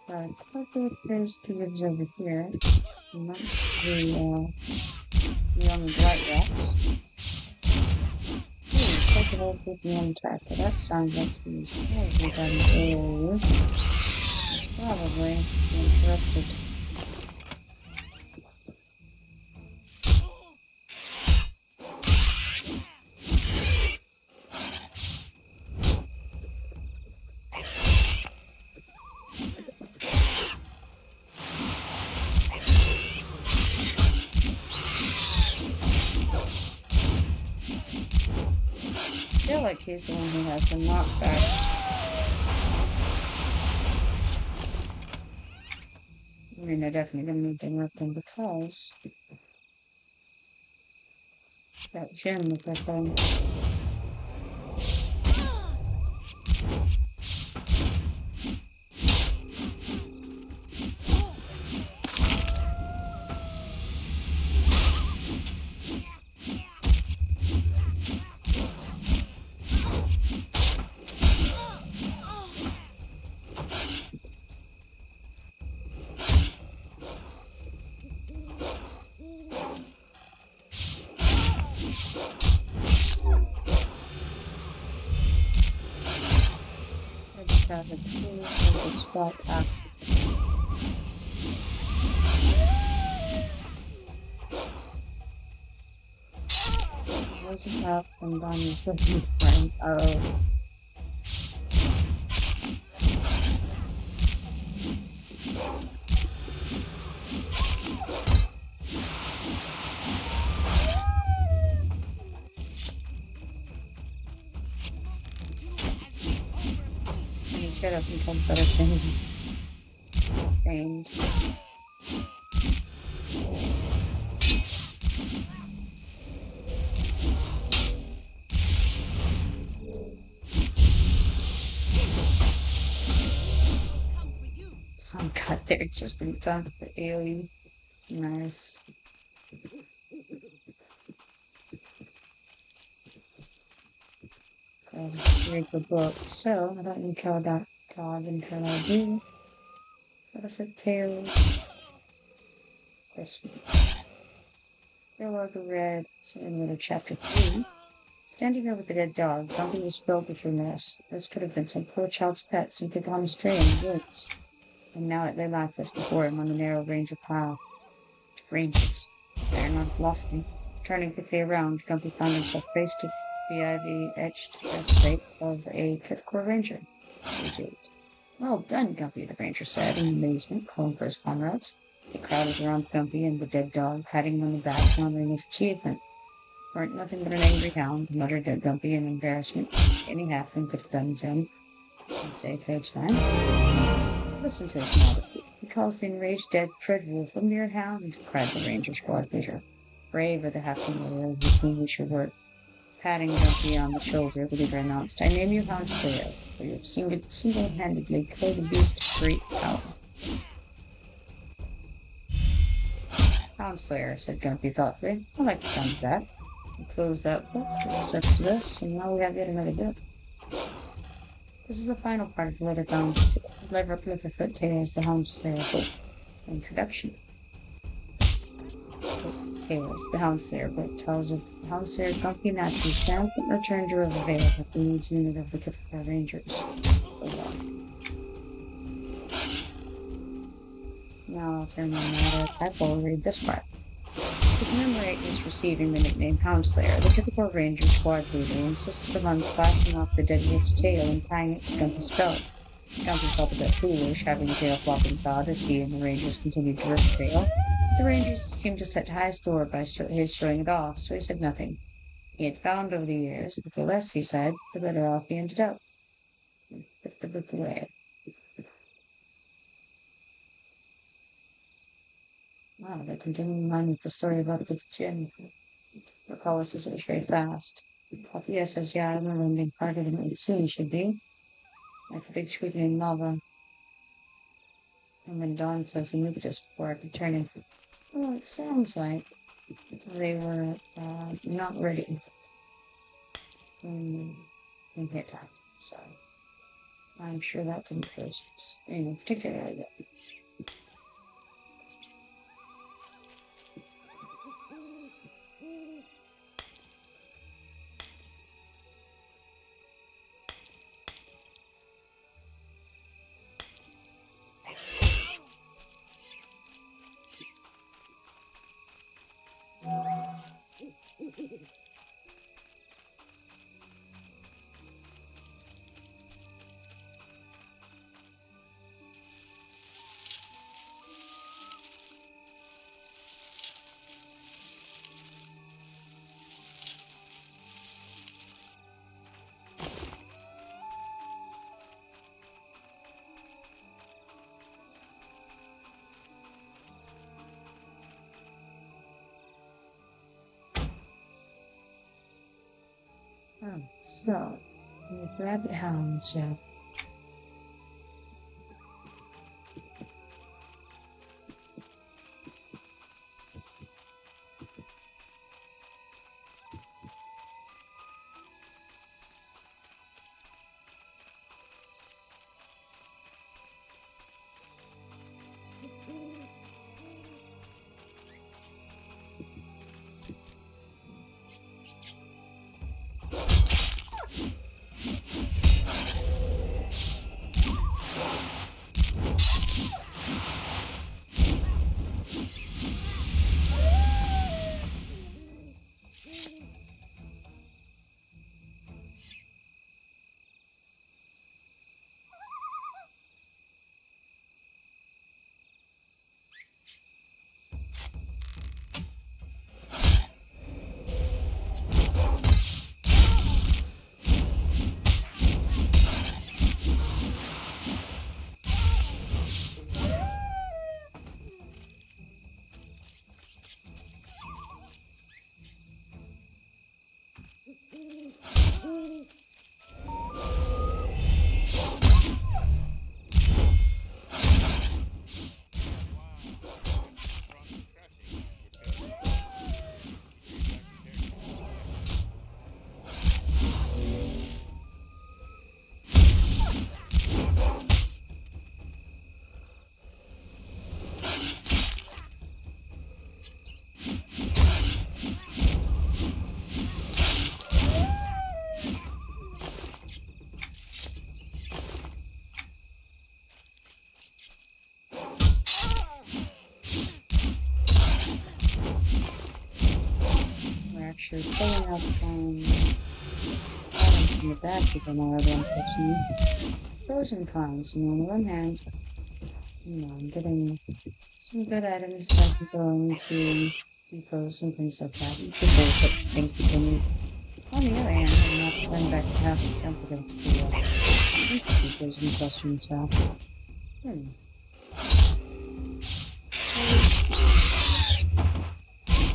A couple of things to lives over here. Amongst the young white rats. Take it all with the attack. Well, that sounds like he's probably got an AOE. Probably interrupted. I feel like he's the one who has the knockback. I mean, I definitely didn't need to interrupt him because that gem was that thing. Has a cool spot up. Wasn't up from Bonnie's looking friend. Oh. Shut up and come better things. Famed. Oh god, they're just in time for the alien. Nice. Read the book. So, I don't need to care about God until I do. Perfect Tales. This one. Prologue read. So, in little chapter 3. Standing over the dead dog, Bumpy was filled with remorse. This could have been some poor child's pet simply gone astray in the woods. And now it lay lifeless before him on the narrow ranger path. Rangers. They're not lost him. Turning quickly around, Gumpy found himself face to the ivy-etched breastplate of a Cliffcore ranger. Well done, Gumpy, the ranger said in amazement, calling for his comrades. They crowded around Gumpy and the dead dog, patting him on the back, honoring his achievement. Weren't nothing but an angry hound, muttered Gumpy in embarrassment. Any halfling could have done him. And say, page 9. Listen to his modesty. He calls the enraged dead Fred Wolf a mere hound, cried the ranger squad leader. Brave are the halfling warriors with whom we should work. Patting Gumpy on the shoulder, the leader announced, I name you Hound Slayer, for you have single-handedly killed a beast of great power. Hound Slayer, said Gumpy thoughtfully. I like the sound of that. We close that book, accepts this, and now we have yet another book. This is the final part of the Leatherfoot Tales, the Hound Slayer book. Introduction. Tales, the Hound Slayer book tells of the Hound Slayer Gumpy and Ashti's triumphant return to Rivervale with the new unit of the Cliffcore Rangers. Now I'll turn my matter. I will read this part. To commemorate his receiving the nickname Hound Slayer, the Cliffcore Ranger squad leader insisted upon slashing off the dead wolf's tail and tying it to Gumpy's belt. Gumpy felt a bit foolish, having the tail flopping about as he and the Rangers continued to rip the tail. But the Rangers seemed to set high store by his showing it off, so he said nothing. He had found over the years that the less he said, the better off he ended up. He put the book away. Wow, they're continuing on with the story about the gin. Carlos says it was very fast. Althea says, yeah, I remember him being harder than it soon should be. Like the big squiggling lava. And then Dawn says he moved just before I could turn in. Well, it sounds like they were not ready when he attacked. So I'm sure that didn't go in particularly good. Oh, so, with rabbit hounds, yeah. Actually pulling up items from the back of them already, unfortunately. Pros and cons. On the one hand, I'm getting some good items that I can throw into depots and things like that. You could really put some things that they need. On the other hand, I'm not going back past the confident to into depots and questions, so.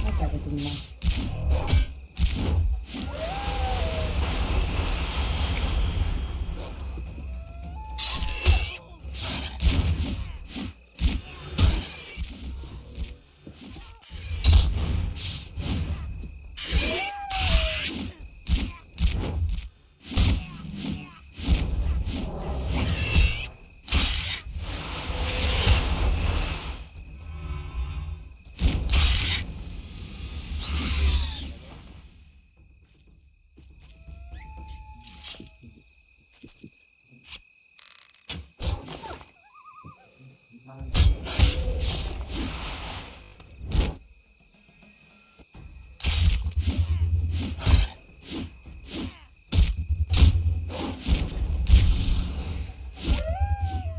I got it in there.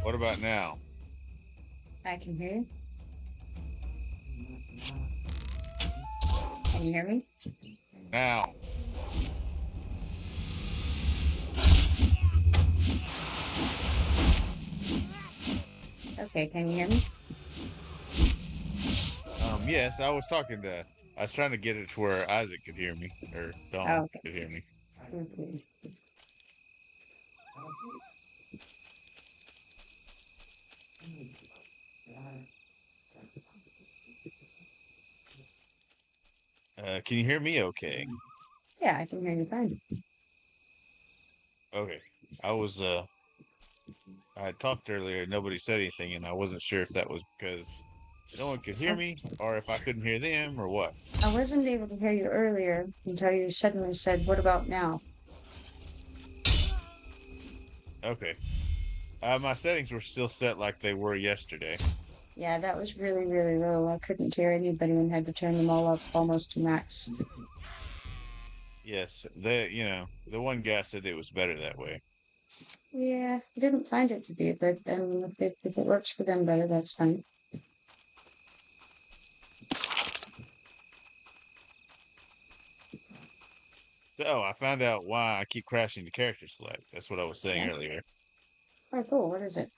What about now? I can hear you. Can you hear me? Now. Okay, can you hear me? Yes, I was talking to I was trying to get it to where Isaac could hear me, or Dawn Oh, okay. could hear me. Okay. Can you hear me okay? Yeah, I can hear you fine. Okay. I was I had talked earlier, nobody said anything, and I wasn't sure if that was because no one could hear me or if I couldn't hear them or what. I wasn't able to hear you earlier until you suddenly said, "What about now?" Okay. My settings were still set like they were yesterday. Yeah, that was really, really low. I couldn't hear anybody and had to turn them all up almost to max. Yes, the one guy said it was better that way. Yeah, I didn't find it to be, but if it works for them better, that's fine. So I found out why I keep crashing the character select. That's what I was saying Yeah. earlier. Oh, cool. What is it?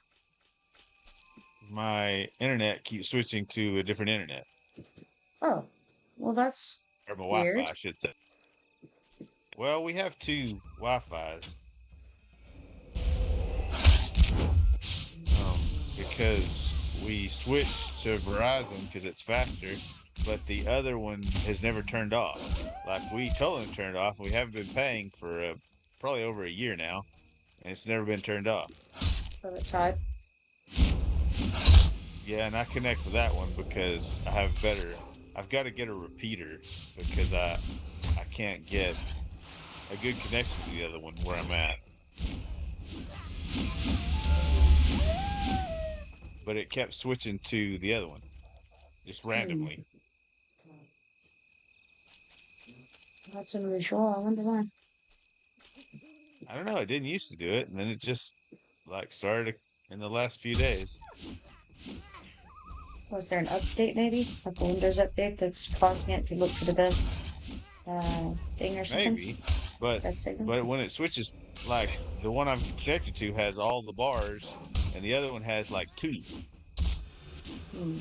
My internet keeps switching to a different internet, Oh, well, that's or my Wi-Fi, weird. I should say. Well, we have two Wi-Fis, because we switched to Verizon because it's faster, but the other one has never turned off. Like we told them to turn it off. We haven't been paying for probably over a year now, and it's never been turned off. Oh, that's odd. Yeah, and I connect to that one because I have better. I've got to get a repeater because I can't get a good connection to the other one where I'm at. But it kept switching to the other one just randomly. That's unusual. I wonder why. I don't know. It didn't used to do it, and then it just like started in the last few days. Was there an update maybe? Like a Windows update that's causing it to look for the best thing or something? Maybe, but Best signal? but when it switches, like the one I'm connected to has all the bars, and the other one has like two. Hmm.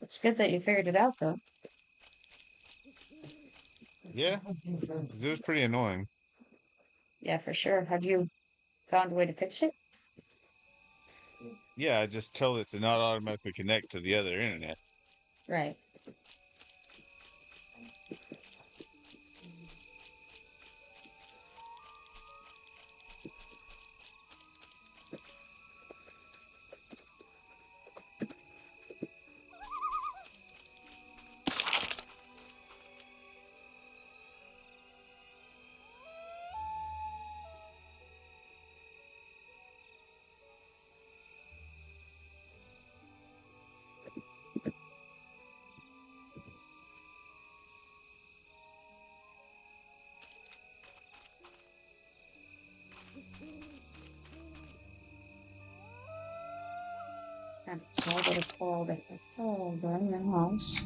It's good that you figured it out, though. Yeah, because it was pretty annoying. Yeah, for sure. Have you found a way to fix it? Yeah, I just told it to not automatically connect to the other internet. Right. And so I gotta call the folder in the house.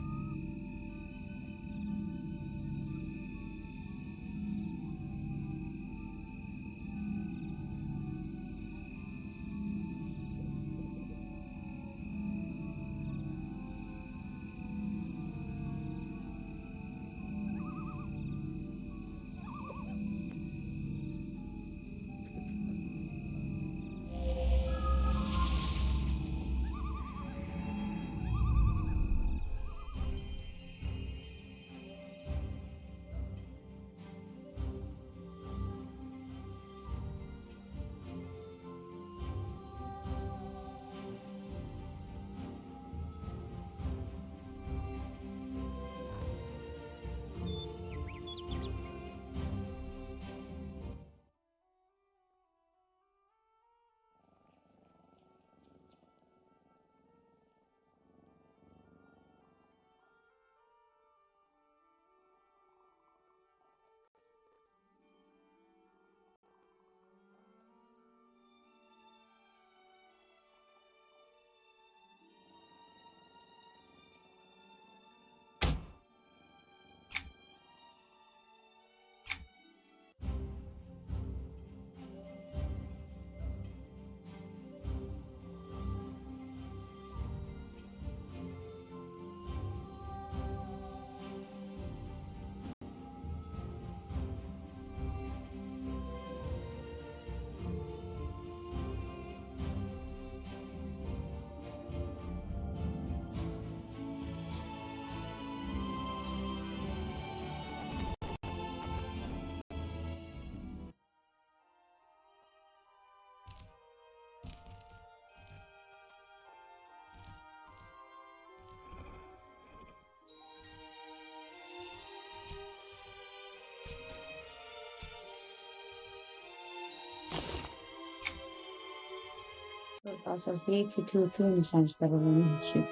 Also, the EQ2 theme sounds better than EQ.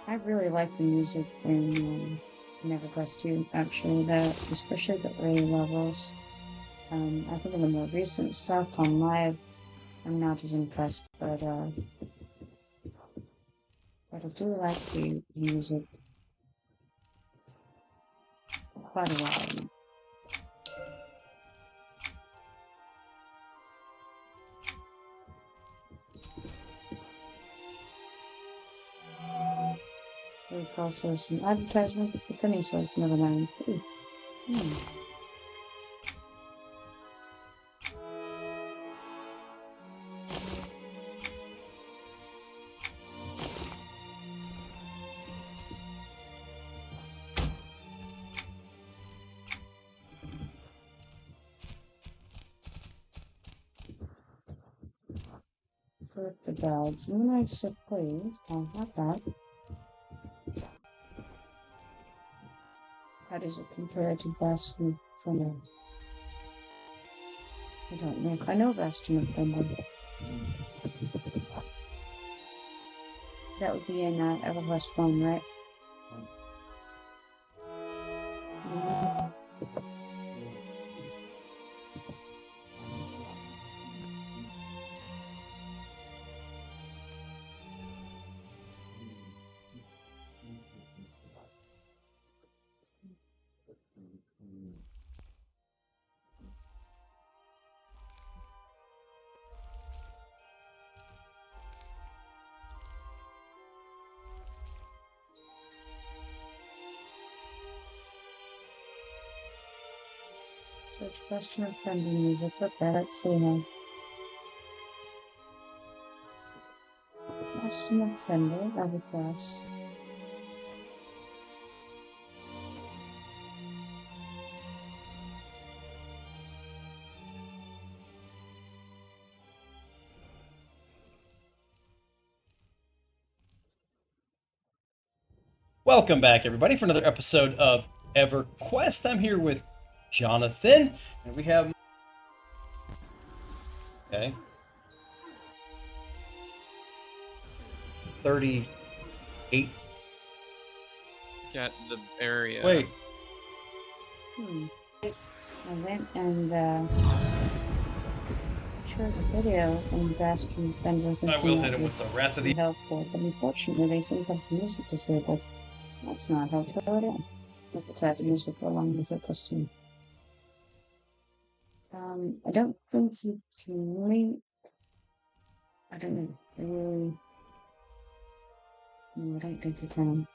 I really like the music in EverQuest 2, actually, especially the early levels. I think in the more recent stuff on live, I'm not as impressed, but I do like the music quite a while. He also says an advertisement, but then he says, never mind. For the guides, nice, please. I'll have that. How does it compare to Bastion of Thunder? I don't know. I know Bastion of Thunder. That would be in EverQuest 1, right? Search Bastion of Thunder music. Okay, let's see now. Bastion of Thunder, EverQuest. Welcome back, everybody, for another episode of EverQuest. I'm here with Jonathan, and we have... Okay. 38. Get the area. Wait. I went and shows a video in Bastion of Thunder. I will hit him with the Wrath of the... Helpful, but unfortunately they seem to have the music disabled. That's not helpful at all. Look at that music along with the custom. I don't think you can link. I don't know. Really. No, I don't think you can.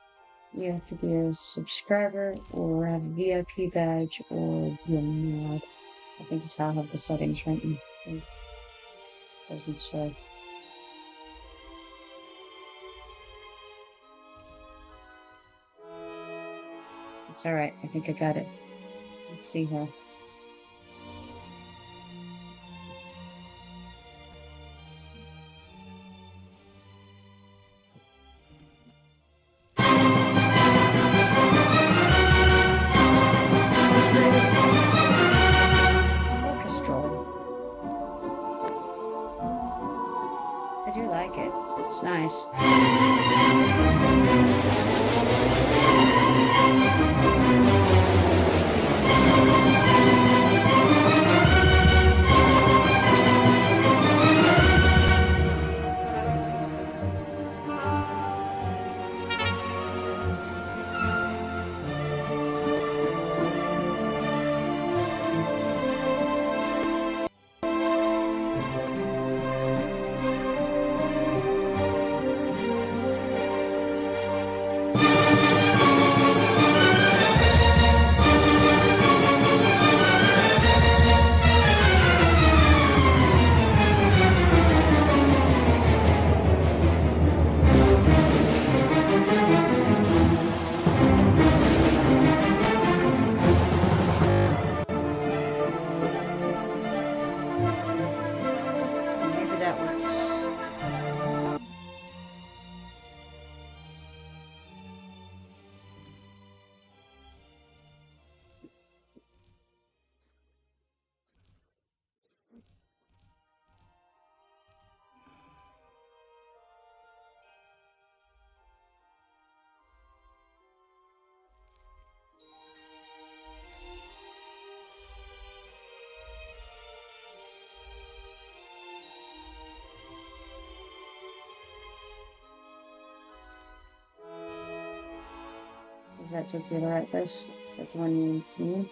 You have to be a subscriber or have a VIP badge or be a mod. I think it's how I have the settings right now. It doesn't show. It's alright, I think I got it. Let's see here. Orchestral. I do like it. It's nice. Does that take you to the right place? Is that the one you need?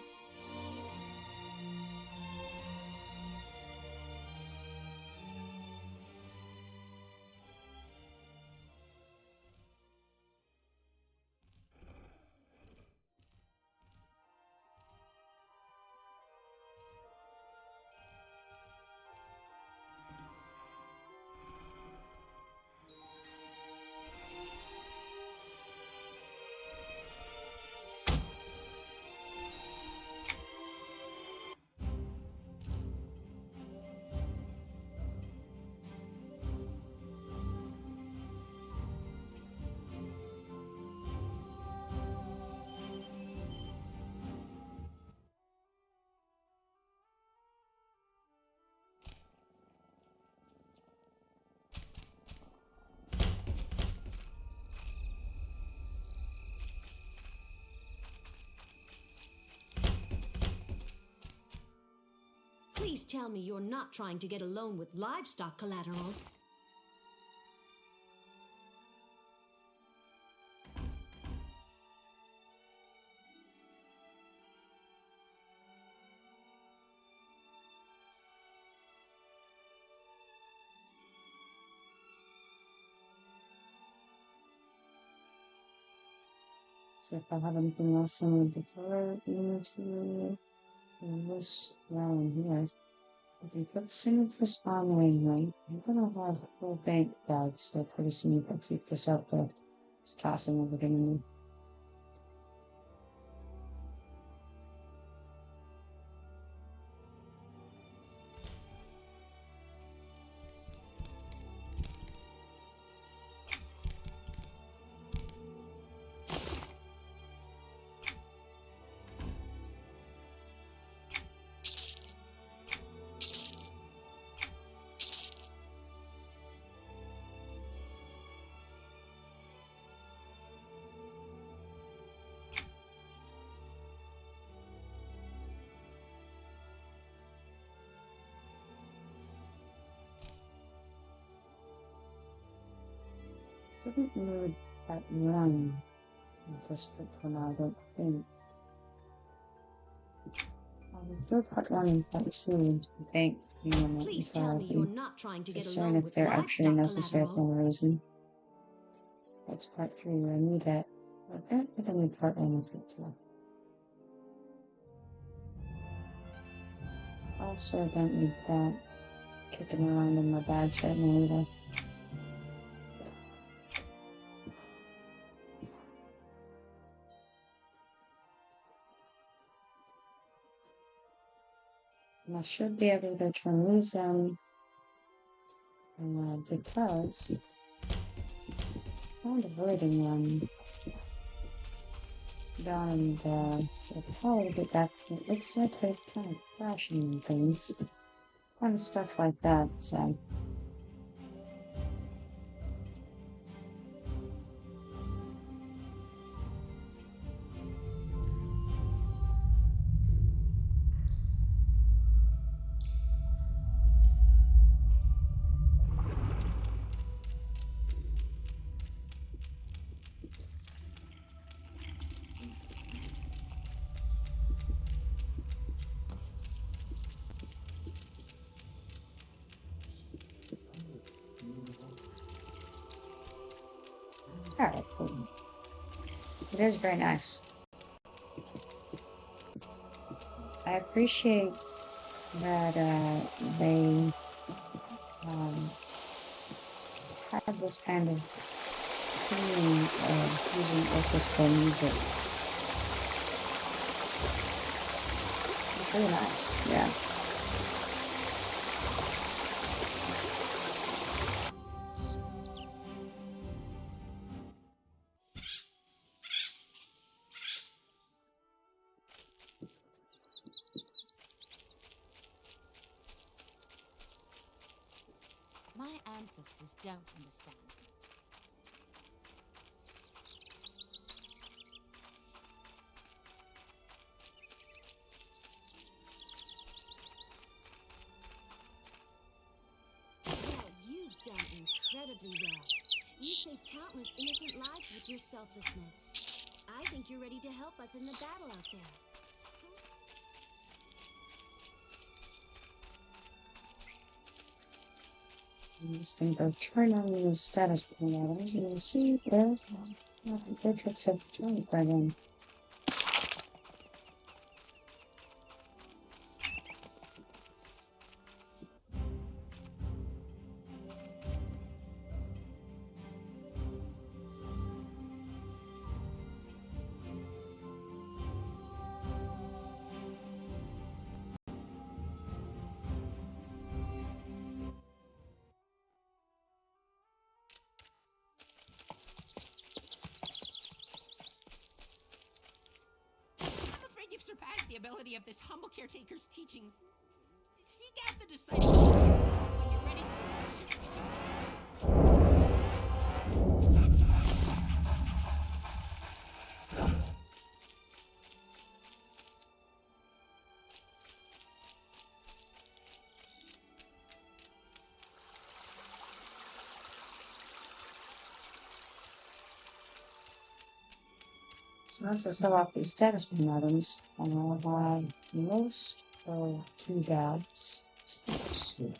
Please tell me you're not trying to get a loan with livestock collateral. So if I have anything else I need to throw into this round here. If you put some of this armoring right, I'm gonna have a full bank bag, so pretty soon you can keep this up there. Just tossing everything in there. Didn't need that run with this book for now, I don't think. The third part running quite soon, I think. Please tell me you're not trying to get a Discern loan if with they're actually livestock necessary for collateral. a reason. That's part 3 where I need it. I don't think I need part 1 of it too. Also, I don't need that kicking around in my bag right now either. And I should be able to turn these because I'm avoiding one down and I'll probably get back. It looks like they're kind of crashing and things. Kind of stuff like that, so. Alright, cool. It is very nice. I appreciate that they had this kind of feeling of using orchestral music. It's really nice, yeah. My ancestors don't understand. Well, you've done incredibly well. You saved countless innocent lives with your selflessness. I think you're ready to help us in the battle out there. I'm just going to go turn on the status items and see if there's nothing good tricks have turned by then. You've surpassed the ability of this humble caretaker's teachings. Seek out the disciples when you're ready to continue your teachings. So once I sell off these status items, and I'll buy most of 2 gods. Let's see.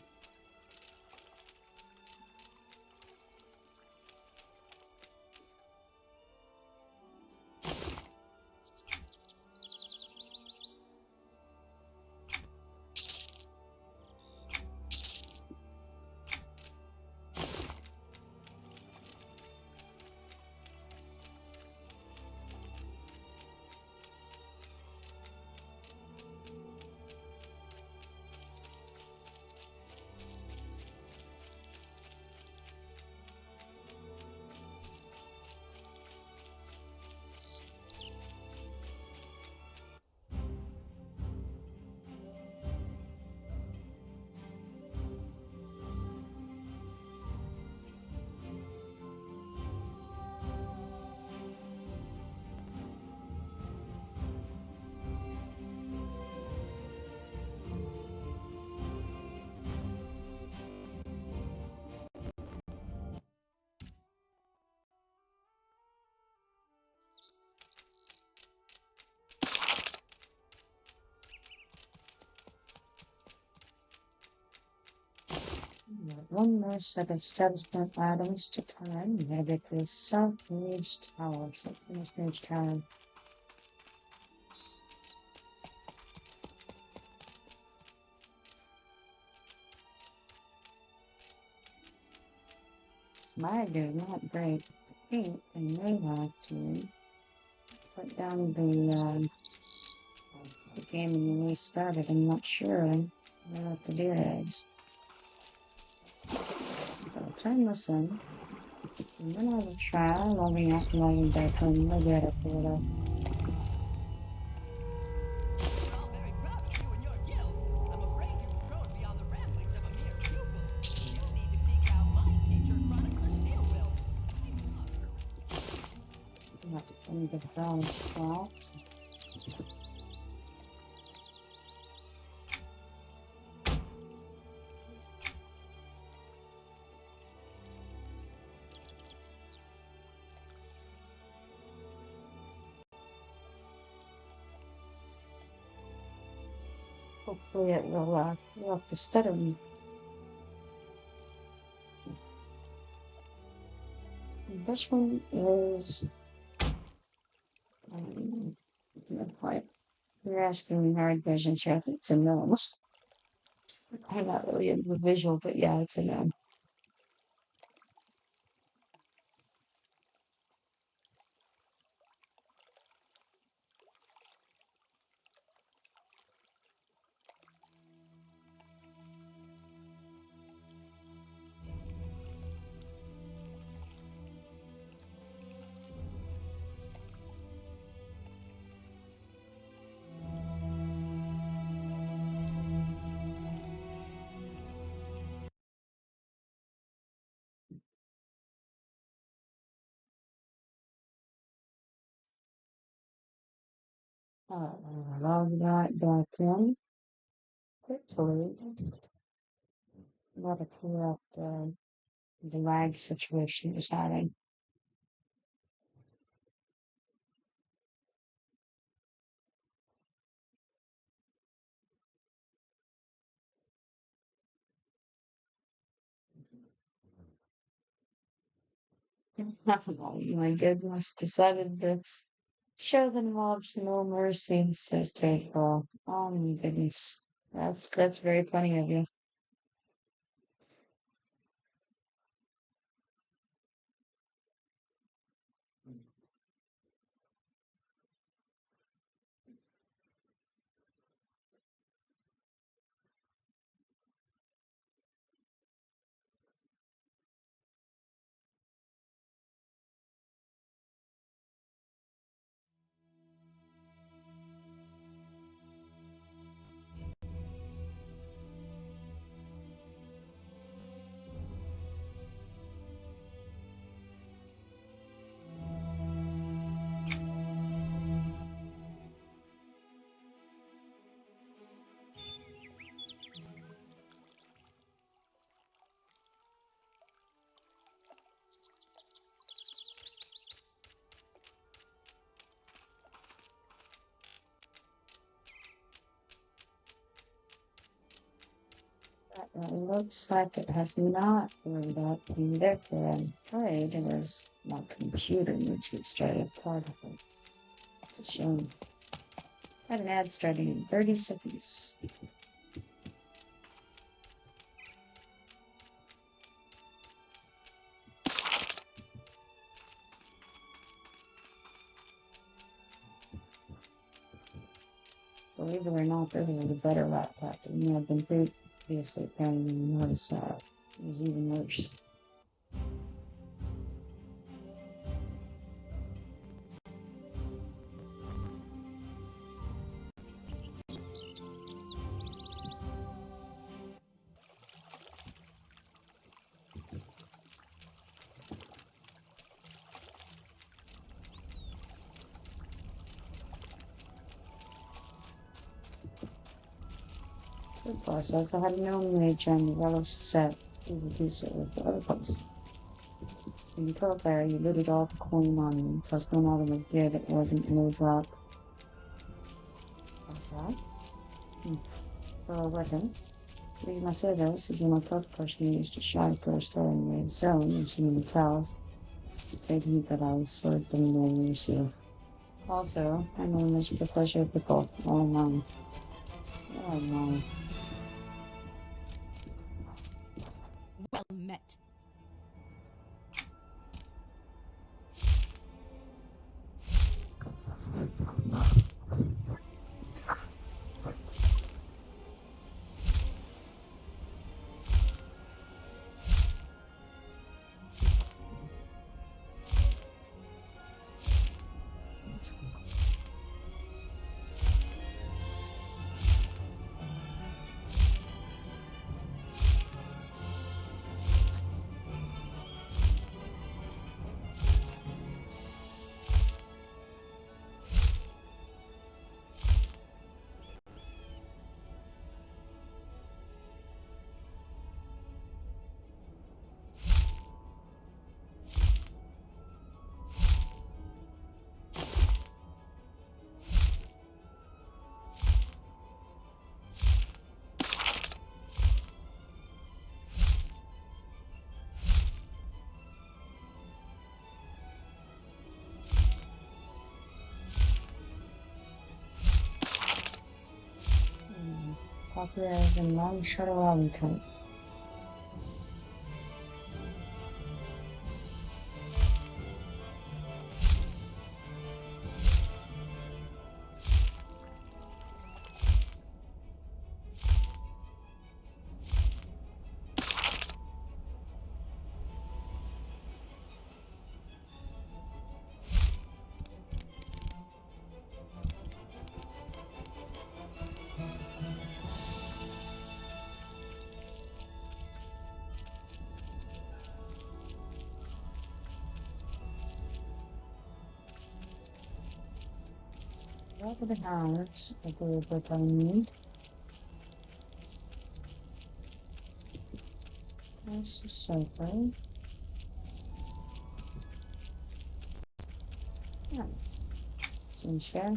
One more set of status point items to time. I'm gonna get to the South Mage Tower. South Mage Tower. Slag is not great. I think I may have to put down the game when you restarted. I'm not sure what the deal is. I'll turn this in, and then I will try logging out and logging back in the data folder. We're all very proud of you and your guild. I'm afraid you've grown beyond the ramblings of a mere pupil. You'll need to seek out my teacher, Chronicler Steelwill. Let me get this on spot. Hopefully it will clear up the stuttering. This one is not quite. You're asking me hard questions here. I think it's a no. I'm not really into the visual, but yeah, it's a no. Log that back in. Hopefully, that'll clear up the lag situation it was having. Oh my goodness, decided to show the mobs no mercy, says Takeball. Oh my goodness. That's very funny of you. It looks like it has not burned up, and therefore I'm afraid it was my computer which would start a part of it. It's a shame. Got an ad starting in 30 seconds. Believe it or not, this is the better laptop than you have been previously playing, and notice it was even worse. Good process. I had no mage and yellow set to reduce it with the other parts. When you put up there, you looted all the coin on you, plus one out of the gear that wasn't no drop. Okay. For a weapon. The reason I say this is when a first person used a shot first in the zone using the towels, stating that I was sort of the more issue. Also, my name is Professor Pickle. Oh my. Oh my. Well met. Popular as a long shuttle alley coat. Over the house, I believe what I need. That's the sofa. Yeah. Some chair.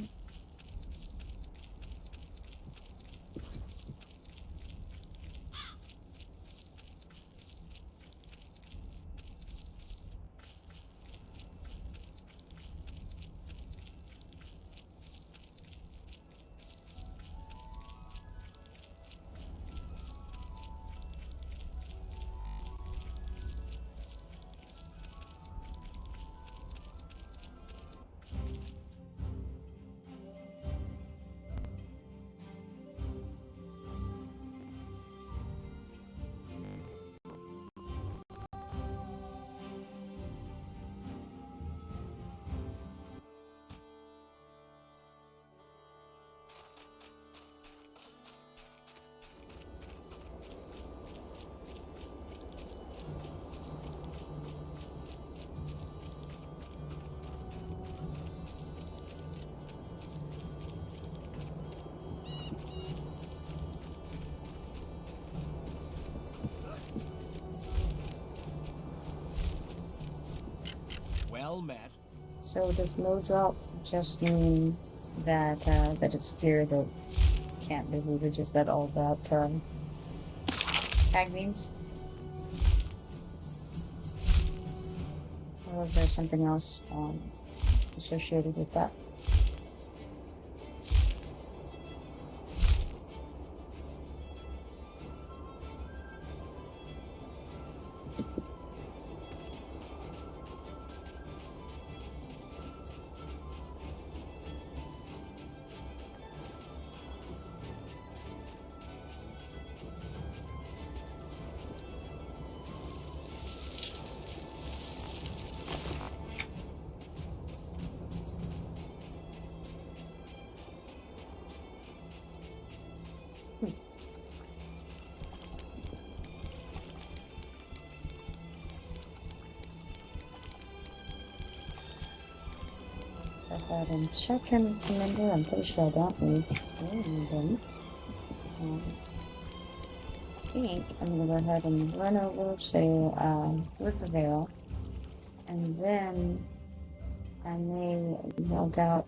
met. So does no drop just mean that that it's clear that can't be looted? Is that all that tag means? Or was there something else associated with that? Go ahead and check and remember. I'm pretty sure I don't need to remember. I think I'm gonna go ahead and run over to Rivervale, and then I may log out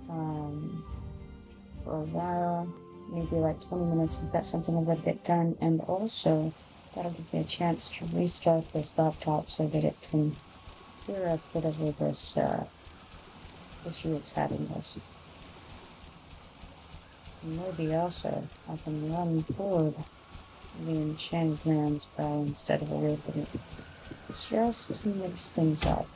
for a while, maybe like 20 minutes if that's something I've got to get done, and also that'll give me a chance to restart this laptop so that it can clear up whatever this issue it's having this. Maybe also I can run forward the Enchanted Lands by instead of away from it, just to mix things up.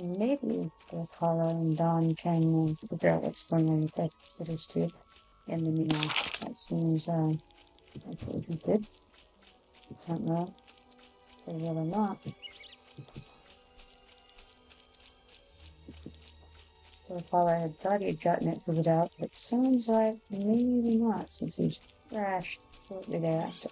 Maybe the Paula and Don can figure out what's going on with that critters too. And then, that seems like it would be good. Don't know if they will or not. So Paula had thought he had gotten it figured out, but it sounds like maybe not, since he crashed shortly thereafter.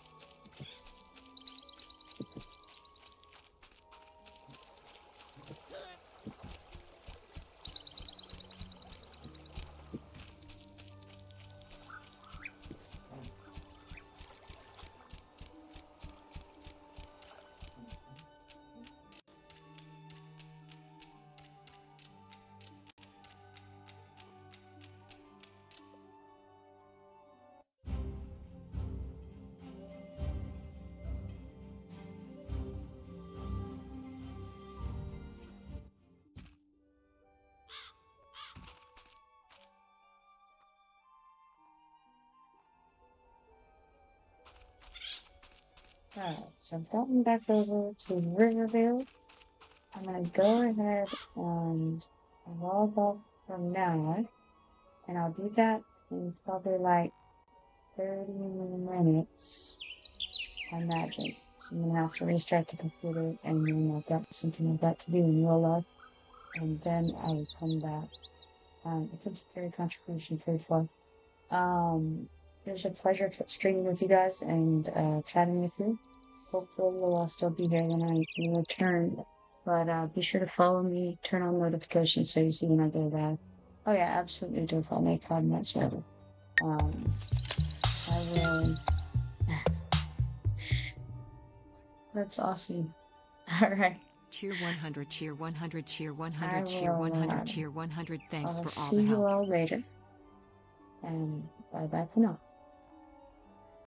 Alright, so I've gotten back over to Rivervale. I'm gonna go ahead and log off from now, and I'll do that in probably like 30 minutes, I imagine. So I'm gonna have to restart the computer, and then I've got something I've got to do in real life, and then I will come back. It's a very contribution pretty far. It was a pleasure streaming with you guys and chatting with you. Hopefully I'll still be here when I return. But be sure to follow me, turn on notifications so you see when I go live. Oh yeah, absolutely do follow me on that server. I will. That's awesome. Alright. Cheer 100, cheer 100, cheer 100, cheer 100, cheer 100. Thanks I'll for all see the you help. all later. And bye bye for now.